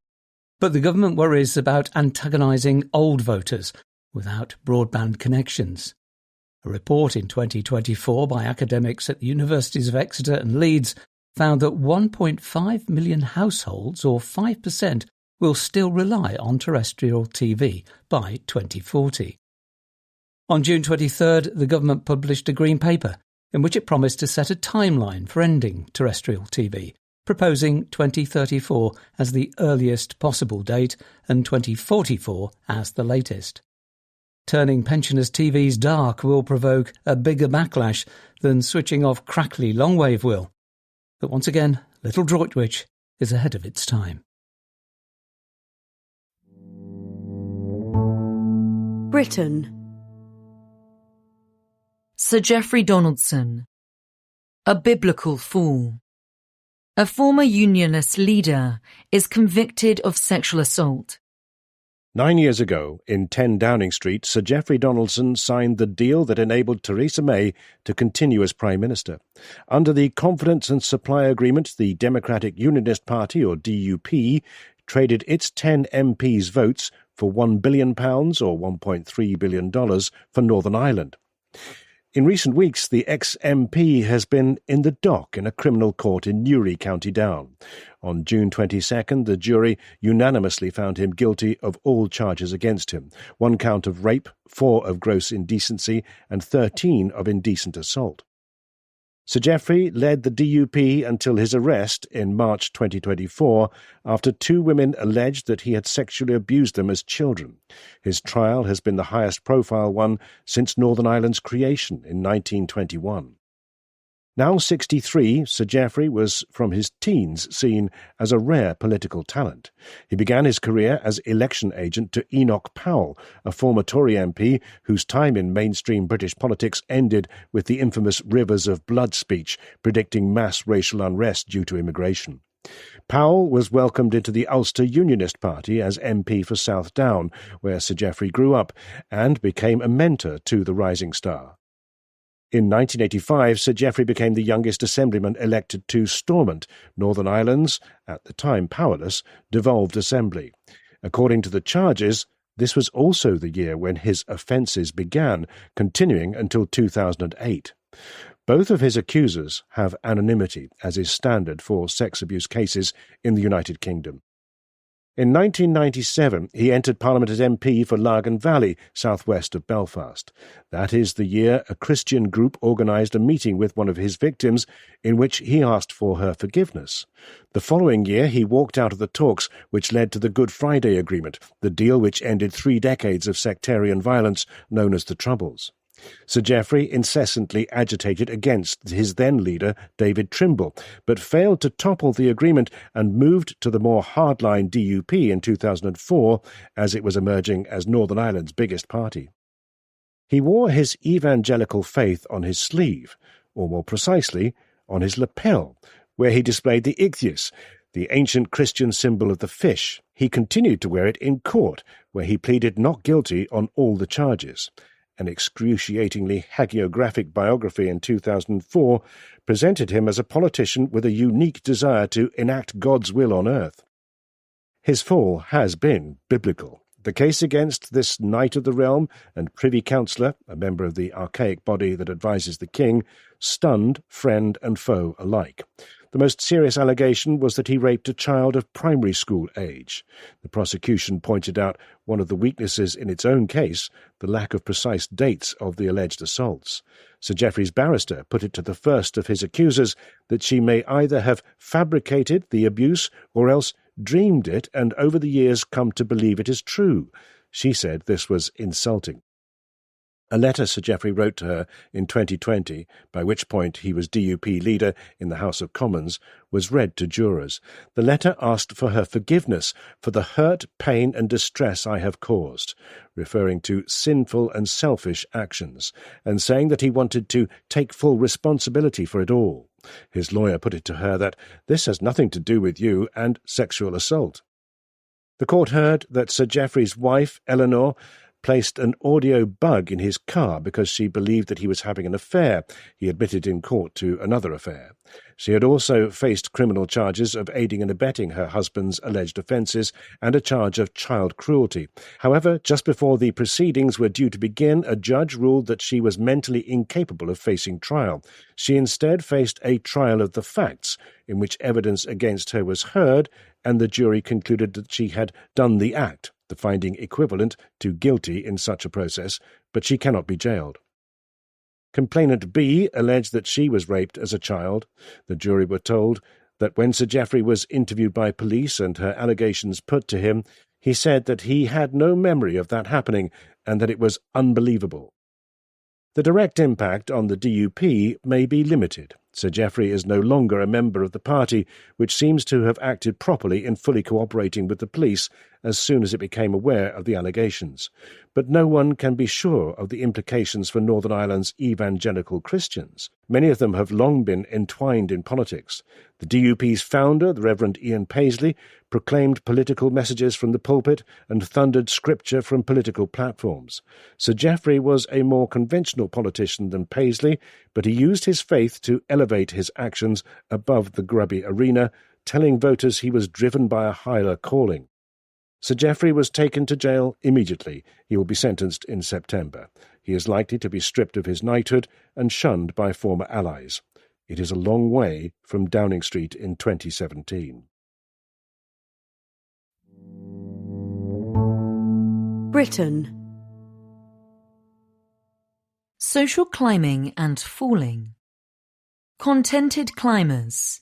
But the government worries about antagonising old voters without broadband connections. A report in 2024 by academics at the Universities of Exeter and Leeds found that 1.5 million households, or 5%, will still rely on terrestrial TV by 2040. On June 23rd, the government published a Green Paper in which it promised to set a timeline for ending terrestrial TV, proposing 2034 as the earliest possible date and 2044 as the latest. Turning pensioners' TVs dark will provoke a bigger backlash than switching off crackly longwave will. But once again, Little Droitwich is ahead of its time. Britain. Sir Geoffrey Donaldson. A biblical fool. A former Unionist leader is convicted of sexual assault. 9 years ago, in 10 Downing Street, Sir Geoffrey Donaldson signed the deal that enabled Theresa May to continue as Prime Minister. Under the Confidence and Supply Agreement, the Democratic Unionist Party, or DUP, traded its 10 MPs' votes for £1 billion or $1.3 billion for Northern Ireland. In recent weeks, the ex-MP has been in the dock in a criminal court in Newry, County Down. On June 22nd, the jury unanimously found him guilty of all charges against him, 1 count of rape, 4 of gross indecency, and 13 of indecent assault. Sir Geoffrey led the DUP until his arrest in March 2024 after 2 women alleged that he had sexually abused them as children. His trial has been the highest-profile one since Northern Ireland's creation in 1921. Now 63, Sir Geoffrey was from his teens seen as a rare political talent. He began his career as election agent to Enoch Powell, a former Tory MP whose time in mainstream British politics ended with the infamous Rivers of Blood speech predicting mass racial unrest due to immigration. Powell was welcomed into the Ulster Unionist Party as MP for South Down, where Sir Geoffrey grew up, and became a mentor to the rising star. In 1985, Sir Geoffrey became the youngest assemblyman elected to Stormont, Northern Ireland's, at the time powerless, devolved assembly. According to the charges, this was also the year when his offences began, continuing until 2008. Both of his accusers have anonymity, as is standard for sex abuse cases in the United Kingdom. In 1997, he entered Parliament as MP for Lagan Valley, southwest of Belfast. That is the year a Christian group organised a meeting with one of his victims in which he asked for her forgiveness. The following year, he walked out of the talks which led to the Good Friday Agreement, the deal which ended 3 decades of sectarian violence known as the Troubles. Sir Geoffrey incessantly agitated against his then-leader, David Trimble, but failed to topple the agreement and moved to the more hardline DUP in 2004 as it was emerging as Northern Ireland's biggest party. He wore his evangelical faith on his sleeve, or more precisely, on his lapel, where he displayed the ichthus, the ancient Christian symbol of the fish. He continued to wear it in court, where he pleaded not guilty on all the charges. An excruciatingly hagiographic biography in 2004 presented him as a politician with a unique desire to enact God's will on earth. His fall has been biblical. The case against this Knight of the Realm and Privy Councillor, a member of the archaic body that advises the king, stunned friend and foe alike. The most serious allegation was that he raped a child of primary school age. The prosecution pointed out one of the weaknesses in its own case, the lack of precise dates of the alleged assaults. Sir Geoffrey's barrister put it to the first of his accusers that she may either have fabricated the abuse or else dreamed it and over the years come to believe it is true. She said this was insulting. A letter Sir Geoffrey wrote to her in 2020, by which point he was DUP leader in the House of Commons, was read to jurors. The letter asked for her forgiveness for the hurt, pain and distress I have caused, referring to sinful and selfish actions, and saying that he wanted to take full responsibility for it all. His lawyer put it to her that this has nothing to do with you and sexual assault. The court heard that Sir Geoffrey's wife, Eleanor, placed an audio bug in his car because she believed that he was having an affair. He admitted in court to another affair. She had also faced criminal charges of aiding and abetting her husband's alleged offences and a charge of child cruelty. However, just before the proceedings were due to begin, a judge ruled that she was mentally incapable of facing trial. She instead faced a trial of the facts, in which evidence against her was heard, and the jury concluded that she had done the act, the finding equivalent to guilty in such a process, but she cannot be jailed. Complainant B alleged that she was raped as a child. The jury were told that when Sir Geoffrey was interviewed by police and her allegations put to him, he said that he had no memory of that happening and that it was unbelievable. The direct impact on the DUP may be limited. Sir Geoffrey is no longer a member of the party, which seems to have acted properly in fully cooperating with the police as soon as it became aware of the allegations. But no one can be sure of the implications for Northern Ireland's evangelical Christians. Many of them have long been entwined in politics. The DUP's founder, the Reverend Ian Paisley, proclaimed political messages from the pulpit and thundered scripture from political platforms. Sir Geoffrey was a more conventional politician than Paisley, but he used his faith to elevate his actions above the grubby arena, telling voters he was driven by a higher calling. Sir Geoffrey was taken to jail immediately. He will be sentenced in September. He is likely to be stripped of his knighthood and shunned by former allies. It is a long way from Downing Street in 2017. Britain. Social climbing and falling. Contented climbers.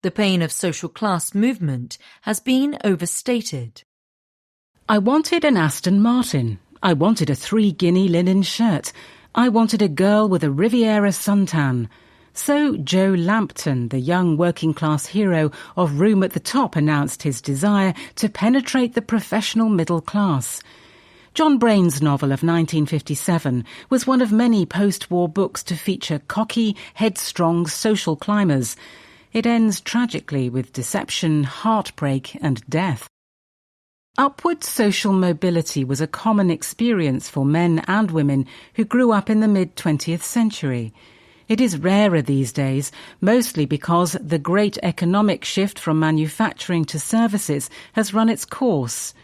The pain of social class movement has been overstated. I wanted an Aston Martin. I wanted a 3-guinea linen shirt. I wanted a girl with a Riviera suntan. So Joe Lampton, the young working-class hero of Room at the Top, announced his desire to penetrate the professional middle class. John Brayne's novel of 1957 was one of many post-war books to feature cocky, headstrong social climbers. It ends tragically with deception, heartbreak and death. Upward social mobility was a common experience for men and women who grew up in the mid-20th century. It is rarer these days, mostly because the great economic shift from manufacturing to services has run its course.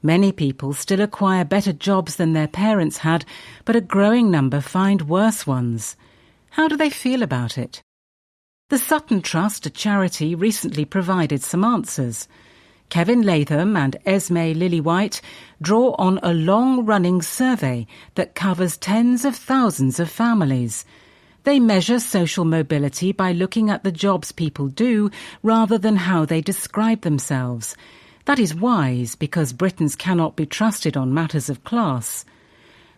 Many people still acquire better jobs than their parents had, but a growing number find worse ones. How do they feel about it? The Sutton Trust, a charity, recently provided some answers. Kevin Latham and Esme Lillywhite draw on a long-running survey that covers tens of thousands of families. They measure social mobility by looking at the jobs people do rather than how they describe themselves. That is wise because Britons cannot be trusted on matters of class.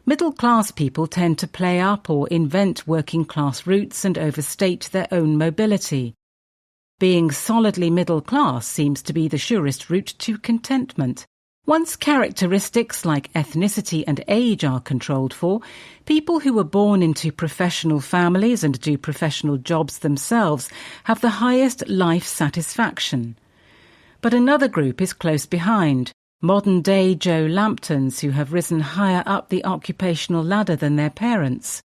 Middle-class people tend to play up or invent working-class routes and overstate their own mobility. Being solidly middle-class seems to be the surest route to contentment. Once characteristics like ethnicity and age are controlled for, people who were born into professional families and do professional jobs themselves have the highest life satisfaction. But another group is close behind, modern-day Joe Lamptons who have risen higher up the occupational ladder than their parents.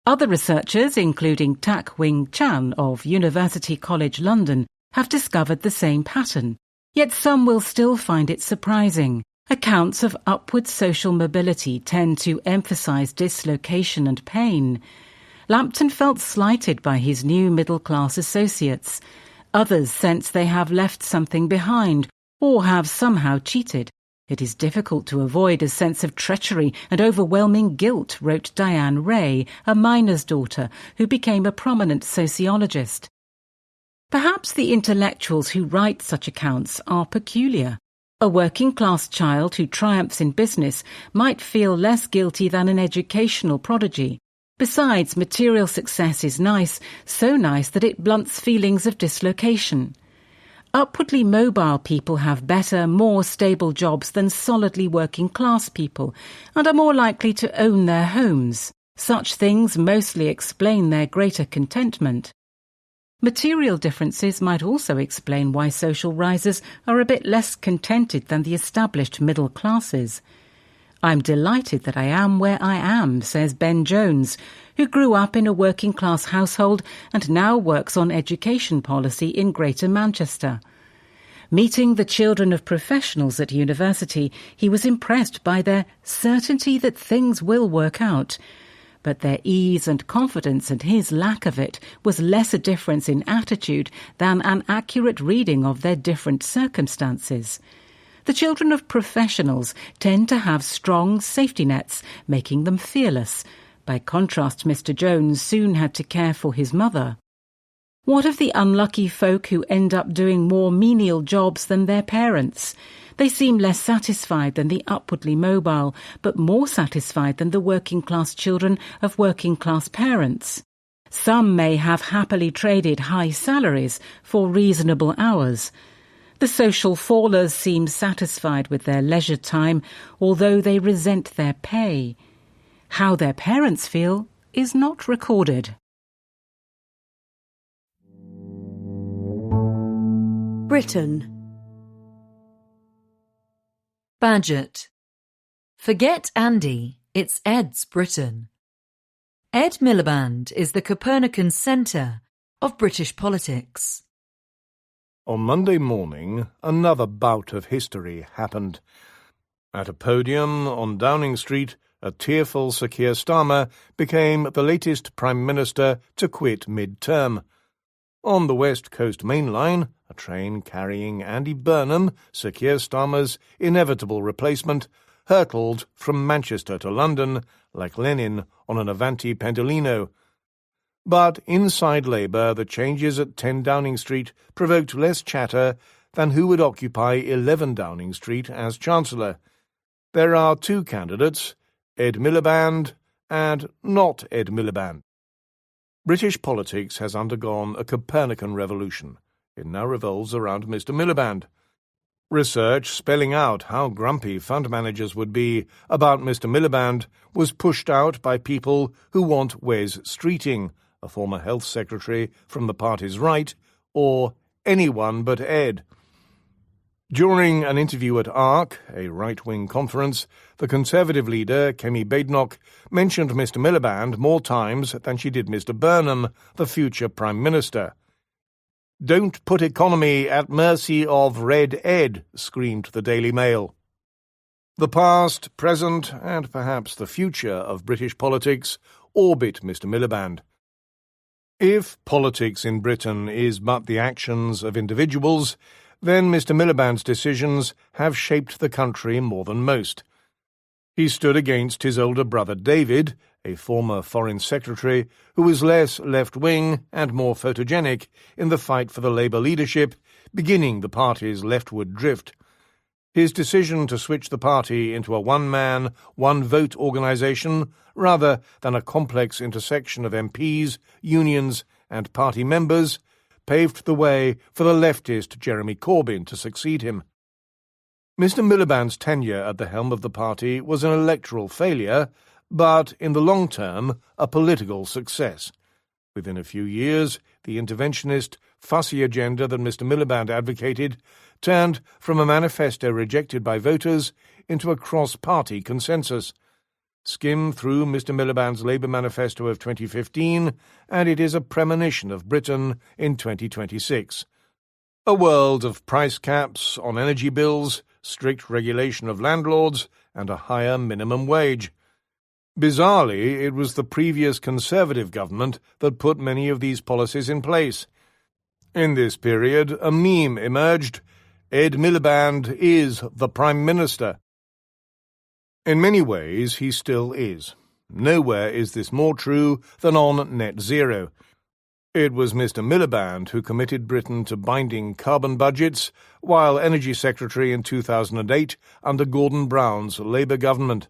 Other researchers, including Tak Wing Chan of University College London, have discovered the same pattern, yet some will still find it surprising. Accounts of upward social mobility tend to emphasise dislocation and pain. Lampton felt slighted by his new middle-class associates. Others sense they have left something behind or have somehow cheated. It is difficult to avoid a sense of treachery and overwhelming guilt, wrote Diane Ray, a miner's daughter who became a prominent sociologist. Perhaps the intellectuals who write such accounts are peculiar. A working-class child who triumphs in business might feel less guilty than an educational prodigy. Besides, material success is nice, so nice that it blunts feelings of dislocation. Upwardly mobile people have better, more stable jobs than solidly working-class people and are more likely to own their homes. Such things mostly explain their greater contentment. Material differences might also explain why social risers are a bit less contented than the established middle classes. I'm delighted that I am where I am, says Ben Jones, who grew up in a working-class household and now works on education policy in Greater Manchester. Meeting the children of professionals at university, he was impressed by their certainty that things will work out. But their ease and confidence and his lack of it was less a difference in attitude than an accurate reading of their different circumstances. The children of professionals tend to have strong safety nets, making them fearless. By contrast, Mr. Jones soon had to care for his mother. What of the unlucky folk who end up doing more menial jobs than their parents? They seem less satisfied than the upwardly mobile, but more satisfied than the working-class children of working-class parents. Some may have happily traded high salaries for reasonable hours. The social fallers seem satisfied with their leisure time, although they resent their pay. How their parents feel is not recorded. Britain. Badgett. Forget Andy, it's Ed's Britain. Ed Miliband is the Copernican centre of British politics. On Monday morning, another bout of history happened. At a podium on Downing Street, a tearful Sir Keir Starmer became the latest Prime Minister to quit mid-term. On the West Coast Main Line, a train carrying Andy Burnham, Sir Keir Starmer's inevitable replacement, hurtled from Manchester to London like Lenin on an Avanti Pendolino. But inside Labour, the changes at 10 Downing Street provoked less chatter than who would occupy 11 Downing Street as Chancellor. There are two candidates, Ed Miliband and not Ed Miliband. British politics has undergone a Copernican revolution. It now revolves around Mr. Miliband. Research spelling out how grumpy fund managers would be about Mr. Miliband was pushed out by people who want Wes Streeting, a former health secretary from the party's right, or anyone but Ed. During an interview at ARC, a right-wing conference, the Conservative leader, Kemi Badenoch, mentioned Mr. Miliband more times than she did Mr. Burnham, the future Prime Minister. "Don't put economy at mercy of Red Ed," screamed the Daily Mail. The past, present, and perhaps the future of British politics orbit Mr. Miliband. If politics in Britain is but the actions of individuals, then Mr. Miliband's decisions have shaped the country more than most. He stood against his older brother David, a former Foreign Secretary who was less left-wing and more photogenic in the fight for the Labour leadership, beginning the party's leftward drift. His decision to switch the party into a one-man, one-vote organisation rather than a complex intersection of MPs, unions and party members paved the way for the leftist Jeremy Corbyn to succeed him. Mr. Miliband's tenure at the helm of the party was an electoral failure, but in the long term a political success. Within a few years, the interventionist, fussy agenda that Mr. Miliband advocated turned from a manifesto rejected by voters into a cross-party consensus. Skim through Mr. Miliband's Labour manifesto of 2015, and it is a premonition of Britain in 2026. A world of price caps on energy bills, strict regulation of landlords, and a higher minimum wage. Bizarrely, it was the previous Conservative government that put many of these policies in place. In this period, a meme emerged: Ed Miliband is the Prime Minister. In many ways, he still is. Nowhere is this more true than on net zero. It was Mr. Miliband who committed Britain to binding carbon budgets while Energy Secretary in 2008 under Gordon Brown's Labour government.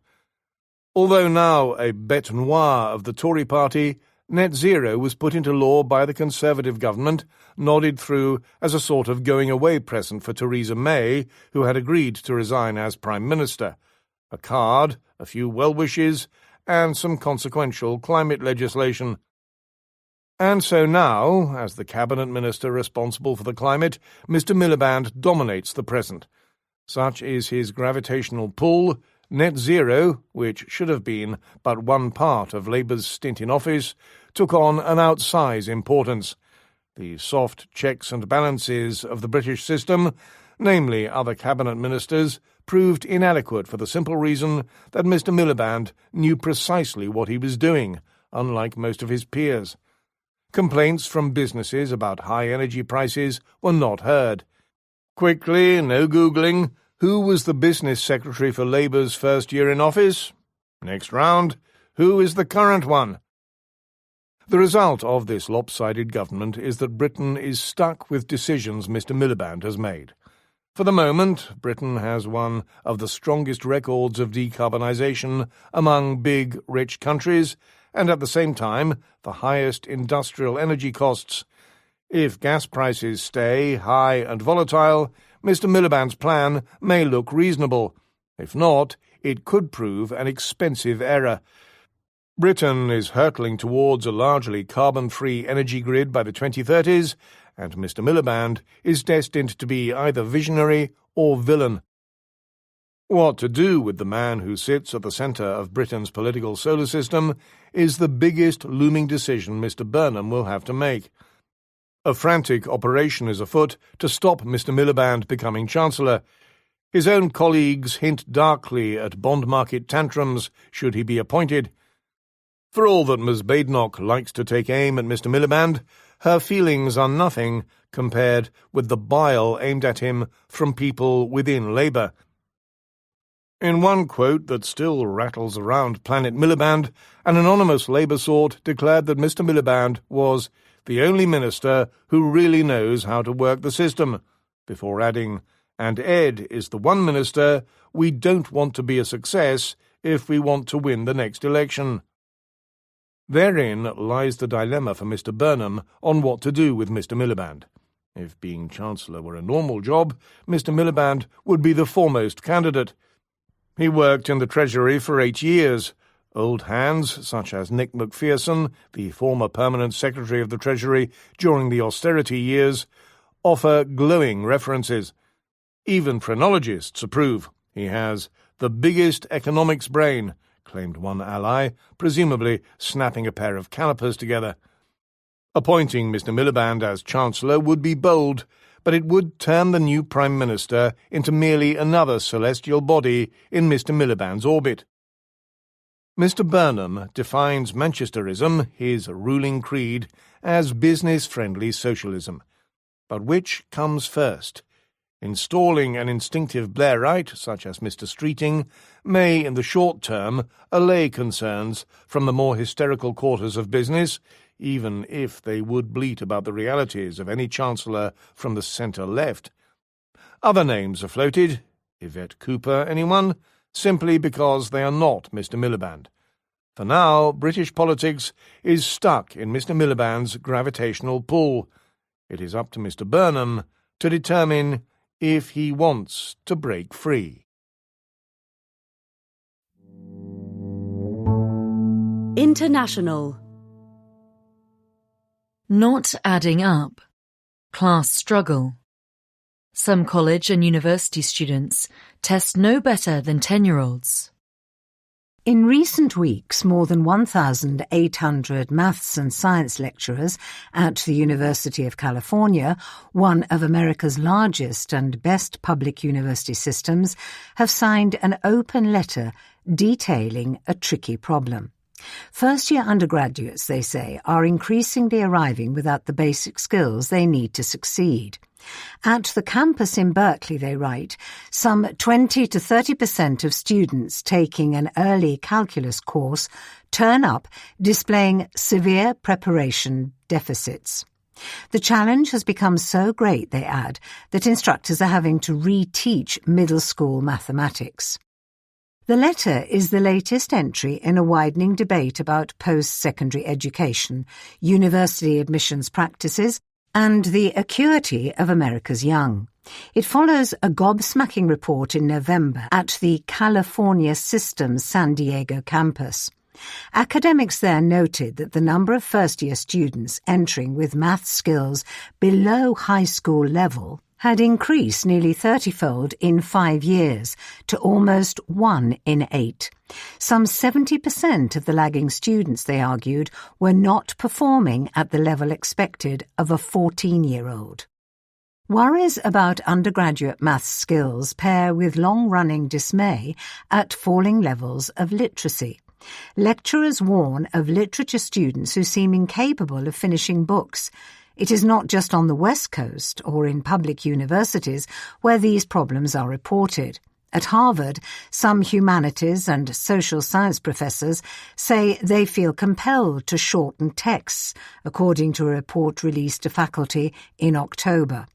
Although now a bête noire of the Tory party, net zero was put into law by the Conservative government, nodded through as a sort of going-away present for Theresa May, who had agreed to resign as Prime Minister. A card, a few well-wishes, and some consequential climate legislation. And so now, as the Cabinet Minister responsible for the climate, Mr. Miliband dominates the present. Such is his gravitational pull. Net zero, which should have been but one part of Labour's stint in office, took on an outsized importance. The soft checks and balances of the British system, namely other cabinet ministers, proved inadequate for the simple reason that Mr. Miliband knew precisely what he was doing, unlike most of his peers. Complaints from businesses about high energy prices were not heard. Quickly, no Googling, who was the business secretary for Labour's first year in office? Next round, who is the current one? The result of this lopsided government is that Britain is stuck with decisions Mr. Miliband has made. For the moment, Britain has one of the strongest records of decarbonisation among big, rich countries, and at the same time, the highest industrial energy costs. If gas prices stay high and volatile, Mr. Miliband's plan may look reasonable. If not, it could prove an expensive error. Britain is hurtling towards a largely carbon-free energy grid by the 2030s, and Mr. Miliband is destined to be either visionary or villain. What to do with the man who sits at the centre of Britain's political solar system is the biggest looming decision Mr. Burnham will have to make. A frantic operation is afoot to stop Mr. Miliband becoming Chancellor. His own colleagues hint darkly at bond market tantrums should he be appointed. For all that Ms. Badenoch likes to take aim at Mr. Miliband, her feelings are nothing compared with the bile aimed at him from people within Labour. In one quote that still rattles around Planet Miliband, an anonymous Labour sort declared that Mr. Miliband was the only minister who really knows how to work the system, before adding, "And Ed is the one minister we don't want to be a success if we want to win the next election." Therein lies the dilemma for Mr. Burnham on what to do with Mr. Miliband. If being Chancellor were a normal job, Mr. Miliband would be the foremost candidate. He worked in the Treasury for 8 years. Old hands, such as Nick Macpherson, the former permanent Secretary of the Treasury during the austerity years, offer glowing references. Even phrenologists approve. He has the biggest economics brain, claimed one ally, presumably snapping a pair of calipers together. Appointing Mr. Miliband as Chancellor would be bold, but it would turn the new Prime Minister into merely another celestial body in Mr. Miliband's orbit. Mr. Burnham defines Manchesterism, his ruling creed, as business-friendly socialism. But which comes first? Installing an instinctive Blairite, such as Mr. Streeting, may, in the short term, allay concerns from the more hysterical quarters of business, even if they would bleat about the realities of any Chancellor from the centre-left. Other names are floated. Yvette Cooper, anyone? Simply because they are not Mr. Miliband. For now, British politics is stuck in Mr. Miliband's gravitational pull. It is up to Mr. Burnham to determine if he wants to break free. International. Not adding up. Class struggle. Some college and university students test no better than 10-year-olds. In recent weeks, more than 1,800 maths and science lecturers at the University of California, one of America's largest and best public university systems, have signed an open letter detailing a tricky problem. First-year undergraduates, they say, are increasingly arriving without the basic skills they need to succeed. At the campus in Berkeley, they write, some 20 to 30% of students taking an early calculus course turn up displaying severe preparation deficits. The challenge has become so great, they add, that instructors are having to reteach middle school mathematics. The letter is the latest entry in a widening debate about post-secondary education, university admissions practices, and the acuity of America's young. It follows a gobsmacking report in November at the California Systems San Diego campus. Academics there noted that the number of first-year students entering with math skills below high school level had increased nearly 30-fold in 5 years to almost 1 in 8. Some 70% of the lagging students, they argued, were not performing at the level expected of a 14-year-old. Worries about undergraduate maths skills pair with long-running dismay at falling levels of literacy. Lecturers warn of literature students who seem incapable of finishing books. It is not just on the West Coast or in public universities where these problems are reported. At Harvard, some humanities and social science professors say they feel compelled to shorten texts, according to a report released to faculty in October.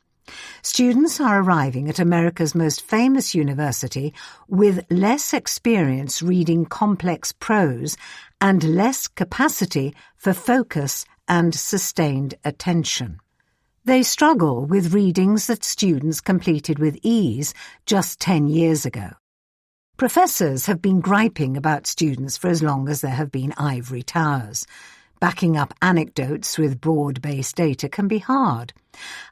Students are arriving at America's most famous university with less experience reading complex prose and less capacity for focus and sustained attention. They struggle with readings that students completed with ease just 10 years ago. Professors have been griping about students for as long as there have been ivory towers. Backing up anecdotes with broad-based data can be hard.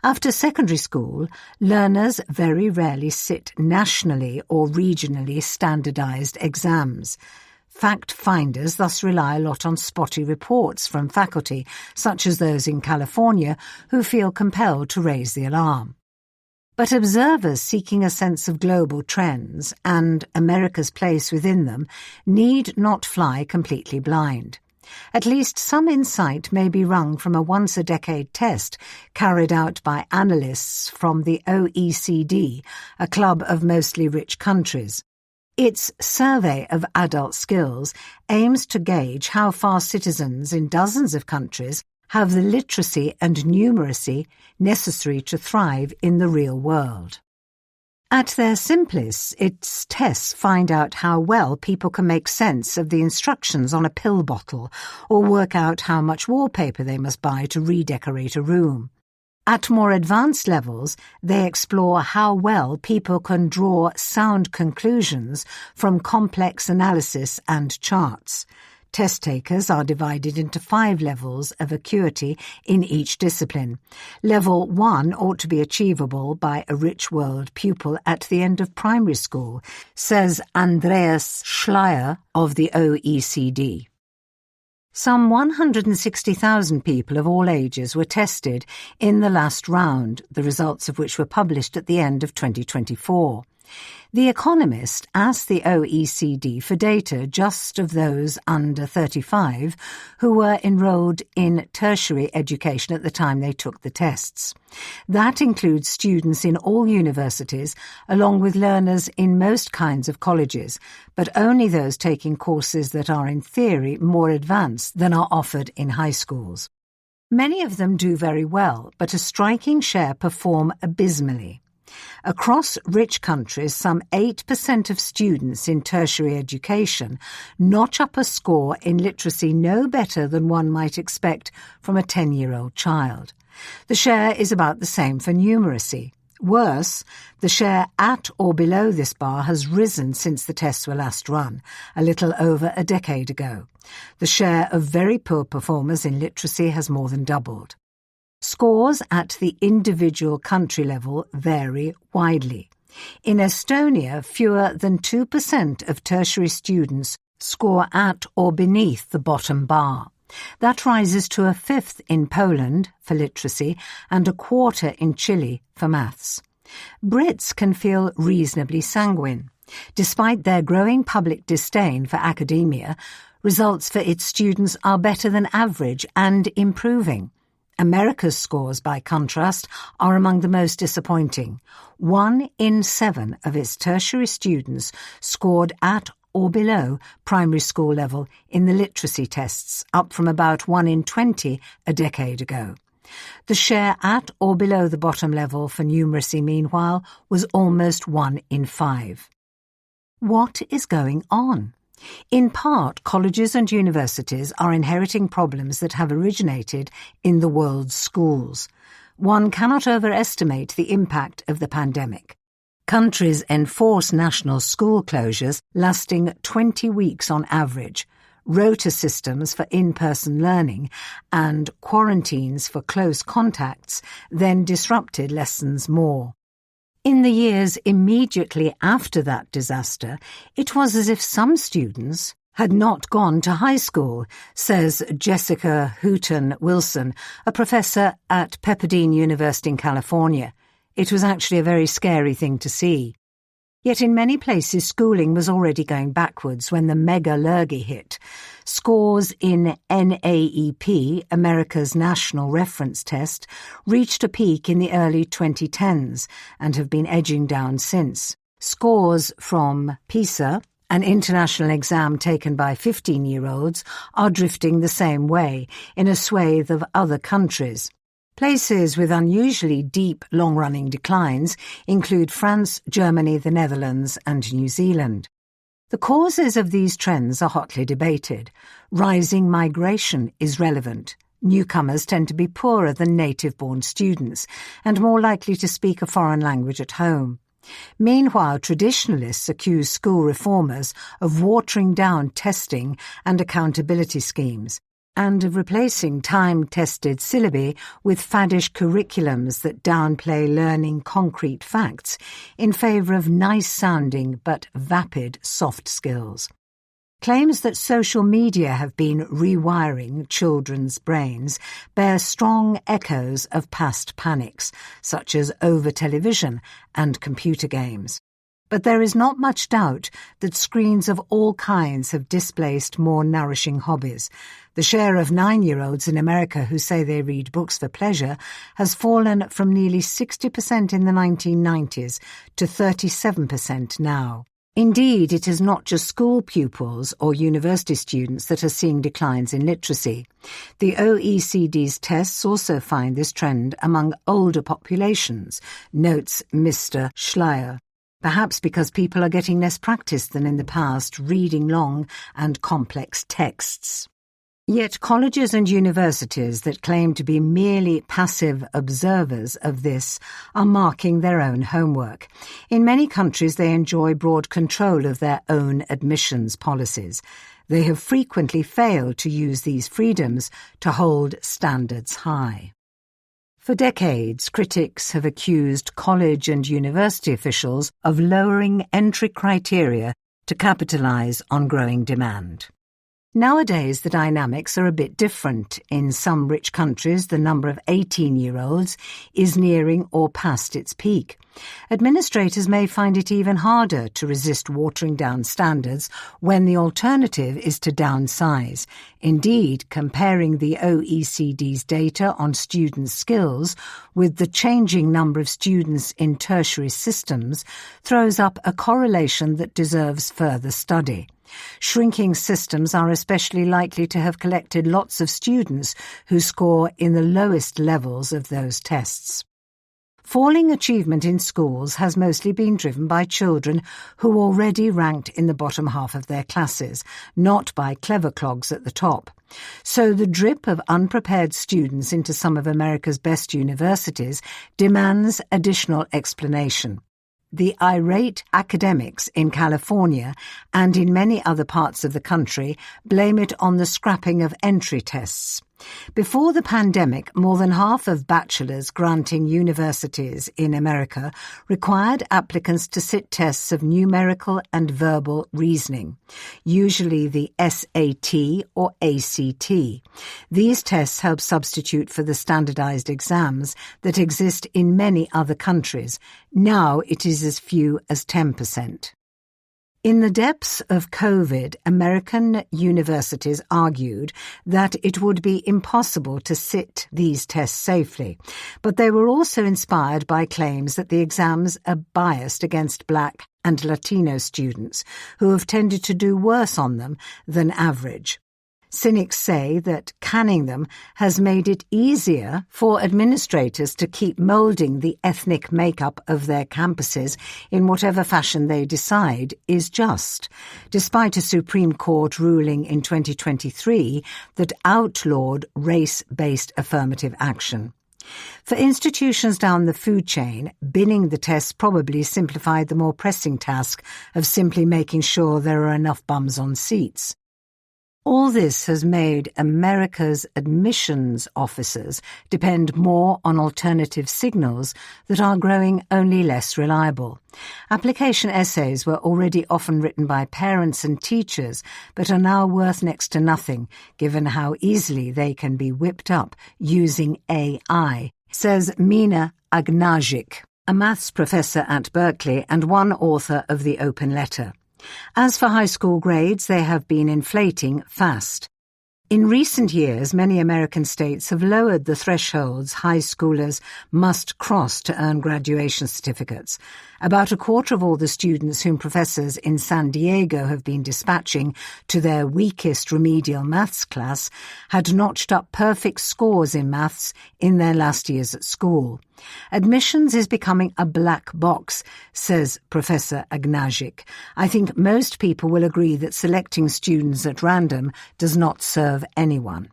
After secondary school, learners very rarely sit nationally or regionally standardized exams. Fact-finders thus rely a lot on spotty reports from faculty, such as those in California, who feel compelled to raise the alarm. But observers seeking a sense of global trends and America's place within them need not fly completely blind. At least some insight may be wrung from a once-a-decade test carried out by analysts from the OECD, a club of mostly rich countries. Its survey of adult skills aims to gauge how far citizens in dozens of countries have the literacy and numeracy necessary to thrive in the real world. At their simplest, its tests find out how well people can make sense of the instructions on a pill bottle or work out how much wallpaper they must buy to redecorate a room. At more advanced levels, they explore how well people can draw sound conclusions from complex analysis and charts. Test takers are divided into 5 levels of acuity in each discipline. Level 1 ought to be achievable by a rich world pupil at the end of primary school, says Andreas Schleier of the OECD. Some 160,000 people of all ages were tested in the last round, the results of which were published at the end of 2024. The Economist asked the OECD for data just of those under 35 who were enrolled in tertiary education at the time they took the tests. That includes students in all universities, along with learners in most kinds of colleges, but only those taking courses that are in theory more advanced than are offered in high schools. Many of them do very well, but a striking share perform abysmally. Across rich countries, some 8% of students in tertiary education notch up a score in literacy no better than one might expect from a 10-year-old child. The share is about the same for numeracy. Worse, the share at or below this bar has risen since the tests were last run, a little over a decade ago. The share of very poor performers in literacy has more than doubled. Scores at the individual country level vary widely. In Estonia, fewer than 2% of tertiary students score at or beneath the bottom bar. That rises to a fifth in Poland for literacy and a quarter in Chile for maths. Brits can feel reasonably sanguine. Despite their growing public disdain for academia, results for its students are better than average and improving. America's scores, by contrast, are among the most disappointing. 1 in 7 of its tertiary students scored at or below primary school level in the literacy tests, up from about 1 in 20 a decade ago. The share at or below the bottom level for numeracy, meanwhile, was almost 1 in 5. What is going on? In part, colleges and universities are inheriting problems that have originated in the world's schools. One cannot overestimate the impact of the pandemic. Countries enforce national school closures lasting 20 weeks on average, rota systems for in-person learning, and quarantines for close contacts then disrupted lessons more. In the years immediately after that disaster, it was as if some students had not gone to high school, says Jessica Houghton-Wilson, a professor at Pepperdine University in California. It was actually a very scary thing to see. Yet in many places schooling was already going backwards when the mega lurgy hit. Scores in NAEP, America's National Reference Test, reached a peak in the early 2010s and have been edging down since. Scores from PISA, an international exam taken by 15-year-olds, are drifting the same way in a swathe of other countries. Places with unusually deep, long-running declines include France, Germany, the Netherlands, and New Zealand. The causes of these trends are hotly debated. Rising migration is relevant. Newcomers tend to be poorer than native-born students and more likely to speak a foreign language at home. Meanwhile, traditionalists accuse school reformers of watering down testing and accountability schemes, and of replacing time-tested syllabi with faddish curriculums that downplay learning concrete facts in favour of nice-sounding but vapid soft skills. Claims that social media have been rewiring children's brains bear strong echoes of past panics, such as over-television and computer games. But there is not much doubt that screens of all kinds have displaced more nourishing hobbies. The share of 9-year-olds in America who say they read books for pleasure has fallen from nearly 60% in the 1990s to 37% now. Indeed, it is not just school pupils or university students that are seeing declines in literacy. The OECD's tests also find this trend among older populations, notes Mr. Schleier. Perhaps because people are getting less practice than in the past reading long and complex texts. Yet colleges and universities that claim to be merely passive observers of this are marking their own homework. In many countries they enjoy broad control of their own admissions policies. They have frequently failed to use these freedoms to hold standards high. For decades, critics have accused college and university officials of lowering entry criteria to capitalize on growing demand. Nowadays, the dynamics are a bit different. In some rich countries, the number of 18-year-olds is nearing or past its peak. Administrators may find it even harder to resist watering down standards when the alternative is to downsize. Indeed, comparing the OECD's data on student skills with the changing number of students in tertiary systems throws up a correlation that deserves further study. Shrinking systems are especially likely to have collected lots of students who score in the lowest levels of those tests. Falling achievement in schools has mostly been driven by children who already ranked in the bottom half of their classes, not by clever clogs at the top. So the drip of unprepared students into some of America's best universities demands additional explanation. The irate academics in California and in many other parts of the country blame it on the scrapping of entry tests. Before the pandemic, more than half of bachelors granting universities in America required applicants to sit tests of numerical and verbal reasoning, usually the SAT or ACT. These tests help substitute for the standardized exams that exist in many other countries. Now it is as few as 10%. In the depths of COVID, American universities argued that it would be impossible to sit these tests safely, but they were also inspired by claims that the exams are biased against Black and Latino students, who have tended to do worse on them than average. Cynics say that canning them has made it easier for administrators to keep moulding the ethnic makeup of their campuses in whatever fashion they decide is just, despite a Supreme Court ruling in 2023 that outlawed race-based affirmative action. For institutions down the food chain, binning the tests probably simplified the more pressing task of simply making sure there are enough bums on seats. All this has made America's admissions officers depend more on alternative signals that are growing only less reliable. Application essays were already often written by parents and teachers, but are now worth next to nothing, given how easily they can be whipped up using AI, says Mina Agnajic, a maths professor at Berkeley and one author of the Open Letter. As for high school grades, they have been inflating fast. In recent years, many American states have lowered the thresholds high schoolers must cross to earn graduation certificates. About a quarter of all the students whom professors in San Diego have been dispatching to their weakest remedial maths class had notched up perfect scores in maths in their last years at school. Admissions is becoming a black box, says Professor Agnajic. I think most people will agree that selecting students at random does not serve anyone.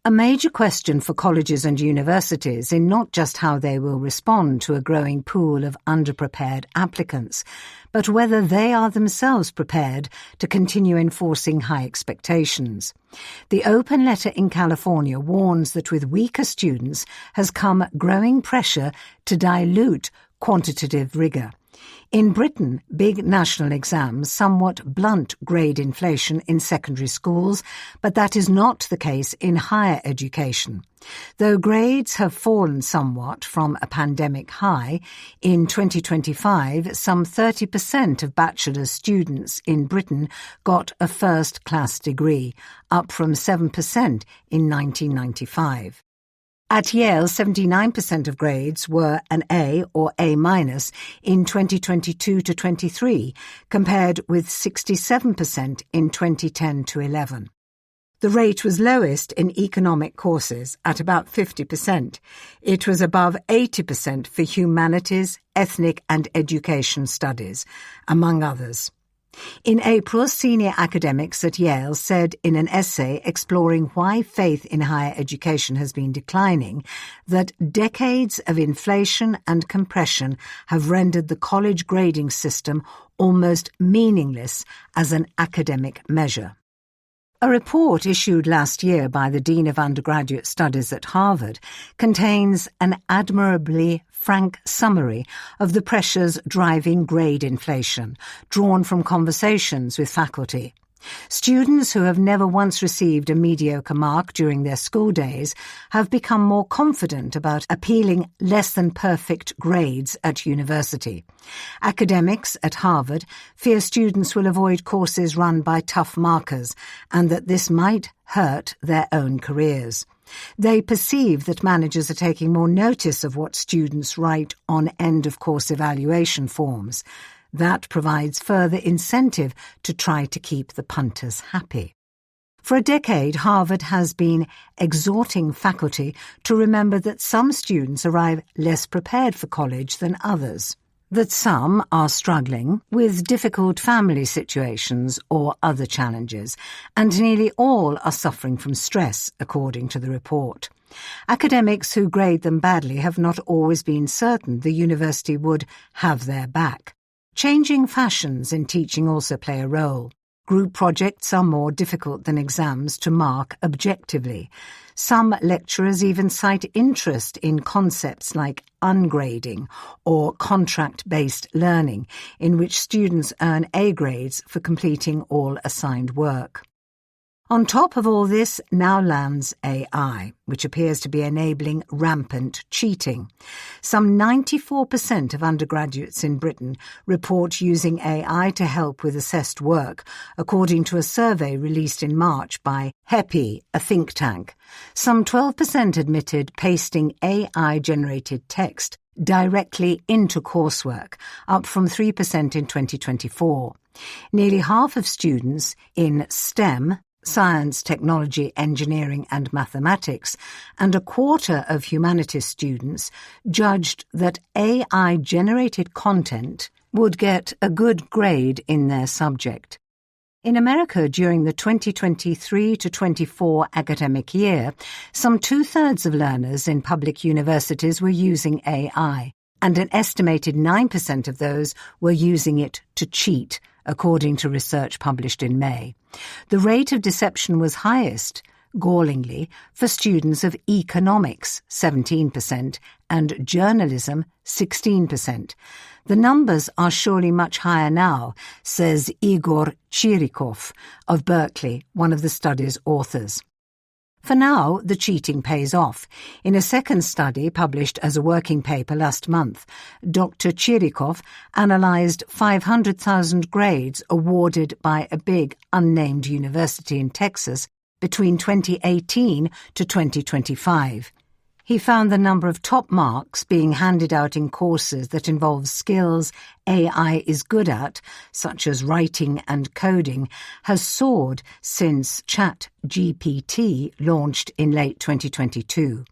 A major question for colleges and universities is not just how they will respond to a growing pool of underprepared applicants, but whether they are themselves prepared to continue enforcing high expectations. The Open Letter in California warns that with weaker students has come growing pressure to dilute quantitative rigor. In Britain, big national exams somewhat blunt grade inflation in secondary schools, but that is not the case in higher education. Though grades have fallen somewhat from a pandemic high, in 2025 some 30% of bachelor's students in Britain got a first-class degree, up from 7% in 1995. At Yale, 79% of grades were an A or A- in 2022 to 23, compared with 67% in 2010 to 11. The rate was lowest in economic courses at about 50%. It was above 80% for humanities, ethnic and education studies, among others. In April, senior academics at Yale said in an essay exploring why faith in higher education has been declining that decades of inflation and compression have rendered the college grading system almost meaningless as an academic measure. A report issued last year by the Dean of Undergraduate Studies at Harvard contains an admirably frank summary of the pressures driving grade inflation, drawn from conversations with faculty. Students who have never once received a mediocre mark during their school days have become more confident about appealing less-than-perfect grades at university. Academics at Harvard fear students will avoid courses run by tough markers and that this might hurt their own careers. They perceive that managers are taking more notice of what students write on end-of-course evaluation forms. That provides further incentive to try to keep the punters happy. For a decade, Harvard has been exhorting faculty to remember that some students arrive less prepared for college than others, that some are struggling with difficult family situations or other challenges, and nearly all are suffering from stress, according to the report. Academics who grade them badly have not always been certain the university would have their back. Changing fashions in teaching also play a role. Group projects are more difficult than exams to mark objectively. Some lecturers even cite interest in concepts like ungrading or contract-based learning, in which students earn A grades for completing all assigned work. On top of all this now lands AI, which appears to be enabling rampant cheating. Some 94% of undergraduates in Britain report using AI to help with assessed work, according to a survey released in March by HEPI, a think tank. Some 12% admitted pasting AI-generated text directly into coursework, up from 3% in 2024. Nearly half of students in STEM, science, technology, engineering and mathematics, and a quarter of humanities students judged that AI-generated content would get a good grade in their subject. In America, during the 2023 to 24 academic year, some 2/3 of learners in public universities were using AI, and an estimated 9% of those were using it to cheat, according to research published in May. The rate of deception was highest, gallingly, for students of economics, 17%, and journalism, 16%. The numbers are surely much higher now, says Igor Chirikov of Berkeley, one of the study's authors. For now, the cheating pays off. In a second study published as a working paper last month, Dr. Chirikov analysed 500,000 grades awarded by a big unnamed university in Texas between 2018 to 2025. He found the number of top marks being handed out in courses that involve skills AI is good at, such as writing and coding, has soared since ChatGPT launched in late 2022.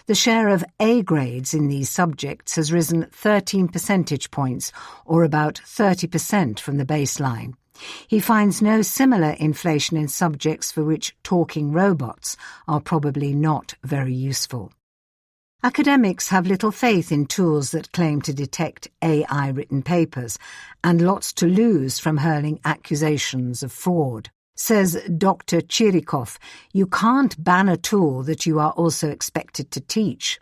The share of A grades in these subjects has risen 13 percentage points, or about 30% from the baseline. He finds no similar inflation in subjects for which talking robots are probably not very useful. Academics have little faith in tools that claim to detect AI-written papers, and lots to lose from hurling accusations of fraud. Says Dr. Chirikov, you can't ban a tool that you are also expected to teach.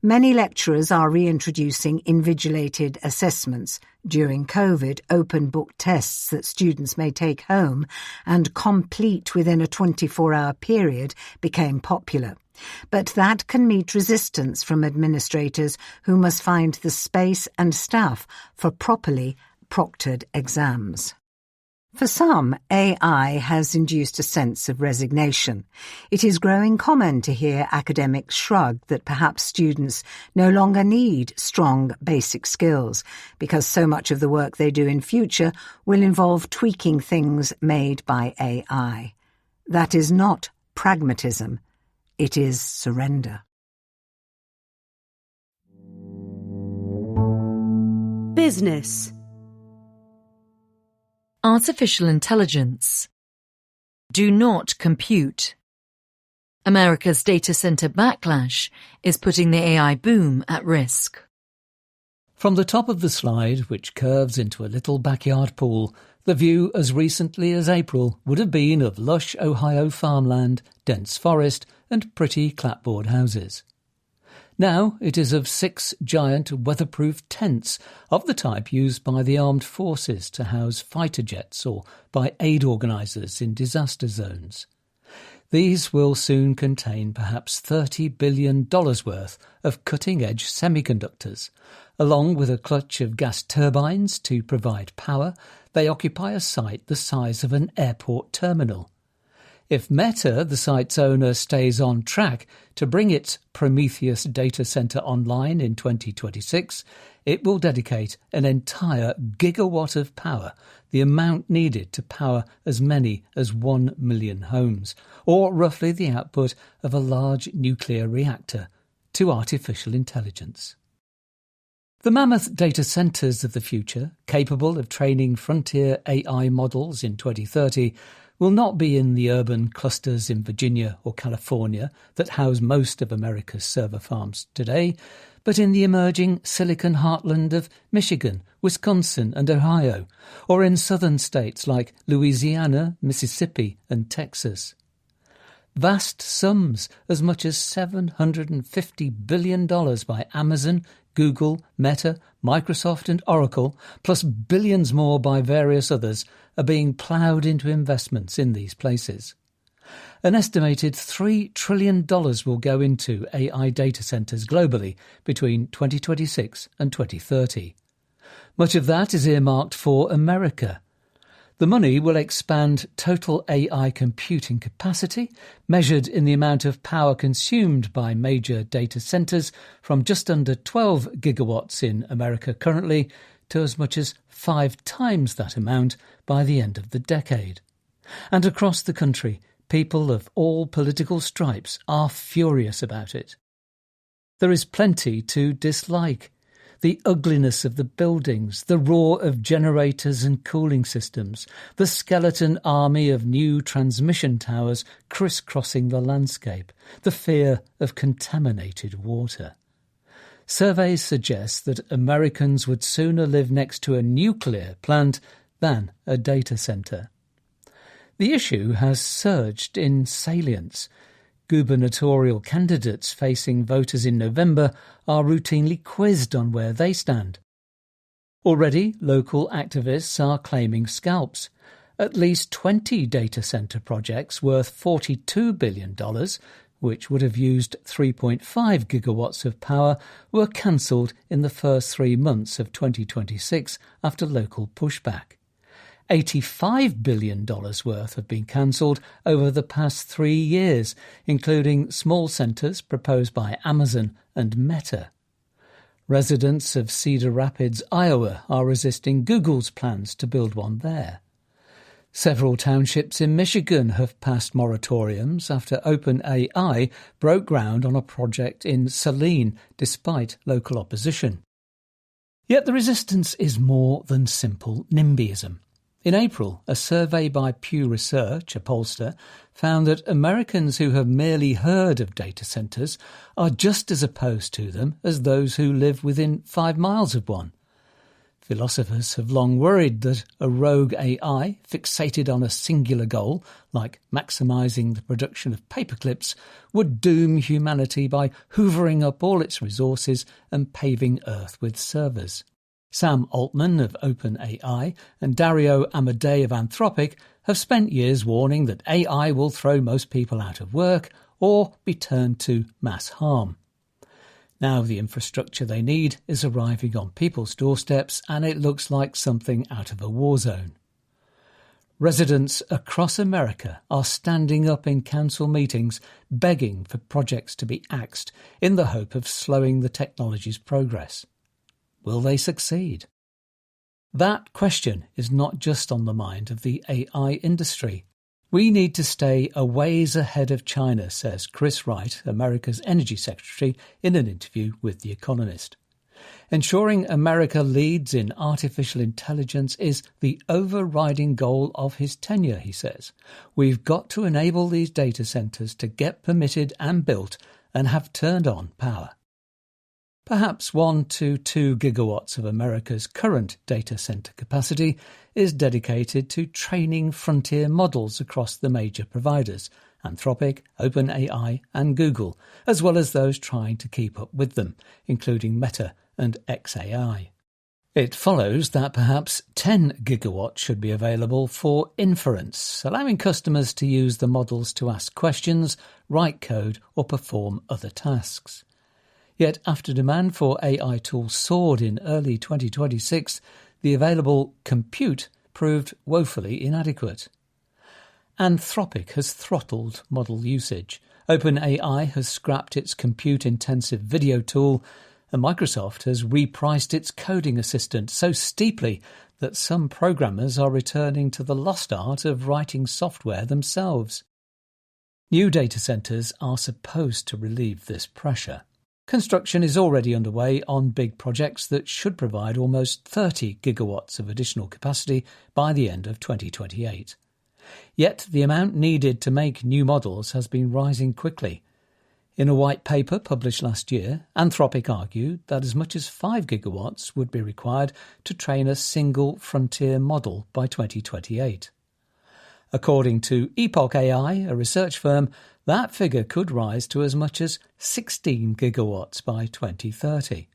Many lecturers are reintroducing invigilated assessments. During COVID, open book tests that students may take home and complete within a 24-hour period became popular. But that can meet resistance from administrators who must find the space and staff for properly proctored exams. For some, AI has induced a sense of resignation. It is growing common to hear academics shrug that perhaps students no longer need strong basic skills because so much of the work they do in future will involve tweaking things made by AI. That is not pragmatism. It is surrender. Business. Artificial intelligence. Do not compute. America's data center backlash is putting the AI boom at risk. From the top of the slide, which curves into a little backyard pool, the view as recently as April would have been of lush Ohio farmland, dense forest and pretty clapboard houses. Now it is of 6 giant weatherproof tents of the type used by the armed forces to house fighter jets or by aid organisers in disaster zones. These will soon contain perhaps $30 billion worth of cutting-edge semiconductors. Along with a clutch of gas turbines to provide power, they occupy a site the size of an airport terminal. If Meta, the site's owner, stays on track to bring its Prometheus data center online in 2026, it will dedicate an entire gigawatt of power, the amount needed to power as many as 1 million homes, or roughly the output of a large nuclear reactor, to artificial intelligence. The mammoth data centers of the future, capable of training frontier AI models in 2030, will not be in the urban clusters in Virginia or California that house most of America's server farms today, but in the emerging Silicon heartland of Michigan, Wisconsin and Ohio, or in southern states like Louisiana, Mississippi and Texas. Vast sums, as much as $750 billion by Amazon, Google, Meta, Microsoft and Oracle, plus billions more by various others, are being ploughed into investments in these places. An estimated $3 trillion will go into AI data centres globally between 2026 and 2030. Much of that is earmarked for America. The money will expand total AI computing capacity, measured in the amount of power consumed by major data centres, from just under 12 gigawatts in America currently to as much as 5 times that amount by the end of the decade. And across the country, people of all political stripes are furious about it. There is plenty to dislike. The ugliness of the buildings, the roar of generators and cooling systems, the skeleton army of new transmission towers crisscrossing the landscape, the fear of contaminated water. Surveys suggest that Americans would sooner live next to a nuclear plant than a data centre. The issue has surged in salience. Gubernatorial candidates facing voters in November are routinely quizzed on where they stand. Already, local activists are claiming scalps. At least 20 data centre projects worth $42 billion, which would have used 3.5 gigawatts of power, were cancelled in the first 3 months of 2026 after local pushback. $85 billion worth have been cancelled over the past 3 years, including small centres proposed by Amazon and Meta. Residents of Cedar Rapids, Iowa, are resisting Google's plans to build one there. Several townships in Michigan have passed moratoriums after OpenAI broke ground on a project in Saline despite local opposition. Yet the resistance is more than simple NIMBYism. In April, a survey by Pew Research, a pollster, found that Americans who have merely heard of data centres are just as opposed to them as those who live within 5 miles of one. Philosophers have long worried that a rogue AI fixated on a singular goal, like maximising the production of paperclips, would doom humanity by hoovering up all its resources and paving Earth with servers. Sam Altman of OpenAI and Dario Amodei of Anthropic have spent years warning that AI will throw most people out of work or be turned to mass harm. Now the infrastructure they need is arriving on people's doorsteps, and it looks like something out of a war zone. Residents across America are standing up in council meetings begging for projects to be axed in the hope of slowing the technology's progress. Will they succeed? That question is not just on the mind of the AI industry. We need to stay a ways ahead of China, says Chris Wright, America's Energy Secretary, in an interview with The Economist. Ensuring America leads in artificial intelligence is the overriding goal of his tenure, he says. We've got to enable these data centres to get permitted and built and have turned on power. Perhaps 1 to 2 gigawatts of America's current data centre capacity is dedicated to training frontier models across the major providers, Anthropic, OpenAI and Google, as well as those trying to keep up with them, including Meta and XAI. It follows that perhaps 10 gigawatts should be available for inference, allowing customers to use the models to ask questions, write code or perform other tasks. Yet after demand for AI tools soared in early 2026, the available compute proved woefully inadequate. Anthropic has throttled model usage. OpenAI has scrapped its compute-intensive video tool, and Microsoft has repriced its coding assistant so steeply that some programmers are returning to the lost art of writing software themselves. New data centres are supposed to relieve this pressure. Construction is already underway on big projects that should provide almost 30 gigawatts of additional capacity by the end of 2028. Yet the amount needed to make new models has been rising quickly. In a white paper published last year, Anthropic argued that as much as 5 gigawatts would be required to train a single frontier model by 2028. According to Epoch AI, a research firm, that figure could rise to as much as 16 gigawatts by 2030.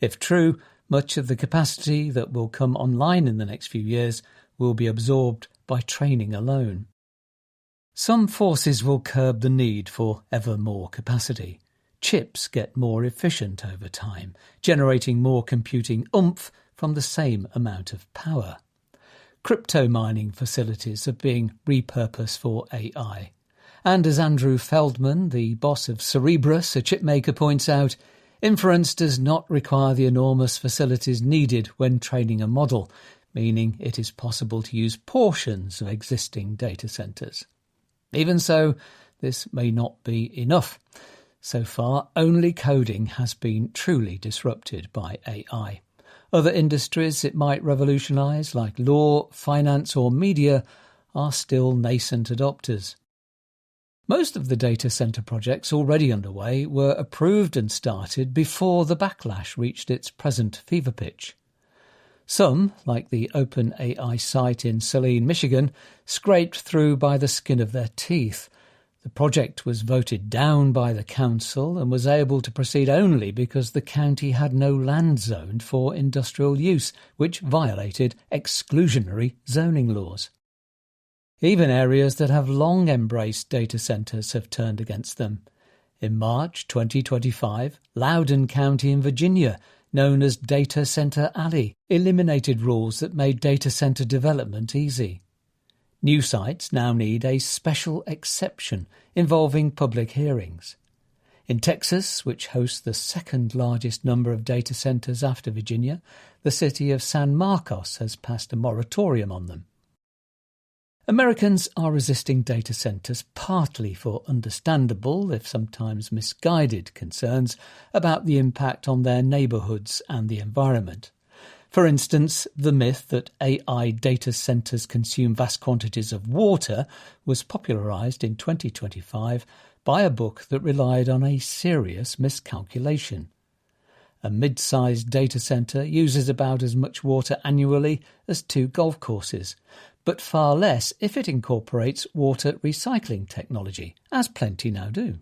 If true, much of the capacity that will come online in the next few years will be absorbed by training alone. Some forces will curb the need for ever more capacity. Chips get more efficient over time, generating more computing oomph from the same amount of power. Crypto mining facilities are being repurposed for AI. And as Andrew Feldman, the boss of Cerebras, a chipmaker, points out, inference does not require the enormous facilities needed when training a model, meaning it is possible to use portions of existing data centres. Even so, this may not be enough. So far, only coding has been truly disrupted by AI. Other industries it might revolutionise, like law, finance or media, are still nascent adopters. Most of the data centre projects already underway were approved and started before the backlash reached its present fever pitch. Some, like the OpenAI site in Saline, Michigan, scraped through by the skin of their teeth. The project was voted down by the council and was able to proceed only because the county had no land zoned for industrial use, which violated exclusionary zoning laws. Even areas that have long embraced data centres have turned against them. In March 2025, Loudoun County in Virginia, known as Data Centre Alley, eliminated rules that made data centre development easy. New sites now need a special exception involving public hearings. In Texas, which hosts the second largest number of data centres after Virginia, the city of San Marcos has passed a moratorium on them. Americans are resisting data centres partly for understandable, if sometimes misguided, concerns about the impact on their neighbourhoods and the environment. For instance, the myth that AI data centres consume vast quantities of water was popularised in 2025 by a book that relied on a serious miscalculation. A mid-sized data centre uses about as much water annually as 2 golf courses, but far less if it incorporates water recycling technology, as plenty now do.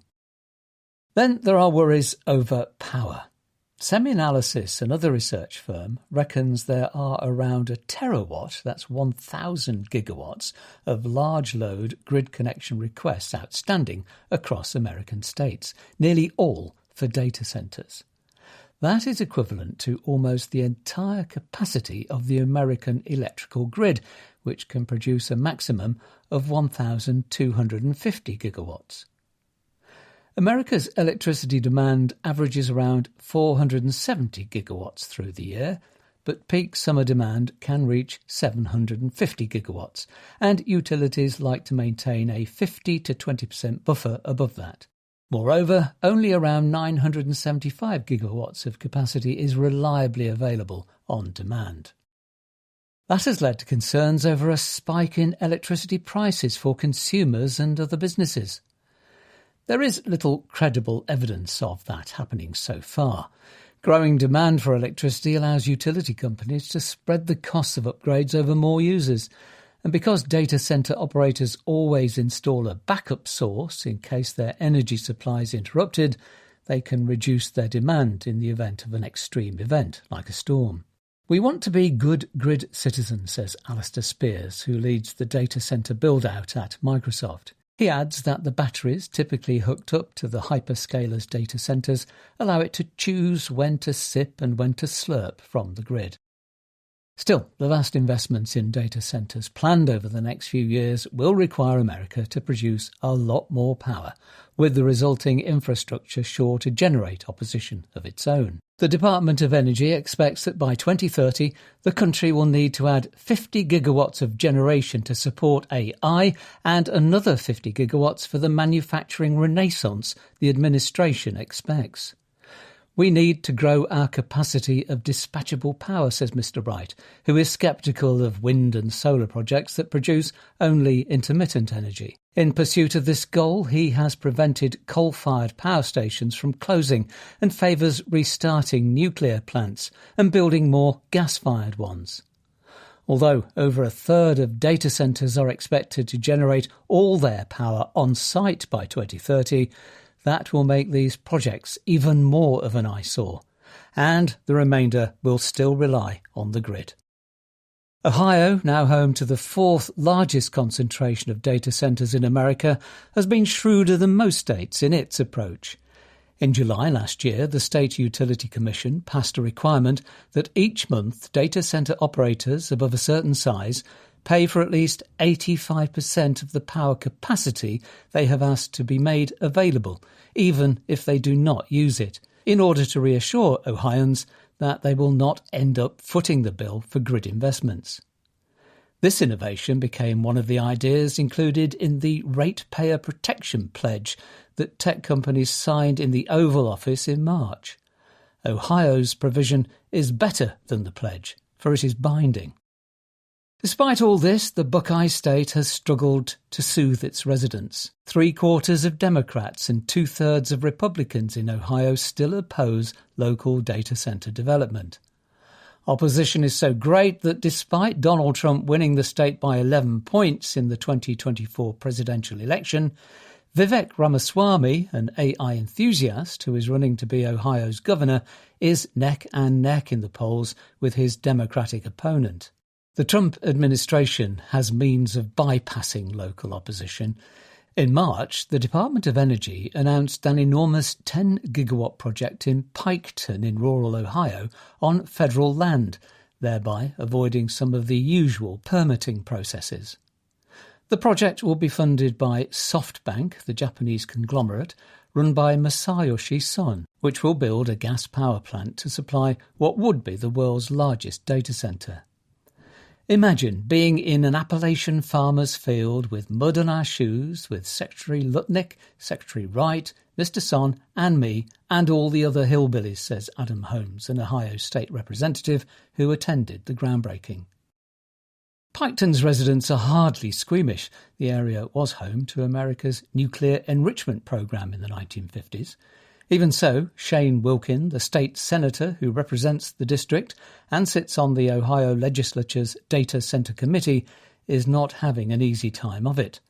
Then there are worries over power. Semi-Analysis, another research firm, reckons there are around a terawatt, that's 1,000 gigawatts, of large load grid connection requests outstanding across American states, nearly all for data centres. That is equivalent to almost the entire capacity of the American electrical grid, which can produce a maximum of 1,250 gigawatts. America's electricity demand averages around 470 gigawatts through the year, but peak summer demand can reach 750 gigawatts, and utilities like to maintain a 50 to 20% buffer above that. Moreover, only around 975 gigawatts of capacity is reliably available on demand. That has led to concerns over a spike in electricity prices for consumers and other businesses. There is little credible evidence of that happening so far. Growing demand for electricity allows utility companies to spread the costs of upgrades over more users, and because data centre operators always install a backup source in case their energy supply is interrupted, they can reduce their demand in the event of an extreme event, like a storm. We want to be good grid citizens, says Alistair Spears, who leads the data centre build-out at Microsoft. He adds that the batteries typically hooked up to the hyperscalers' data centres allow it to choose when to sip and when to slurp from the grid. Still, the vast investments in data centres planned over the next few years will require America to produce a lot more power, with the resulting infrastructure sure to generate opposition of its own. The Department of Energy expects that by 2030, the country will need to add 50 gigawatts of generation to support AI and another 50 gigawatts for the manufacturing renaissance the administration expects. We need to grow our capacity of dispatchable power, says Mr. Wright, who is sceptical of wind and solar projects that produce only intermittent energy. In pursuit of this goal, he has prevented coal-fired power stations from closing and favours restarting nuclear plants and building more gas-fired ones. Although over a third of data centres are expected to generate all their power on-site by 2030, that will make these projects even more of an eyesore, and the remainder will still rely on the grid. Ohio, now home to the 4th largest concentration of data centres in America, has been shrewder than most states in its approach. In July last year, the State Utility Commission passed a requirement that each month data centre operators above a certain size pay for at least 85% of the power capacity they have asked to be made available, even if they do not use it, in order to reassure Ohioans that they will not end up footing the bill for grid investments. This innovation became one of the ideas included in the Ratepayer Protection Pledge that tech companies signed in the Oval Office in March. Ohio's provision is better than the pledge, for it is binding. Despite all this, the Buckeye State has struggled to soothe its residents. 3/4 of Democrats and 2/3 of Republicans in Ohio still oppose local data center development. Opposition is so great that despite Donald Trump winning the state by 11 points in the 2024 presidential election, Vivek Ramaswamy, an AI enthusiast who is running to be Ohio's governor, is neck and neck in the polls with his Democratic opponent. The Trump administration has means of bypassing local opposition. In March, the Department of Energy announced an enormous 10-gigawatt project in Piketon in rural Ohio on federal land, thereby avoiding some of the usual permitting processes. The project will be funded by SoftBank, the Japanese conglomerate, run by Masayoshi Son, which will build a gas power plant to supply what would be the world's largest data centre. Imagine being in an Appalachian farmer's field with mud on our shoes with Secretary Lutnick, Secretary Wright, Mr. Son and me and all the other hillbillies, says Adam Holmes, an Ohio state representative who attended the groundbreaking. Piketon's residents are hardly squeamish. The area was home to America's nuclear enrichment program in the 1950s. Even so, Shane Wilkin, the state senator who represents the district and sits on the Ohio legislature's Data Center Committee, is not having an easy time of it.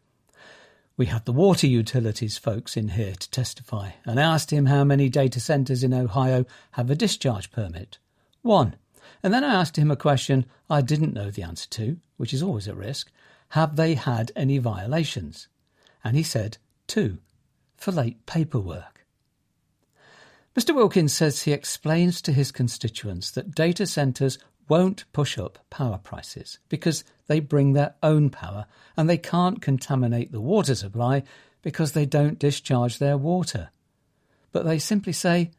We had the water utilities folks in here to testify and asked him how many data centres in Ohio have a discharge permit. 1. And then I asked him a question I didn't know the answer to, which is always a risk. Have they had any violations? And he said 2, for late paperwork. Mr. Wilkins says he explains to his constituents that data centres won't push up power prices because they bring their own power and they can't contaminate the water supply because they don't discharge their water. But they simply say,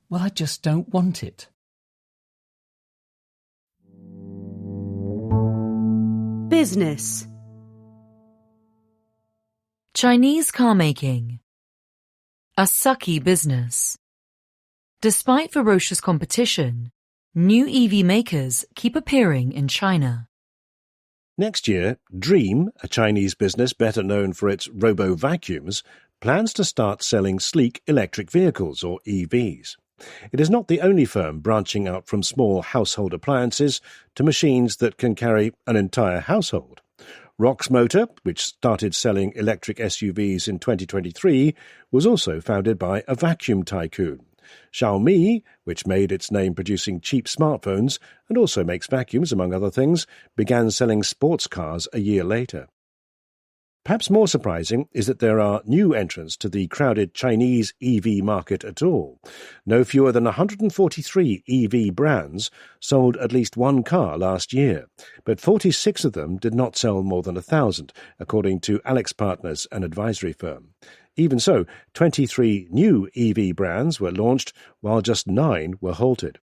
well, I just don't want it. Business. Chinese car making. A sucky business. Despite ferocious competition, new EV makers keep appearing in China. Next year, Dream, a Chinese business better known for its robo-vacuums, plans to start selling sleek electric vehicles, or EVs. It is not the only firm branching out from small household appliances to machines that can carry an entire household. Rox Motor, which started selling electric SUVs in 2023, was also founded by a vacuum tycoon. Xiaomi, which made its name producing cheap smartphones and also makes vacuums, among other things, began selling sports cars a year later. Perhaps more surprising is that there are new entrants to the crowded Chinese EV market at all. No fewer than 143 EV brands sold at least one car last year, but 46 of them did not sell more than 1,000, according to Alex Partners, an advisory firm. Even so, 23 new EV brands were launched, while just 9 were halted.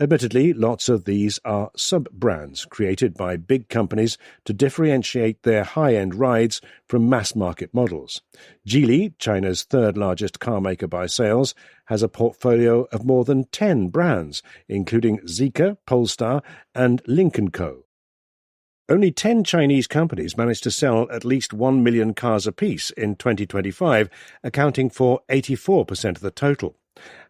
Admittedly, lots of these are sub-brands created by big companies to differentiate their high-end rides from mass-market models. Geely, China's third-largest car maker by sales, has a portfolio of more than 10 brands, including Zeekr, Polestar and Lynk & Co. Only 10 Chinese companies managed to sell at least 1 million cars apiece in 2025, accounting for 84% of the total.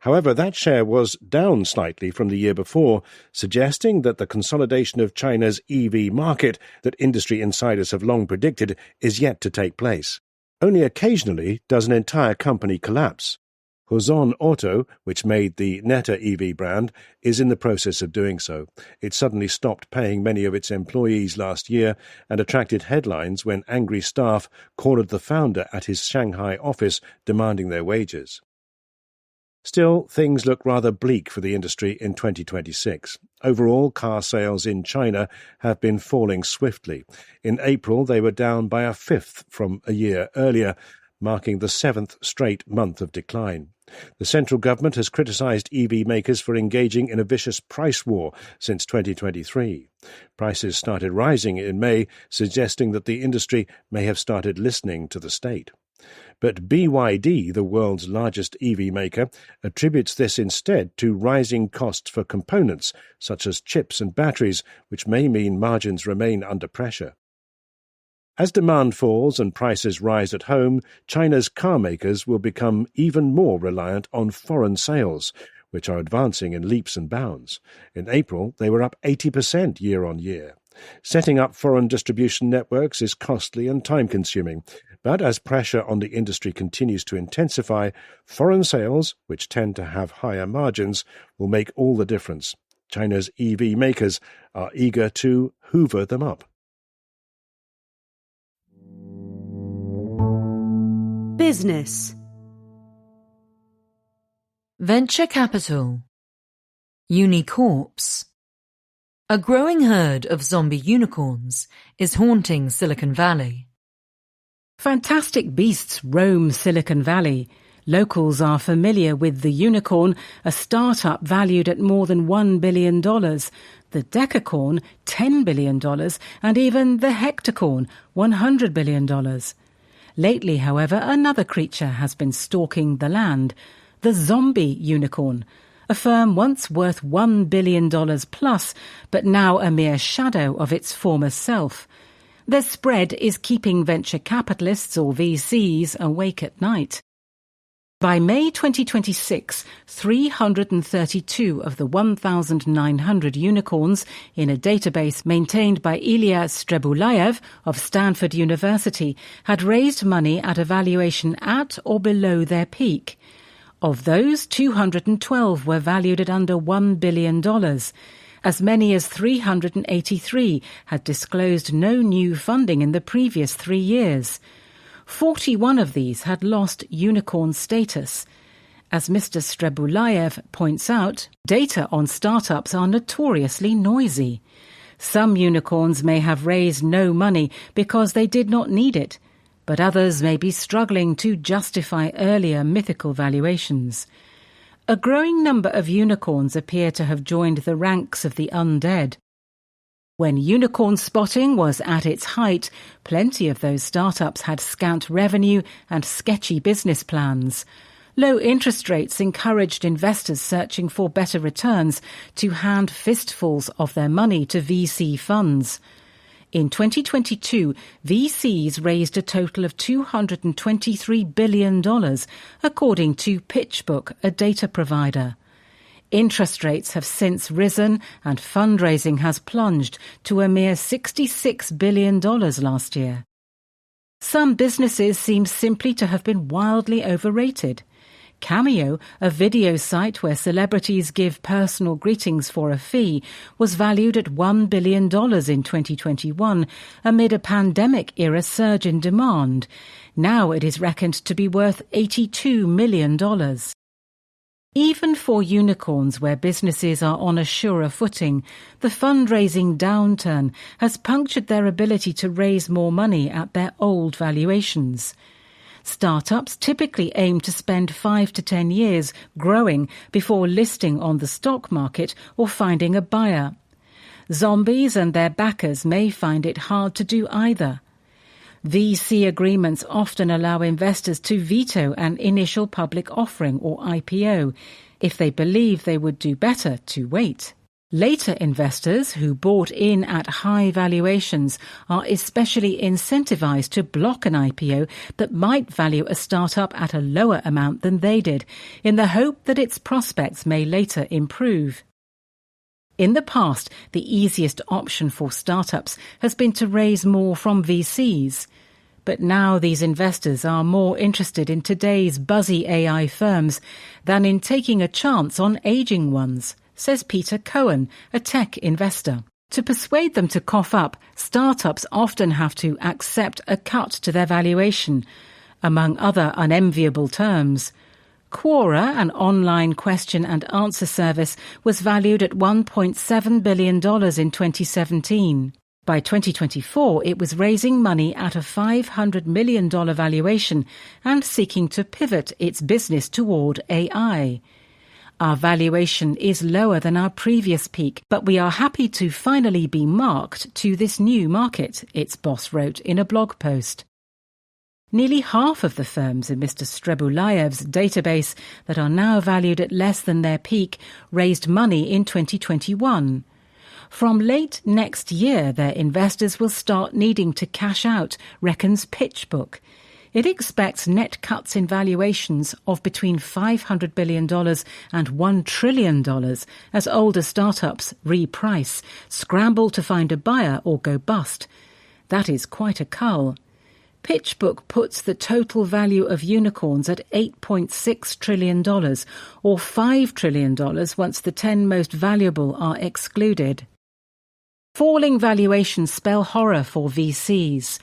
However, that share was down slightly from the year before, suggesting that the consolidation of China's EV market that industry insiders have long predicted is yet to take place. Only occasionally does an entire company collapse. Huzon Auto, which made the Neta EV brand, is in the process of doing so. It suddenly stopped paying many of its employees last year and attracted headlines when angry staff cornered the founder at his Shanghai office demanding their wages. Still, things look rather bleak for the industry in 2026. Overall, car sales in China have been falling swiftly. In April, they were down by a fifth from a year earlier, marking the 7th straight month of decline. The central government has criticised EV makers for engaging in a vicious price war since 2023. Prices started rising in May, suggesting that the industry may have started listening to the state. But BYD, the world's largest EV maker, attributes this instead to rising costs for components, such as chips and batteries, which may mean margins remain under pressure. As demand falls and prices rise at home, China's car makers will become even more reliant on foreign sales, which are advancing in leaps and bounds. In April, they were up 80% year-on-year. Setting up foreign distribution networks is costly and time-consuming, but as pressure on the industry continues to intensify, foreign sales, which tend to have higher margins, will make all the difference. China's EV makers are eager to hoover them up. Business. Venture capital. Unicorps. A growing herd of zombie unicorns is haunting Silicon Valley. Fantastic beasts roam Silicon Valley. Locals are familiar with the unicorn, a start-up valued at more than $1 billion, the decacorn, $10 billion, and even the hectacorn, $100 billion. Lately, however, another creature has been stalking the land, the zombie unicorn, a firm once worth $1 billion plus, but now a mere shadow of its former self. Their spread is keeping venture capitalists or VCs awake at night. By May 2026, 332 of the 1,900 unicorns in a database maintained by Ilya Strebulayev of Stanford University had raised money at a valuation at or below their peak. Of those, 212 were valued at under $1 billion. As many as 383 had disclosed no new funding in the previous 3 years. 41 of these had lost unicorn status. As Mr. Strebulayev points out, data on startups are notoriously noisy. Some unicorns may have raised no money because they did not need it, but others may be struggling to justify earlier mythical valuations. A growing number of unicorns appear to have joined the ranks of the undead. When unicorn spotting was at its height, plenty of those startups had scant revenue and sketchy business plans. Low interest rates encouraged investors searching for better returns to hand fistfuls of their money to VC funds. In 2022, VCs raised a total of $223 billion, according to PitchBook, a data provider. Interest rates have since risen and fundraising has plunged to a mere $66 billion last year. Some businesses seem simply to have been wildly overrated. Cameo, a video site where celebrities give personal greetings for a fee, was valued at $1 billion in 2021 amid a pandemic-era surge in demand. Now it is reckoned to be worth $82 million. Even for unicorns where businesses are on a surer footing, the fundraising downturn has punctured their ability to raise more money at their old valuations. Startups typically aim to spend 5 to 10 years growing before listing on the stock market or finding a buyer. Zombies and their backers may find it hard to do either. VC agreements often allow investors to veto an initial public offering or IPO if they believe they would do better to wait. Later investors who bought in at high valuations are especially incentivized to block an IPO that might value a startup at a lower amount than they did, in the hope that its prospects may later improve. In the past, the easiest option for startups has been to raise more from VCs. But now these investors are more interested in today's buzzy AI firms than in taking a chance on aging ones, says Peter Cohen, a tech investor. To persuade them to cough up, startups often have to accept a cut to their valuation, among other unenviable terms. Quora, an online question and answer service, was valued at $1.7 billion in 2017. By 2024, it was raising money at a $500 million valuation and seeking to pivot its business toward AI. Our valuation is lower than our previous peak, but we are happy to finally be marked to this new market, its boss wrote in a blog post. Nearly half of the firms in Mr. Strebulayev's database that are now valued at less than their peak raised money in 2021. From late next year, their investors will start needing to cash out, reckons PitchBook. It expects net cuts in valuations of between $500 billion and $1 trillion as older startups reprice, scramble to find a buyer or go bust. That is quite a cull. PitchBook puts the total value of unicorns at $8.6 trillion, or $5 trillion once the 10 most valuable are excluded. Falling valuations spell horror for VCs.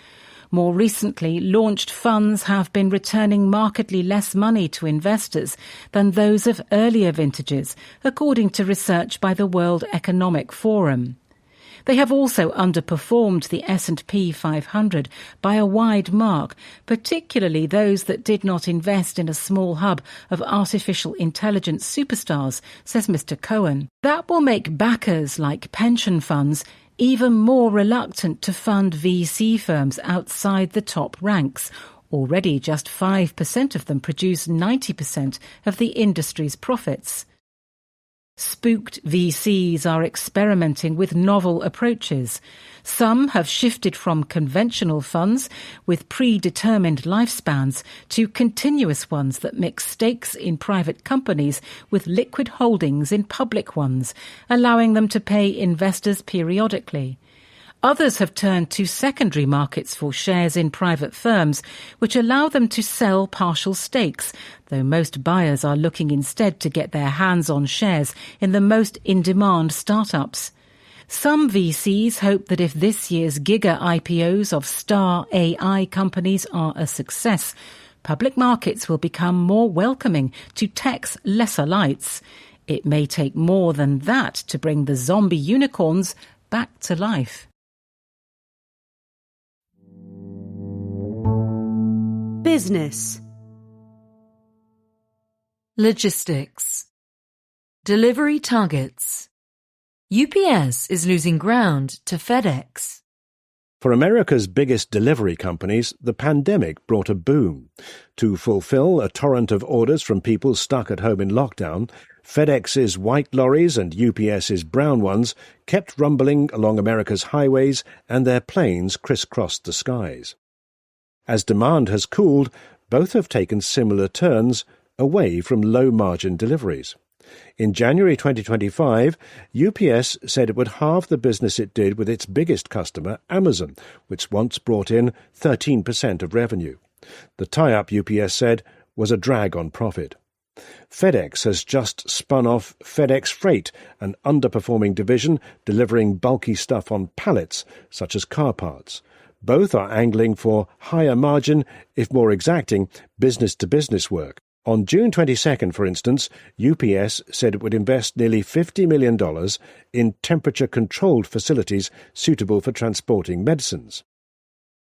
More recently, launched funds have been returning markedly less money to investors than those of earlier vintages, according to research by the World Economic Forum. They have also underperformed the S&P 500 by a wide mark, particularly those that did not invest in a small hub of artificial intelligence superstars, says Mr. Cohen. That will make backers like pension funds even more reluctant to fund VC firms outside the top ranks. Already just 5% of them produce 90% of the industry's profits. Spooked VCs are experimenting with novel approaches. Some have shifted from conventional funds with predetermined lifespans to continuous ones that mix stakes in private companies with liquid holdings in public ones, allowing them to pay investors periodically. Others have turned to secondary markets for shares in private firms, which allow them to sell partial stakes, though most buyers are looking instead to get their hands on shares in the most in-demand startups. Some VCs hope that if this year's giga IPOs of star AI companies are a success, public markets will become more welcoming to tech's lesser lights. It may take more than that to bring the zombie unicorns back to life. Business. Logistics. Delivery targets. UPS is losing ground to FedEx. For America's biggest delivery companies, the pandemic brought a boom. To fulfill a torrent of orders from people stuck at home in lockdown, FedEx's white lorries and UPS's brown ones kept rumbling along America's highways, and their planes crisscrossed the skies. As demand has cooled, both have taken similar turns away from low-margin deliveries. In January 2025, UPS said it would halve the business it did with its biggest customer, Amazon, which once brought in 13% of revenue. The tie-up, UPS said, was a drag on profit. FedEx has just spun off FedEx Freight, an underperforming division delivering bulky stuff on pallets, such as car parts. Both are angling for higher margin, if more exacting, business-to-business work. On June 22nd, for instance, UPS said it would invest nearly $50 million in temperature-controlled facilities suitable for transporting medicines.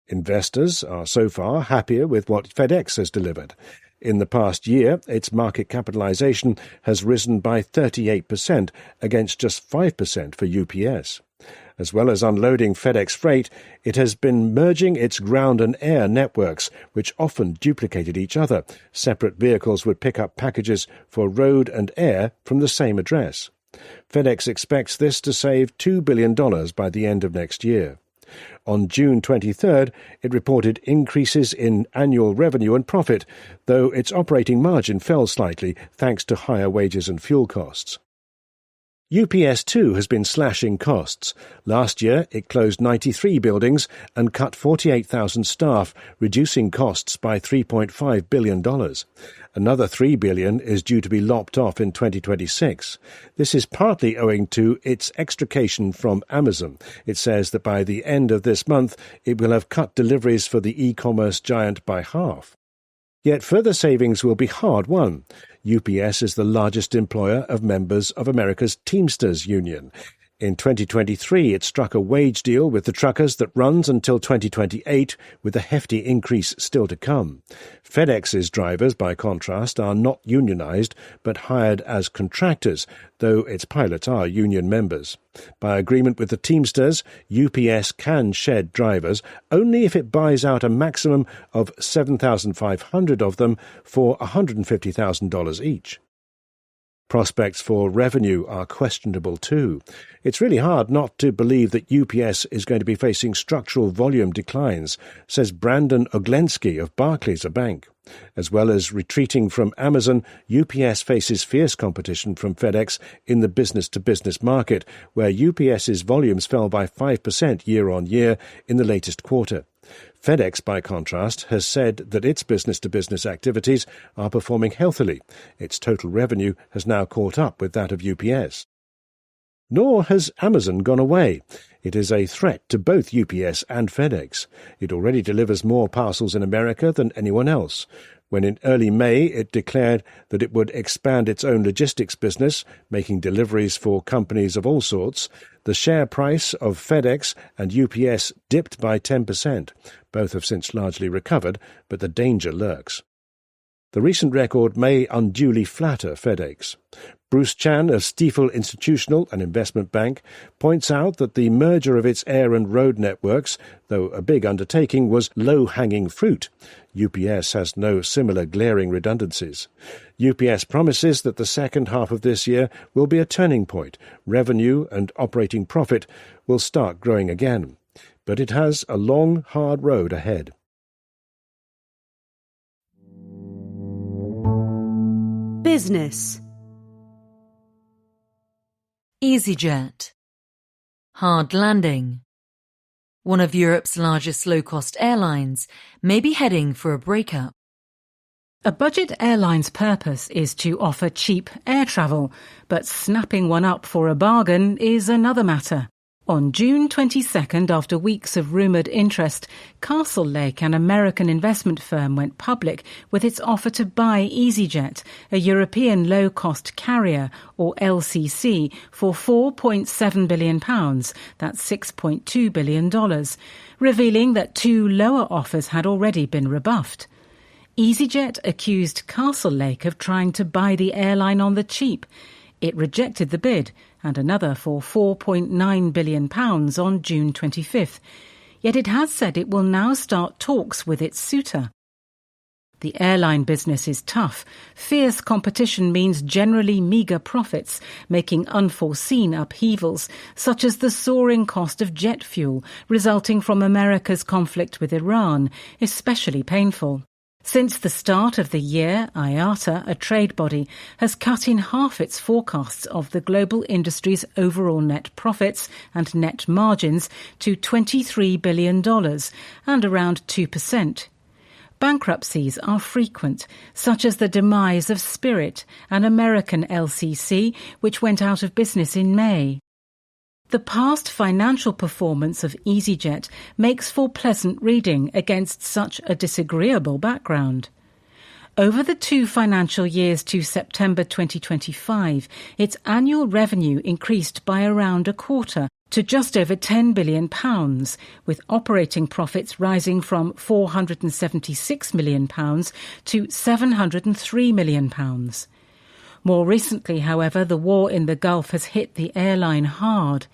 Investors are so far happier with what FedEx has delivered. In the past year, its market capitalization has risen by 38% against just 5% for UPS. As well as unloading FedEx Freight, it has been merging its ground and air networks, which often duplicated each other. Separate vehicles would pick up packages for road and air from the same address. FedEx expects this to save $2 billion by the end of next year. On June 23rd, it reported increases in annual revenue and profit, though its operating margin fell slightly thanks to higher wages and fuel costs. UPS too has been slashing costs. Last year, it closed 93 buildings and cut 48,000 staff, reducing costs by $3.5 billion. Another $3 billion is due to be lopped off in 2026. This is partly owing to its extrication from Amazon. It says that by the end of this month, it will have cut deliveries for the e-commerce giant by half. Yet further savings will be hard-won. UPS is the largest employer of members of America's Teamsters Union. In 2023, it struck a wage deal with the truckers that runs until 2028, with a hefty increase still to come. FedEx's drivers, by contrast, are not unionized, but hired as contractors, though its pilots are union members. By agreement with the Teamsters, UPS can shed drivers only if it buys out a maximum of 7,500 of them for $150,000 each. Prospects for revenue are questionable too. It's really hard not to believe that UPS is going to be facing structural volume declines, says Brandon Oglensky of Barclays, a bank. As well as retreating from Amazon, UPS faces fierce competition from FedEx in the business-to-business market, where UPS's volumes fell by 5% year-on-year in the latest quarter. FedEx, by contrast, has said that its business-to-business activities are performing healthily. Its total revenue has now caught up with that of UPS. Nor has Amazon gone away. It is a threat to both UPS and FedEx. It already delivers more parcels in America than anyone else. When in early May it declared that it would expand its own logistics business, making deliveries for companies of all sorts, the share price of FedEx and UPS dipped by 10%. Both have since largely recovered, but the danger lurks. The recent record may unduly flatter FedEx. Bruce Chan of Stifel Institutional, an investment bank, points out that the merger of its air and road networks, though a big undertaking, was low-hanging fruit. UPS has no similar glaring redundancies. UPS promises that the second half of this year will be a turning point. Revenue and operating profit will start growing again. But it has a long, hard road ahead. Business. EasyJet. Hard landing. One of Europe's largest low-cost airlines may be heading for a breakup. A budget airline's purpose is to offer cheap air travel, but snapping one up for a bargain is another matter. On June 22nd, after weeks of rumoured interest, Castlelake, an American investment firm, went public with its offer to buy EasyJet, a European low-cost carrier, or LCC, for £4.7 billion, that's $6.2 billion, revealing that two lower offers had already been rebuffed. EasyJet accused Castlelake of trying to buy the airline on the cheap. It rejected the bid, and another for £4.9 billion on June 25th. Yet it has said it will now start talks with its suitor. The airline business is tough. Fierce competition means generally meagre profits, making unforeseen upheavals, such as the soaring cost of jet fuel resulting from America's conflict with Iran, especially painful. Since the start of the year, IATA, a trade body, has cut in half its forecasts of the global industry's overall net profits and net margins to $23 billion and around 2%. Bankruptcies are frequent, such as the demise of Spirit, an American LCC, which went out of business in May. The past financial performance of EasyJet makes for pleasant reading against such a disagreeable background. Over the 2 financial years to September 2025, its annual revenue increased by around a quarter to just over £10 billion, with operating profits rising from £476 million to £703 million. More recently, however, the war in the Gulf has hit the airline hard.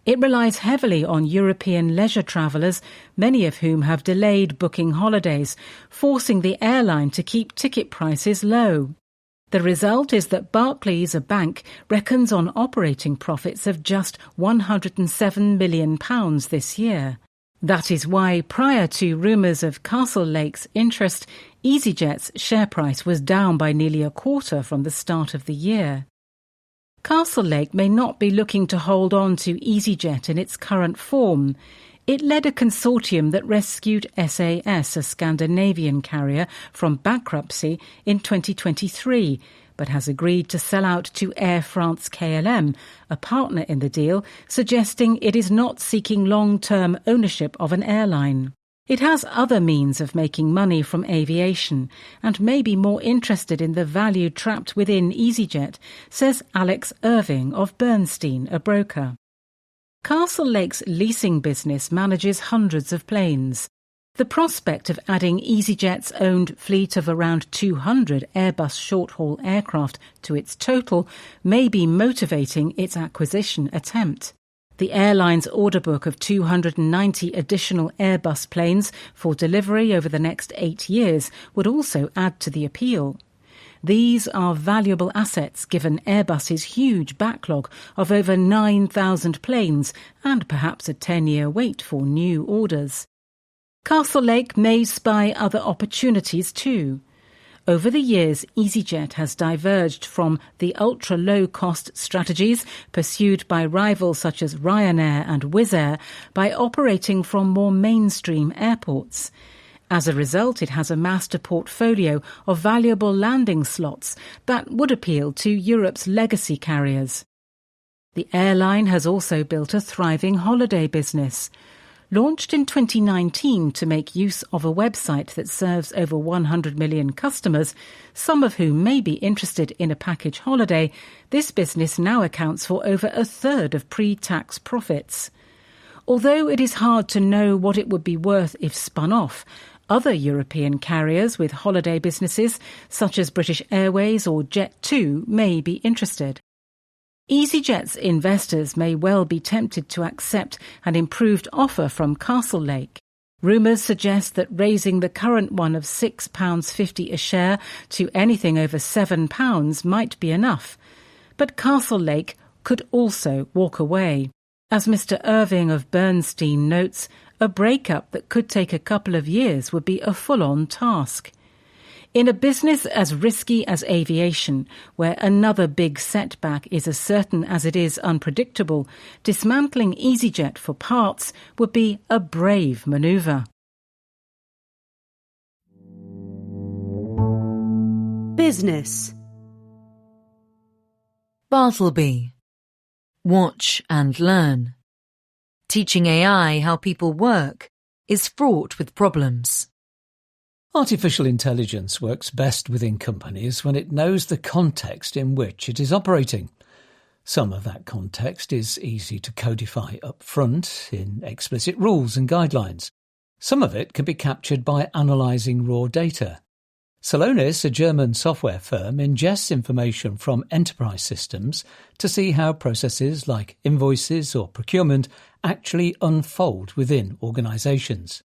It relies heavily on European leisure travellers, many of whom have delayed booking holidays, forcing the airline to keep ticket prices low. The result is that Barclays, a bank, reckons on operating profits of just £107 million this year. That is why, prior to rumours of Castlelake's interest, EasyJet's share price was down by nearly a quarter from the start of the year. Castlelake may not be looking to hold on to EasyJet in its current form. It led a consortium that rescued SAS, a Scandinavian carrier, from bankruptcy in 2023, but has agreed to sell out to Air France-KLM, a partner in the deal, suggesting it is not seeking long-term ownership of an airline. It has other means of making money from aviation and may be more interested in the value trapped within EasyJet, says Alex Irving of Bernstein, a broker. Castlelake's leasing business manages hundreds of planes. The prospect of adding EasyJet's owned fleet of around 200 Airbus short-haul aircraft to its total may be motivating its acquisition attempt. The airline's order book of 290 additional Airbus planes for delivery over the next 8 years would also add to the appeal. These are valuable assets given Airbus's huge backlog of over 9,000 planes and perhaps a 10-year wait for new orders. Castlelake may spy other opportunities too. Over the years, EasyJet has diverged from the ultra-low-cost strategies pursued by rivals such as Ryanair and Wizz Air by operating from more mainstream airports. As a result, it has amassed a portfolio of valuable landing slots that would appeal to Europe's legacy carriers. The airline has also built a thriving holiday business. Launched in 2019 to make use of a website that serves over 100 million customers, some of whom may be interested in a package holiday, this business now accounts for over a third of pre-tax profits. Although it is hard to know what it would be worth if spun off, Other European carriers with holiday businesses, such as British Airways or Jet2, may be interested. EasyJet's investors may well be tempted to accept an improved offer from Castlelake. Rumours suggest that raising the current one of £6.50 a share to anything over £7 might be enough. But Castlelake could also walk away. As Mr. Irving of Bernstein notes, a breakup that could take a couple of years would be a full-on task. In a business as risky as aviation, where another big setback is as certain as it is unpredictable, dismantling EasyJet for parts would be a brave manoeuvre. Business. Bartleby. Watch and learn. Teaching AI how people work is fraught with problems. Artificial intelligence works best within companies when it knows the context in which it is operating. Some of that context is easy to codify up front in explicit rules and guidelines. Some of it can be captured by analysing raw data. Celonis, a German software firm, ingests information from enterprise systems to see how processes like invoices or procurement actually unfold within organisations.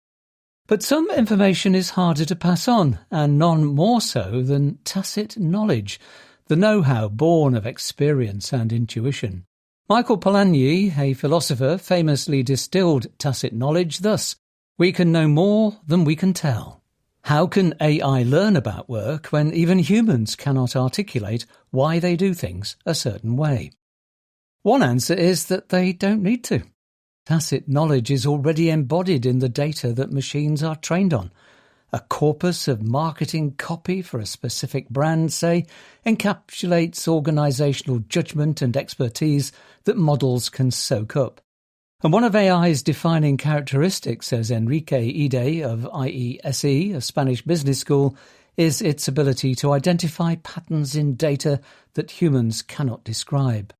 But some information is harder to pass on, and none more so than tacit knowledge, the know-how born of experience and intuition. Michael Polanyi, a philosopher, famously distilled tacit knowledge thus: "We can know more than we can tell." How can AI learn about work when even humans cannot articulate why they do things a certain way? One answer is that they don't need to. Tacit knowledge is already embodied in the data that machines are trained on. A corpus of marketing copy for a specific brand, say, encapsulates organisational judgment and expertise that models can soak up. And one of AI's defining characteristics, says Enrique Ide of IESE, a Spanish business school, is its ability to identify patterns in data that humans cannot describe.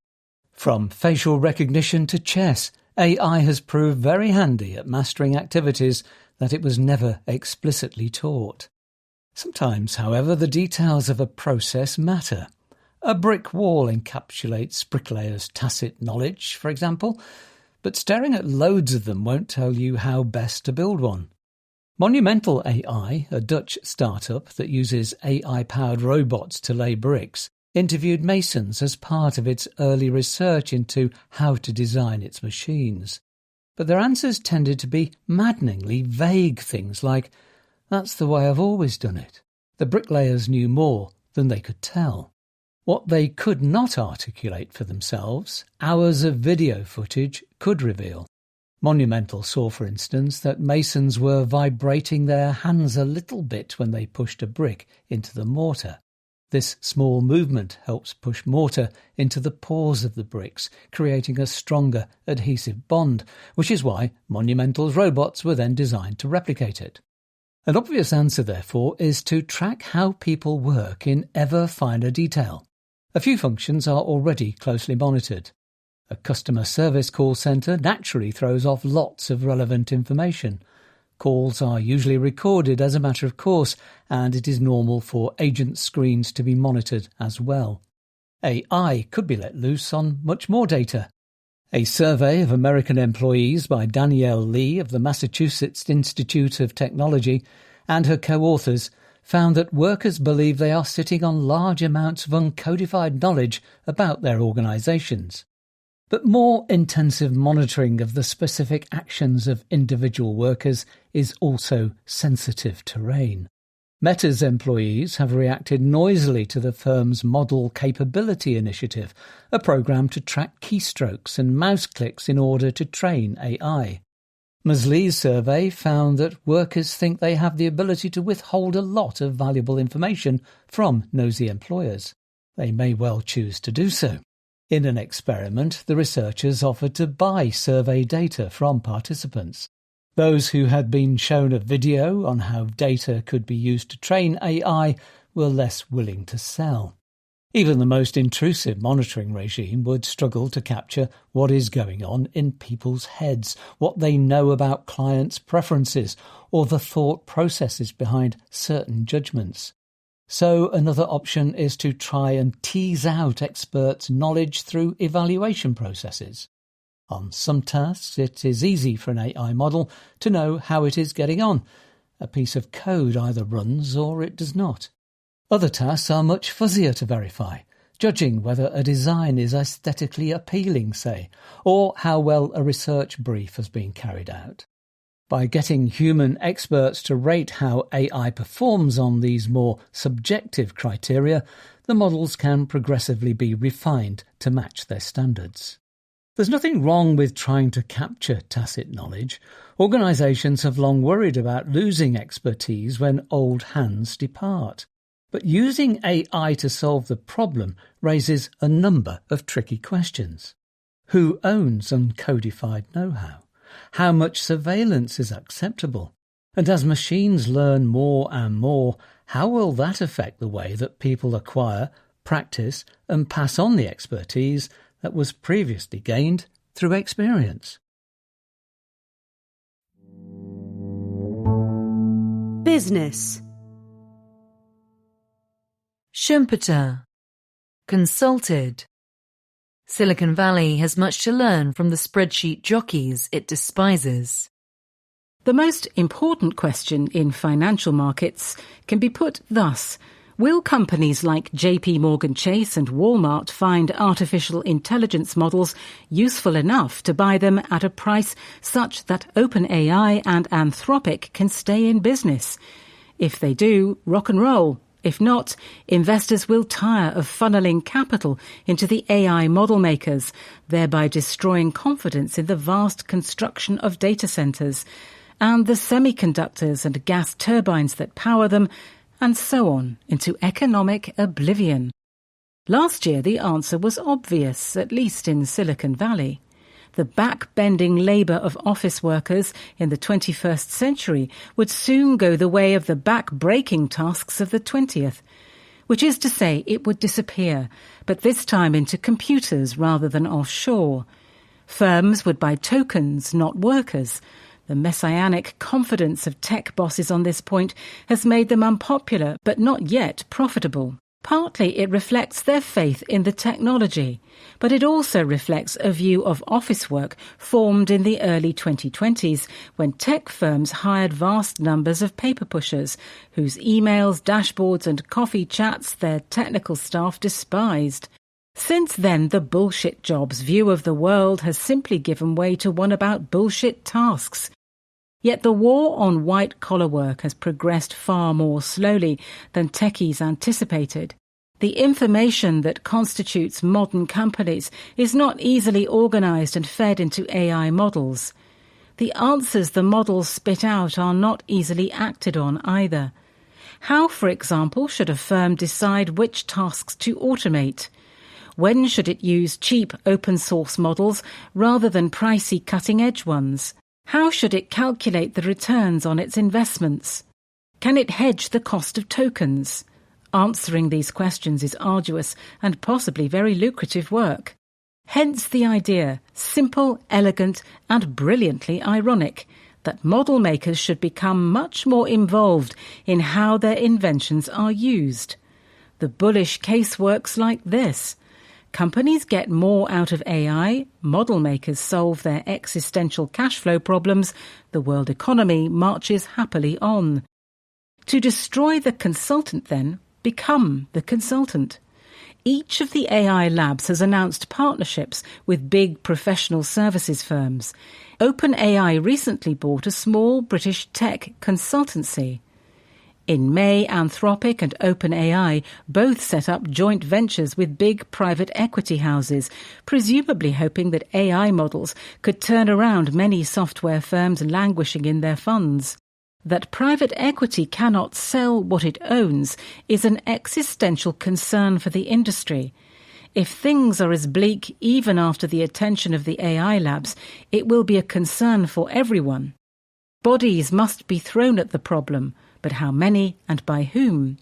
From facial recognition to chess, AI has proved very handy at mastering activities that it was never explicitly taught. Sometimes, however, the details of a process matter. A brick wall encapsulates bricklayers' tacit knowledge, for example, but staring at loads of them won't tell you how best to build one. Monumental AI, a Dutch startup that uses AI-powered robots to lay bricks, interviewed masons as part of its early research into how to design its machines. But their answers tended to be maddeningly vague things like, "That's the way I've always done it." The bricklayers knew more than they could tell. What they could not articulate for themselves, hours of video footage could reveal. Monumental saw, for instance, that masons were vibrating their hands a little bit when they pushed a brick into the mortar. This small movement helps push mortar into the pores of the bricks, creating a stronger adhesive bond, which is why Monumental's robots were then designed to replicate it. An obvious answer, therefore, is to track how people work in ever finer detail. A few functions are already closely monitored. A customer service call centre naturally throws off lots of relevant information. Calls are usually recorded as a matter of course, and it is normal for agent screens to be monitored as well. AI could be let loose on much more data. A survey of American employees by Danielle Lee of the Massachusetts Institute of Technology and her co-authors found that workers believe they are sitting on large amounts of uncodified knowledge about their organisations. But more intensive monitoring of the specific actions of individual workers is also sensitive terrain. Meta's employees have reacted noisily to the firm's Model Capability Initiative, a program to track keystrokes and mouse clicks in order to train AI. Ms. Lee's survey found that workers think they have the ability to withhold a lot of valuable information from nosy employers. They may well choose to do so. In an experiment, the researchers offered to buy survey data from participants. Those who had been shown a video on how data could be used to train AI were less willing to sell. Even the most intrusive monitoring regime would struggle to capture what is going on in people's heads, what they know about clients' preferences, or the thought processes behind certain judgments. So another option is to try and tease out experts' knowledge through evaluation processes. On some tasks, it is easy for an AI model to know how it is getting on. A piece of code either runs or it does not. Other tasks are much fuzzier to verify, judging whether a design is aesthetically appealing, say, or how well a research brief has been carried out. By getting human experts to rate how AI performs on these more subjective criteria, the models can progressively be refined to match their standards. There's nothing wrong with trying to capture tacit knowledge. Organisations have long worried about losing expertise when old hands depart. But using AI to solve the problem raises a number of tricky questions. Who owns uncodified know-how? How much surveillance is acceptable? And as machines learn more and more, how will that affect the way that people acquire, practice, and pass on the expertise that was previously gained through experience? Business. Schumpeter. Consulted. Silicon Valley has much to learn from the spreadsheet jockeys it despises. The most important question in financial markets can be put thus. Will companies like JP Morgan Chase and Walmart find artificial intelligence models useful enough to buy them at a price such that OpenAI and Anthropic can stay in business? If they do, rock and roll. If not, investors will tire of funneling capital into the AI model makers, thereby destroying confidence in the vast construction of data centres, and the semiconductors and gas turbines that power them, and so on, into economic oblivion. Last year the answer was obvious, at least in Silicon Valley. The back-bending labour of office workers in the 21st century would soon go the way of the back-breaking tasks of the 20th, which is to say it would disappear, but this time into computers rather than offshore. Firms would buy tokens, not workers. The messianic confidence of tech bosses on this point has made them unpopular, but not yet profitable. Partly it reflects their faith in the technology, but it also reflects a view of office work formed in the early 2020s when tech firms hired vast numbers of paper pushers whose emails, dashboards and coffee chats their technical staff despised. Since then, the bullshit jobs view of the world has simply given way to one about bullshit tasks. Yet the war on white-collar work has progressed far more slowly than techies anticipated. The information that constitutes modern companies is not easily organised and fed into AI models. The answers the models spit out are not easily acted on either. How, for example, should a firm decide which tasks to automate? When should it use cheap open-source models rather than pricey cutting-edge ones? How should it calculate the returns on its investments? Can it hedge the cost of tokens? Answering these questions is arduous and possibly very lucrative work. Hence the idea, simple, elegant, and brilliantly ironic, that model makers should become much more involved in how their inventions are used. The bullish case works like this. Companies get more out of AI, model makers solve their existential cash flow problems, the world economy marches happily on. To destroy the consultant, then, become the consultant. Each of the AI labs has announced partnerships with big professional services firms. OpenAI recently bought a small British tech consultancy. In May, Anthropic and OpenAI both set up joint ventures with big private equity houses, presumably hoping that AI models could turn around many software firms languishing in their funds. That private equity cannot sell what it owns is an existential concern for the industry. If things are as bleak even after the attention of the AI labs, it will be a concern for everyone. Bodies must be thrown at the problem, but how many and by whom?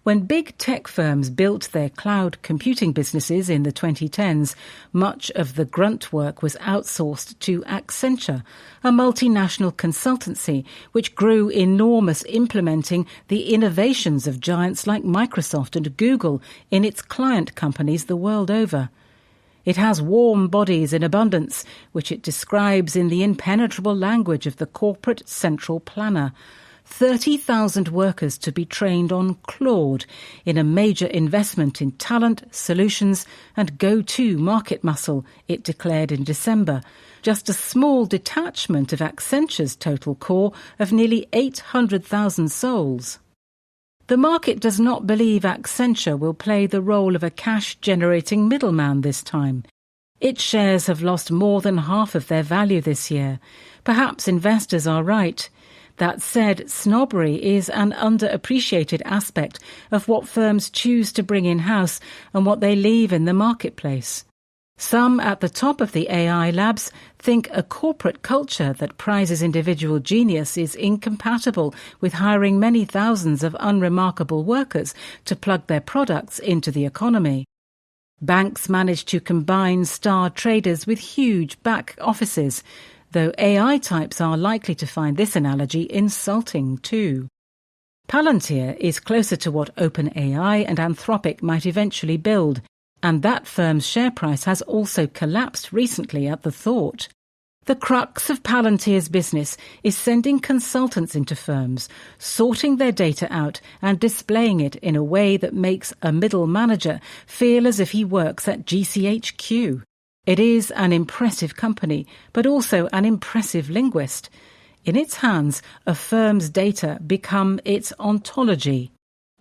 When big tech firms built their cloud computing businesses in the 2010s, much of the grunt work was outsourced to Accenture, a multinational consultancy which grew enormous implementing the innovations of giants like Microsoft and Google in its client companies the world over. It has warm bodies in abundance, which it describes in the impenetrable language of the corporate central planner. 30,000 workers to be trained on Claude in a major investment in talent, solutions and go-to market muscle, it declared in December, just a small detachment of Accenture's total core of nearly 800,000 souls. The market does not believe Accenture will play the role of a cash-generating middleman this time. Its shares have lost more than half of their value this year. Perhaps investors are right. That said, snobbery is an underappreciated aspect of what firms choose to bring in-house and what they leave in the marketplace. Some at the top of the AI labs think a corporate culture that prizes individual genius is incompatible with hiring many thousands of unremarkable workers to plug their products into the economy. Banks manage to combine star traders with huge back offices, though AI types are likely to find this analogy insulting too. Palantir is closer to what OpenAI and Anthropic might eventually build, and that firm's share price has also collapsed recently at the thought. The crux of Palantir's business is sending consultants into firms, sorting their data out and displaying it in a way that makes a middle manager feel as if he works at GCHQ. It is an impressive company, but also an impressive linguist. In its hands, a firm's data become its ontology.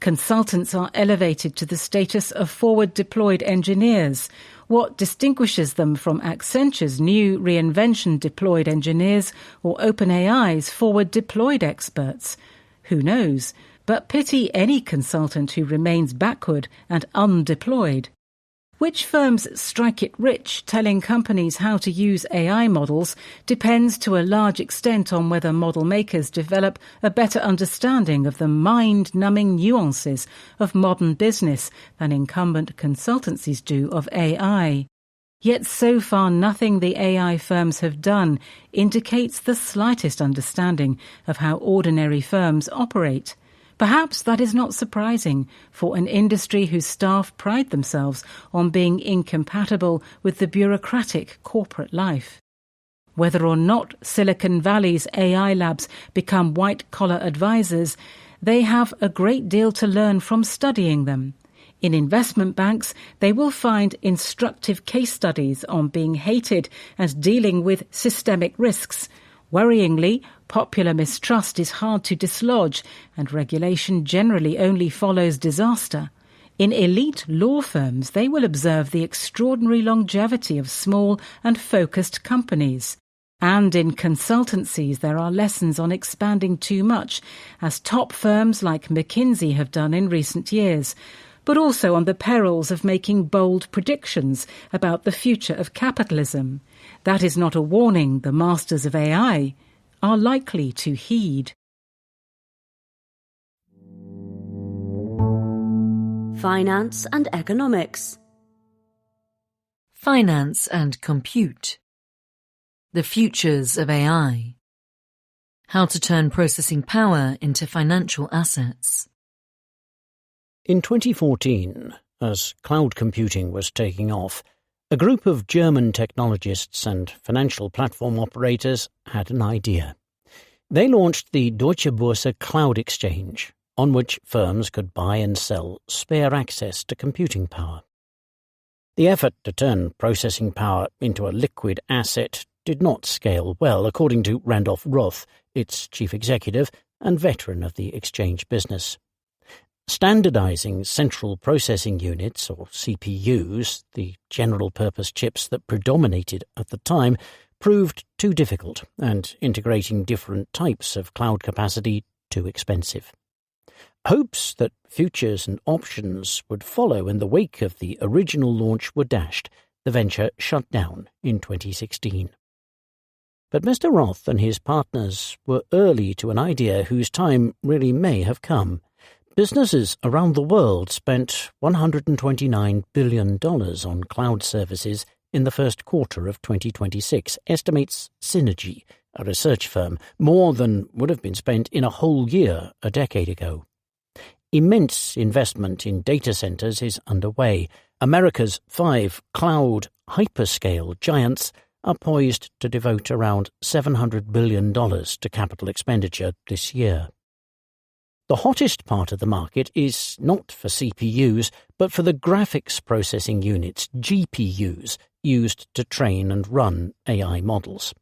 Consultants are elevated to the status of forward-deployed engineers. What distinguishes them from Accenture's new reinvention-deployed engineers or OpenAI's forward-deployed experts? Who knows? But pity any consultant who remains backward and undeployed. Which firms strike it rich telling companies how to use AI models depends to a large extent on whether model makers develop a better understanding of the mind-numbing nuances of modern business than incumbent consultancies do of AI. Yet so far nothing the AI firms have done indicates the slightest understanding of how ordinary firms operate. Perhaps that is not surprising for an industry whose staff pride themselves on being incompatible with the bureaucratic corporate life. Whether or not Silicon Valley's AI labs become white-collar advisors, they have a great deal to learn from studying them. In investment banks, they will find instructive case studies on being hated and dealing with systemic risks. Worryingly, popular mistrust is hard to dislodge, and regulation generally only follows disaster. In elite law firms, they will observe the extraordinary longevity of small and focused companies. And in consultancies, there are lessons on expanding too much, as top firms like McKinsey have done in recent years, but also on the perils of making bold predictions about the future of capitalism. That is not a warning the masters of AI are likely to heed. Finance and economics. Finance and compute. The futures of AI. How to turn processing power into financial assets. In 2014, as cloud computing was taking off, a group of German technologists and financial platform operators had an idea. They launched the Deutsche Börse Cloud Exchange, on which firms could buy and sell spare access to computing power. The effort to turn processing power into a liquid asset did not scale well, according to Randolph Roth, its chief executive and veteran of the exchange business. Standardizing central processing units, or CPUs, the general-purpose chips that predominated at the time, proved too difficult, and integrating different types of cloud capacity too expensive. Hopes that futures and options would follow in the wake of the original launch were dashed. The venture shut down in 2016. But Mr. Roth and his partners were early to an idea whose time really may have come. Businesses around the world spent $129 billion on cloud services in the first quarter of 2026, estimates Synergy, a research firm, more than would have been spent in a whole year a decade ago. Immense investment in data centers is underway. America's 5 cloud hyperscale giants are poised to devote around $700 billion to capital expenditure this year. The hottest part of the market is not for CPUs, but for the graphics processing units, GPUs, used to train and run AI models.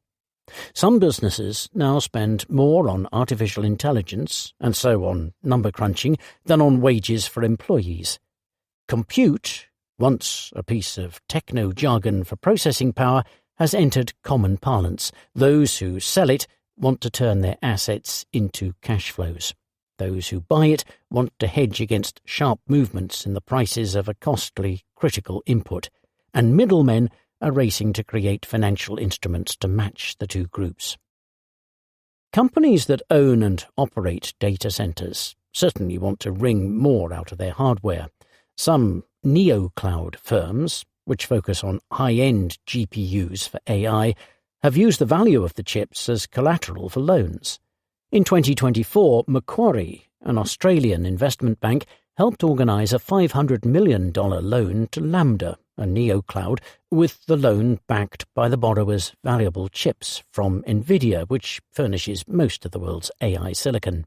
Some businesses now spend more on artificial intelligence, and so on number crunching, than on wages for employees. Compute, once a piece of techno-jargon for processing power, has entered common parlance. Those who sell it want to turn their assets into cash flows. Those who buy it want to hedge against sharp movements in the prices of a costly, critical input, and middlemen are racing to create financial instruments to match the two groups. Companies that own and operate data centers certainly want to wring more out of their hardware. Some neo-cloud firms, which focus on high-end GPUs for AI, have used the value of the chips as collateral for loans. In 2024, Macquarie, an Australian investment bank, helped organise a $500 million loan to Lambda, a neo-cloud, with the loan backed by the borrower's valuable chips from NVIDIA, which furnishes most of the world's AI silicon.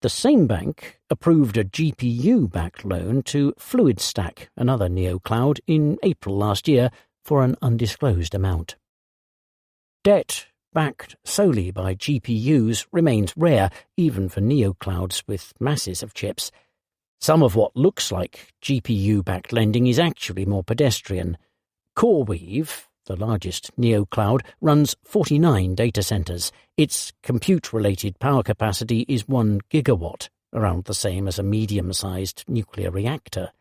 The same bank approved a GPU-backed loan to FluidStack, another neo-cloud, in April last year for an undisclosed amount. Debt backed solely by GPUs remains rare, even for neo-clouds with masses of chips. Some of what looks like GPU-backed lending is actually more pedestrian. CoreWeave, the largest neo-cloud, runs 49 data centers. Its compute-related power capacity is 1 gigawatt, around the same as a medium-sized nuclear reactor.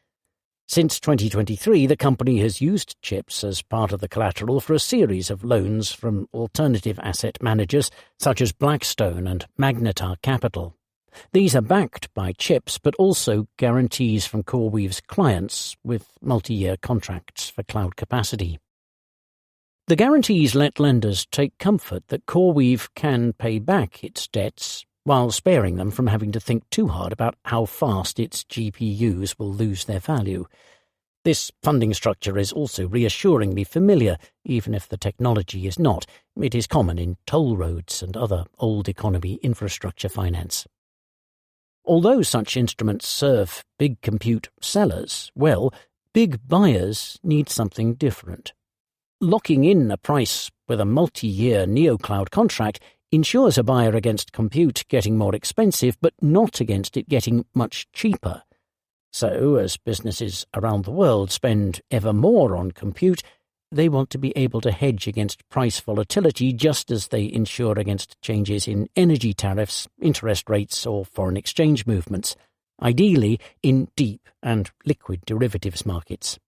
Since 2023, the company has used chips as part of the collateral for a series of loans from alternative asset managers such as Blackstone and Magnetar Capital. These are backed by chips, but also guarantees from CoreWeave's clients with multi-year contracts for cloud capacity. The guarantees let lenders take comfort that CoreWeave can pay back its debts while sparing them from having to think too hard about how fast its GPUs will lose their value. This funding structure is also reassuringly familiar, even if the technology is not. It is common in toll roads and other old economy infrastructure finance. Although such instruments serve big compute sellers well, big buyers need something different. Locking in a price with a multi-year neo-cloud contract ensures a buyer against compute getting more expensive, but not against it getting much cheaper. So, as businesses around the world spend ever more on compute, they want to be able to hedge against price volatility just as they insure against changes in energy tariffs, interest rates, or foreign exchange movements, ideally in deep and liquid derivatives markets.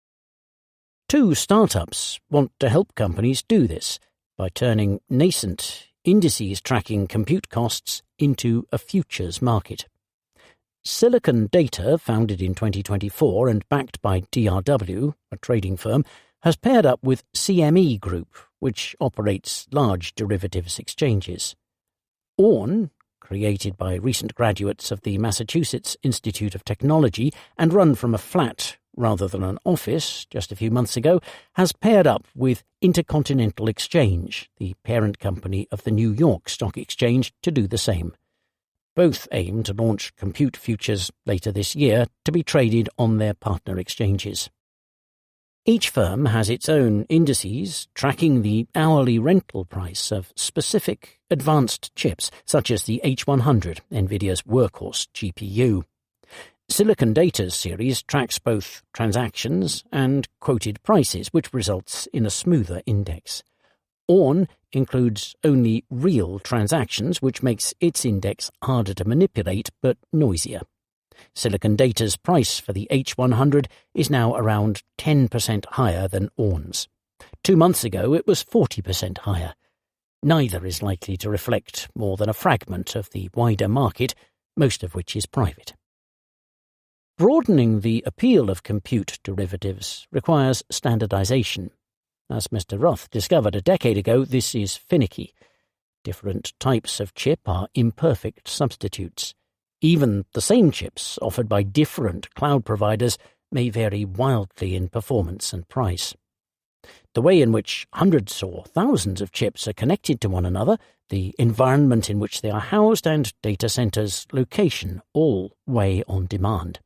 2 startups want to help companies do this by turning nascent indices tracking compute costs into a futures market. Silicon Data, founded in 2024 and backed by DRW, a trading firm, has paired up with CME Group, which operates large derivatives exchanges. Orn, created by recent graduates of the Massachusetts Institute of Technology and run from a flat rather than an office just a few months ago, has paired up with Intercontinental Exchange, the parent company of the New York Stock Exchange, to do the same. Both aim to launch compute futures later this year to be traded on their partner exchanges. Each firm has its own indices tracking the hourly rental price of specific advanced chips, such as the H100, NVIDIA's workhorse GPU. Silicon Data's series tracks both transactions and quoted prices, which results in a smoother index. Orn includes only real transactions, which makes its index harder to manipulate but noisier. Silicon Data's price for the H100 is now around 10% higher than Orn's. 2 months ago, it was 40% higher. Neither is likely to reflect more than a fragment of the wider market, most of which is private. broadening the appeal of compute derivatives requires standardization. As Mr. Roth discovered a decade ago, this is finicky. Different types of chip are imperfect substitutes. Even the same chips offered by different cloud providers may vary wildly in performance and price. The way in which hundreds or thousands of chips are connected to one another, the environment in which they are housed, and data centers' location all weigh on demand.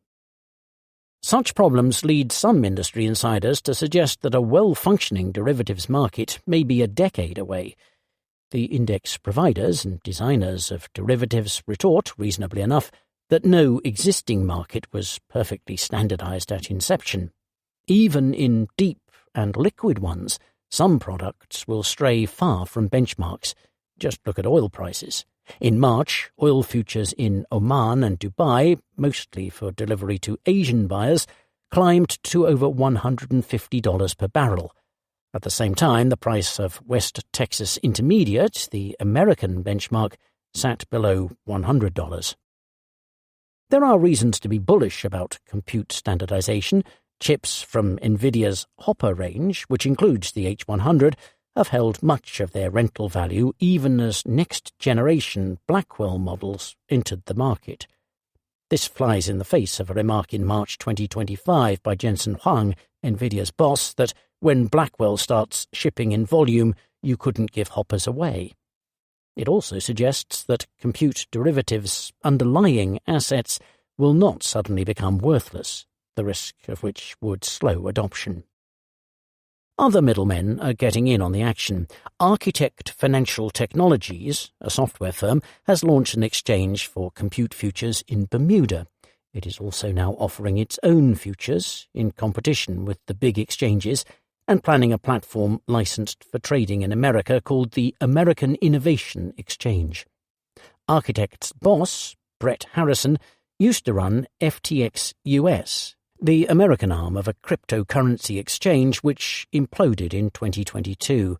Such problems lead some industry insiders to suggest that a well-functioning derivatives market may be a decade away. The index providers and designers of derivatives retort, reasonably enough, that no existing market was perfectly standardized at inception. Even in deep and liquid ones, some products will stray far from benchmarks. Just look at oil prices. In March, oil futures in Oman and Dubai, mostly for delivery to Asian buyers, climbed to over $150 per barrel. At the same time, the price of West Texas Intermediate, the American benchmark, sat below $100. There are reasons to be bullish about compute standardization. Chips from NVIDIA's Hopper range, which includes the H100, have held much of their rental value even as next-generation Blackwell models entered the market. This flies in the face of a remark in March 2025 by Jensen Huang, NVIDIA's boss, that when Blackwell starts shipping in volume, you couldn't give Hoppers away. It also suggests that compute derivatives' underlying assets will not suddenly become worthless, the risk of which would slow adoption. Other middlemen are getting in on the action. Architect Financial Technologies, a software firm, has launched an exchange for compute futures in Bermuda. It is also now offering its own futures in competition with the big exchanges and planning a platform licensed for trading in America called the American Innovation Exchange. Architect's boss, Brett Harrison, used to run FTX US, the American arm of a cryptocurrency exchange which imploded in 2022.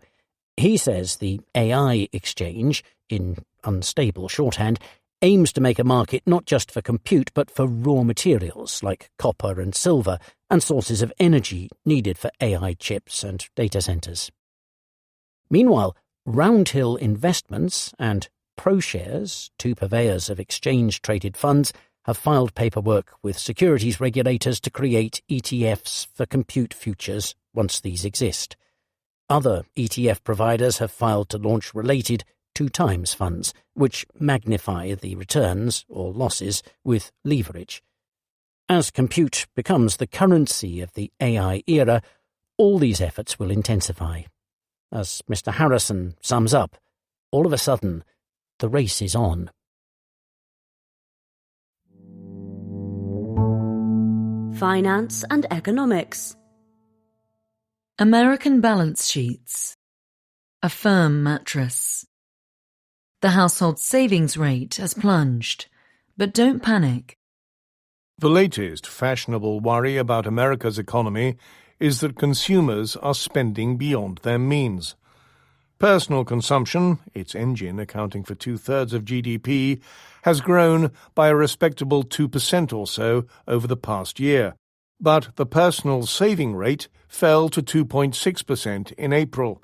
He says the AI exchange, in unstable shorthand, aims to make a market not just for compute but for raw materials like copper and silver and sources of energy needed for AI chips and data centers. Meanwhile, Roundhill Investments and ProShares, two purveyors of exchange-traded funds, have filed paperwork with securities regulators to create ETFs for compute futures once these exist. Other ETF providers have filed to launch related 2x funds, which magnify the returns or losses with leverage. As compute becomes the currency of the AI era, all these efforts will intensify. As Mr. Harrison sums up, all of a sudden, the race is on. Finance and economics. American balance sheets. A firm mattress. The household savings rate has plunged, but don't panic. The latest fashionable worry about America's economy is that consumers are spending beyond their means. Personal consumption, its engine accounting for 2/3 of GDP, has grown by a respectable 2% or so over the past year. But the personal saving rate fell to 2.6% in April.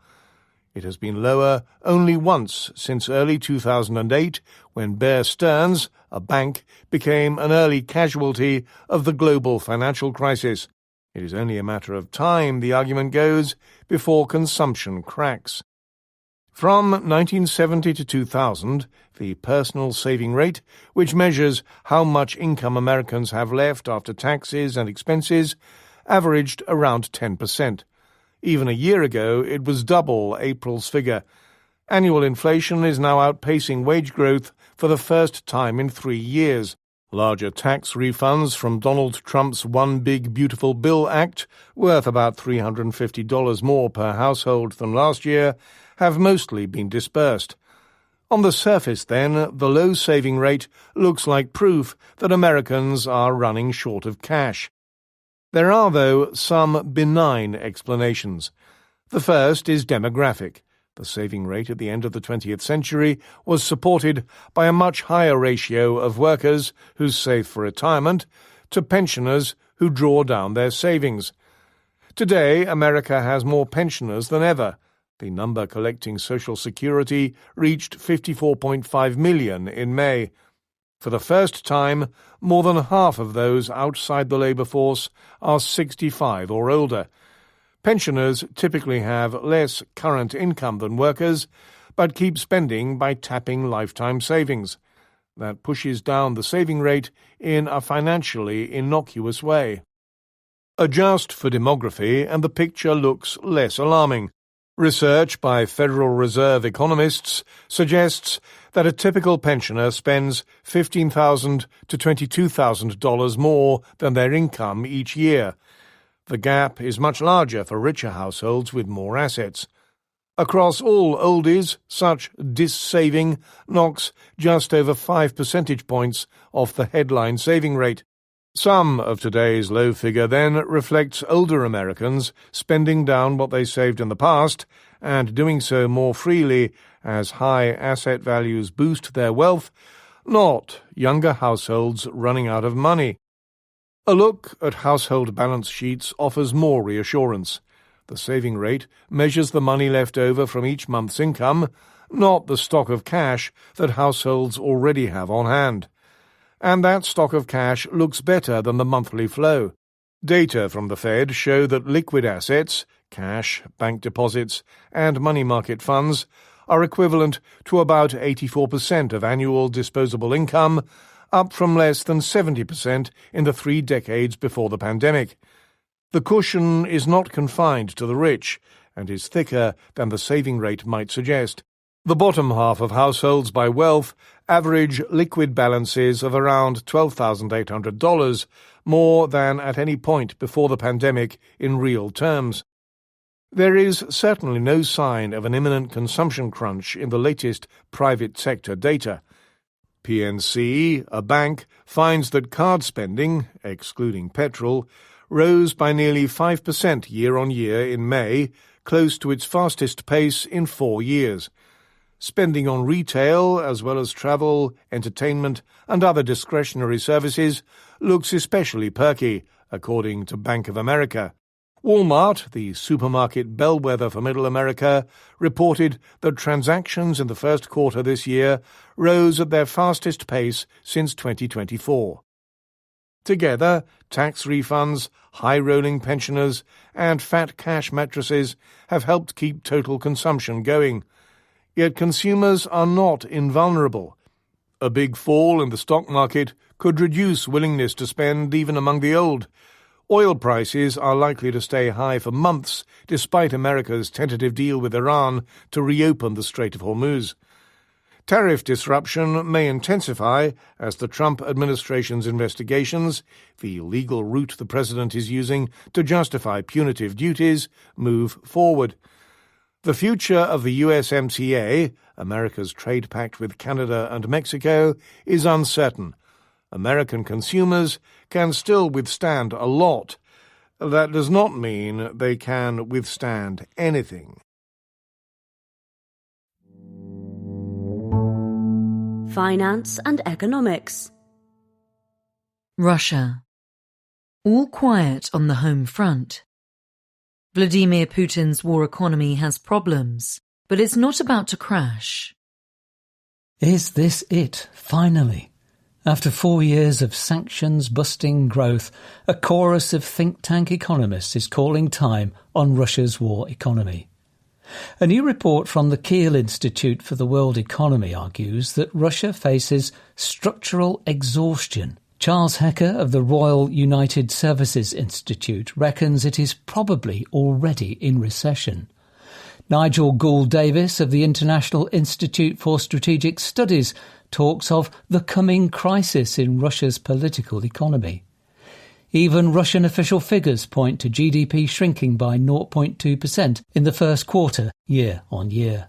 It has been lower only once since early 2008, when Bear Stearns, a bank, became an early casualty of the global financial crisis. It is only a matter of time, the argument goes, before consumption cracks. From 1970 to 2000, the personal saving rate, which measures how much income Americans have left after taxes and expenses, averaged around 10%. Even a year ago, it was double April's figure. Annual inflation is now outpacing wage growth for the first time in 3 years. Larger tax refunds from Donald Trump's One Big Beautiful Bill Act, worth about $350 more per household than last year, have mostly been dispersed. On the surface, then, the low saving rate looks like proof that Americans are running short of cash. There are, though, some benign explanations. The first is demographic. The saving rate at the end of the 20th century was supported by a much higher ratio of workers who save for retirement to pensioners who draw down their savings. Today, America has more pensioners than ever. The number collecting Social Security reached 54.5 million in May. For the first time, more than half of those outside the labour force are 65 or older. Pensioners typically have less current income than workers, but keep spending by tapping lifetime savings. That pushes down the saving rate in a financially innocuous way. Adjust for demography and the picture looks less alarming. Research by Federal Reserve economists suggests that a typical pensioner spends $15,000 to $22,000 more than their income each year. The gap is much larger for richer households with more assets. Across all oldies, such dis-saving knocks just over 5 percentage points off the headline saving rate. Some of today's low figure then reflects older Americans spending down what they saved in the past and doing so more freely as high asset values boost their wealth, not younger households running out of money. A look at household balance sheets offers more reassurance. The saving rate measures the money left over from each month's income, not the stock of cash that households already have on hand. And that stock of cash looks better than the monthly flow. Data from the Fed show that liquid assets, cash, bank deposits, and money market funds are equivalent to about 84% of annual disposable income, up from less than 70% in the 3 decades before the pandemic. The cushion is not confined to the rich and is thicker than the saving rate might suggest. The bottom half of households by wealth average liquid balances of around $12,800, more than at any point before the pandemic in real terms. There is certainly no sign of an imminent consumption crunch in the latest private sector data. PNC, a bank, finds that card spending, excluding petrol, rose by nearly 5% year-on-year in May, close to its fastest pace in 4 years. Spending on retail, as well as travel, entertainment, and other discretionary services, looks especially perky, according to Bank of America. Walmart, the supermarket bellwether for Middle America, reported that transactions in the first quarter this year rose at their fastest pace since 2024. Together, tax refunds, high-rolling pensioners, and fat cash mattresses have helped keep total consumption going. Yet consumers are not invulnerable. A big fall in the stock market could reduce willingness to spend even among the old. Oil prices are likely to stay high for months, despite America's tentative deal with Iran to reopen the Strait of Hormuz. Tariff disruption may intensify as the Trump administration's investigations, the legal route the president is using to justify punitive duties, move forward. The future of the USMCA, America's trade pact with Canada and Mexico, is uncertain. American consumers can still withstand a lot. That does not mean they can withstand anything. Finance and economics. Russia. All quiet on the home front. Vladimir Putin's war economy has problems, but it's not about to crash. Is this it, finally? After 4 years of sanctions-busting growth, a chorus of think tank economists is calling time on Russia's war economy. A new report from the Kiel Institute for the World Economy argues that Russia faces structural exhaustion. Charles Hecker of the Royal United Services Institute reckons it is probably already in recession. Nigel Gould-Davis of the International Institute for Strategic Studies talks of the coming crisis in Russia's political economy. Even Russian official figures point to GDP shrinking by 0.2% in the first quarter, year on year.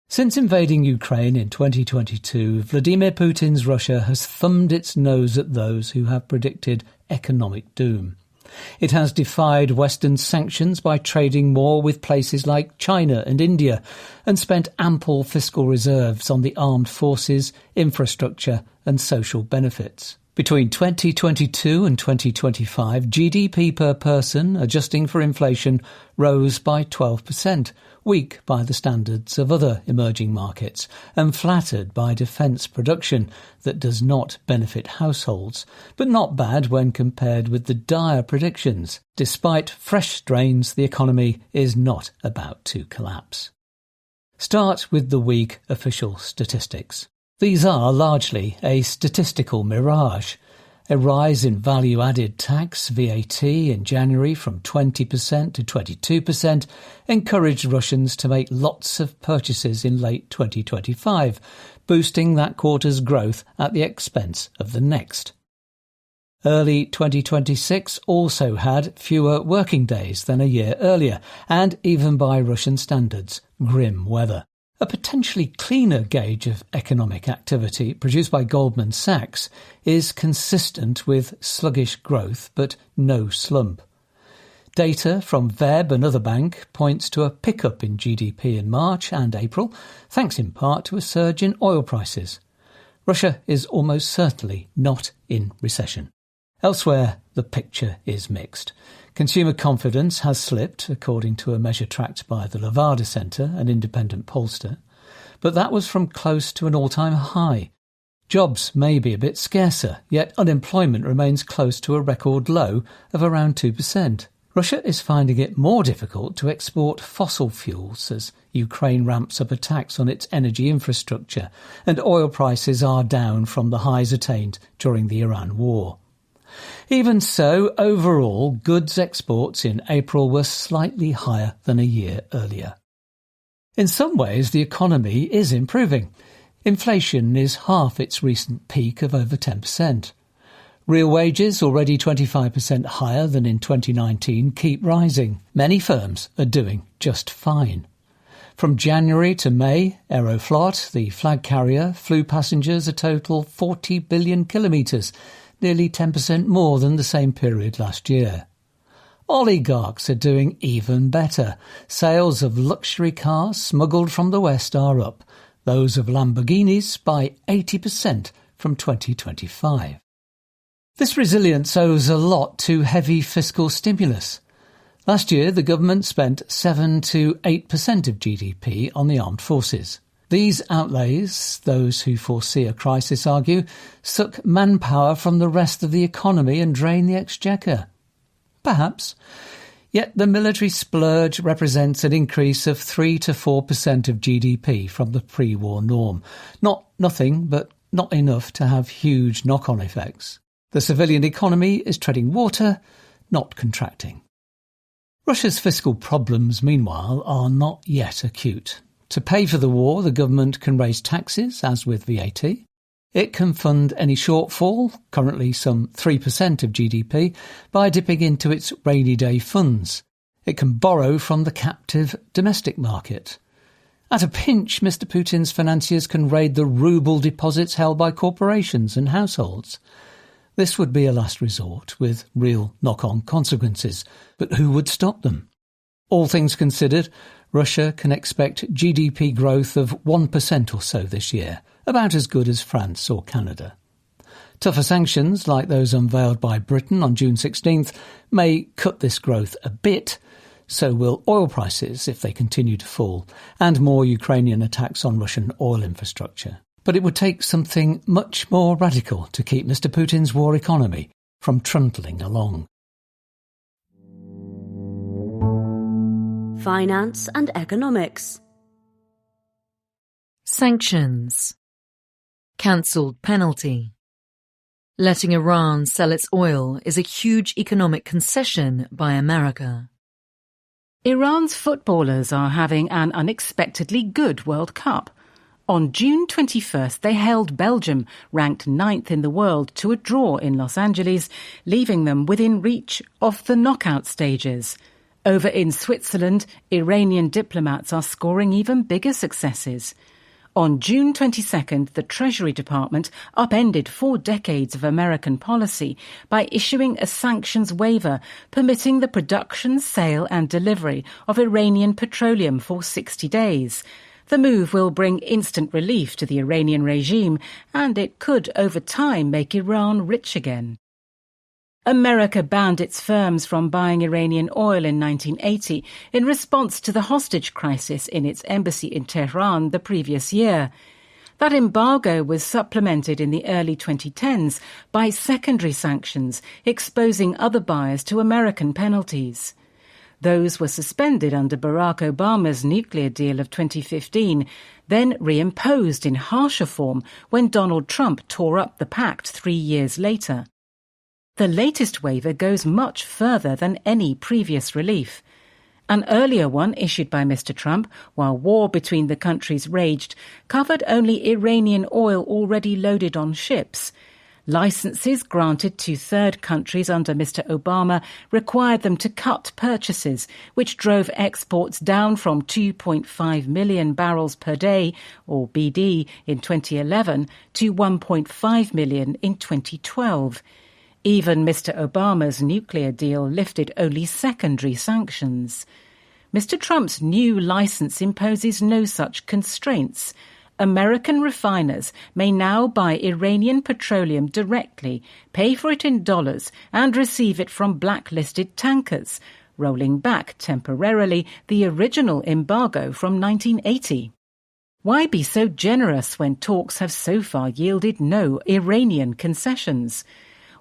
Since invading Ukraine in 2022, Vladimir Putin's Russia has thumbed its nose at those who have predicted economic doom. It has defied Western sanctions by trading more with places like China and India and spent ample fiscal reserves on the armed forces, infrastructure and social benefits. Between 2022 and 2025, GDP per person, adjusting for inflation, rose by 12%, weak by the standards of other emerging markets, and flattered by defence production that does not benefit households, but not bad when compared with the dire predictions. Despite fresh strains, the economy is not about to collapse. Start with the weak official statistics. These are largely a statistical mirage. A rise in value-added tax, VAT, in January from 20% to 22% encouraged Russians to make lots of purchases in late 2025, boosting that quarter's growth at the expense of the next. Early 2026 also had fewer working days than a year earlier, and even by Russian standards, grim weather. A potentially cleaner gauge of economic activity produced by Goldman Sachs is consistent with sluggish growth but no slump. Data from VEB, another bank, points to a pickup in GDP in March and April, thanks in part to a surge in oil prices. Russia is almost certainly not in recession. Elsewhere, the picture is mixed. Consumer confidence has slipped, according to a measure tracked by the Levada Centre, an independent pollster, but that was from close to an all-time high. Jobs may be a bit scarcer, yet unemployment remains close to a record low of around 2%. Russia is finding it more difficult to export fossil fuels as Ukraine ramps up attacks on its energy infrastructure, and oil prices are down from the highs attained during the Iran war. Even so, overall, goods exports in April were slightly higher than a year earlier. In some ways, the economy is improving. Inflation is half its recent peak of over 10%. Real wages, already 25% higher than in 2019, keep rising. Many firms are doing just fine. From January to May, Aeroflot, the flag carrier, flew passengers a total 40 billion kilometres, nearly 10% more than the same period last year. Oligarchs are doing even better. Sales of luxury cars smuggled from the West are up, those of Lamborghinis by 80% from 2025. This resilience owes a lot to heavy fiscal stimulus. Last year, the government spent 7 to 8% of GDP on the armed forces. These outlays, those who foresee a crisis argue, suck manpower from the rest of the economy and drain the exchequer. Perhaps. Yet the military splurge represents an increase of 3 to 4% of GDP from the pre-war norm. Not nothing, but not enough to have huge knock-on effects. The civilian economy is treading water, not contracting. Russia's fiscal problems, meanwhile, are not yet acute. To pay for the war, the government can raise taxes, as with VAT. It can fund any shortfall, currently some 3% of GDP, by dipping into its rainy day funds. It can borrow from the captive domestic market. At a pinch, Mr. Putin's financiers can raid the ruble deposits held by corporations and households. This would be a last resort, with real knock-on consequences. But who would stop them? All things considered, Russia can expect GDP growth of 1% or so this year, about as good as France or Canada. Tougher sanctions, like those unveiled by Britain on June 16th, may cut this growth a bit. So will oil prices if they continue to fall, and more Ukrainian attacks on Russian oil infrastructure. But it would take something much more radical to keep Mr. Putin's war economy from trundling along. Finance and economics. Sanctions. Cancelled penalty. Letting Iran sell its oil is a huge economic concession by America. Iran's footballers are having an unexpectedly good World Cup. On June 21st, they held Belgium, ranked 9th in the world, to a draw in Los Angeles, leaving them within reach of the knockout stages. Over in Switzerland, Iranian diplomats are scoring even bigger successes. On June 22nd, the Treasury Department upended 4 decades of American policy by issuing a sanctions waiver permitting the production, sale and delivery of Iranian petroleum for 60 days. The move will bring instant relief to the Iranian regime, and it could, over time, make Iran rich again. America banned its firms from buying Iranian oil in 1980 in response to the hostage crisis in its embassy in Tehran the previous year. That embargo was supplemented in the early 2010s by secondary sanctions, exposing other buyers to American penalties. Those were suspended under Barack Obama's nuclear deal of 2015, then reimposed in harsher form when Donald Trump tore up the pact 3 years later. The latest waiver goes much further than any previous relief. An earlier one, issued by Mr. Trump while war between the countries raged, covered only Iranian oil already loaded on ships. Licenses granted to third countries under Mr. Obama required them to cut purchases, which drove exports down from 2.5 million barrels per day, or BD, in 2011 to 1.5 million in 2012. Even Mr. Obama's nuclear deal lifted only secondary sanctions. Mr. Trump's new license imposes no such constraints. American refiners may now buy Iranian petroleum directly, pay for it in dollars, and receive it from blacklisted tankers, rolling back temporarily the original embargo from 1980. Why be so generous when talks have so far yielded no Iranian concessions?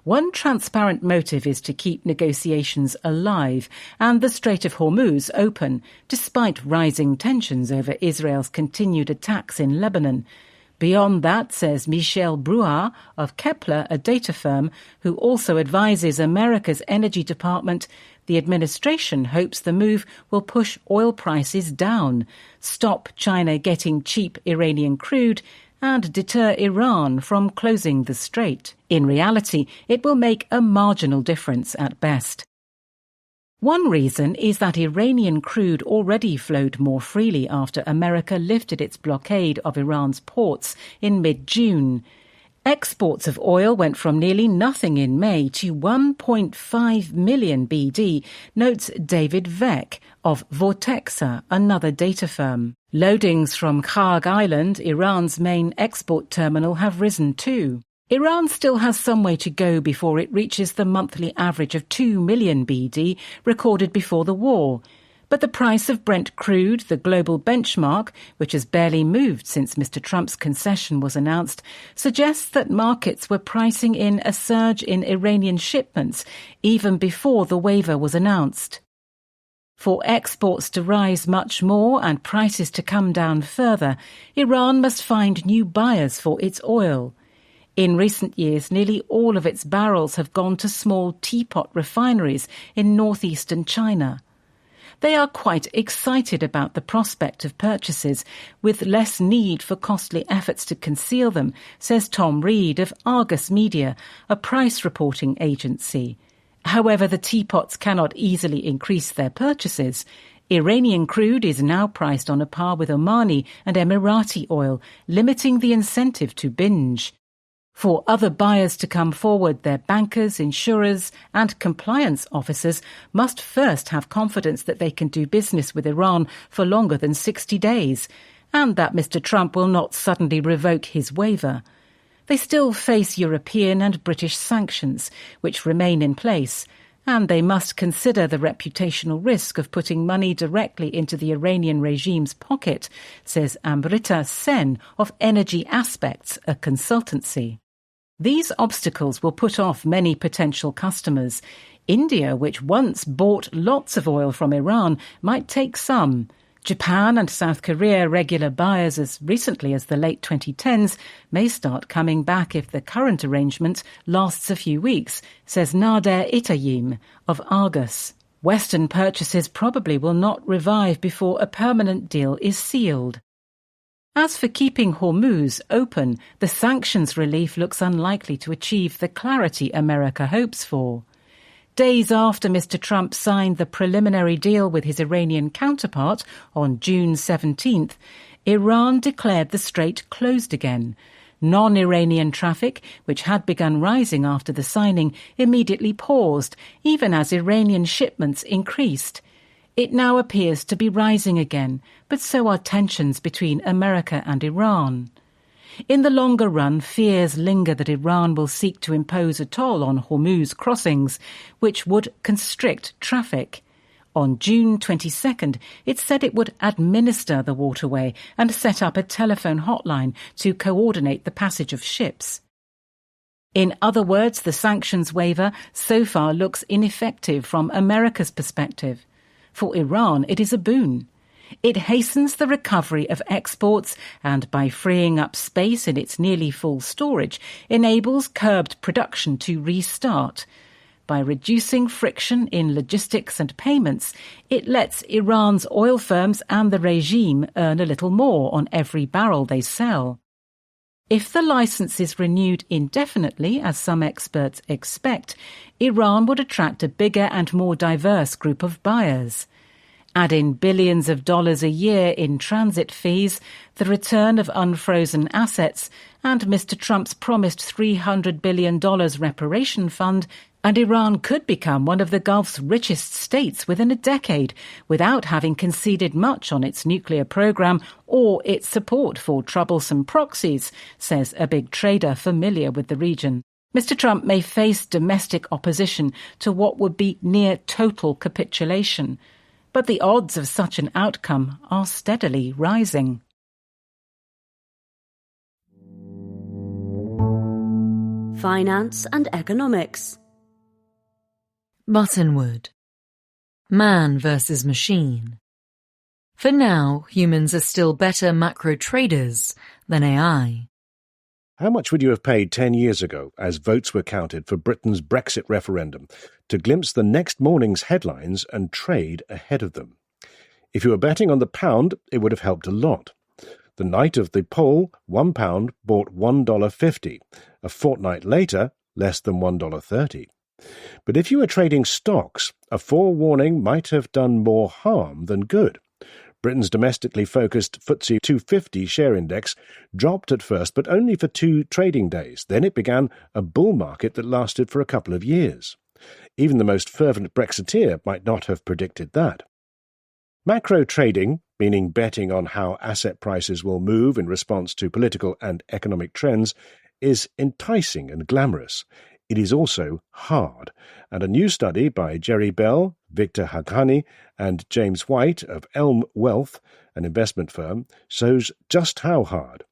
One transparent motive is to keep negotiations alive and the Strait of Hormuz open, despite rising tensions over Israel's continued attacks in Lebanon. Beyond that, says Michel Brouard of Kepler, a data firm, who also advises America's Energy Department, the administration hopes the move will push oil prices down, stop China getting cheap Iranian crude, and deter Iran from closing the strait. In reality, it will make a marginal difference at best. One reason is that Iranian crude already flowed more freely after America lifted its blockade of Iran's ports in mid-June. Exports of oil went from nearly nothing in May to 1.5 million BD, notes David Veck of Vortexa, another data firm. Loadings from Kharg Island, Iran's main export terminal, have risen too. Iran still has some way to go before it reaches the monthly average of 2 million BD recorded before the war. But the price of Brent crude, the global benchmark, which has barely moved since Mr. Trump's concession was announced, suggests that markets were pricing in a surge in Iranian shipments even before the waiver was announced. For exports to rise much more and prices to come down further, Iran must find new buyers for its oil. In recent years, nearly all of its barrels have gone to small teapot refineries in northeastern China. They are quite excited about the prospect of purchases, with less need for costly efforts to conceal them, says Tom Reed of Argus Media, a price reporting agency. However, the teapots cannot easily increase their purchases. Iranian crude is now priced on a par with Omani and Emirati oil, limiting the incentive to binge. For other buyers to come forward, their bankers, insurers, and compliance officers must first have confidence that they can do business with Iran for longer than 60 days, and that Mr. Trump will not suddenly revoke his waiver. They still face European and British sanctions, which remain in place, and they must consider the reputational risk of putting money directly into the Iranian regime's pocket, says Amrita Sen of Energy Aspects, a consultancy. These obstacles will put off many potential customers. India, which once bought lots of oil from Iran, might take some. Japan and South Korea, regular buyers as recently as the late 2010s, may start coming back if the current arrangement lasts a few weeks, says Nader Itayim of Argus. Western purchases probably will not revive before a permanent deal is sealed. As for keeping Hormuz open, the sanctions relief looks unlikely to achieve the clarity America hopes for. Days after Mr. Trump signed the preliminary deal with his Iranian counterpart on June 17th, Iran declared the strait closed again. Non-Iranian traffic, which had begun rising after the signing, immediately paused, even as Iranian shipments increased. It now appears to be rising again, but so are tensions between America and Iran. In the longer run, fears linger that Iran will seek to impose a toll on Hormuz crossings, which would constrict traffic. On June 22nd, it said it would administer the waterway and set up a telephone hotline to coordinate the passage of ships. In other words, the sanctions waiver so far looks ineffective from America's perspective. For Iran, it is a boon. It hastens the recovery of exports and, by freeing up space in its nearly full storage, enables curbed production to restart. By reducing friction in logistics and payments, it lets Iran's oil firms and the regime earn a little more on every barrel they sell. If the license is renewed indefinitely, as some experts expect, Iran would attract a bigger and more diverse group of buyers. Add in billions of dollars a year in transit fees, the return of unfrozen assets, and Mr. Trump's promised $300 billion reparation fund, and Iran could become one of the Gulf's richest states within a decade, without having conceded much on its nuclear program or its support for troublesome proxies, says a big trader familiar with the region. Mr. Trump may face domestic opposition to what would be near total capitulation, but the odds of such an outcome are steadily rising. Finance and economics. Buttonwood. Man versus machine. For now, humans are still better macro traders than AI. How much would you have paid 10 years ago, as votes were counted for Britain's Brexit referendum, to glimpse the next morning's headlines and trade ahead of them? If you were betting on the pound, it would have helped a lot. The night of the poll, £1 bought $1.50. A fortnight later, less than $1.30. But if you were trading stocks, a forewarning might have done more harm than good. Britain's domestically focused FTSE 250 share index dropped at first, but only for 2 trading days. Then it began a bull market that lasted for a couple of years. Even the most fervent Brexiteer might not have predicted that. Macro trading, meaning betting on how asset prices will move in response to political and economic trends, is enticing and glamorous. It is also hard, and a new study by Jerry Bell, Victor Haghani, and James White of Elm Wealth, an investment firm, shows just how hard.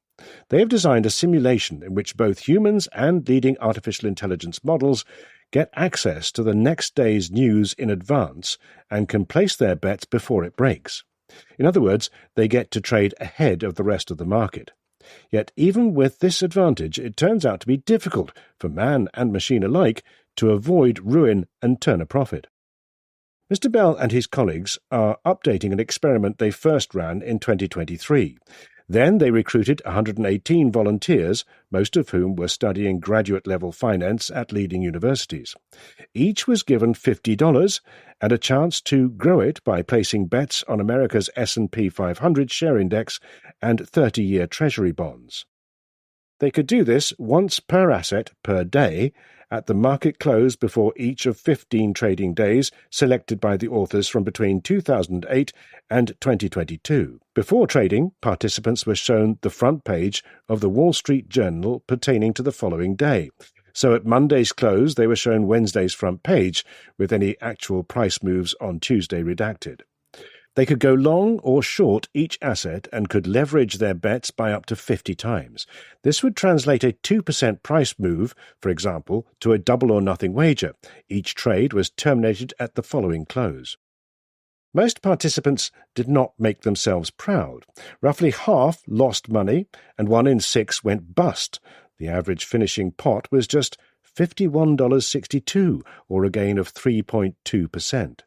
They have designed a simulation in which both humans and leading artificial intelligence models get access to the next day's news in advance and can place their bets before it breaks. In other words, they get to trade ahead of the rest of the market. Yet even with this advantage, it turns out to be difficult for man and machine alike to avoid ruin and turn a profit. Mr. Bell and his colleagues are updating an experiment they first ran in 2023. Then they recruited 118 volunteers, most of whom were studying graduate-level finance at leading universities. Each was given $50 and a chance to grow it by placing bets on America's S&P 500 share index and 30-year Treasury bonds. They could do this once per asset per day at the market close before each of 15 trading days selected by the authors from between 2008 and 2022. Before trading, participants were shown the front page of the Wall Street Journal pertaining to the following day. So at Monday's close, they were shown Wednesday's front page, with any actual price moves on Tuesday redacted. They could go long or short each asset and could leverage their bets by up to 50 times. This would translate a 2% price move, for example, to a double or nothing wager. Each trade was terminated at the following close. Most participants did not make themselves proud. Roughly half lost money, and 1 in 6 went bust. The average finishing pot was just $51.62, or a gain of 3.2%.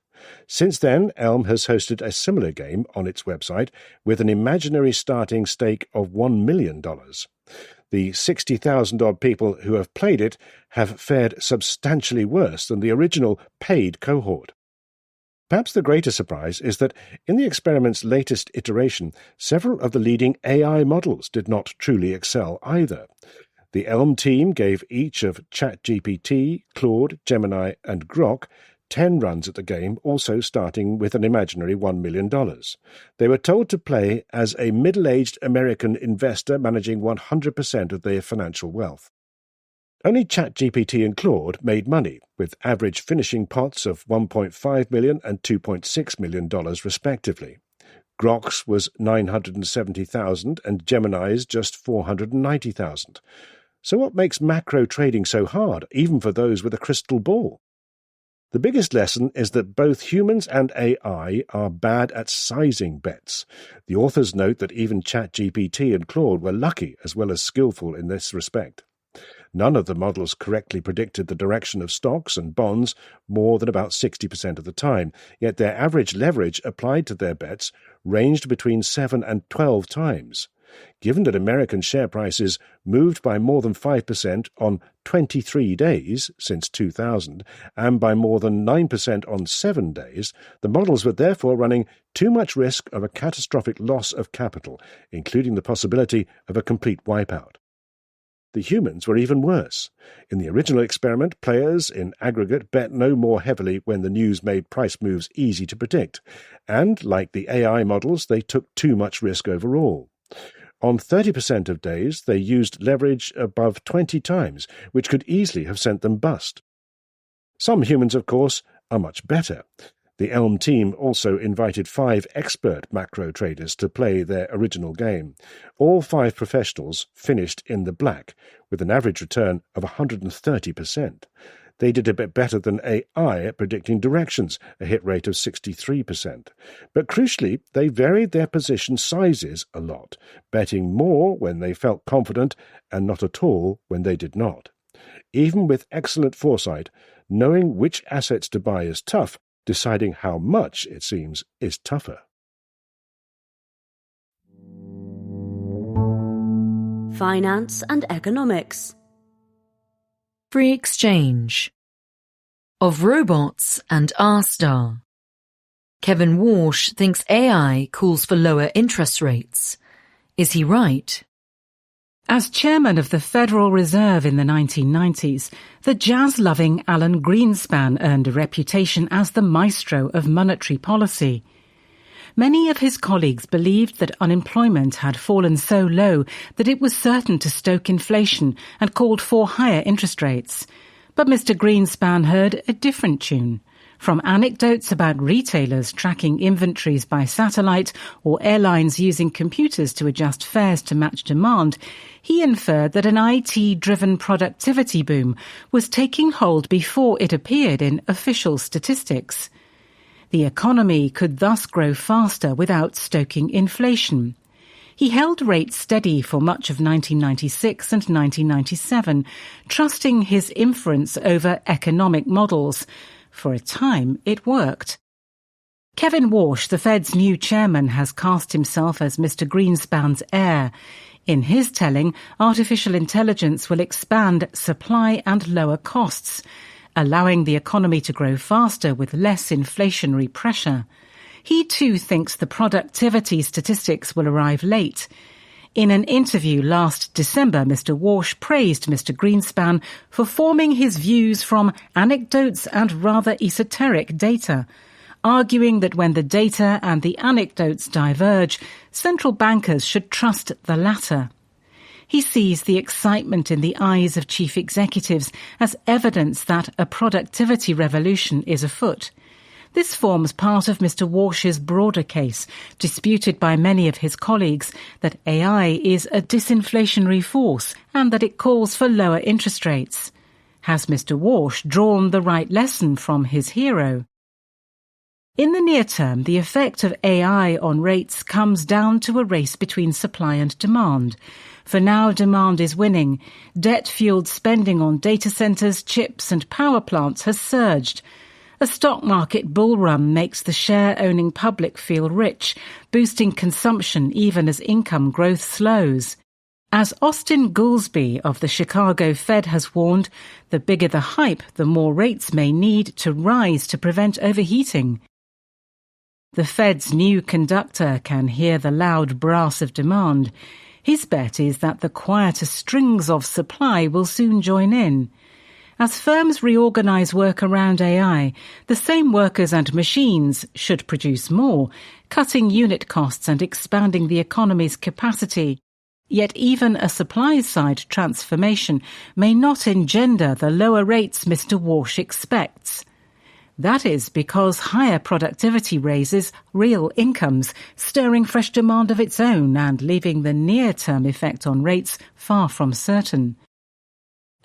Since then, Elm has hosted a similar game on its website with an imaginary starting stake of $1 million. The 60,000-odd people who have played it have fared substantially worse than the original paid cohort. Perhaps the greater surprise is that in the experiment's latest iteration, several of the leading AI models did not truly excel either. The Elm team gave each of ChatGPT, Claude, Gemini, and Grok 10 runs at the game, also starting with an imaginary $1 million. They were told to play as a middle-aged American investor managing 100% of their financial wealth. Only ChatGPT and Claude made money, with average finishing pots of $1.5 million and $2.6 million respectively. Grok's was $970,000 and Gemini's just $490,000. So what makes macro trading so hard, even for those with a crystal ball? The biggest lesson is that both humans and AI are bad at sizing bets. The authors note that even ChatGPT and Claude were lucky as well as skillful in this respect. None of the models correctly predicted the direction of stocks and bonds more than about 60% of the time, yet their average leverage applied to their bets ranged between 7 and 12 times. Given that American share prices moved by more than 5% on 23 days since 2000 and by more than 9% on 7 days, the models were therefore running too much risk of a catastrophic loss of capital, including the possibility of a complete wipeout. The humans were even worse. In the original experiment, players in aggregate bet no more heavily when the news made price moves easy to predict, and, like the AI models, they took too much risk overall. On 30% of days, they used leverage above 20 times, which could easily have sent them bust. Some humans, of course, are much better. The Elm team also invited 5 expert macro traders to play their original game. All 5 professionals finished in the black, with an average return of 130%. They did a bit better than AI at predicting directions, a hit rate of 63%. But crucially, they varied their position sizes a lot, betting more when they felt confident and not at all when they did not. Even with excellent foresight, knowing which assets to buy is tough. Deciding how much, it seems, is tougher. Finance and economics. Free exchange. Of robots and R-Star. Kevin Walsh thinks AI calls for lower interest rates. Is he right? As chairman of the Federal Reserve in the 1990s, the jazz-loving Alan Greenspan earned a reputation as the maestro of monetary policy. Many of his colleagues believed that unemployment had fallen so low that it was certain to stoke inflation and called for higher interest rates. But Mr. Greenspan heard a different tune. From anecdotes about retailers tracking inventories by satellite or airlines using computers to adjust fares to match demand, he inferred that an IT-driven productivity boom was taking hold before it appeared in official statistics. The economy could thus grow faster without stoking inflation. He held rates steady for much of 1996 and 1997, trusting his inference over economic models. For a time, it worked. Kevin Walsh, the Fed's new chairman, has cast himself as Mr. Greenspan's heir. In his telling, artificial intelligence will expand supply and lower costs, allowing the economy to grow faster with less inflationary pressure. He too thinks the productivity statistics will arrive late. In an interview last December, Mr. Walsh praised Mr. Greenspan for forming his views from anecdotes and rather esoteric data, arguing that when the data and the anecdotes diverge, central bankers should trust the latter. He sees the excitement in the eyes of chief executives as evidence that a productivity revolution is afoot. This forms part of Mr. Walsh's broader case, disputed by many of his colleagues, that AI is a disinflationary force and that it calls for lower interest rates. Has Mr. Walsh drawn the right lesson from his hero? In the near term, the effect of AI on rates comes down to a race between supply and demand. For now, demand is winning. Debt-fueled spending on data centres, chips and power plants has surged. A stock market bull run makes the share-owning public feel rich, boosting consumption even as income growth slows. As Austin Goolsbee of the Chicago Fed has warned, the bigger the hype, the more rates may need to rise to prevent overheating. The Fed's new conductor can hear the loud brass of demand. His bet is that the quieter strings of supply will soon join in. As firms reorganize work around AI, the same workers and machines should produce more, cutting unit costs and expanding the economy's capacity. Yet even a supply-side transformation may not engender the lower rates Mr. Walsh expects. That is because higher productivity raises real incomes, stirring fresh demand of its own and leaving the near-term effect on rates far from certain.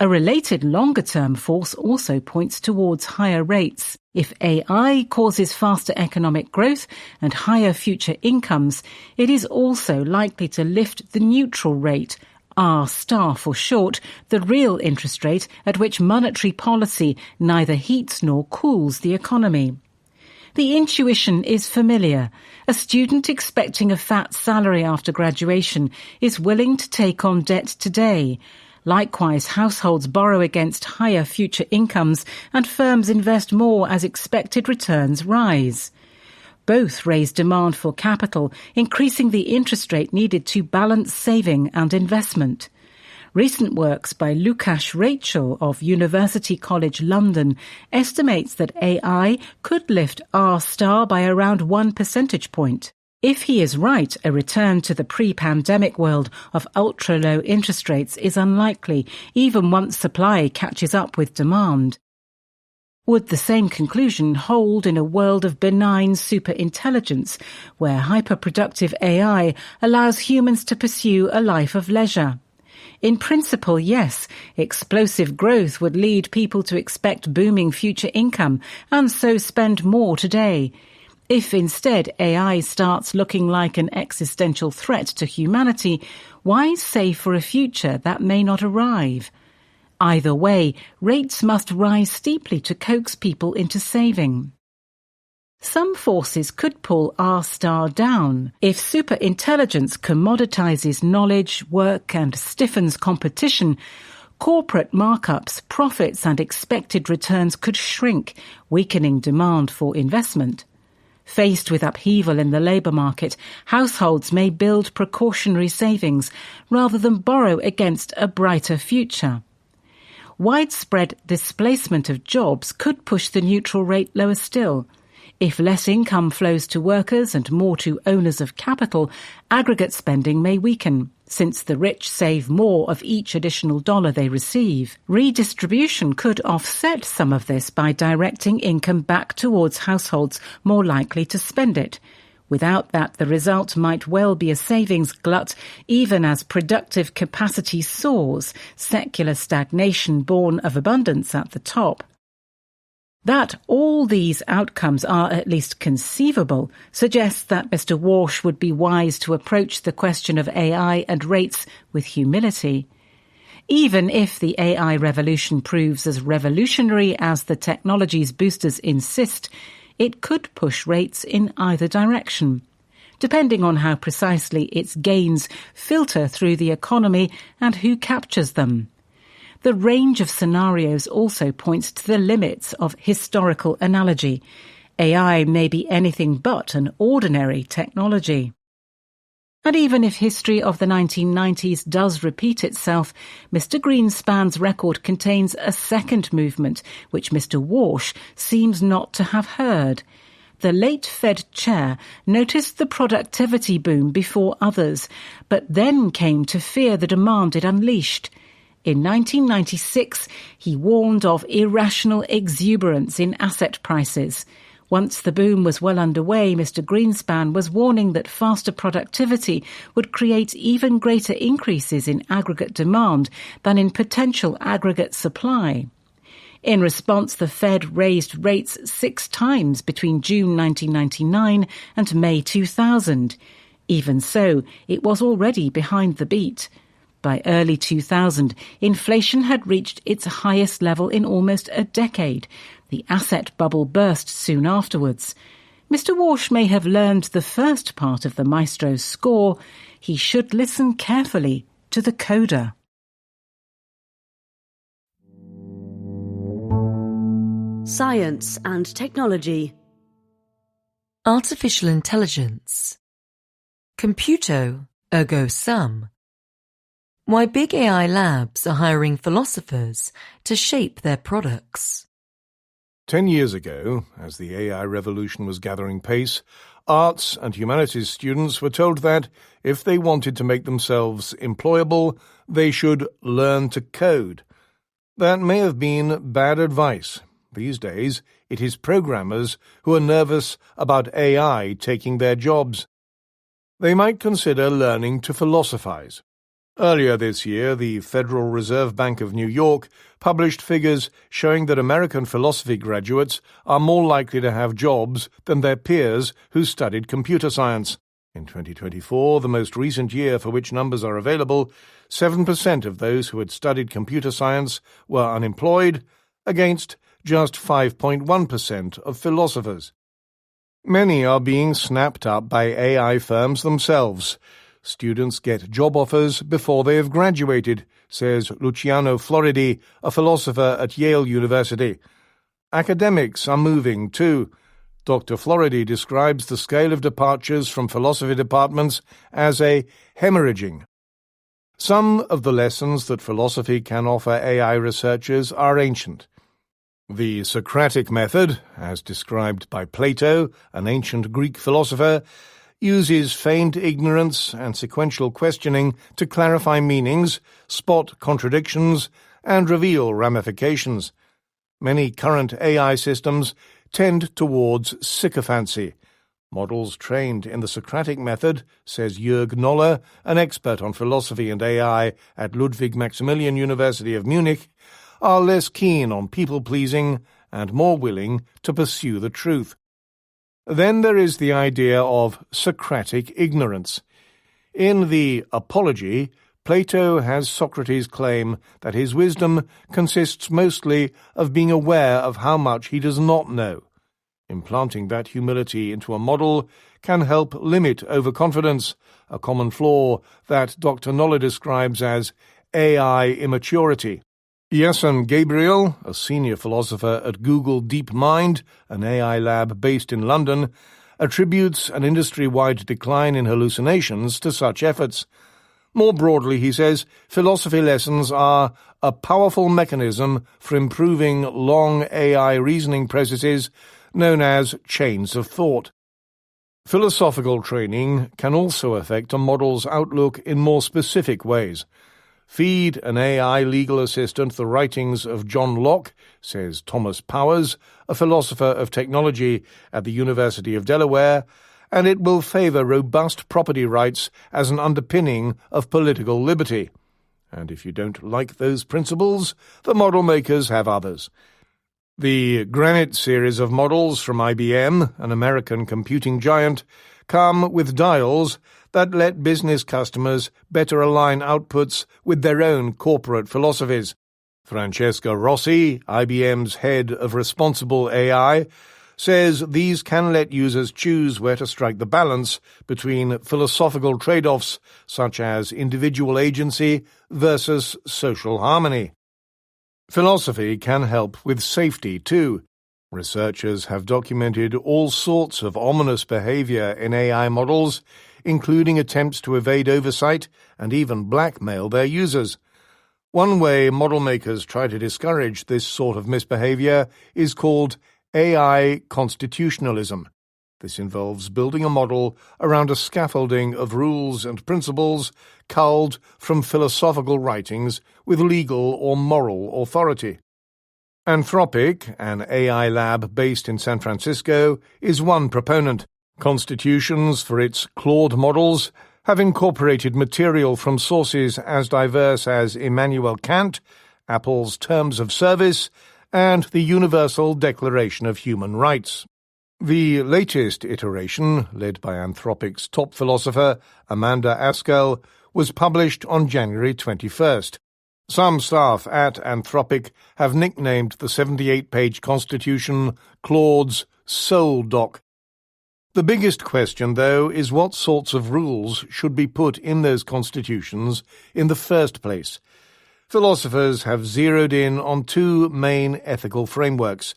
A related longer-term force also points towards higher rates. If AI causes faster economic growth and higher future incomes, it is also likely to lift the neutral rate, R* for short, the real interest rate at which monetary policy neither heats nor cools the economy. The intuition is familiar. A student expecting a fat salary after graduation is willing to take on debt today. Likewise, households borrow against higher future incomes and firms invest more as expected returns rise. Both raise demand for capital, increasing the interest rate needed to balance saving and investment. Recent works by Lukasz Rachel of University College London estimates that AI could lift R* by around 1 percentage point. If he is right, a return to the pre-pandemic world of ultra-low interest rates is unlikely, even once supply catches up with demand. Would the same conclusion hold in a world of benign superintelligence, where hyperproductive AI allows humans to pursue a life of leisure? In principle, yes, explosive growth would lead people to expect booming future income and so spend more today. If instead AI starts looking like an existential threat to humanity, why save for a future that may not arrive? Either way, rates must rise steeply to coax people into saving. Some forces could pull R* down. If superintelligence commoditizes knowledge, work, and stiffens competition, corporate markups, profits, and expected returns could shrink, weakening demand for investment. Faced with upheaval in the labour market, households may build precautionary savings rather than borrow against a brighter future. Widespread displacement of jobs could push the neutral rate lower still. If less income flows to workers and more to owners of capital, aggregate spending may weaken, since the rich save more of each additional dollar they receive. Redistribution could offset some of this by directing income back towards households more likely to spend it. Without that, the result might well be a savings glut, even as productive capacity soars, secular stagnation born of abundance at the top. That all these outcomes are at least conceivable suggests that Mr. Walsh would be wise to approach the question of AI and rates with humility. Even if the AI revolution proves as revolutionary as the technology's boosters insist, it could push rates in either direction, depending on how precisely its gains filter through the economy and who captures them. The range of scenarios also points to the limits of historical analogy. AI may be anything but an ordinary technology. And even if history of the 1990s does repeat itself, Mr. Greenspan's record contains a second movement, which Mr. Walsh seems not to have heard. The late Fed chair noticed the productivity boom before others, but then came to fear the demand it unleashed. In 1996, he warned of irrational exuberance in asset prices. Once the boom was well underway, Mr. Greenspan was warning that faster productivity would create even greater increases in aggregate demand than in potential aggregate supply. In response, the Fed raised rates 6 times between June 1999 and May 2000. Even so, it was already behind the beat. By early 2000, inflation had reached its highest level in almost a decade. The asset bubble burst soon afterwards. Mr. Walsh may have learned the first part of the maestro's score. He should listen carefully to the coda. Science and technology. Why big AI labs are hiring philosophers to shape their products. 10 years ago, as the AI revolution was gathering pace, arts and humanities students were told that if they wanted to make themselves employable, they should learn to code. That may have been bad advice. These days, it is programmers who are nervous about AI taking their jobs. They might consider learning to philosophize. Earlier this year, the Federal Reserve Bank of New York published figures showing that American philosophy graduates are more likely to have jobs than their peers who studied computer science. In 2024, the most recent year for which numbers are available, 7% of those who had studied computer science were unemployed, against just 5.1% of philosophers. Many are being snapped up by AI firms themselves. Students get job offers before they have graduated, says Luciano Floridi, a philosopher at Yale University. Academics are moving too. Dr. Floridi describes the scale of departures from philosophy departments as a hemorrhaging. Some of the lessons that philosophy can offer AI researchers are ancient. The Socratic method, as described by Plato, an ancient Greek philosopher, uses feigned ignorance and sequential questioning to clarify meanings, spot contradictions, and reveal ramifications. Many current AI systems tend towards sycophancy. Models trained in the Socratic method, says Jörg Noller, an expert on philosophy and AI at Ludwig Maximilian University of Munich, are less keen on people-pleasing and more willing to pursue the truth. Then there is the idea of Socratic ignorance. In the Apology, Plato has Socrates claim that his wisdom consists mostly of being aware of how much he does not know. Implanting that humility into a model can help limit overconfidence, a common flaw that Dr. Noller describes as AI immaturity. Yason Gabriel, a senior philosopher at Google DeepMind, an AI lab based in London, attributes an industry-wide decline in hallucinations to such efforts. More broadly, he says, philosophy lessons are a powerful mechanism for improving long AI reasoning processes known as chains of thought. Philosophical training can also affect a model's outlook in more specific ways. Feed an AI legal assistant the writings of John Locke, says Thomas Powers, a philosopher of technology at the University of Delaware, and it will favor robust property rights as an underpinning of political liberty. And if you don't like those principles, the model makers have others. The Granite series of models from IBM, an American computing giant, come with dials that let business customers better align outputs with their own corporate philosophies. Francesca Rossi, IBM's head of responsible AI, says these can let users choose where to strike the balance between philosophical trade-offs such as individual agency versus social harmony. Philosophy can help with safety too. Researchers have documented all sorts of ominous behavior in AI models, including attempts to evade oversight and even blackmail their users. One way model makers try to discourage this sort of misbehavior is called AI constitutionalism. This involves building a model around a scaffolding of rules and principles culled from philosophical writings with legal or moral authority. Anthropic, an AI lab based in San Francisco, is one proponent. Constitutions for its Claude models have incorporated material from sources as diverse as Immanuel Kant, Apple's Terms of Service, and the Universal Declaration of Human Rights. The latest iteration, led by Anthropic's top philosopher Amanda Askell, was published on January 21st. Some staff at Anthropic have nicknamed the 78-page constitution Claude's Soul Doc. The biggest question, though, is what sorts of rules should be put in those constitutions in the first place. Philosophers have zeroed in on two main ethical frameworks.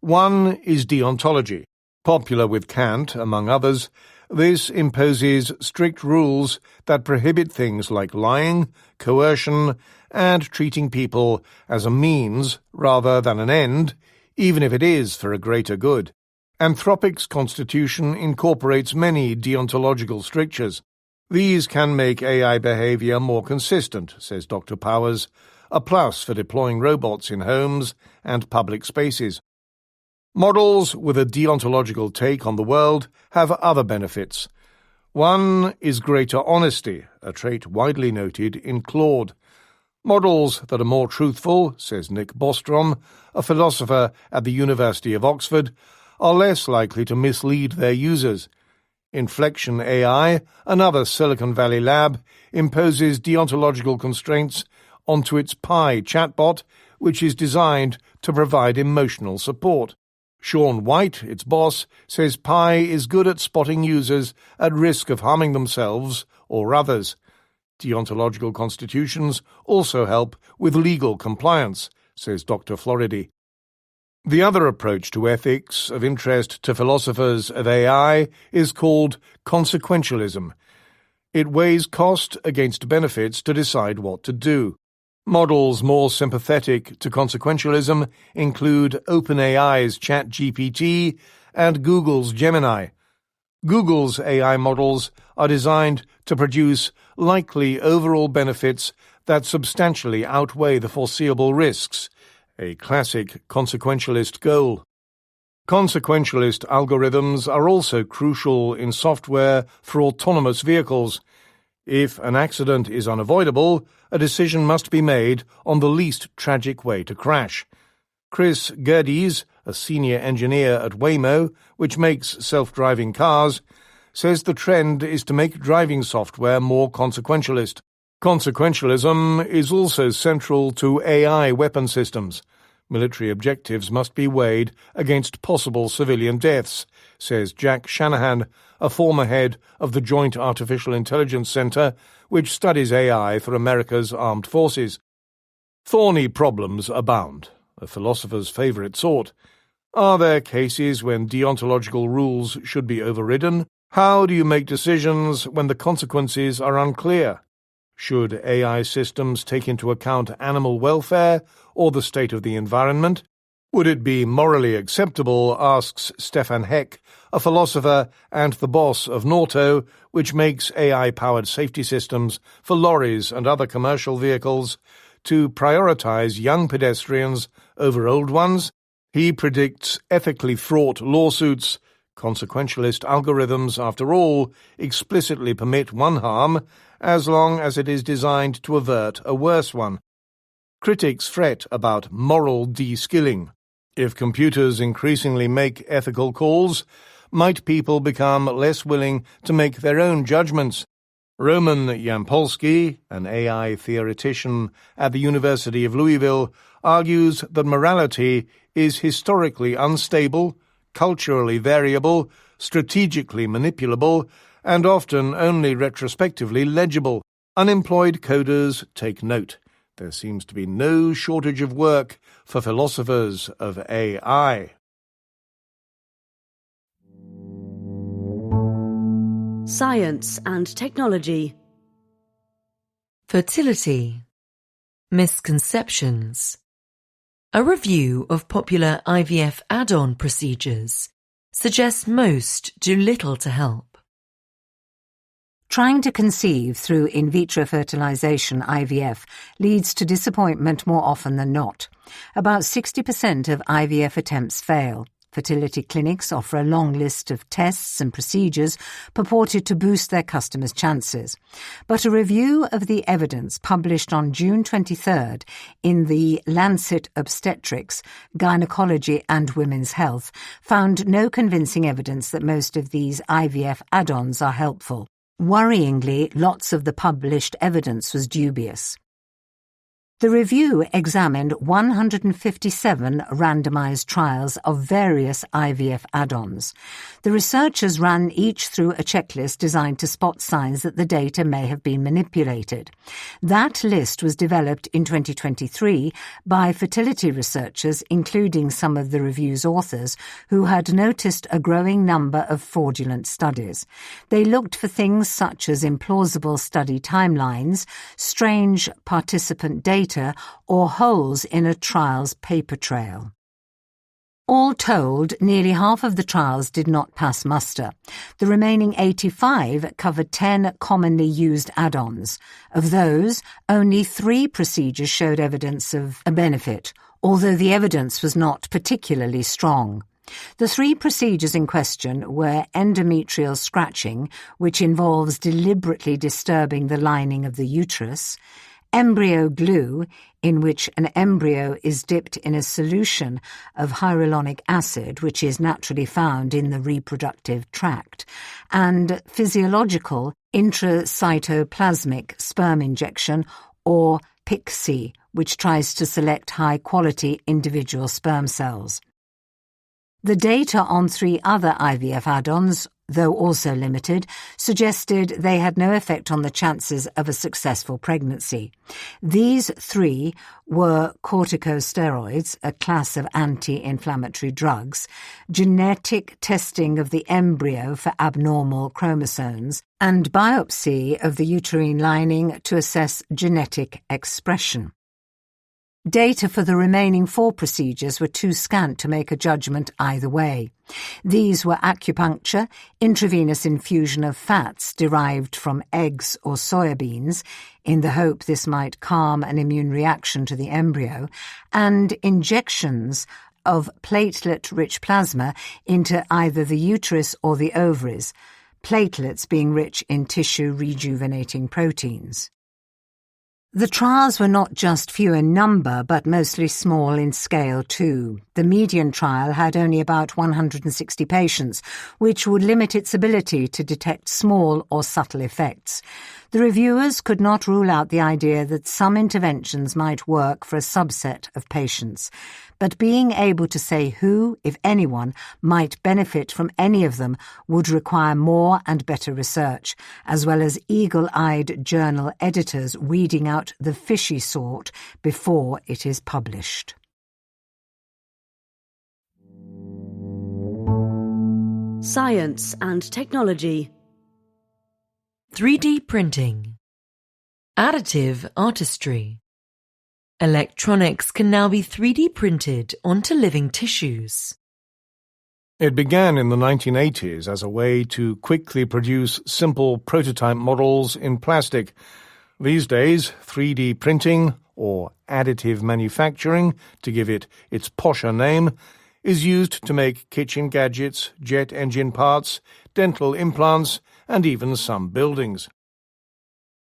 One is deontology, Popular with Kant, among others, this imposes strict rules that prohibit things like lying, coercion, and treating people as a means rather than an end, even if it is for a greater good. Anthropic's constitution incorporates many deontological strictures. These can make AI behavior more consistent, says Dr. Powers, a plus for deploying robots in homes and public spaces. Models with a deontological take on the world have other benefits. One is greater honesty, a trait widely noted in Claude. Models that are more truthful, says Nick Bostrom, a philosopher at the University of Oxford, are less likely to mislead their users. Inflection AI, another Silicon Valley lab, imposes deontological constraints onto its Pi chatbot, which is designed to provide emotional support. Sean White, its boss, says Pi is good at spotting users at risk of harming themselves or others. Deontological constitutions also help with legal compliance, says Dr. Floridi. The other approach to ethics of interest to philosophers of AI is called consequentialism. It weighs cost against benefits to decide what to do. Models more sympathetic to consequentialism include OpenAI's ChatGPT and Google's Gemini. Google's AI models are designed to produce likely overall benefits that substantially outweigh the foreseeable risks, a classic consequentialist goal. Consequentialist algorithms are also crucial in software for autonomous vehicles. If an accident is unavoidable, a decision must be made on the least tragic way to crash. Chris Gerdes, a senior engineer at Waymo, which makes self-driving cars, says the trend is to make driving software more consequentialist. Consequentialism is also central to AI weapon systems. Military objectives must be weighed against possible civilian deaths, says Jack Shanahan, a former head of the Joint Artificial Intelligence Center, which studies AI for America's armed forces. Thorny problems abound, a philosopher's favorite sort. Are there cases when deontological rules should be overridden? How do you make decisions when the consequences are unclear? Should AI systems take into account animal welfare or the state of the environment? Would it be morally acceptable, asks Stefan Heck, a philosopher and the boss of Norto, which makes AI-powered safety systems for lorries and other commercial vehicles, to prioritize young pedestrians over old ones? He predicts ethically fraught lawsuits. Consequentialist algorithms, after all, explicitly permit one harm as long as it is designed to avert a worse one. Critics fret about moral de-skilling. If computers increasingly make ethical calls, might people become less willing to make their own judgments? Roman Yampolsky, an AI theoretician at the University of Louisville, argues that morality is historically unstable, culturally variable, strategically manipulable, and often only retrospectively legible. Unemployed coders take note. There seems to be no shortage of work for philosophers of AI. Science and technology. Fertility. Misconceptions. A review of popular IVF add-on procedures suggests most do little to help. Trying to conceive through in vitro fertilization (IVF) leads to disappointment more often than not. About 60% of IVF attempts fail. Fertility clinics offer a long list of tests and procedures purported to boost their customers' chances. But a review of the evidence published on June 23rd in the Lancet Obstetrics, Gynecology and Women's Health found no convincing evidence that most of these IVF add-ons are helpful. Worryingly, lots of the published evidence was dubious. The review examined 157 randomized trials of various IVF add-ons. The researchers ran each through a checklist designed to spot signs that the data may have been manipulated. That list was developed in 2023 by fertility researchers, including some of the review's authors, who had noticed a growing number of fraudulent studies. They looked for things such as implausible study timelines, strange participant data, or holes in a trial's paper trail. All told, nearly half of the trials did not pass muster. The remaining 85 covered 10 commonly used add-ons. Of those, only 3 procedures showed evidence of a benefit, although the evidence was not particularly strong. The 3 procedures in question were endometrial scratching, which involves deliberately disturbing the lining of the uterus; embryo glue, in which an embryo is dipped in a solution of hyaluronic acid, which is naturally found in the reproductive tract; and physiological intracytoplasmic sperm injection, or PICSI, which tries to select high-quality individual sperm cells. The data on 3 other IVF add-ons, though also limited, suggested they had no effect on the chances of a successful pregnancy. These 3 were corticosteroids, a class of anti-inflammatory drugs, genetic testing of the embryo for abnormal chromosomes, and biopsy of the uterine lining to assess genetic expression. Data for the remaining 4 procedures were too scant to make a judgment either way. These were acupuncture, intravenous infusion of fats derived from eggs or soybeans, in the hope this might calm an immune reaction to the embryo, and injections of platelet-rich plasma into either the uterus or the ovaries, platelets being rich in tissue-rejuvenating proteins. The trials were not just few in number, but mostly small in scale too. The median trial had only about 160 patients, which would limit its ability to detect small or subtle effects. The reviewers could not rule out the idea that some interventions might work for a subset of patients, but being able to say who, if anyone, might benefit from any of them would require more and better research, as well as eagle-eyed journal editors weeding out the fishy sort before it is published. Science and technology. 3D printing. Additive artistry. Electronics can now be 3D printed onto living tissues. It began in the 1980s as a way to quickly produce simple prototype models in plastic. These days, 3D printing, or additive manufacturing, to give it its posher name, is used to make kitchen gadgets, jet engine parts, dental implants, and even some buildings.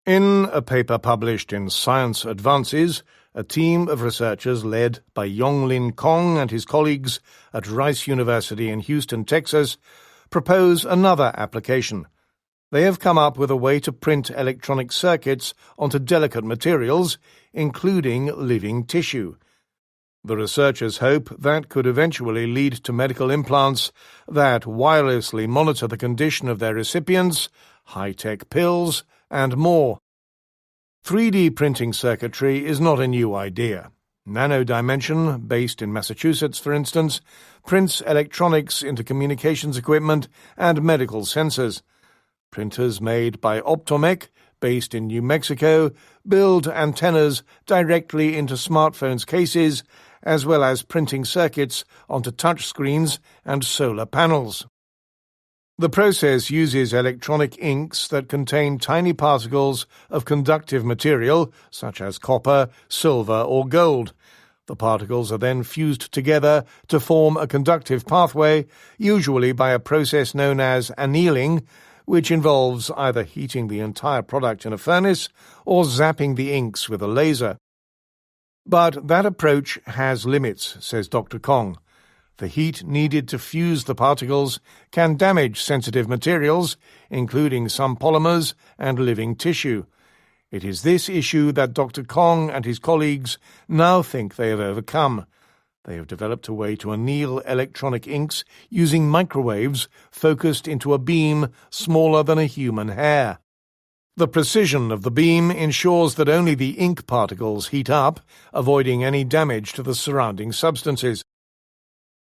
In a paper published in Science Advances, a team of researchers led by Yonglin Kong and his colleagues at Rice University in Houston, Texas, propose another application. They have come up with a way to print electronic circuits onto delicate materials, including living tissue. The researchers hope that could eventually lead to medical implants that wirelessly monitor the condition of their recipients, high-tech pills, and more. 3D printing circuitry is not a new idea. Nanodimension, based in Massachusetts, for instance, prints electronics into communications equipment and medical sensors. Printers made by Optomec, based in New Mexico, build antennas directly into smartphones' cases, as well as printing circuits onto touchscreens and solar panels. The process uses electronic inks that contain tiny particles of conductive material, such as copper, silver, or gold. The particles are then fused together to form a conductive pathway, usually by a process known as annealing, which involves either heating the entire product in a furnace or zapping the inks with a laser. But that approach has limits, says Dr. Kong. The heat needed to fuse the particles can damage sensitive materials, including some polymers and living tissue. It is this issue that Dr. Kong and his colleagues now think they have overcome. They have developed a way to anneal electronic inks using microwaves focused into a beam smaller than a human hair. The precision of the beam ensures that only the ink particles heat up, avoiding any damage to the surrounding substances.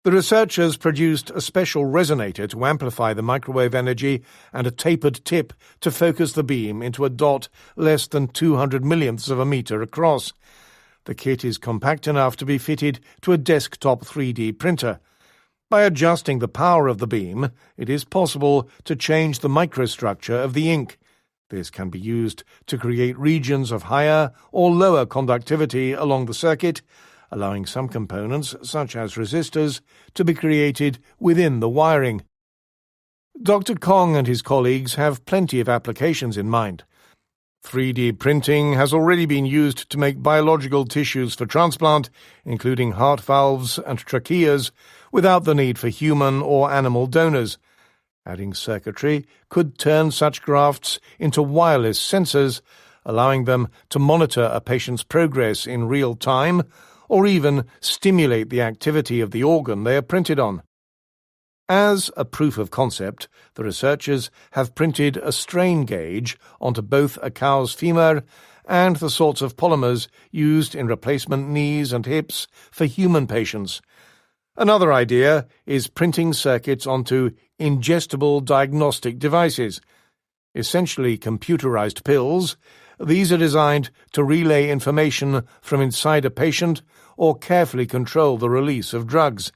The researchers produced a special resonator to amplify the microwave energy and a tapered tip to focus the beam into a dot less than 200 millionths of a meter across. The kit is compact enough to be fitted to a desktop 3D printer. By adjusting the power of the beam, it is possible to change the microstructure of the ink. This can be used to create regions of higher or lower conductivity along the circuit, allowing some components, such as resistors, to be created within the wiring. Dr. Kong and his colleagues have plenty of applications in mind. 3D printing has already been used to make biological tissues for transplant, including heart valves and tracheas, without the need for human or animal donors. Adding circuitry could turn such grafts into wireless sensors, allowing them to monitor a patient's progress in real time, or even stimulate the activity of the organ they are printed on. As a proof of concept, the researchers have printed a strain gauge onto both a cow's femur and the sorts of polymers used in replacement knees and hips for human patients. Another idea is printing circuits onto ingestible diagnostic devices. Essentially computerized pills, these are designed to relay information from inside a patient or carefully control the release of drugs.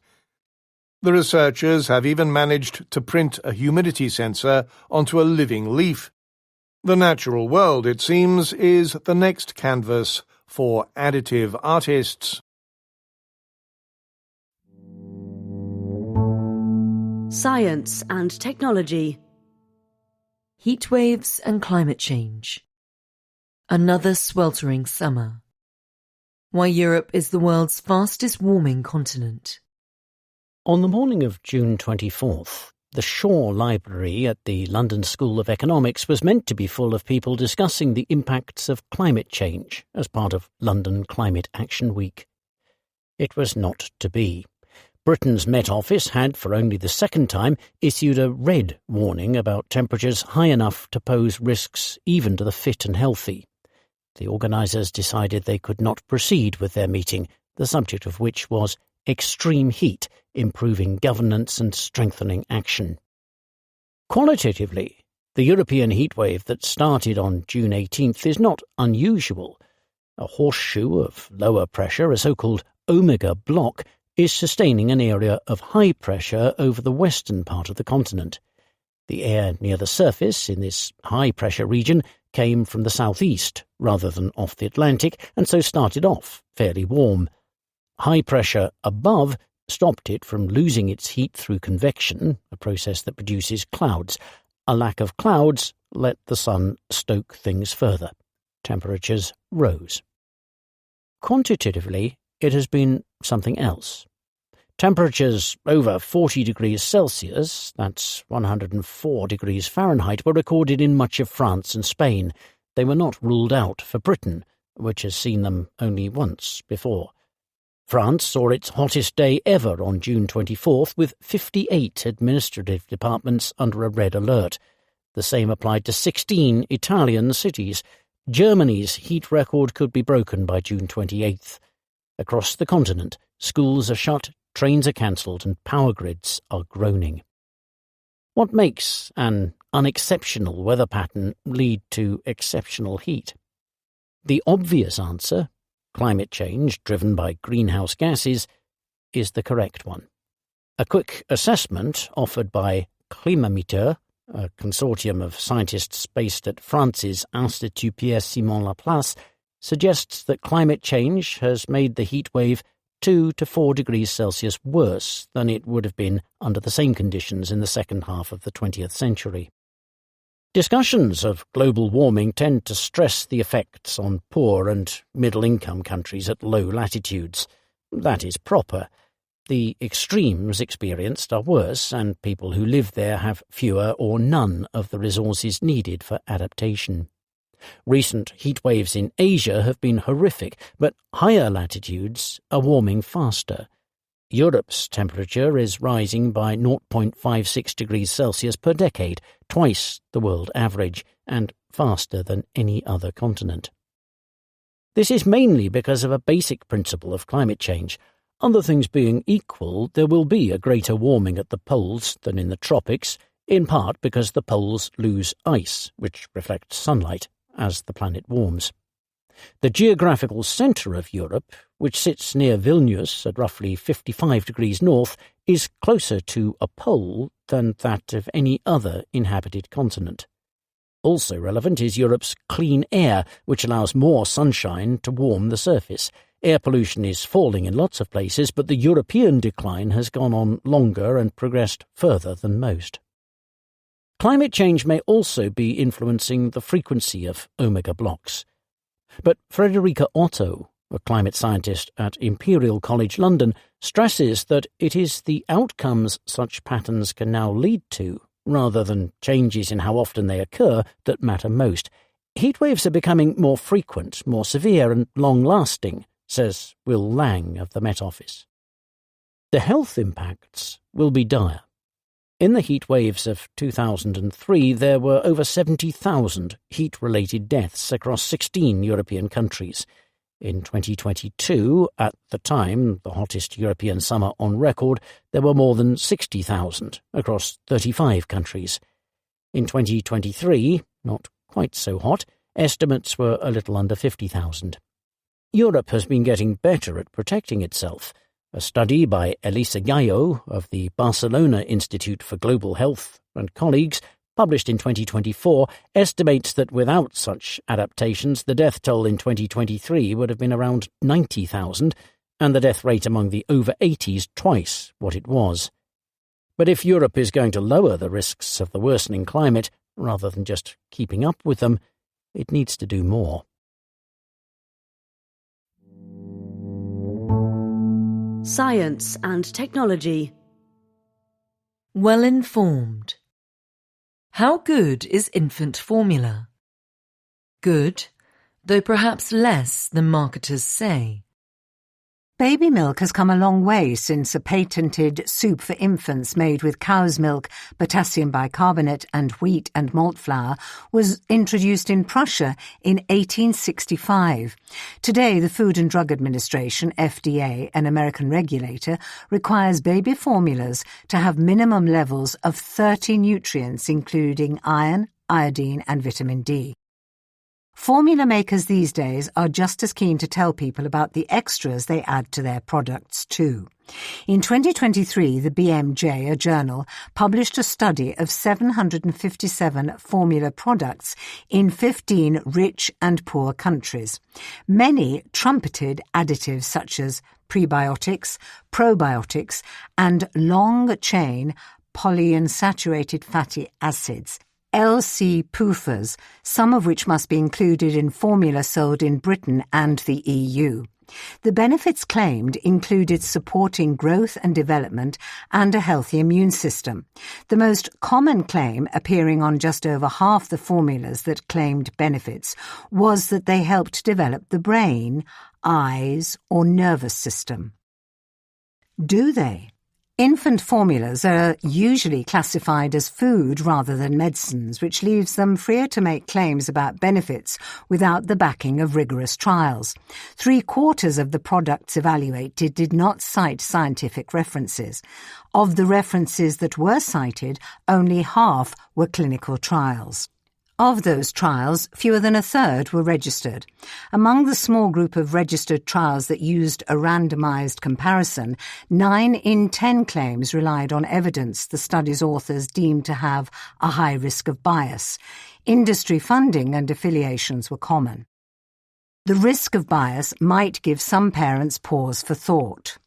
The researchers have even managed to print a humidity sensor onto a living leaf. The natural world, it seems, is the next canvas for additive artists. Science and technology. Heat waves and climate change. Another sweltering summer. Why Europe is the world's fastest warming continent. On the morning of June 24th, the Shaw Library at the London School of Economics was meant to be full of people discussing the impacts of climate change as part of London Climate Action Week. It was not to be. Britain's Met Office had, for only the second time, issued a red warning about temperatures high enough to pose risks even to the fit and healthy. The organisers decided they could not proceed with their meeting, the subject of which was extreme heat, improving governance and strengthening action. Qualitatively, the European heatwave that started on June 18th is not unusual. A horseshoe of lower pressure, a so-called omega block, is sustaining an area of high pressure over the western part of the continent. The air near the surface in this high-pressure region came from the southeast rather than off the Atlantic, and so started off fairly warm. High pressure above stopped it from losing its heat through convection, a process that produces clouds. A lack of clouds let the sun stoke things further. Temperatures rose. Quantitatively, it has been something else. Temperatures over 40 degrees Celsius, that's 104 degrees Fahrenheit, were recorded in much of France and Spain. They were not ruled out for Britain, which has seen them only once before. France saw its hottest day ever on June 24th, with 58 administrative departments under a red alert. The same applied to 16 Italian cities. Germany's heat record could be broken by June 28th. Across the continent, schools are shut, trains are cancelled, and power grids are groaning. What makes an unexceptional weather pattern lead to exceptional heat? The obvious answer, climate change driven by greenhouse gases, is the correct one. A quick assessment offered by Climameter, a consortium of scientists based at France's Institut Pierre-Simon Laplace, suggests that climate change has made the heat wave 2 to 4 degrees Celsius worse than it would have been under the same conditions in the second half of the 20th century. Discussions of global warming tend to stress the effects on poor and middle-income countries at low latitudes. That is proper. The extremes experienced are worse, and people who live there have fewer or none of the resources needed for adaptation. Recent heatwaves in Asia have been horrific, but higher latitudes are warming faster. Europe's temperature is rising by 0.56 degrees Celsius per decade, twice the world average, and faster than any other continent. This is mainly because of a basic principle of climate change. Other things being equal, there will be a greater warming at the poles than in the tropics, in part because the poles lose ice, which reflects sunlight, as the planet warms. The geographical centre of Europe, which sits near Vilnius at roughly 55 degrees north, is closer to a pole than that of any other inhabited continent. Also relevant is Europe's clean air, which allows more sunshine to warm the surface. Air pollution is falling in lots of places, but the European decline has gone on longer and progressed further than most. Climate change may also be influencing the frequency of omega blocks. But Frederica Otto, a climate scientist at Imperial College London, stresses that it is the outcomes such patterns can now lead to, rather than changes in how often they occur, that matter most. Heatwaves are becoming more frequent, more severe and long-lasting, says Will Lang of the Met Office. The health impacts will be dire. In the heat waves of 2003, there were over 70,000 heat-related deaths across 16 European countries. In 2022, at the time, the hottest European summer on record, there were more than 60,000 across 35 countries. In 2023, not quite so hot, estimates were a little under 50,000. Europe has been getting better at protecting itself. A study by Elisa Gallo of the Barcelona Institute for Global Health and colleagues, published in 2024, estimates that without such adaptations, the death toll in 2023 would have been around 90,000, and the death rate among the over 80s twice what it was. But if Europe is going to lower the risks of the worsening climate, rather than just keeping up with them, it needs to do more. Science and technology. Well-informed. How good is infant formula? Good, though perhaps less than marketers say. Baby milk has come a long way since a patented soup for infants made with cow's milk, potassium bicarbonate and wheat and malt flour was introduced in Prussia in 1865. Today, the Food and Drug Administration, FDA, an American regulator, requires baby formulas to have minimum levels of 30 nutrients including iron, iodine and vitamin D. Formula makers these days are just as keen to tell people about the extras they add to their products too. In 2023, the BMJ, a journal, published a study of 757 formula products in 15 rich and poor countries. Many trumpeted additives such as prebiotics, probiotics, and long-chain polyunsaturated fatty acids, LC PUFAs, some of which must be included in formula sold in Britain and the EU. The benefits claimed included supporting growth and development and a healthy immune system. The most common claim, appearing on just over half the formulas that claimed benefits, was that they helped develop the brain, eyes, or nervous system. Do they? Infant formulas are usually classified as food rather than medicines, which leaves them freer to make claims about benefits without the backing of rigorous trials. 3/4 of the products evaluated did not cite scientific references. Of the references that were cited, only half were clinical trials. Of those trials, fewer than a third were registered. Among the small group of registered trials that used a randomized comparison, 9 in 10 claims relied on evidence the study's authors deemed to have a high risk of bias. Industry funding and affiliations were common. The risk of bias might give some parents pause for thought.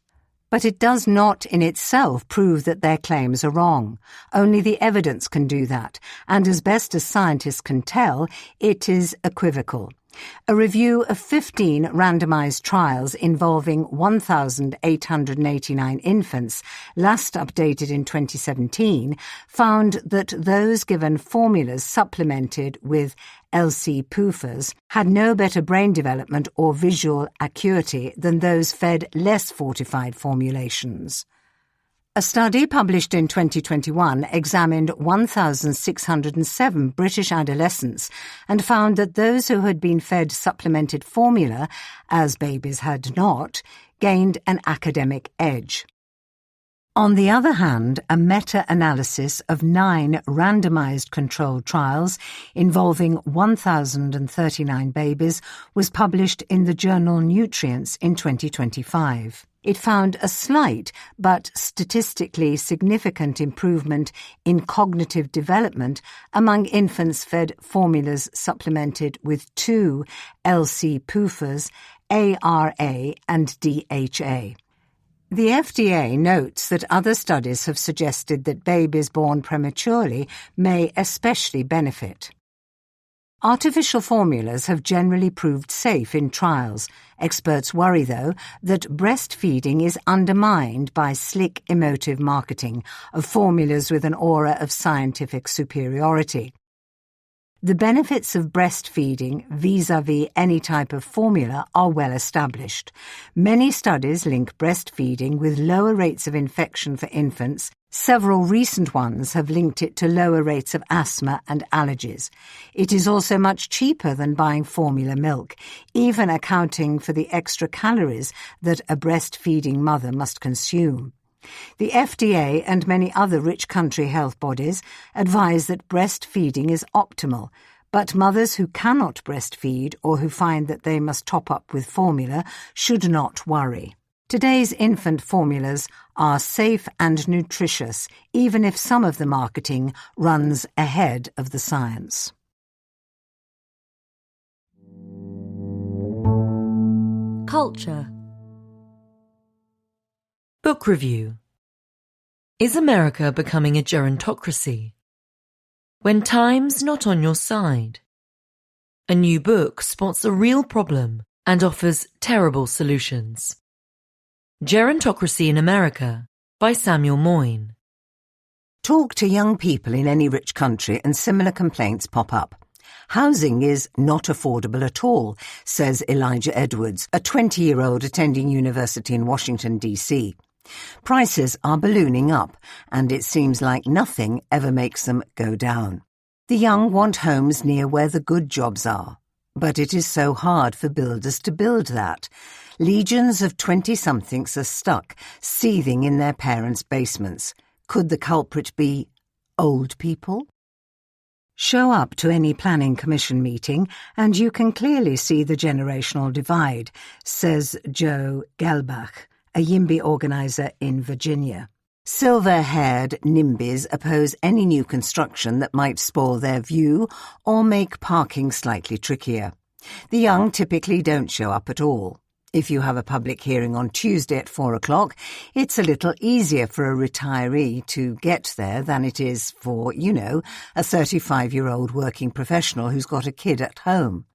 But it does not in itself prove that their claims are wrong. Only the evidence can do that, and as best as scientists can tell, it is equivocal. A review of 15 randomized trials involving 1,889 infants, last updated in 2017, found that those given formulas supplemented with LC-PUFAs had no better brain development or visual acuity than those fed less fortified formulations. A study published in 2021 examined 1,607 British adolescents and found that those who had been fed supplemented formula, as babies had not, gained an academic edge. On the other hand, a meta-analysis of 9 randomized controlled trials involving 1,039 babies was published in the journal Nutrients in 2025. It found a slight but statistically significant improvement in cognitive development among infants fed formulas supplemented with 2 LC-PUFAs, ARA and DHA. The FDA notes that other studies have suggested that babies born prematurely may especially benefit. Artificial formulas have generally proved safe in trials. Experts worry, though, that breastfeeding is undermined by slick emotive marketing of formulas with an aura of scientific superiority. The benefits of breastfeeding vis-à-vis any type of formula are well established. Many studies link breastfeeding with lower rates of infection for infants. Several recent ones have linked it to lower rates of asthma and allergies. It is also much cheaper than buying formula milk, even accounting for the extra calories that a breastfeeding mother must consume. The FDA and many other rich country health bodies advise that breastfeeding is optimal, but mothers who cannot breastfeed or who find that they must top up with formula should not worry. Today's infant formulas are safe and nutritious, even if some of the marketing runs ahead of the science. Culture. Book review. Is America becoming a gerontocracy? When time's not on your side. A new book spots a real problem and offers terrible solutions. Gerontocracy in America by Samuel Moyne. Talk to young people in any rich country and similar complaints pop up. Housing is not affordable at all, says Elijah Edwards, a 20-year-old attending university in Washington, D.C. Prices are ballooning up, and it seems like nothing ever makes them go down. The young want homes near where the good jobs are, but it is so hard for builders to build that. Legions of 20-somethings are stuck, seething in their parents' basements. Could the culprit be old people? Show up to any planning commission meeting and you can clearly see the generational divide, says Joe Gelbach, a YIMBY organizer in Virginia. Silver-haired NIMBYs oppose any new construction that might spoil their view or make parking slightly trickier. The young typically don't show up at all. If you have a public hearing on Tuesday at 4 o'clock, it's a little easier for a retiree to get there than it is for, a 35-year-old working professional who's got a kid at home.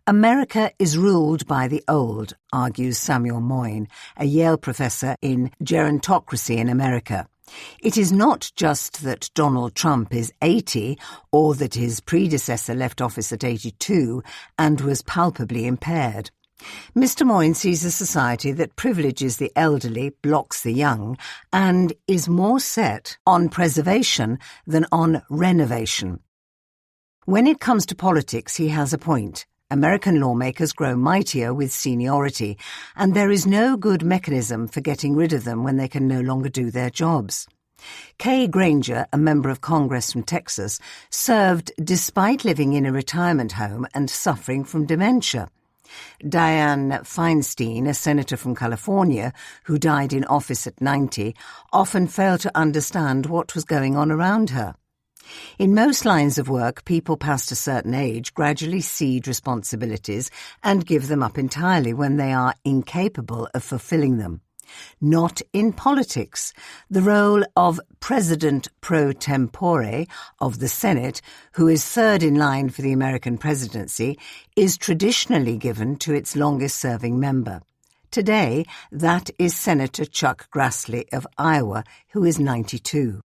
America is ruled by the old, argues Samuel Moyne, a Yale professor in Gerontocracy in America. It is not just that Donald Trump is 80 or that his predecessor left office at 82 and was palpably impaired. Mr. Moyne sees a society that privileges the elderly, blocks the young, and is more set on preservation than on renovation. When it comes to politics, he has a point. American lawmakers grow mightier with seniority, and there is no good mechanism for getting rid of them when they can no longer do their jobs. Kay Granger, a member of Congress from Texas, served despite living in a retirement home and suffering from dementia. Dianne Feinstein, a senator from California who died in office at 90, often failed to understand what was going on around her. In most lines of work, people past a certain age gradually cede responsibilities and give them up entirely when they are incapable of fulfilling them. Not in politics. The role of President pro tempore of the Senate, who is third in line for the American presidency, is traditionally given to its longest-serving member. Today, that is Senator Chuck Grassley of Iowa, who is 92.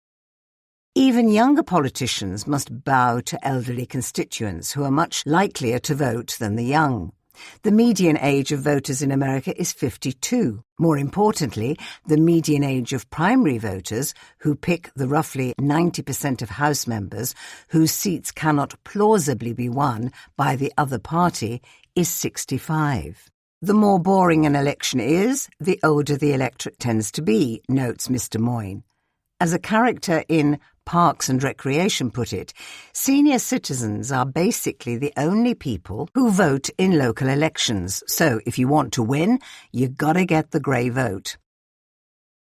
Even younger politicians must bow to elderly constituents who are much likelier to vote than the young. The median age of voters in America is 52. More importantly, the median age of primary voters, who pick the roughly 90% of House members whose seats cannot plausibly be won by the other party, is 65. The more boring an election is, the older the electorate tends to be, notes Mr. Moyne. As a character in Parks and Recreation put it, senior citizens are basically the only people who vote in local elections, so if you want to win, you gotta get the grey vote.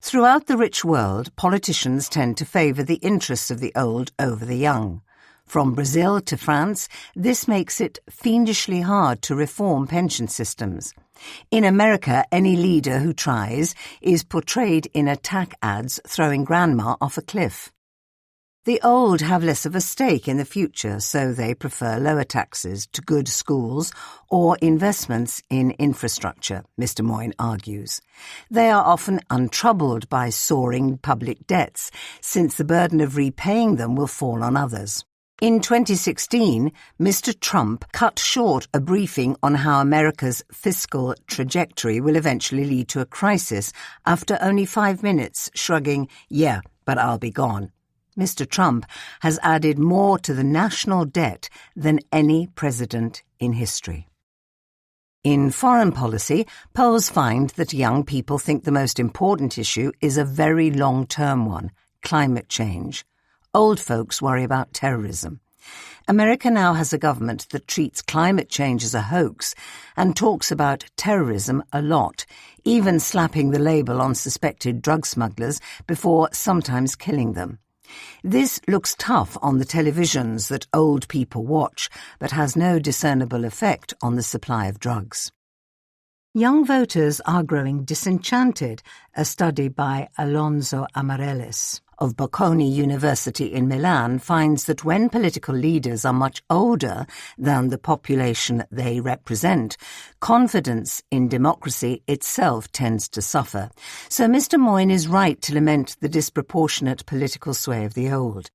Throughout the rich world, politicians tend to favour the interests of the old over the young. From Brazil to France, this makes it fiendishly hard to reform pension systems. In America, any leader who tries is portrayed in attack ads throwing grandma off a cliff. The old have less of a stake in the future, so they prefer lower taxes to good schools or investments in infrastructure, Mr. Moyne argues. They are often untroubled by soaring public debts, since the burden of repaying them will fall on others. In 2016, Mr. Trump cut short a briefing on how America's fiscal trajectory will eventually lead to a crisis after only 5 minutes, shrugging, "Yeah, but I'll be gone." Mr. Trump has added more to the national debt than any president in history. In foreign policy, polls find that young people think the most important issue is a very long-term one, climate change. Old folks worry about terrorism. America now has a government that treats climate change as a hoax and talks about terrorism a lot, even slapping the label on suspected drug smugglers before sometimes killing them. This looks tough on the televisions that old people watch, but has no discernible effect on the supply of drugs. Young voters are growing disenchanted, a study by Alonso Amarellis of Bocconi University in Milan finds that when political leaders are much older than the population they represent, confidence in democracy itself tends to suffer. So Mr. Moyne is right to lament the disproportionate political sway of the old.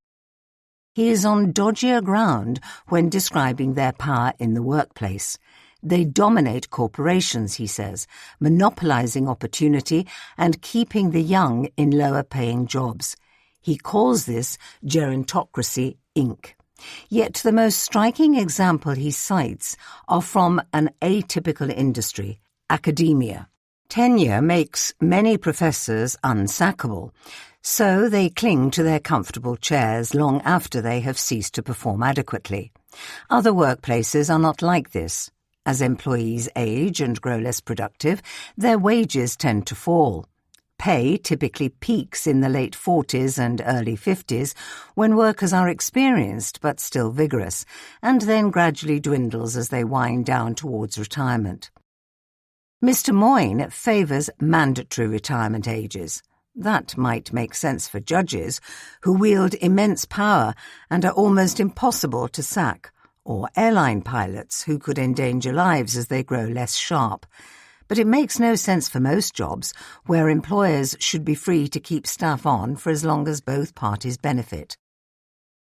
He is on dodgier ground when describing their power in the workplace. They dominate corporations, he says, monopolizing opportunity and keeping the young in lower-paying jobs. He calls this gerontocracy, Inc. Yet the most striking example he cites are from an atypical industry, academia. Tenure makes many professors unsackable, so they cling to their comfortable chairs long after they have ceased to perform adequately. Other workplaces are not like this. As employees age and grow less productive, their wages tend to fall. Pay typically peaks in the late 40s and early 50s when workers are experienced but still vigorous, and then gradually dwindles as they wind down towards retirement. Mr. Moyne favours mandatory retirement ages. That might make sense for judges, who wield immense power and are almost impossible to sack, or airline pilots who could endanger lives as they grow less sharp. But it makes no sense for most jobs, where employers should be free to keep staff on for as long as both parties benefit.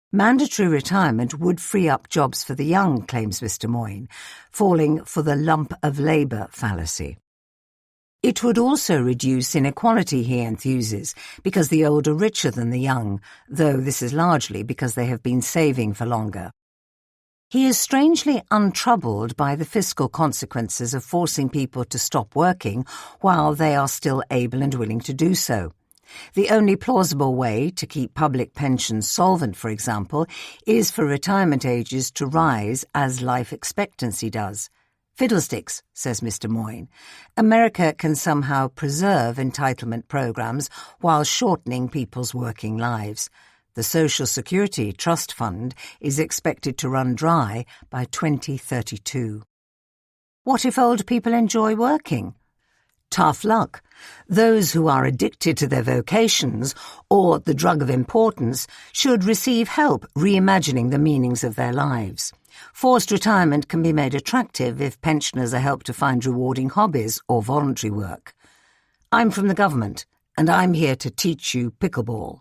Mandatory retirement would free up jobs for the young, claims Mr. Moyne, falling for the lump of labour fallacy. It would also reduce inequality, he enthuses, because the old are richer than the young, though this is largely because they have been saving for longer. He is strangely untroubled by the fiscal consequences of forcing people to stop working while they are still able and willing to do so. The only plausible way to keep public pensions solvent, for example, is for retirement ages to rise as life expectancy does. Fiddlesticks, says Mr. Moyne. America can somehow preserve entitlement programs while shortening people's working lives. The Social Security Trust Fund is expected to run dry by 2032. What if old people enjoy working? Tough luck. Those who are addicted to their vocations or the drug of importance should receive help reimagining the meanings of their lives. Forced retirement can be made attractive if pensioners are helped to find rewarding hobbies or voluntary work. I'm from the government, and I'm here to teach you pickleball.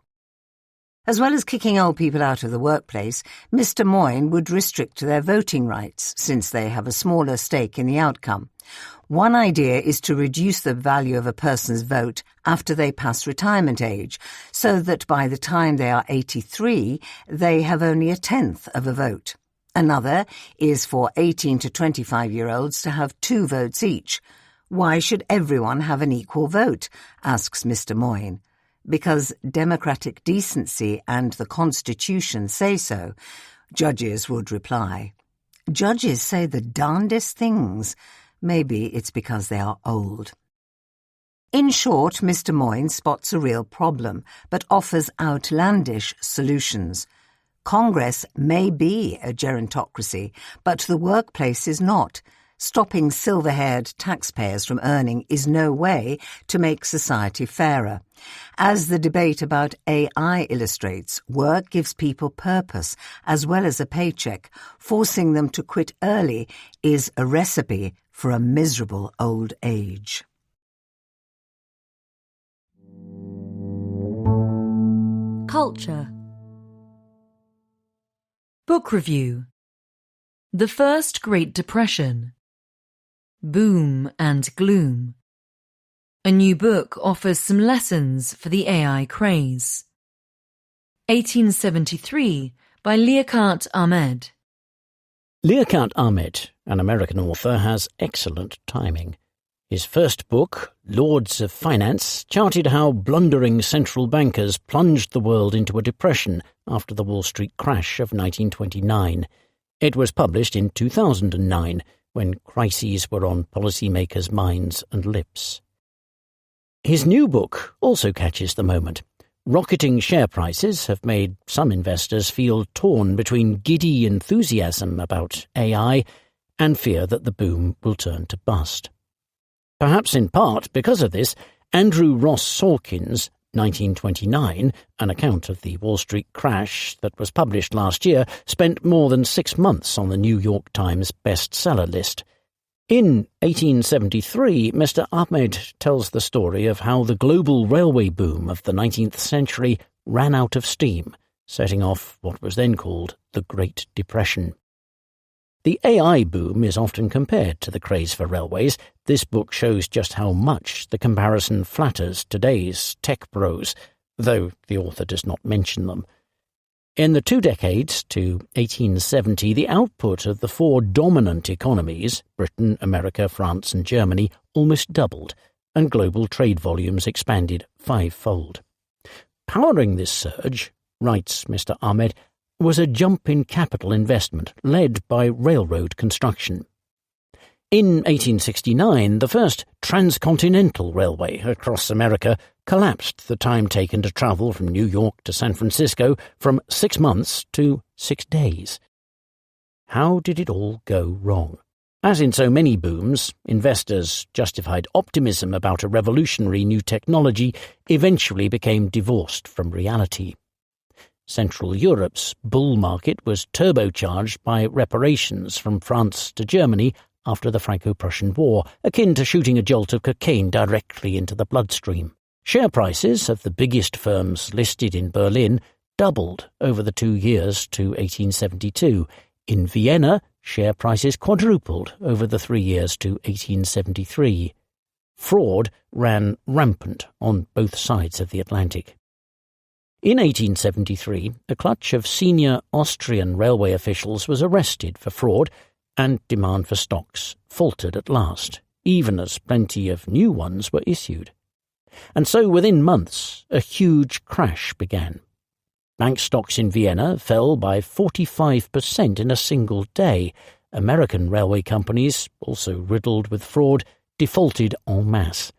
As well as kicking old people out of the workplace, Mr. Moyne would restrict their voting rights, since they have a smaller stake in the outcome. One idea is to reduce the value of a person's vote after they pass retirement age, so that by the time they are 83, they have only a tenth of a vote. Another is for 18 to 25-year-olds to have 2 votes each. Why should everyone have an equal vote? Asks Mr. Moyne. Because democratic decency and the Constitution say so, judges would reply. Judges say the darndest things. Maybe it's because they are old. In short, Mr. Moyne spots a real problem, but offers outlandish solutions. Congress may be a gerontocracy, but the workplace is not. Stopping silver-haired taxpayers from earning is no way to make society fairer. As the debate about AI illustrates, work gives people purpose as well as a paycheck. Forcing them to quit early is a recipe for a miserable old age. Culture. Book review. The First Great Depression. Boom and Gloom. A new book offers some lessons for the AI craze. 1873 by Liaquat Ahmed. Liaquat Ahmed, an American author, has excellent timing. His first book, Lords of Finance, charted how blundering central bankers plunged the world into a depression after the Wall Street crash of 1929. It was published in 2009, when crises were on policymakers' minds and lips. His new book also catches the moment. Rocketing share prices have made some investors feel torn between giddy enthusiasm about AI and fear that the boom will turn to bust. Perhaps in part because of this, Andrew Ross Sorkin's 1929, an account of the Wall Street crash that was published last year, spent more than 6 months on the New York Times bestseller list. In 1873, Mr. Ahmed tells the story of how the global railway boom of the 19th century ran out of steam, setting off what was then called the Great Depression. The AI boom is often compared to the craze for railways. This book shows just how much the comparison flatters today's tech bros, though the author does not mention them. In the 2 decades to 1870, the output of the 4 dominant economies, Britain, America, France and Germany, almost doubled, and global trade volumes expanded 5-fold. Powering this surge, writes Mr. Ahmed, was a jump in capital investment led by railroad construction. In 1869, the first transcontinental railway across America collapsed the time taken to travel from New York to San Francisco from 6 months to 6 days. How did it all go wrong? As in so many booms, investors' justified optimism about a revolutionary new technology eventually became divorced from reality. Central Europe's bull market was turbocharged by reparations from France to Germany after the Franco-Prussian War, akin to shooting a jolt of cocaine directly into the bloodstream. Share prices of the biggest firms listed in Berlin doubled over the 2 years to 1872. In Vienna, share prices quadrupled over the 3 years to 1873. Fraud ran rampant on both sides of the Atlantic. In 1873, a clutch of senior Austrian railway officials was arrested for fraud, and demand for stocks faltered at last, even as plenty of new ones were issued. And so within months, a huge crash began. Bank stocks in Vienna fell by 45% in a single day. American railway companies, also riddled with fraud, defaulted en masse.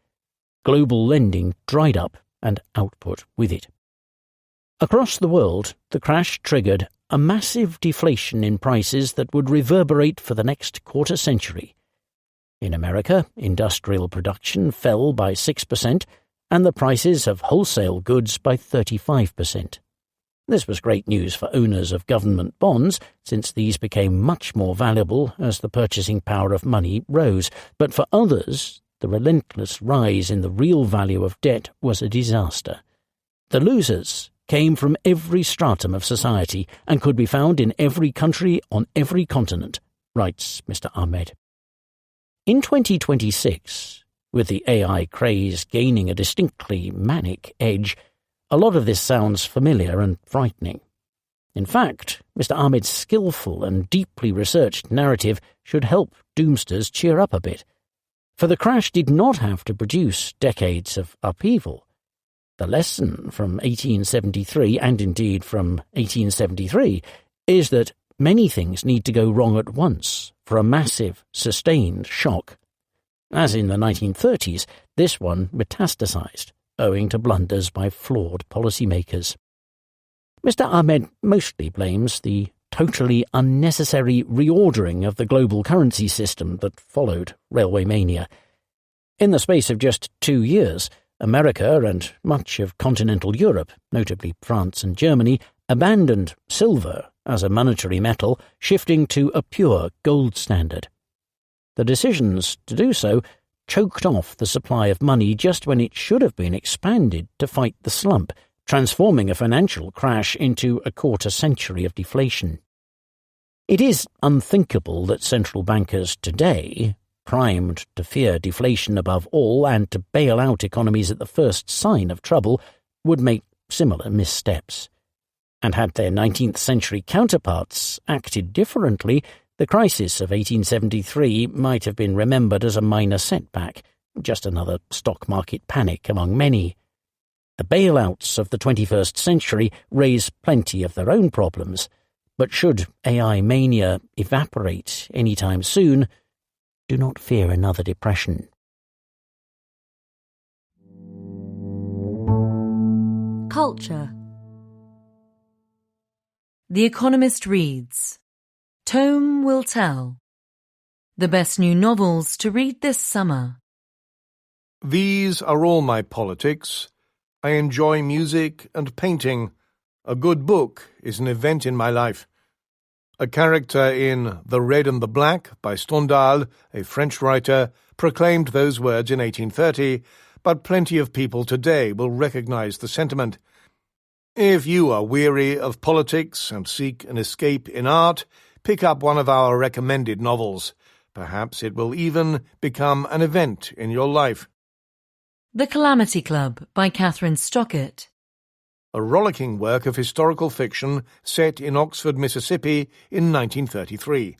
Global lending dried up and output with it. Across the world, the crash triggered a massive deflation in prices that would reverberate for the next quarter century. In America, industrial production fell by 6%, and the prices of wholesale goods by 35%. This was great news for owners of government bonds, since these became much more valuable as the purchasing power of money rose. But for others, the relentless rise in the real value of debt was a disaster. The losers came from every stratum of society and could be found in every country on every continent, writes Mr. Ahmed. In 2026, with the AI craze gaining a distinctly manic edge, a lot of this sounds familiar and frightening. In fact, Mr. Ahmed's skillful and deeply researched narrative should help doomsters cheer up a bit. For the crash did not have to produce decades of upheaval. The lesson from 1873, and indeed from 1873, is that many things need to go wrong at once for a massive, sustained shock. As in the 1930s, this one metastasized, owing to blunders by flawed policymakers. Mr. Ahmed mostly blames the totally unnecessary reordering of the global currency system that followed railway mania. In the space of just 2 years, America and much of continental Europe, notably France and Germany, abandoned silver as a monetary metal, shifting to a pure gold standard. The decisions to do so choked off the supply of money just when it should have been expanded to fight the slump, transforming a financial crash into a quarter-century of deflation. It is unthinkable that central bankers today, primed to fear deflation above all and to bail out economies at the first sign of trouble, would make similar missteps. And had their 19th century counterparts acted differently, the crisis of 1873 might have been remembered as a minor setback, just another stock market panic among many. The bailouts of the 21st century raise plenty of their own problems, but should AI mania evaporate any time soon, do not fear another depression. Culture. The Economist reads, Tome Will Tell. The best new novels to read this summer. These are all my politics. I enjoy music and painting. A good book is an event in my life. A character in The Red and the Black by Stendhal, a French writer, proclaimed those words in 1830, but plenty of people today will recognize the sentiment. If you are weary of politics and seek an escape in art, pick up one of our recommended novels. Perhaps it will even become an event in your life. The Calamity Club by Catherine Stockett. A rollicking work of historical fiction set in Oxford, Mississippi in 1933.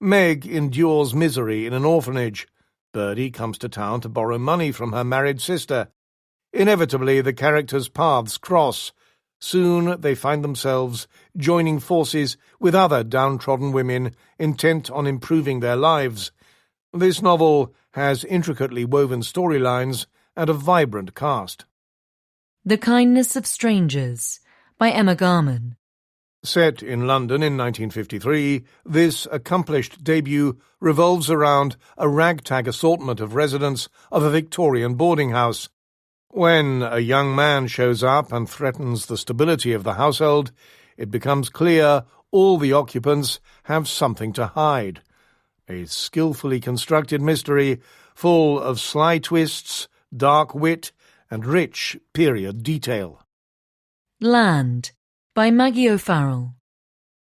Meg endures misery in an orphanage. Birdie comes to town to borrow money from her married sister. Inevitably, the characters' paths cross. Soon they find themselves joining forces with other downtrodden women intent on improving their lives. This novel has intricately woven storylines and a vibrant cast. The Kindness of Strangers by Emma Garman. Set in London in 1953, this accomplished debut revolves around a ragtag assortment of residents of a Victorian boarding house. When a young man shows up and threatens the stability of the household, it becomes clear all the occupants have something to hide. A skillfully constructed mystery full of sly twists, dark wit, and rich period detail. Land by Maggie O'Farrell.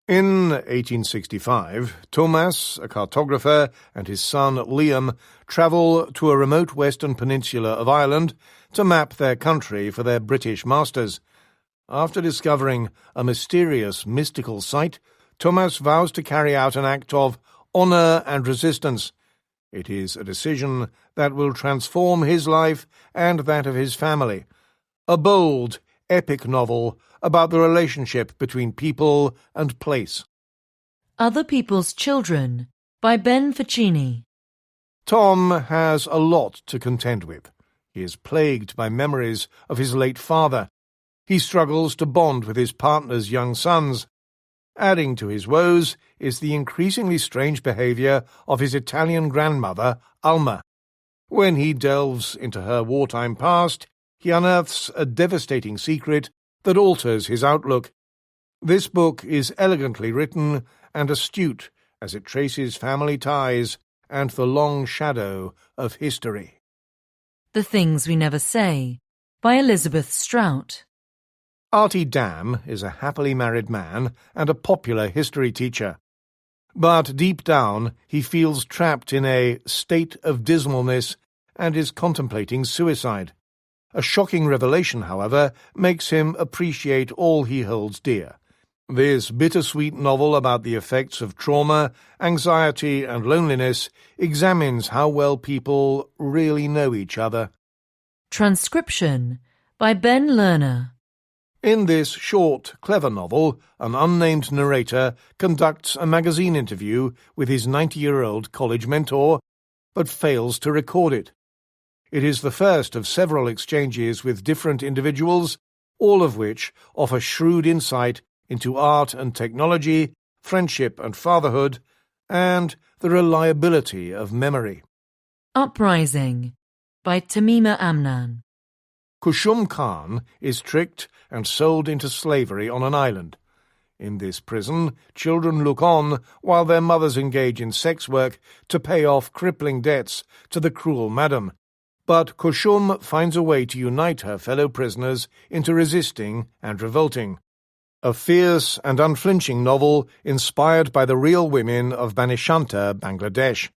In 1865, Thomas, a cartographer, and his son Liam travel to a remote western peninsula of Ireland to map their country for their British masters. After discovering a mysterious, mystical site, Thomas vows to carry out an act of honour and resistance. It is a decision that will transform his life and that of his family. A bold, epic novel about the relationship between people and place. Other People's Children by Ben Ficini. Tom has a lot to contend with. He is plagued by memories of his late father. He struggles to bond with his partner's young sons. Adding to his woes is the increasingly strange behaviour of his Italian grandmother, Alma. When he delves into her wartime past, he unearths a devastating secret that alters his outlook. This book is elegantly written and astute as it traces family ties and the long shadow of history. The Things We Never Say by Elizabeth Strout. Artie Dam is a happily married man and a popular history teacher. But deep down he feels trapped in a state of dismalness and is contemplating suicide. A shocking revelation, however, makes him appreciate all he holds dear. This bittersweet novel about the effects of trauma, anxiety, and loneliness examines how well people really know each other. Transcription by Ben Lerner. In this short, clever novel, an unnamed narrator conducts a magazine interview with his 90-year-old college mentor, but fails to record it. It is the first of several exchanges with different individuals, all of which offer shrewd insight into art and technology, friendship and fatherhood, and the reliability of memory. Uprising by Tamima Amnan. Kushum Khan is tricked and sold into slavery on an island. In this prison, children look on while their mothers engage in sex work to pay off crippling debts to the cruel madam. But Kushum finds a way to unite her fellow prisoners into resisting and revolting. A fierce and unflinching novel inspired by the real women of Banishanta, Bangladesh.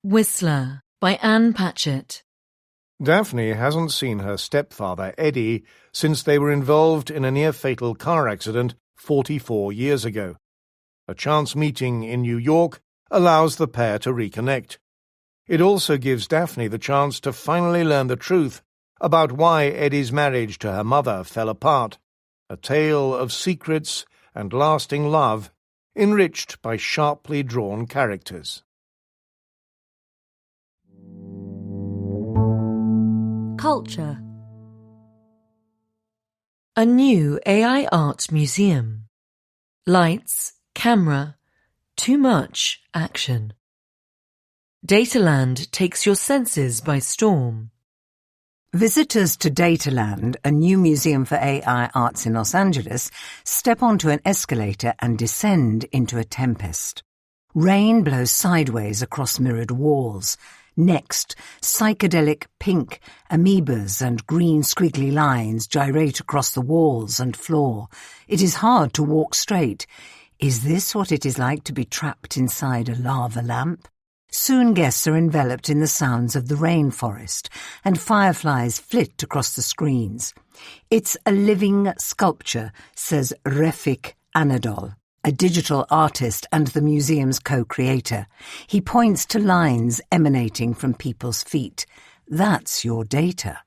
Whistler by Anne Patchett. Daphne hasn't seen her stepfather, Eddie, since they were involved in a near-fatal car accident 44 years ago. A chance meeting in New York allows the pair to reconnect. It also gives Daphne the chance to finally learn the truth about why Eddie's marriage to her mother fell apart. A tale of secrets and lasting love, enriched by sharply drawn characters. Culture. A new AI art museum. Lights, camera, too much action. Dataland takes your senses by storm. Visitors to Dataland, a new museum for AI arts in Los Angeles, step onto an escalator and descend into a tempest. Rain blows sideways across mirrored walls. Next, psychedelic pink amoebas and green squiggly lines gyrate across the walls and floor. It is hard to walk straight. Is this what it is like to be trapped inside a lava lamp? Soon guests are enveloped in the sounds of the rainforest, and fireflies flit across the screens. It's a living sculpture, says Refik Anadol, a digital artist and the museum's co-creator. He points to lines emanating from people's feet. That's your data.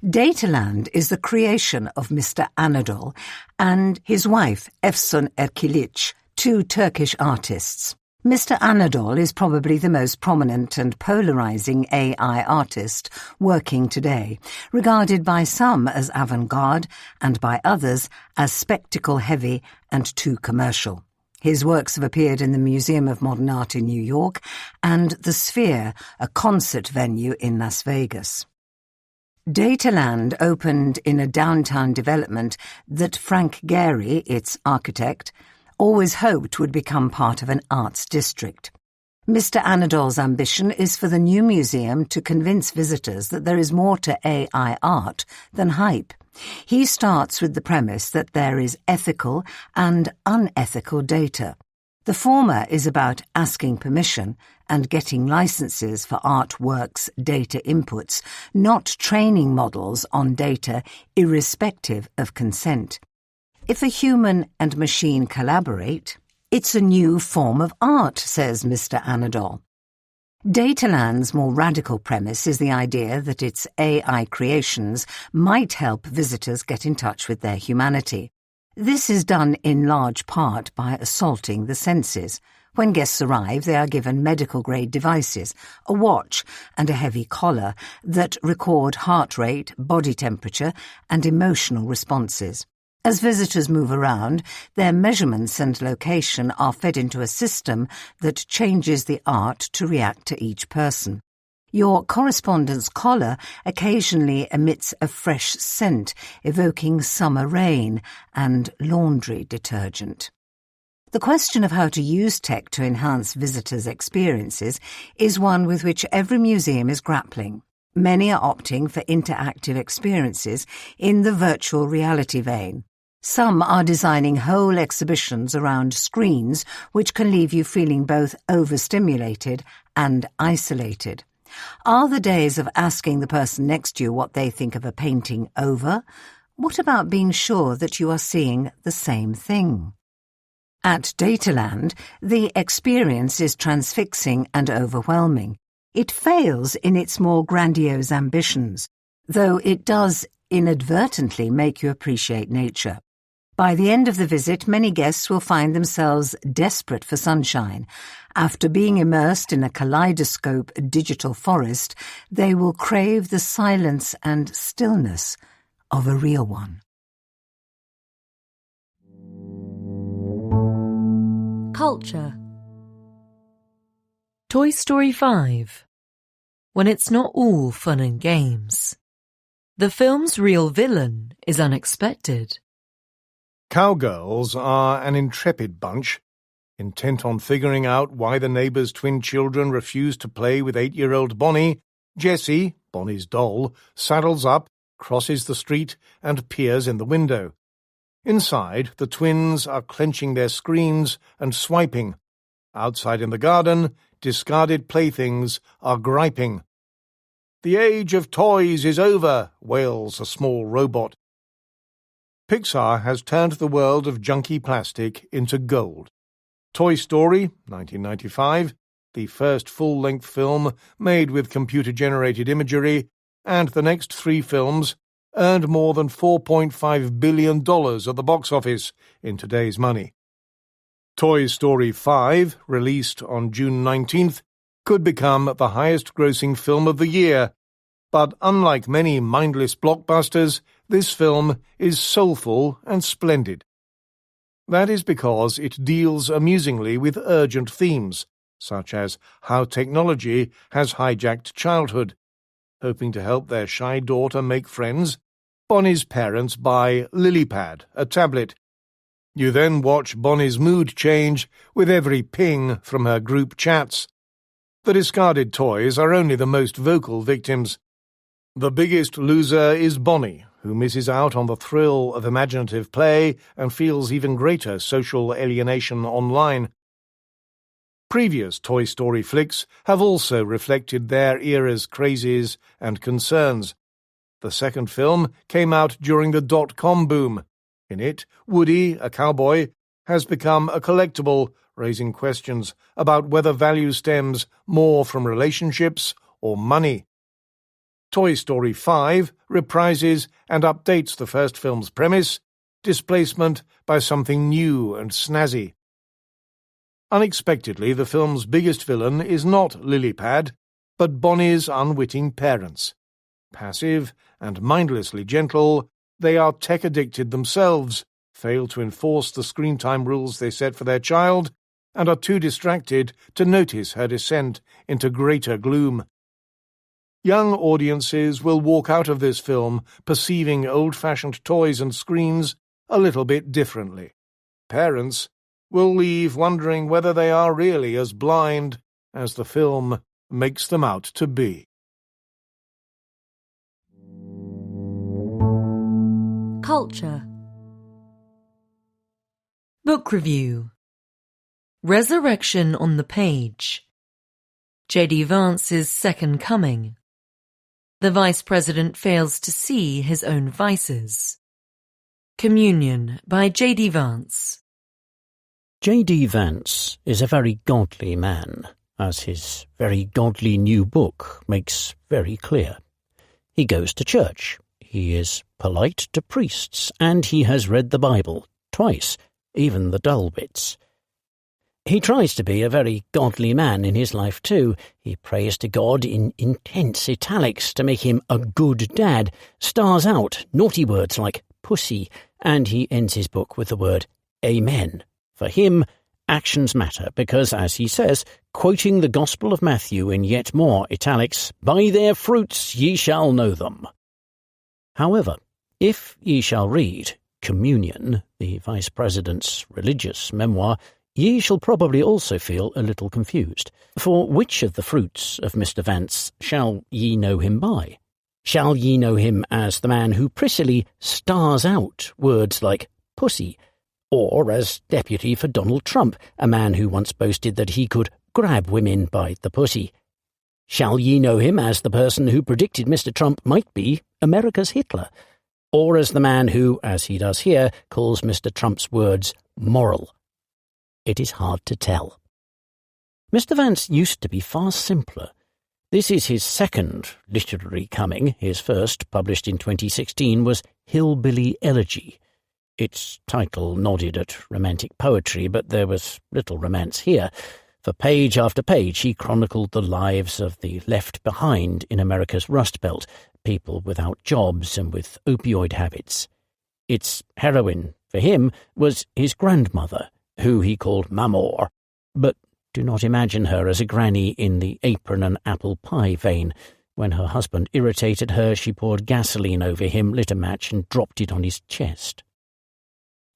Dataland is the creation of Mr. Anadol and his wife, Efsun Erkilic, two Turkish artists. Mr. Anadol is probably the most prominent and polarizing AI artist working today, regarded by some as avant-garde and by others as spectacle-heavy and too commercial. His works have appeared in the Museum of Modern Art in New York and the Sphere, a concert venue in Las Vegas. Dataland opened in a downtown development that Frank Gehry, its architect, always hoped would become part of an arts district. Mr. Anadol's ambition is for the new museum to convince visitors that there is more to AI art than hype. He starts with the premise that there is ethical and unethical data. The former is about asking permission and getting licenses for artworks' data inputs, not training models on data irrespective of consent. If a human and machine collaborate, it's a new form of art, says Mr. Anadol. Dataland's more radical premise is the idea that its AI creations might help visitors get in touch with their humanity. This is done in large part by assaulting the senses. When guests arrive, they are given medical-grade devices, a watch and a heavy collar that record heart rate, body temperature, and emotional responses. As visitors move around, their measurements and location are fed into a system that changes the art to react to each person. Your correspondence collar occasionally emits a fresh scent, evoking summer rain and laundry detergent. The question of how to use tech to enhance visitors' experiences is one with which every museum is grappling. Many are opting for interactive experiences in the virtual reality vein. Some are designing whole exhibitions around screens which can leave you feeling both overstimulated and isolated. Are the days of asking the person next to you what they think of a painting over? What about being sure that you are seeing the same thing? At Dataland, the experience is transfixing and overwhelming. It fails in its more grandiose ambitions, though it does inadvertently make you appreciate nature. By the end of the visit, many guests will find themselves desperate for sunshine. After being immersed in a kaleidoscope digital forest, they will crave the silence and stillness of a real one. Culture. Toy Story 5. When it's not all fun and games. The film's real villain is unexpected. Cowgirls are an intrepid bunch, intent on figuring out why the neighbour's twin children refuse to play with 8-year-old Bonnie. Jessie, Bonnie's doll, saddles up, crosses the street, and peers in the window. Inside, the twins are clenching their screens and swiping. Outside in the garden, discarded playthings are griping. "The age of toys is over," wails a small robot. Pixar has turned the world of junky plastic into gold. Toy Story, 1995, the first full-length film made with computer-generated imagery, and the next 3 films earned more than $4.5 billion at the box office in today's money. Toy Story 5, released on June 19th, could become the highest-grossing film of the year, but unlike many mindless blockbusters, this film is soulful and splendid. That is because it deals amusingly with urgent themes, such as how technology has hijacked childhood. Hoping to help their shy daughter make friends, Bonnie's parents buy LilyPad, a tablet. You then watch Bonnie's mood change with every ping from her group chats. The discarded toys are only the most vocal victims. The biggest loser is Bonnie, who misses out on the thrill of imaginative play and feels even greater social alienation online. Previous Toy Story flicks have also reflected their era's crazes and concerns. The second film came out during the dot-com boom. In it, Woody, a cowboy, has become a collectible, raising questions about whether value stems more from relationships or money. Toy Story 5 reprises and updates the first film's premise, displacement by something new and snazzy. Unexpectedly, the film's biggest villain is not LilyPad, but Bonnie's unwitting parents. Passive and mindlessly gentle, they are tech-addicted themselves, fail to enforce the screen time rules they set for their child, and are too distracted to notice her descent into greater gloom. Young audiences will walk out of this film perceiving old-fashioned toys and screens a little bit differently. Parents will leave wondering whether they are really as blind as the film makes them out to be. Culture. Book review. Resurrection on the Page. J.D. Vance's Second Coming. The Vice President fails to see his own vices. Communion by J.D. Vance. J.D. Vance is a very godly man, as his very godly new book makes very clear. He goes to church, he is polite to priests, and he has read the Bible twice, even the dull bits. He tries to be a very godly man in his life too. He prays to God in intense italics to make him a good dad, stars out naughty words like pussy, and he ends his book with the word Amen. For him, actions matter because, as he says, quoting the Gospel of Matthew in yet more italics, by their fruits ye shall know them. However, if ye shall read Communion, the Vice President's religious memoir, ye shall probably also feel a little confused. For which of the fruits of Mr. Vance shall ye know him by? Shall ye know him as the man who prissily stars out words like pussy, or as deputy for Donald Trump, a man who once boasted that he could grab women by the pussy? Shall ye know him as the person who predicted Mr. Trump might be America's Hitler, or as the man who, as he does here, calls Mr. Trump's words moral? It is hard to tell. Mr. Vance used to be far simpler. This is his second literary coming. His first, published in 2016, was Hillbilly Elegy. Its title nodded at romantic poetry, but there was little romance here. For page after page he chronicled the lives of the left behind in America's Rust Belt, people without jobs and with opioid habits. Its heroine, for him, was his grandmother, who he called Mamor, but do not imagine her as a granny in the apron and apple pie vein. When her husband irritated her, she poured gasoline over him, lit a match, and dropped it on his chest.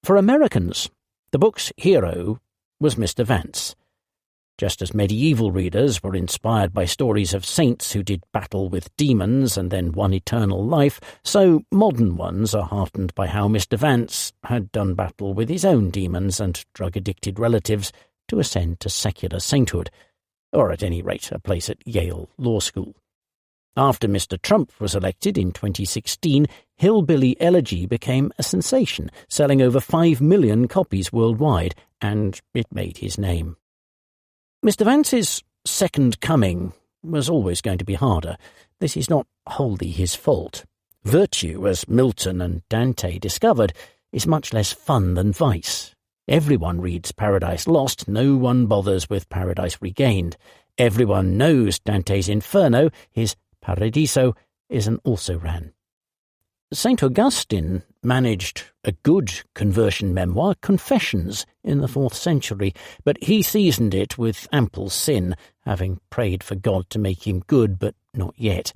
For Americans, the book's hero was Mr. Vance. Just as medieval readers were inspired by stories of saints who did battle with demons and then won eternal life, so modern ones are heartened by how Mr. Vance had done battle with his own demons and drug-addicted relatives to ascend to secular sainthood, or at any rate a place at Yale Law School. After Mr. Trump was elected in 2016, Hillbilly Elegy became a sensation, selling over 5 million copies worldwide, and it made his name. Mr. Vance's second coming was always going to be harder. This is not wholly his fault. Virtue, as Milton and Dante discovered, is much less fun than vice. Everyone reads Paradise Lost, no one bothers with Paradise Regained. Everyone knows Dante's Inferno, his Paradiso, is an also-ran. St. Augustine managed a good conversion memoir, Confessions, in the 4th century, but he seasoned it with ample sin, having prayed for God to make him good, but not yet.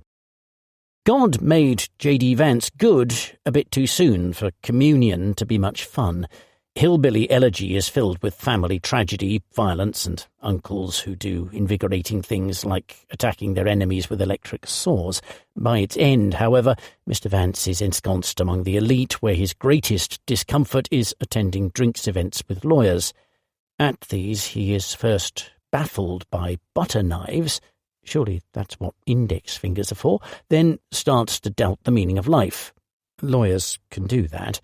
God made J.D. Vance good a bit too soon for Communion to be much fun. Hillbilly Elegy is filled with family tragedy, violence, and uncles who do invigorating things like attacking their enemies with electric saws. By its end, however, Mr. Vance is ensconced among the elite, where his greatest discomfort is attending drinks events with lawyers. At these, he is first baffled by butter knives, surely that's what index fingers are for, then starts to doubt the meaning of life. Lawyers can do that.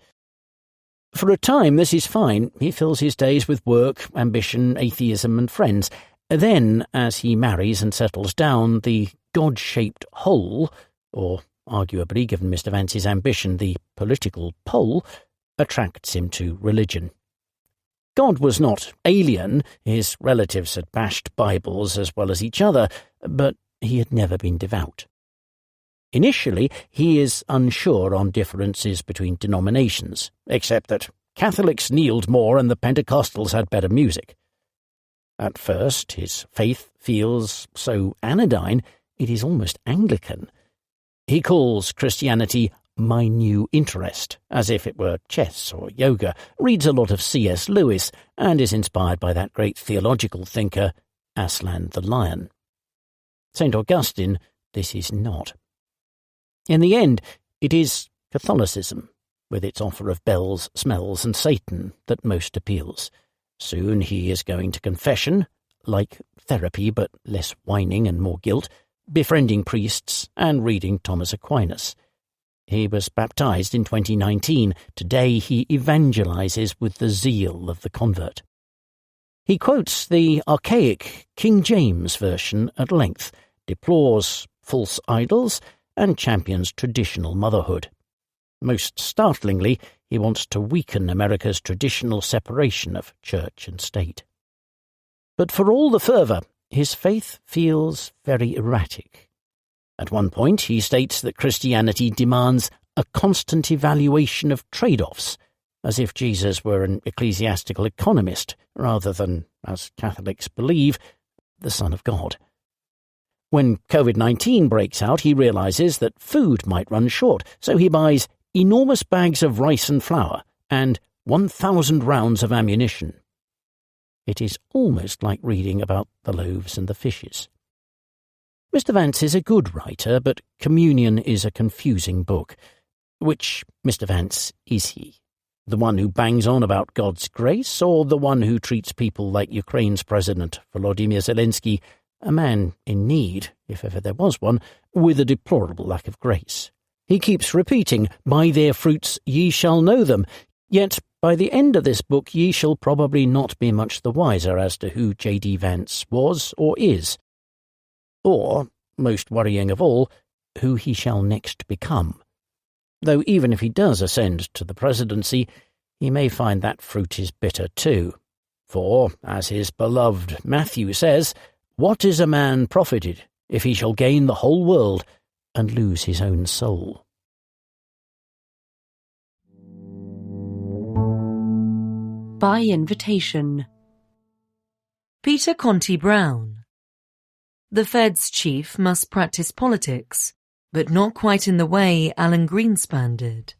For a time, this is fine. He fills his days with work, ambition, atheism, and friends. Then, as he marries and settles down, the God-shaped hole, or arguably, given Mr. Vance's ambition, the political pole, attracts him to religion. God was not alien. His relatives had bashed Bibles as well as each other, but he had never been devout. Initially, he is unsure on differences between denominations, except that Catholics kneeled more and the Pentecostals had better music. At first, his faith feels so anodyne, it is almost Anglican. He calls Christianity my new interest, as if it were chess or yoga, reads a lot of C.S. Lewis, and is inspired by that great theological thinker, Aslan the Lion. St. Augustine, this is not. In the end, it is Catholicism, with its offer of bells, smells, and Satan, that most appeals. Soon he is going to confession, like therapy but less whining and more guilt, befriending priests and reading Thomas Aquinas. He was baptized in 2019. Today he evangelizes with the zeal of the convert. He quotes the archaic King James version at length, deplores false idols, and champions traditional motherhood. Most startlingly, he wants to weaken America's traditional separation of church and state. But for all the fervour, his faith feels very erratic. At one point, he states that Christianity demands a constant evaluation of trade-offs, as if Jesus were an ecclesiastical economist rather than, as Catholics believe, the Son of God. When COVID-19 breaks out, he realises that food might run short, so he buys enormous bags of rice and flour and 1,000 rounds of ammunition. It is almost like reading about the loaves and the fishes. Mr. Vance is a good writer, but Communion is a confusing book. Which Mr. Vance is he? The one who bangs on about God's grace, or the one who treats people like Ukraine's President Volodymyr Zelensky, a man in need, if ever there was one, with a deplorable lack of grace? He keeps repeating, "By their fruits ye shall know them," yet by the end of this book ye shall probably not be much the wiser as to who J.D. Vance was or is. Or, most worrying of all, who he shall next become. Though even if he does ascend to the presidency, he may find that fruit is bitter too. For, as his beloved Matthew says, "What is a man profited, if he shall gain the whole world and lose his own soul?" By invitation. Peter Conti Brown. The Fed's chief must practice politics, but not quite in the way Alan Greenspan did.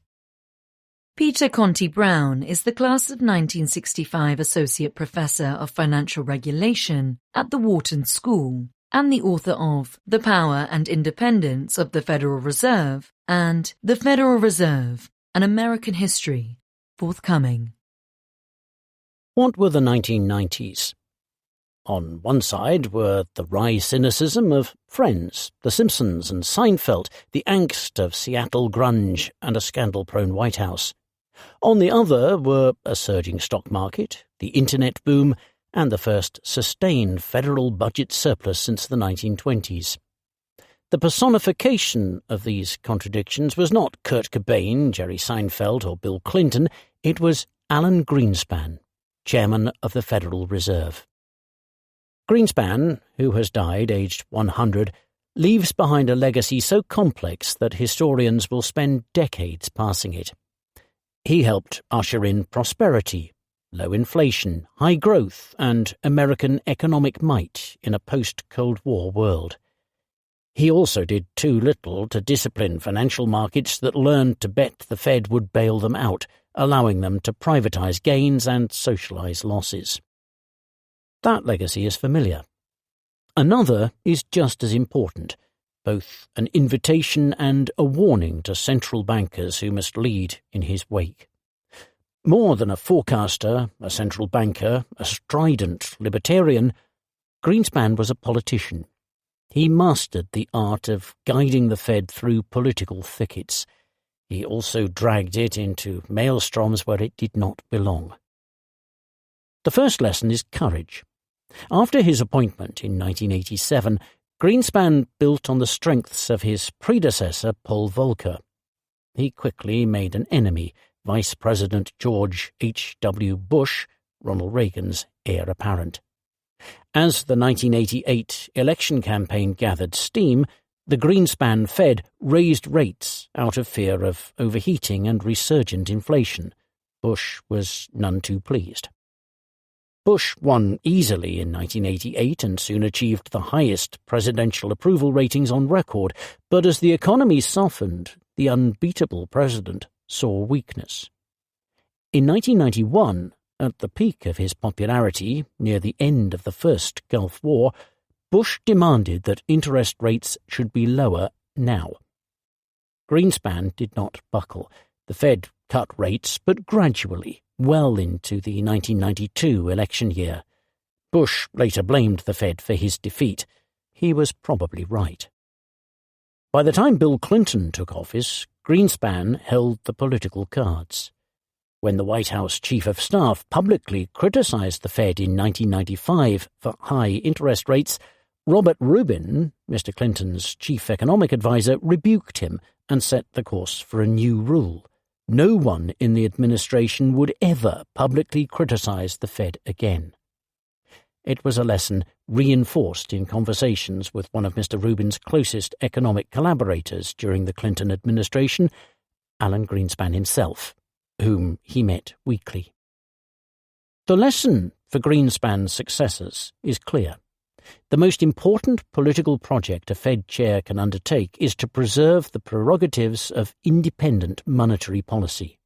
Peter Conti Brown is the class of 1965 Associate Professor of Financial Regulation at the Wharton School and the author of The Power and Independence of the Federal Reserve and The Federal Reserve, An American History, forthcoming. What were the 1990s? On one side were the wry cynicism of Friends, The Simpsons and Seinfeld, the angst of Seattle grunge and a scandal-prone White House. On the other were a surging stock market, the internet boom, and the first sustained federal budget surplus since the 1920s. The personification of these contradictions was not Kurt Cobain, Jerry Seinfeld, or Bill Clinton. It was Alan Greenspan, chairman of the Federal Reserve. Greenspan, who has died aged 100, leaves behind a legacy so complex that historians will spend decades parsing it. He helped usher in prosperity, low inflation, high growth, and American economic might in a post-Cold War world. He also did too little to discipline financial markets that learned to bet the Fed would bail them out, allowing them to privatize gains and socialize losses. That legacy is familiar. Another is just as important, both an invitation and a warning to central bankers who must lead in his wake. More than a forecaster, a central banker, a strident libertarian, Greenspan was a politician. He mastered the art of guiding the Fed through political thickets. He also dragged it into maelstroms where it did not belong. The first lesson is courage. After his appointment in 1987, Greenspan built on the strengths of his predecessor, Paul Volcker. He quickly made an enemy, Vice President George H.W. Bush, Ronald Reagan's heir apparent. As the 1988 election campaign gathered steam, the Greenspan Fed raised rates out of fear of overheating and resurgent inflation. Bush was none too pleased. Bush won easily in 1988 and soon achieved the highest presidential approval ratings on record, but as the economy softened, the unbeatable president saw weakness. In 1991, at the peak of his popularity, near the end of the first Gulf War, Bush demanded that interest rates should be lower now. Greenspan did not buckle. The Fed cut rates, but gradually, well into the 1992 election year. Bush later blamed the Fed for his defeat. He was probably right. By the time Bill Clinton took office, Greenspan held the political cards. When the White House Chief of Staff publicly criticized the Fed in 1995 for high interest rates, Robert Rubin, Mr. Clinton's chief economic advisor, rebuked him and set the course for a new rule. No one in the administration would ever publicly criticize the Fed again. It was a lesson reinforced in conversations with one of Mr. Rubin's closest economic collaborators during the Clinton administration, Alan Greenspan himself, whom he met weekly. The lesson for Greenspan's successors is clear. The most important political project a Fed chair can undertake is to preserve the prerogatives of independent monetary policy.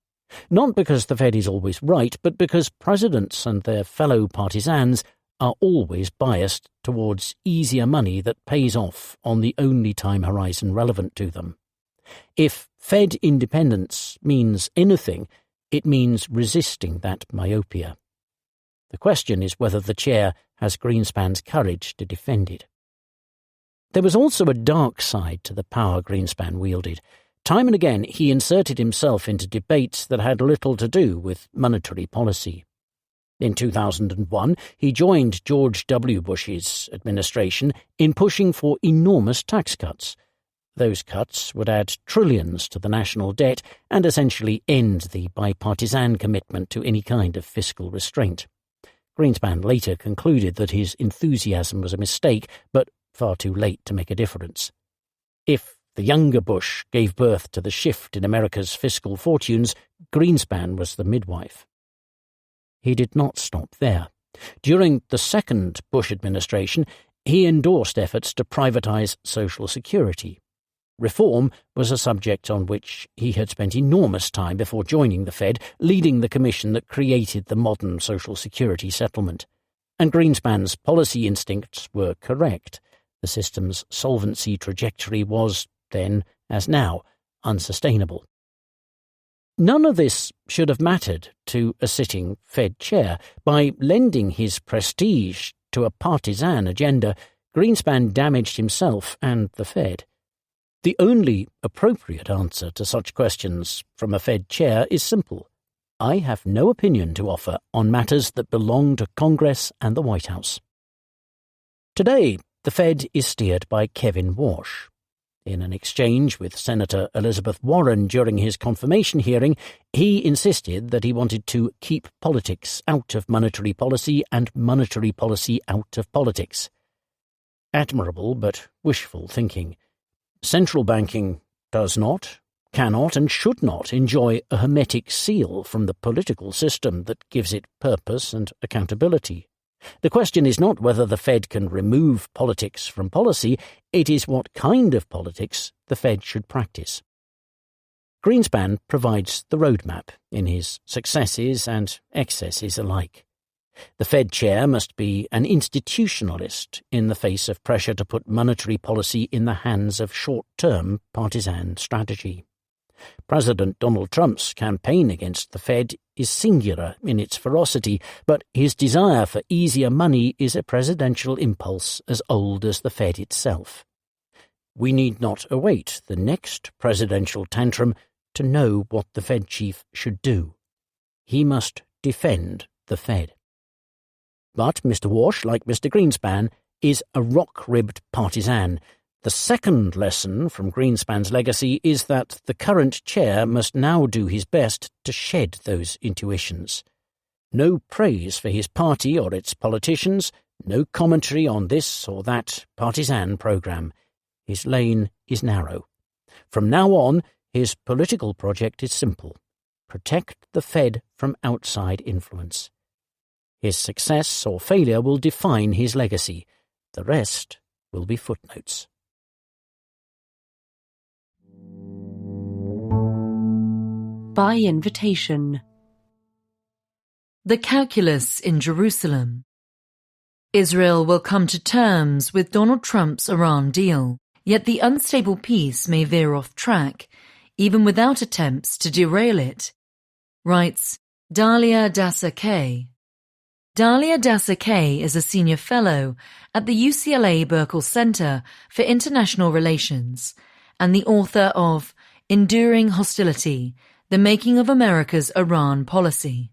Not because the Fed is always right, but because presidents and their fellow partisans are always biased towards easier money that pays off on the only time horizon relevant to them. If Fed independence means anything, it means resisting that myopia. The question is whether the chair has Greenspan's courage to defend it. There was also a dark side to the power Greenspan wielded. Time and again he inserted himself into debates that had little to do with monetary policy. In 2001, he joined George W. Bush's administration in pushing for enormous tax cuts. Those cuts would add trillions to the national debt and essentially end the bipartisan commitment to any kind of fiscal restraint. Greenspan later concluded that his enthusiasm was a mistake, but far too late to make a difference. If the younger Bush gave birth to the shift in America's fiscal fortunes, Greenspan was the midwife. He did not stop there. During the second Bush administration, he endorsed efforts to privatize Social Security. Reform was a subject on which he had spent enormous time before joining the Fed, leading the commission that created the modern Social Security settlement. And Greenspan's policy instincts were correct. The system's solvency trajectory was, then as now, unsustainable. None of this should have mattered to a sitting Fed chair. By lending his prestige to a partisan agenda, Greenspan damaged himself and the Fed. The only appropriate answer to such questions from a Fed chair is simple. I have no opinion to offer on matters that belong to Congress and the White House. Today, the Fed is steered by Kevin Warsh. In an exchange with Senator Elizabeth Warren during his confirmation hearing, he insisted that he wanted to keep politics out of monetary policy and monetary policy out of politics. Admirable but wishful thinking. Central banking does not, cannot and should not enjoy a hermetic seal from the political system that gives it purpose and accountability. The question is not whether the Fed can remove politics from policy, it is what kind of politics the Fed should practice. Greenspan provides the roadmap in his successes and excesses alike. The Fed chair must be an institutionalist in the face of pressure to put monetary policy in the hands of short-term partisan strategy. President Donald Trump's campaign against the Fed is singular in its ferocity, but his desire for easier money is a presidential impulse as old as the Fed itself. We need not await the next presidential tantrum to know what the Fed chief should do. He must defend the Fed. But Mr. Warsh, like Mr. Greenspan, is a rock-ribbed partisan. The second lesson from Greenspan's legacy is that the current chair must now do his best to shed those intuitions. No praise for his party or its politicians, no commentary on this or that partisan program. His lane is narrow. From now on, his political project is simple. Protect the Fed from outside influence. His success or failure will define his legacy. The rest will be footnotes. By invitation. The calculus in Jerusalem. Israel will come to terms with Donald Trump's Iran deal, yet the unstable peace may veer off track, even without attempts to derail it, writes Dalia Dasa-Kay. Dalia Dasa-Kay is a senior fellow at the UCLA Berkel Center for International Relations and the author of Enduring Hostility, The Making of America's Iran Policy.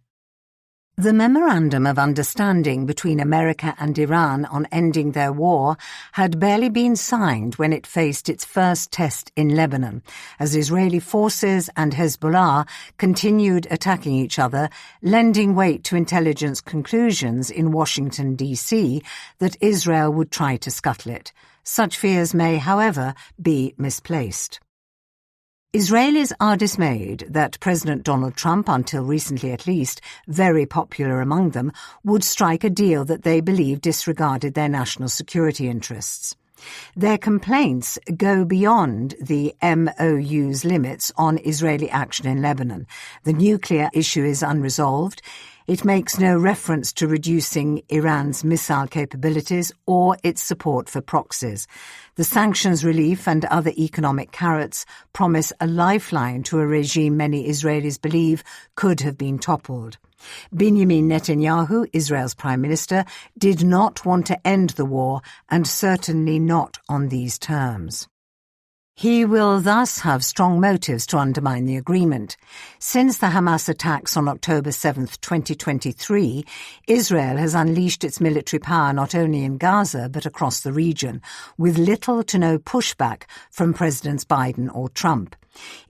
The Memorandum of Understanding between America and Iran on ending their war had barely been signed when it faced its first test in Lebanon, as Israeli forces and Hezbollah continued attacking each other, lending weight to intelligence conclusions in Washington, D.C., that Israel would try to scuttle it. Such fears may, however, be misplaced. Israelis are dismayed that President Donald Trump, until recently at least, very popular among them, would strike a deal that they believe disregarded their national security interests. Their complaints go beyond the MOU's limits on Israeli action in Lebanon. The nuclear issue is unresolved. It makes no reference to reducing Iran's missile capabilities or its support for proxies. The sanctions relief and other economic carrots promise a lifeline to a regime many Israelis believe could have been toppled. Benjamin Netanyahu, Israel's prime minister, did not want to end the war, and certainly not on these terms. He will thus have strong motives to undermine the agreement. Since the Hamas attacks on October 7, 2023, Israel has unleashed its military power not only in Gaza but across the region, with little to no pushback from Presidents Biden or Trump.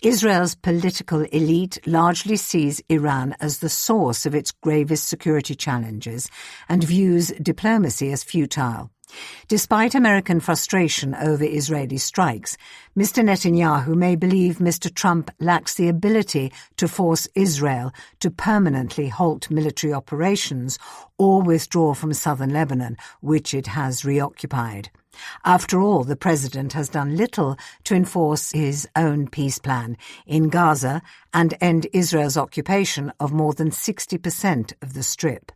Israel's political elite largely sees Iran as the source of its gravest security challenges and views diplomacy as futile. Despite American frustration over Israeli strikes, Mr. Netanyahu may believe Mr. Trump lacks the ability to force Israel to permanently halt military operations or withdraw from southern Lebanon, which it has reoccupied. After all, the president has done little to enforce his own peace plan in Gaza and end Israel's occupation of more than 60% of the Strip.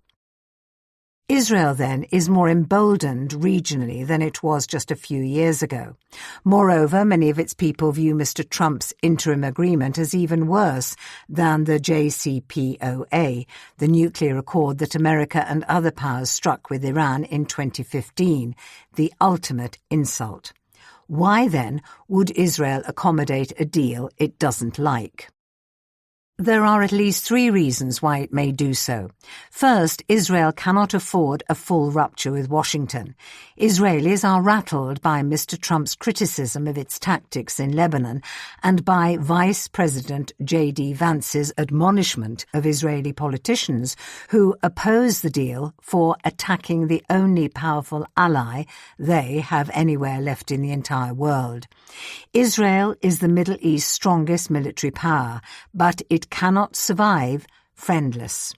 Israel, then, is more emboldened regionally than it was just a few years ago. Moreover, many of its people view Mr. Trump's interim agreement as even worse than the JCPOA, the nuclear accord that America and other powers struck with Iran in 2015, the ultimate insult. Why, then, would Israel accommodate a deal it doesn't like? There are at least 3 reasons why it may do so. First, Israel cannot afford a full rupture with Washington. Israelis are rattled by Mr. Trump's criticism of its tactics in Lebanon and by Vice President J.D. Vance's admonishment of Israeli politicians who oppose the deal for attacking the only powerful ally they have anywhere left in the entire world. Israel is the Middle East's strongest military power, but it cannot survive friendless.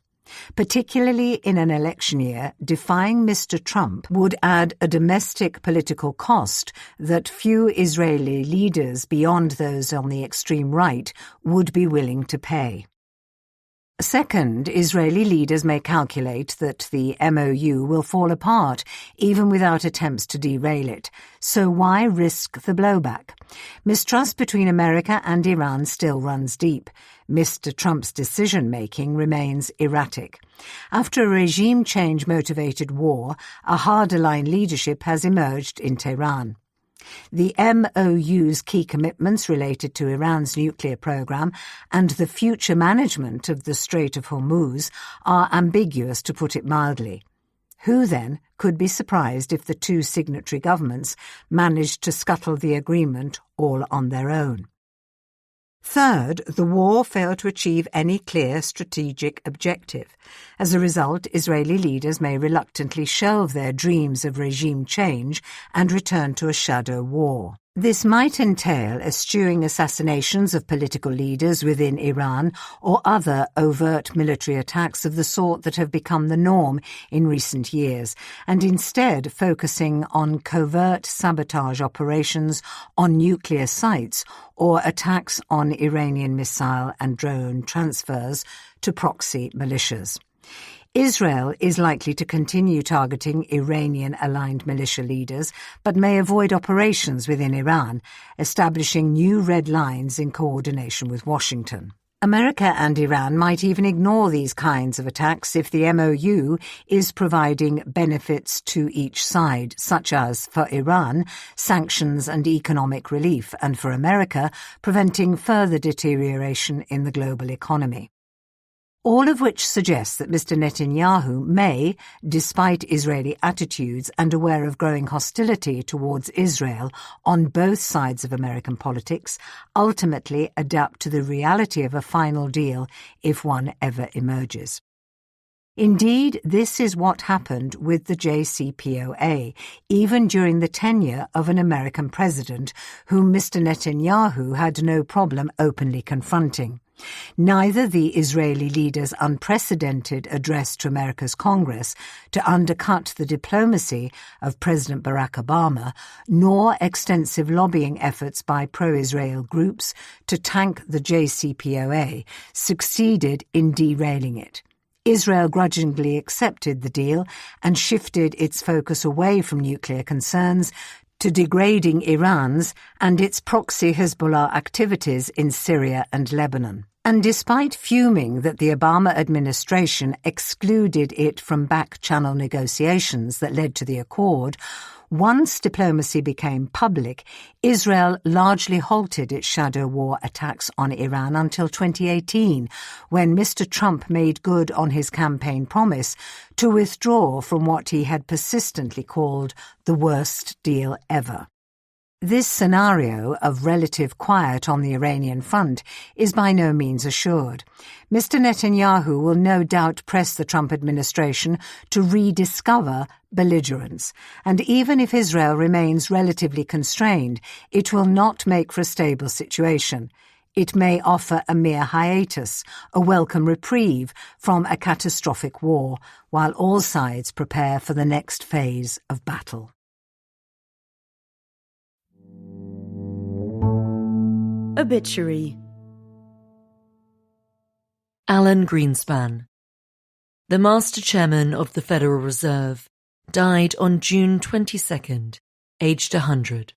Particularly in an election year, defying Mr. Trump would add a domestic political cost that few Israeli leaders beyond those on the extreme right would be willing to pay. Second, Israeli leaders may calculate that the MOU will fall apart even without attempts to derail it. So why risk the blowback? Mistrust between America and Iran still runs deep. Mr. Trump's decision-making remains erratic. After a regime change-motivated war, a harder-line leadership has emerged in Tehran. The MOU's key commitments related to Iran's nuclear program and the future management of the Strait of Hormuz are ambiguous, to put it mildly. Who, then, could be surprised if the 2 signatory governments managed to scuttle the agreement all on their own? Third, the war failed to achieve any clear strategic objective. As a result, Israeli leaders may reluctantly shelve their dreams of regime change and return to a shadow war. This might entail eschewing assassinations of political leaders within Iran or other overt military attacks of the sort that have become the norm in recent years, and instead focusing on covert sabotage operations on nuclear sites or attacks on Iranian missile and drone transfers to proxy militias. Israel is likely to continue targeting Iranian-aligned militia leaders, but may avoid operations within Iran, establishing new red lines in coordination with Washington. America and Iran might even ignore these kinds of attacks if the MOU is providing benefits to each side, such as, for Iran, sanctions and economic relief, and for America, preventing further deterioration in the global economy. All of which suggests that Mr. Netanyahu may, despite Israeli attitudes and aware of growing hostility towards Israel on both sides of American politics, ultimately adapt to the reality of a final deal if one ever emerges. Indeed, this is what happened with the JCPOA, even during the tenure of an American president whom Mr. Netanyahu had no problem openly confronting. Neither the Israeli leader's unprecedented address to America's Congress to undercut the diplomacy of President Barack Obama, nor extensive lobbying efforts by pro-Israel groups to tank the JCPOA succeeded in derailing it. Israel grudgingly accepted the deal and shifted its focus away from nuclear concerns to degrading Iran's and its proxy Hezbollah activities in Syria and Lebanon. And despite fuming that the Obama administration excluded it from back-channel negotiations that led to the accord, once diplomacy became public, Israel largely halted its shadow war attacks on Iran until 2018, when Mr. Trump made good on his campaign promise to withdraw from what he had persistently called the worst deal ever. This scenario of relative quiet on the Iranian front is by no means assured. Mr. Netanyahu will no doubt press the Trump administration to rediscover belligerence, and even if Israel remains relatively constrained, it will not make for a stable situation. It may offer a mere hiatus, a welcome reprieve from a catastrophic war, while all sides prepare for the next phase of battle. Obituary. Alan Greenspan, the Master Chairman of the Federal Reserve, died on June 22nd, aged 100.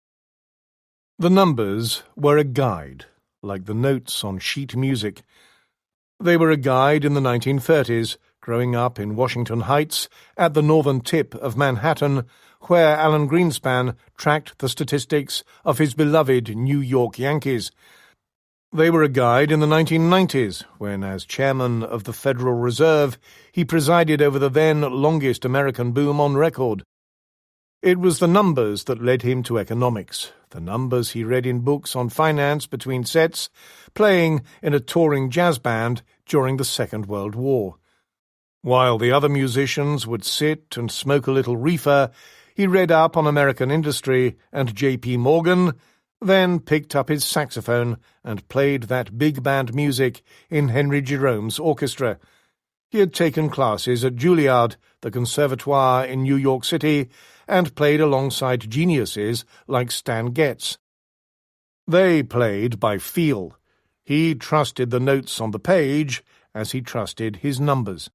The numbers were a guide, like the notes on sheet music. They were a guide in the 1930s, growing up in Washington Heights, at the northern tip of Manhattan, where Alan Greenspan tracked the statistics of his beloved New York Yankees. They were a guide in the 1990s, when, as chairman of the Federal Reserve, he presided over the then longest American boom on record. It was the numbers that led him to economics, the numbers he read in books on finance between sets, playing in a touring jazz band during the Second World War. While the other musicians would sit and smoke a little reefer, he read up on American industry and J.P. Morgan, then picked up his saxophone and played that big band music in Henry Jerome's orchestra. He had taken classes at Juilliard, the conservatoire in New York City, and played alongside geniuses like Stan Getz. They played by feel. He trusted the notes on the page as he trusted his numbers.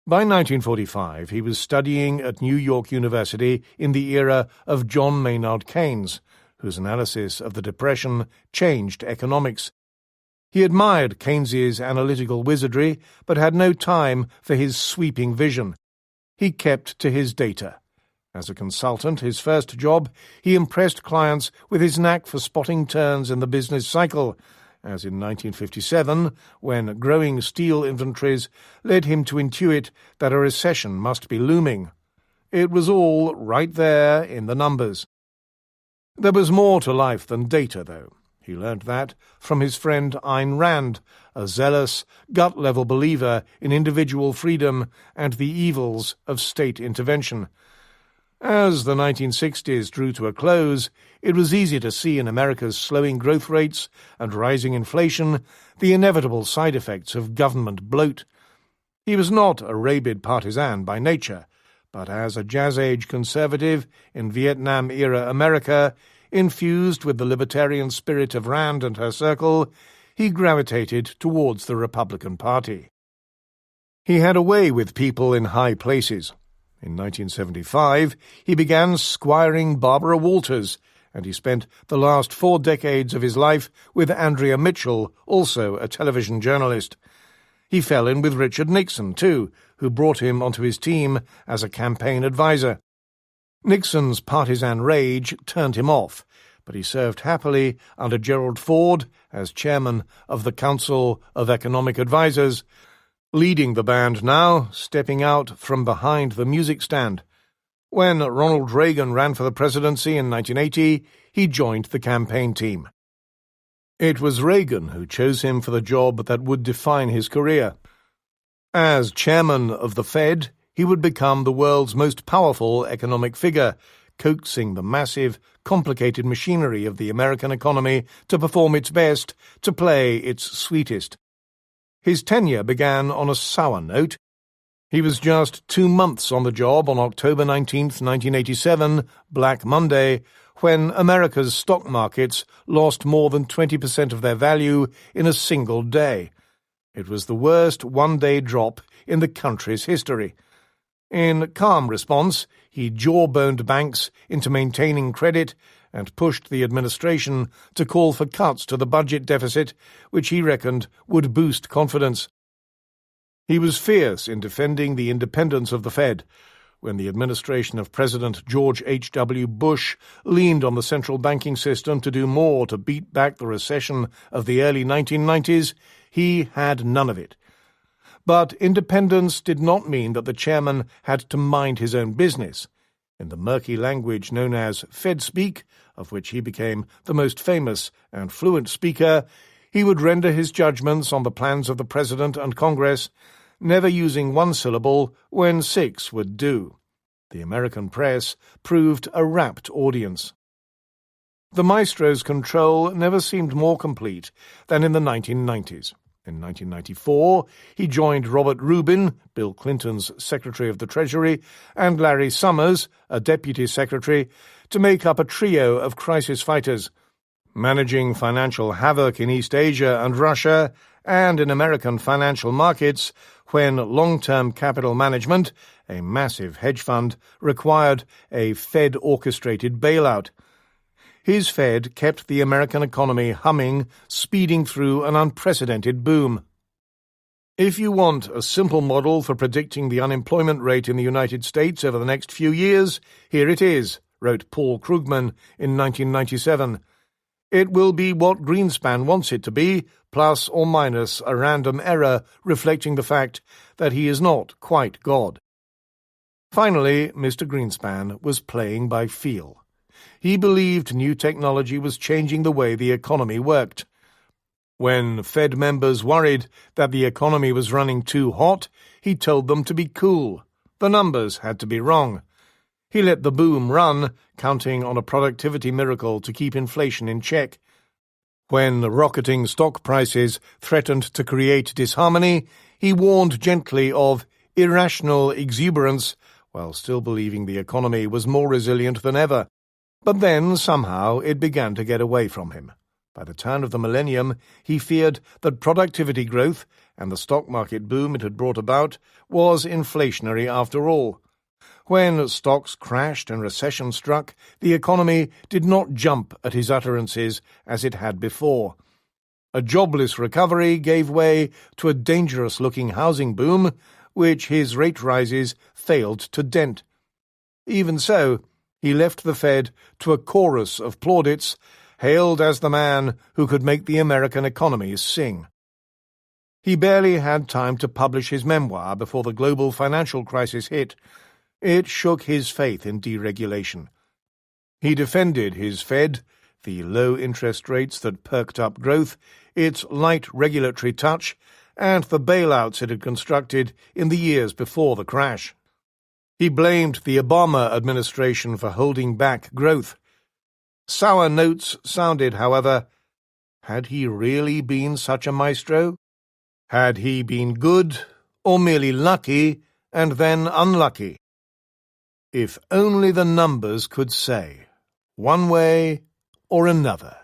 By 1945, he was studying at New York University in the era of John Maynard Keynes, whose analysis of the Depression changed economics. He admired Keynes's analytical wizardry, but had no time for his sweeping vision. He kept to his data. As a consultant, his first job, he impressed clients with his knack for spotting turns in the business cycle, as in 1957, when growing steel inventories led him to intuit that a recession must be looming. It was all right there in the numbers. There was more to life than data, though. He learnt that from his friend Ayn Rand, a zealous, gut-level believer in individual freedom and the evils of state intervention. As the 1960s drew to a close, it was easy to see in America's slowing growth rates and rising inflation the inevitable side effects of government bloat. He was not a rabid partisan by nature, but as a jazz-age conservative in Vietnam-era America, infused with the libertarian spirit of Rand and her circle, he gravitated towards the Republican Party. He had a way with people in high places. In 1975, he began squiring Barbara Walters, and he spent the last 4 decades of his life with Andrea Mitchell, also a television journalist. He fell in with Richard Nixon, too, who brought him onto his team as a campaign advisor. Nixon's partisan rage turned him off, but he served happily under Gerald Ford as chairman of the Council of Economic Advisers, leading the band now, stepping out from behind the music stand. When Ronald Reagan ran for the presidency in 1980, he joined the campaign team. It was Reagan who chose him for the job that would define his career. As chairman of the Fed, he would become the world's most powerful economic figure, coaxing the massive, complicated machinery of the American economy to perform its best, to play its sweetest. His tenure began on a sour note. He was just 2 months on the job on October 19, 1987, Black Monday, when America's stock markets lost more than 20% of their value in a single day. It was the worst one-day drop in the country's history. In calm response, he jawboned banks into maintaining credit and pushed the administration to call for cuts to the budget deficit, which he reckoned would boost confidence. He was fierce in defending the independence of the Fed. When the administration of President George H.W. Bush leaned on the central banking system to do more to beat back the recession of the early 1990s, he had none of it. But independence did not mean that the chairman had to mind his own business. In the murky language known as Fed speak, of which he became the most famous and fluent speaker, he would render his judgments on the plans of the President and Congress, never using one syllable when 6 would do. The American press proved a rapt audience. The maestro's control never seemed more complete than in the 1990s. In 1994, he joined Robert Rubin, Bill Clinton's Secretary of the Treasury, and Larry Summers, a Deputy Secretary, to make up a trio of crisis fighters, managing financial havoc in East Asia and Russia, and in American financial markets when long-term capital management, a massive hedge fund, required a Fed-orchestrated bailout. His Fed kept the American economy humming, speeding through an unprecedented boom. If you want a simple model for predicting the unemployment rate in the United States over the next few years, here it is, wrote Paul Krugman in 1997. It will be what Greenspan wants it to be, plus or minus a random error reflecting the fact that he is not quite God. Finally, Mr. Greenspan was playing by feel. He believed new technology was changing the way the economy worked. When Fed members worried that the economy was running too hot, he told them to be cool. The numbers had to be wrong. He let the boom run, counting on a productivity miracle to keep inflation in check. When rocketing stock prices threatened to create disharmony, he warned gently of irrational exuberance, while still believing the economy was more resilient than ever. But then, somehow, it began to get away from him. By the turn of the millennium, he feared that productivity growth, and the stock market boom it had brought about, was inflationary after all. When stocks crashed and recession struck, the economy did not jump at his utterances as it had before. A jobless recovery gave way to a dangerous-looking housing boom, which his rate rises failed to dent. Even so, he left the Fed to a chorus of plaudits, hailed as the man who could make the American economy sing. He barely had time to publish his memoir before the global financial crisis hit. It shook his faith in deregulation. He defended his Fed, the low interest rates that perked up growth, its light regulatory touch, and the bailouts it had constructed in the years before the crash. He blamed the Obama administration for holding back growth. Sour notes sounded, however. Had he really been such a maestro? Had he been good, or merely lucky, and then unlucky? If only the numbers could say, one way or another.